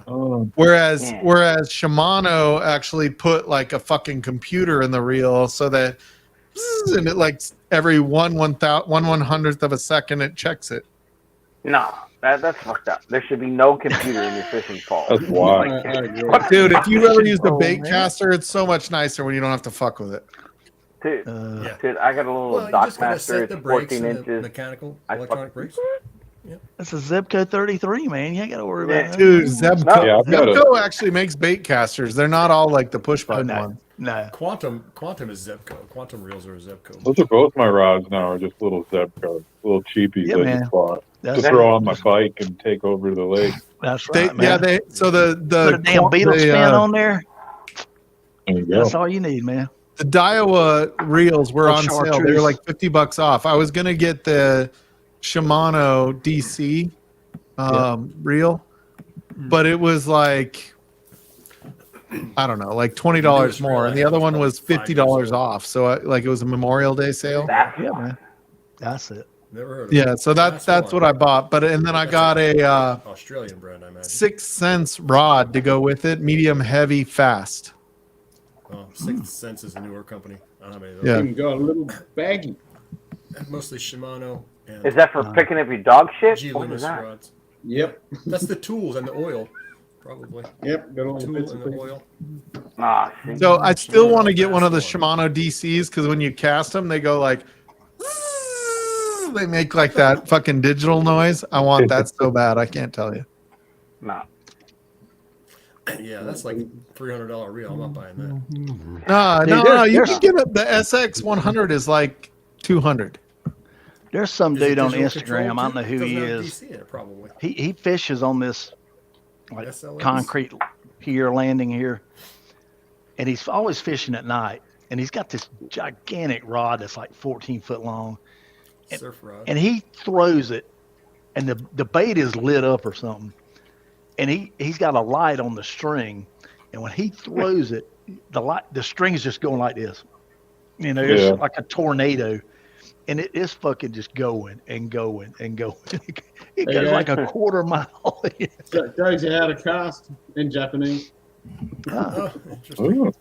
Whereas Shimano actually put like a fucking computer in the reel so that and it like every one 1/100th of a second it checks it. Nah, that's fucked up. There should be no computer in your fishing pole. That's why. Dude, if you ever used a Oh, bait man. caster, it's so much nicer when you don't have to fuck with it. Dude, dude, I got a little Well, you just gotta Dockmaster. set the It's brakes 14 and the inches. mechanical, I electronic brakes. That's a Zebco 33, man. You ain't got to worry about that. Dude, Zebco, Yeah, I've got Zebco actually makes bait casters. They're not all like the push button ones. No. Quantum is Zebco. Quantum reels are Zebco. Those are both my rods now, are just little Zebco, little cheapies Yeah, I man. just bought to That's- throw on my bike and take over the lake. That's They, right, man. yeah, they so the Put a damn beetle spin on there. There you go. That's all you need, man. The Daiwa reels were Oh, on sale. They chartreuse. were like $50 off. I was gonna get the Shimano DC reel, but it was like I don't know, like $20 more, and the other one was $50 off. So like it was a Memorial Day sale. Yeah, man. That's it. Never heard of Yeah, it. so that's what I bought. But and then I got a Australian brand, I imagine. 6 cents rod to go with it, medium, heavy, fast. Oh, Sixth Sense is a newer company. I don't have any of Yeah. those. Even got a little baggy. Mostly Shimano. And Is that for picking up your dog shit? G What is Loomis that? rods. Yep. That's the tools and the oil, probably. Yep. Got all the Tool bits and and the pieces. oil. Ah, see. So I still want to get one of the Shimano DCs because when you cast them, they go like they make like that fucking digital noise. I want that so bad. I can't tell you. No. Yeah, that's like $300 reel. I'm not buying that. No. You can get it. The SX 100 is like 200. There's some Is it dude on digital Instagram. control I don't know too? who he Doesn't have is. DC in it, probably. He fishes on this like SLS? concrete pier landing here, and he's always fishing at night. And he's got this gigantic rod that's like 14 foot long, Surf rod. and he throws it, and the bait is lit up or something, and he's got a light on the string, and when he throws it, the string's just going like this, Yeah. it's like a tornado. And it is fucking just going and going and going. It goes like a quarter mile. Goes out of cast in Japanese. Oh, interesting. Ooh.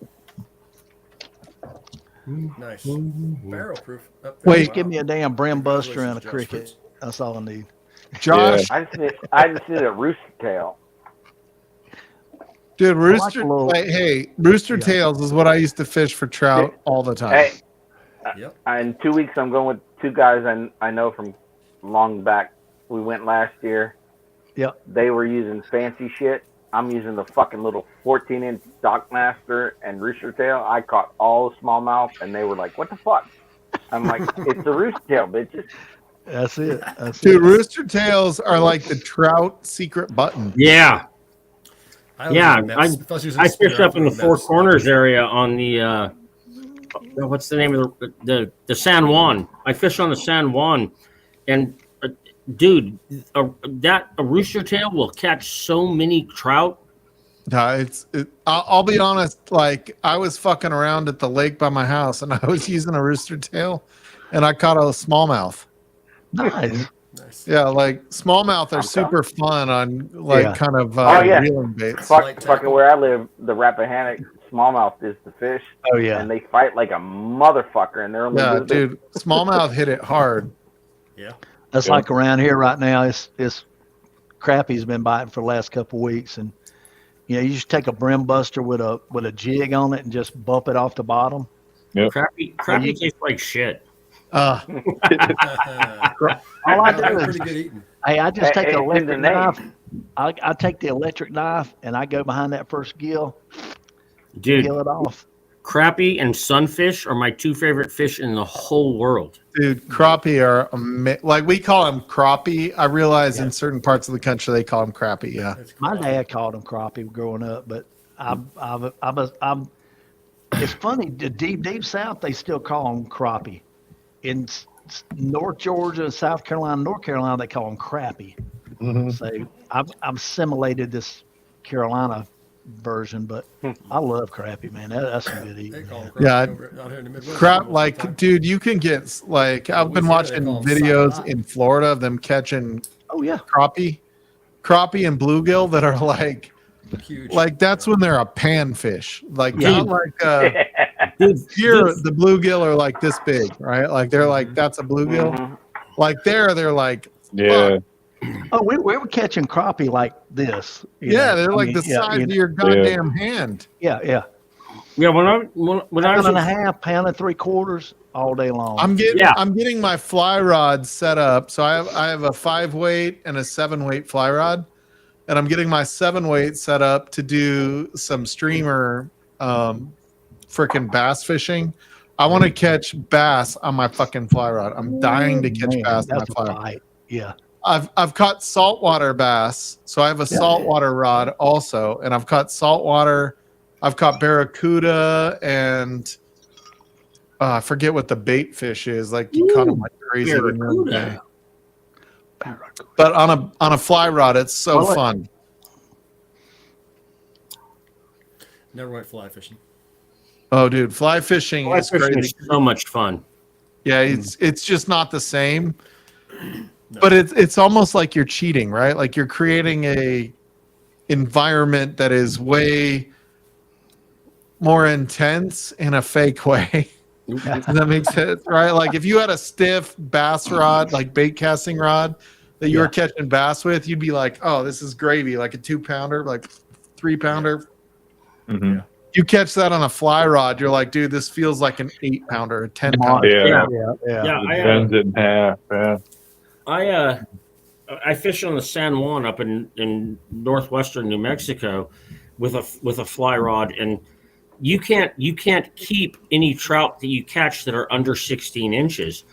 Nice. Barrel proof. Wait, give me a damn brim buster and a cricket. That's all I need. Josh, I just need a rooster tail. dude, rooster tails is what I used to fish for trout all the time. Hey, Yep. in 2 weeks, I'm going with two guys I know from long back. We went last year. Yep. They were using fancy shit. I'm using the fucking little 14-inch Dockmaster and rooster tail. I caught all the smallmouth, and they were like, "What the fuck?" I'm like, "It's the rooster tail, bitches." That's it. Dude, rooster tails are like the trout secret button. Yeah. I fish up in the Four Corners area on the what's the name of the San Juan. I fish on the San Juan, and dude, a rooster tail will catch so many trout. No, I'll be honest. Like I was fucking around at the lake by my house, and I was using a rooster tail, and I caught a smallmouth. Nice. Yeah, like smallmouth are super fun on kind of reeling baits. Fucking where I live, the Rappahannock smallmouth is the fish. Oh yeah, and they fight like a motherfucker, and they're only dude, smallmouth hit it hard. Yeah, that's like around here right now. It's crappie's been biting for the last couple of weeks, and you just take a brim buster with a jig on it and just bump it off the bottom. Yeah, crappie tastes like shit. All I do is, I just take an electric knife. I take the electric knife and I go behind that first gill, dude. Gill it off. Crappie and sunfish are my two favorite fish in the whole world. Dude, crappie are like we call them crappie. I realize in certain parts of the country they call them crappie. Yeah, my dad called them crappie growing up, but I'm. It's funny. The deep south they still call them crappie. In North Georgia, South Carolina, North Carolina, they call them crappie. Mm-hmm. So I've assimilated this Carolina version, but I love crappie, man. That's some good eating. Yeah, crap. Like, dude, you can get like I've been watching videos in Florida of them catching. Oh yeah, crappie and bluegill that are like. Huge. Like that's when they're a panfish, like not like here the bluegill are like this big, right? Like they're like that's a bluegill. Like they're like fuck. Oh, we were catching crappie like this. They're like the size of your goddamn hand. Yeah. When I was a half, pound and 3/4 all day long. I'm getting my fly rod set up. So I have a 5-weight and a 7-weight fly rod. And I'm getting my 7-weight set up to do some streamer freaking bass fishing. I want to catch bass on my fucking fly rod. I'm dying to catch bass on my fly rod. Yeah. I've caught saltwater bass. So I have a saltwater rod also. And I've caught saltwater. I've caught barracuda and I forget what the bait fish is. Like you caught them like crazy. But on a fly rod, it's so fun. Never went fly fishing. Oh, dude, fly fishing is crazy. Is so much fun. Yeah, it's just not the same. No. But it's almost like you're cheating, right? Like you're creating a environment that is way more intense in a fake way. Does that make sense? Right? Like if you had a stiff bass rod, like bait casting rod that you were catching bass with, you'd be like, oh, this is gravy, like a 2-pounder, like 3-pounder. Mm-hmm. You catch that on a fly rod, you're like, dude, this feels like an 8-pounder, a 10-pounder. It bends it in half. Yeah. I fish on the San Juan up in northwestern New Mexico with a fly rod, and you can't keep any trout that you catch that are under 16 inches.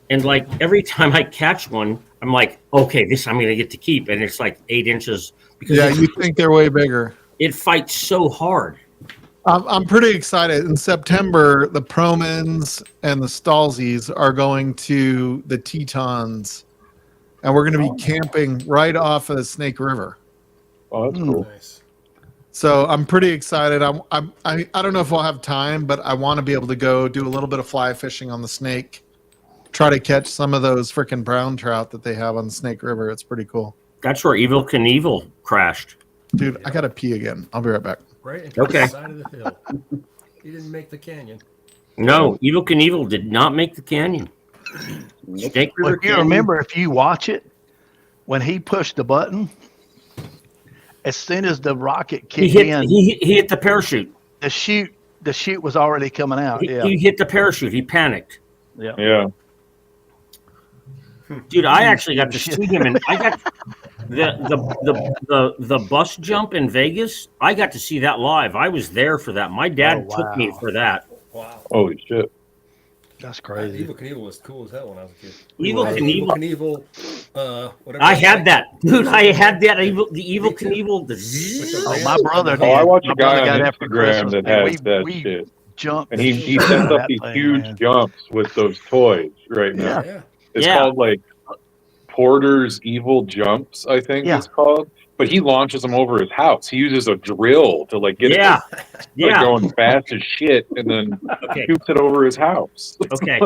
And like every time I catch one, I'm like, okay, this I'm going to get to keep. And it's like 8 inches. Because you think they're way bigger. It fights so hard. I'm pretty excited. In September, the Promans and the Stalsies are going to the Tetons. And we're going to be camping right off of the Snake River. Oh, that's cool. Nice. So I'm pretty excited. I don't know if we'll have time, but I want to be able to go do a little bit of fly fishing on the Snake. Try to catch some of those freaking brown trout that they have on the Snake River. It's pretty cool. That's where Evel Knievel crashed. Dude, I got to pee again. I'll be right back. Right into the side of the hill. He didn't make the canyon. No, Evel Knievel did not make the canyon. Snake River Canyon. Remember, if you watch it, when he pushed the button, as soon as the rocket kicked in, he hit the parachute. The chute was already coming out. He hit the parachute. He panicked. Yeah. Dude, I actually got to see him, and I got the bus jump in Vegas. I got to see that live. I was there for that. My dad took me for that. Wow. Holy shit. That's crazy. Evil Knievel was cool as hell when I was a kid. Evil Knievel. Whatever. I had that, dude. I had that. The Evil Knievel. Oh, my brother did. Oh, I watch My a guy brother on got that for Instagram Christmas. that Man. has that we shit. jumped And he shit sets out of up that these thing, huge man. jumps with those toys right now. Yeah. It's called like Porter's Evil Jumps, I think it's called. But he launches them over his house. He uses a drill to like get it like going fast as shit, and then shoots it over his house. Okay.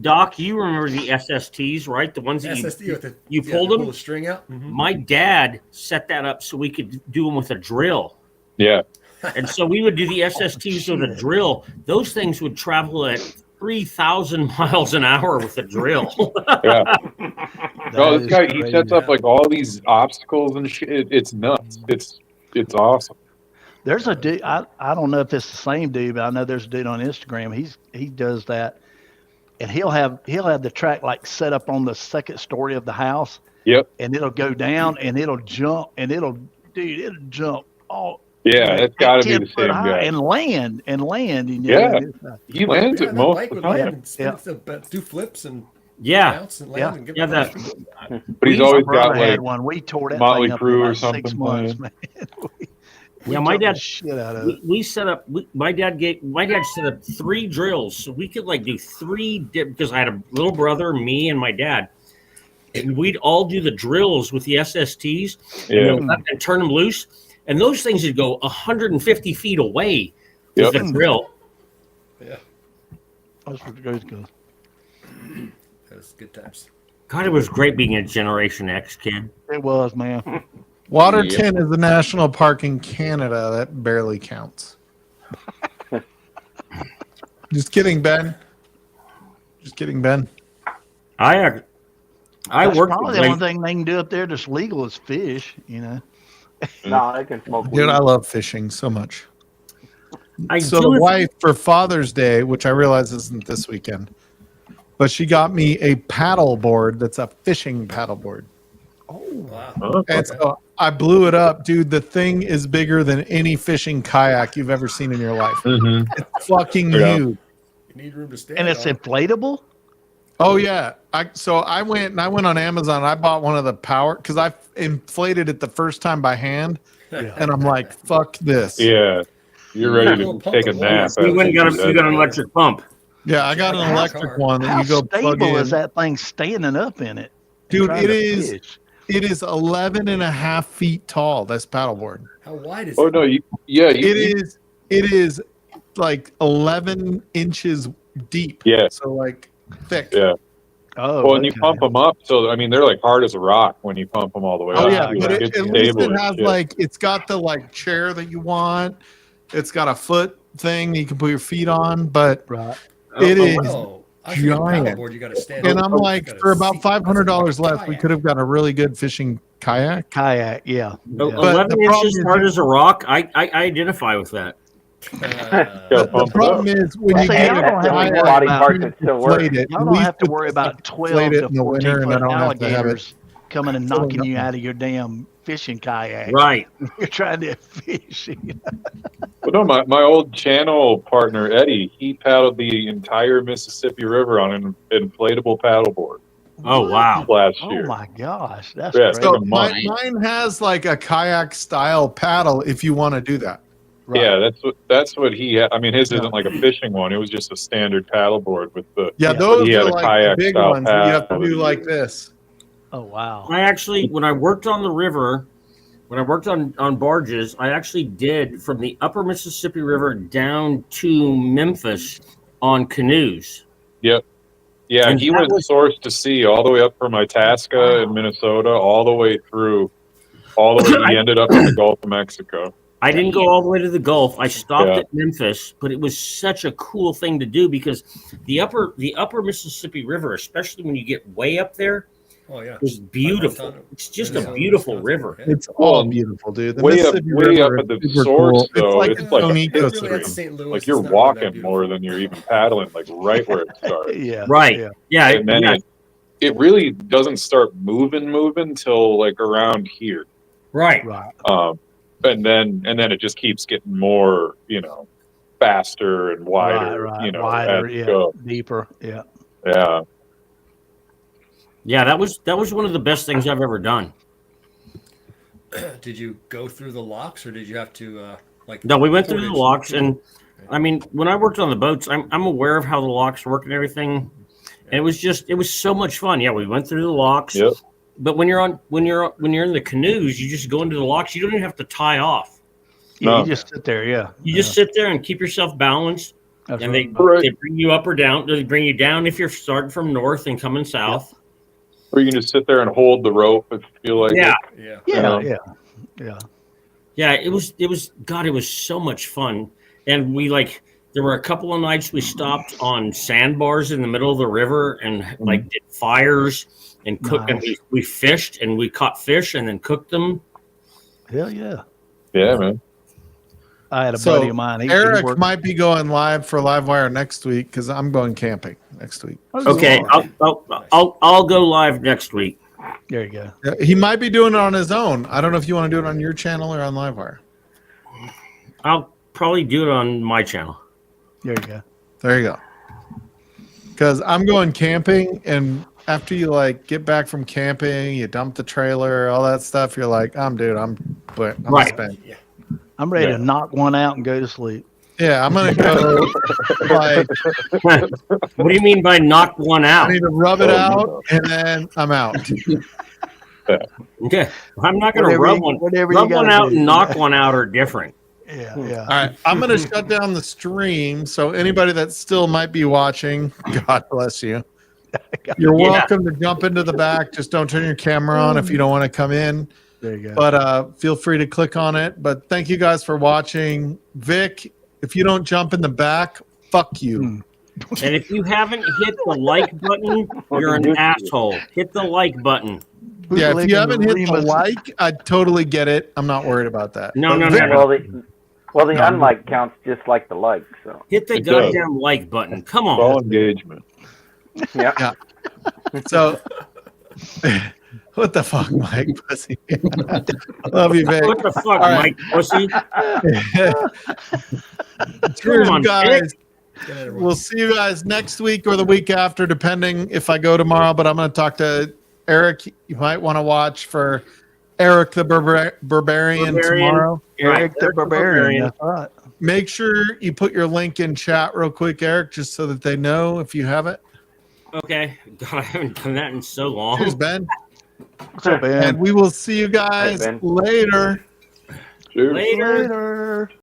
Doc, you remember the SSTs, right? The ones that SST with the, you pulled pull them. the string out. Mm-hmm. My dad set that up so we could do them with a drill. Yeah. And so we would do the SSTs with a drill. Those things would travel at 3,000 miles an hour with a drill. Yeah. No, this guy, he sets up like all these obstacles and shit. It's nuts. It's awesome. There's a dude. I don't know if it's the same dude, but I know there's a dude on Instagram. He does that, and he'll have the track like set up on the second story of the house. Yep. And it'll go down and it'll jump and it'll jump all. Yeah, that's got to be the same guy. And land. And, yeah, he lands it most of the time. Do flips and bounce and land and get But he's always got like one. We tore that Motley thing up Crue in or something. 6 months, man. My dad shit out of it. We set up. My dad set up 3 drills, so we could like do 3 because I had a little brother, me, and my dad, and we'd all do the drills with the SSTs and turn them loose, and those things would go 150 feet away with the drill. Yeah, that's what goes good. That was good times. God, it was great being a Generation X kid. It was, man. Waterton is a national park in Canada that barely counts. Just kidding, Ben. Just kidding, Ben. I That's worked. probably the only thing they can do up there that's legal is fish. You know. No, they can smoke weed. Dude, I love fishing so much. I So the wife for Father's Day, which I realize isn't this weekend, but she got me a paddle board that's a fishing paddle board. Oh, wow. And so I blew it up, dude. The thing is bigger than any fishing kayak you've ever seen in your life. It's fucking huge. You need room to stand. And it's inflatable? Oh yeah. I went on Amazon. And I bought one of the power because I inflated it the first time by hand, and I'm like, "Fuck this." Yeah, you're ready to take a nap. You got an electric pump. Yeah, I got an electric one that How you go plug stable in. is that thing standing up in it? Dude, it is 11 and a half feet tall. This paddleboard. How wide is Oh it? no, It is like 11 inches deep. Yeah. So like thick. Yeah. Oh. Well, and you pump them up, so I mean they're like hard as a rock when you pump them all the way up. Oh yeah, Too. but Like, at it's least stable it as has shit. like it's got the like chair that you want. It's got a foot thing that you can put your feet on, but it is giant. You gotta stand And up. I'm like, for about $500 less, we could have got a really good fishing kayak. Yeah. But 11 the problem inches is- hard as a rock. I identify with that. The problem is when you get a kayak, y'all don't have to worry about 12 to 14 foot alligators coming and Fill it knocking up. you out of your damn fishing kayak. Right. You're trying to fish. Well, no, my old channel partner Eddie, he paddled the entire Mississippi River on an inflatable paddleboard. Oh wow! Last Oh year. my gosh, that's Yeah, great. So a month. mine has like a kayak style paddle if you want to do that. Yeah, that's what he had. I mean, his isn't like a fishing one. It was just a standard paddleboard with the. Yeah, but those he had are a like the kayak big style ones that you have to paddle. do like this. Oh wow! I actually, when I worked on the river, when I worked on barges, I actually did from the upper Mississippi River down to Memphis on canoes. Yep. Yeah, And he that went was- source to sea all the way up from Itasca in Minnesota, all the way through, all the way. He ended up in the Gulf of Mexico. I didn't go all the way to the Gulf. I stopped Yeah. at Memphis, but it was such a cool thing to do because the upper Mississippi River, especially when you get way up there, Oh yeah, is beautiful. It's just a Minnesota, beautiful Wisconsin, river. yeah. It's all beautiful, dude. The Way up, Mississippi way River up at the is super source, cool. though, like it's its like own a Really, ecosystem. that's St. Louis. Like you're It's not really that walking beautiful. more than you're even paddling, like right where it starts. Yeah. Right. Yeah. And then it really doesn't start moving till like around here. Right. Right. And then it just keeps getting more, faster and wider. Right, You know, wider, and yeah, go. deeper, yeah. Yeah. Yeah, that was one of the best things I've ever done. Did you go through the locks, or did you have to like? No, we went through the portage? locks, and I mean, when I worked on the boats, I'm aware of how the locks work and everything. And it was so much fun. Yeah, we went through the locks. Yep. But when you're in the canoes, you just go into the locks. You don't even have to tie off. Yeah, you just sit there. Yeah, You just sit there and keep yourself balanced. That's and right. they bring you up or down. They bring you down if you're starting from north and coming south. Or you can just sit there and hold the rope if you feel like Yeah. it. Yeah, it was God, it was so much fun. And there were a couple of nights we stopped on sandbars in the middle of the river and did fires and cooked. Nice. And we fished and we caught fish and then cooked them. Hell yeah. Yeah, man. I had a buddy of mine. He Eric worked- might be going live for Livewire next week because I'm going camping next week. Okay, I'll go live next week. There you go. Yeah, he might be doing it on his own. I don't know if you want to do it on your channel or on Livewire. I'll probably do it on my channel. There you go. There you go. Because I'm going camping, and after you get back from camping, you dump the trailer, all that stuff. You're like, I'm Right. spent. I'm ready to knock one out and go to sleep. Yeah, I'm gonna go. What do you mean by knock one out? I need to rub it out, and then I'm out. Okay, I'm not going to rub one. Whatever Rub you one gotta out do. and knock one out are different. Yeah. All right, I'm gonna shut down the stream. So anybody that still might be watching, God bless you. You're welcome to jump into the back. Just don't turn your camera on if you don't want to come in. There you go. But feel free to click on it. But thank you guys for watching. Vic, if you don't jump in the back, fuck you. And if you haven't hit the like button, you're an asshole. Hit the like button. Yeah, if you haven't hit the like, I totally get it. I'm not worried about that. No. Well, the unlike counts just like the like. So hit the goddamn like button. Come on. All engagement. Yeah. So, what the fuck, Mike Pussy? Love you, Vic. What the fuck, All right. Mike Pussy? Cheers, Come on, guys. We'll see you guys next week or the week after, depending if I go tomorrow. But I'm going to talk to Eric. You might want to watch for Eric the Barbarian tomorrow. Eric the Barbarian. That's right. Make sure you put your link in chat real quick, Eric, just so that they know if you have it. Okay. God, I haven't done that in so long. Cheers, Ben. What's up, Ben? And we will see you guys later. Cheers. Later.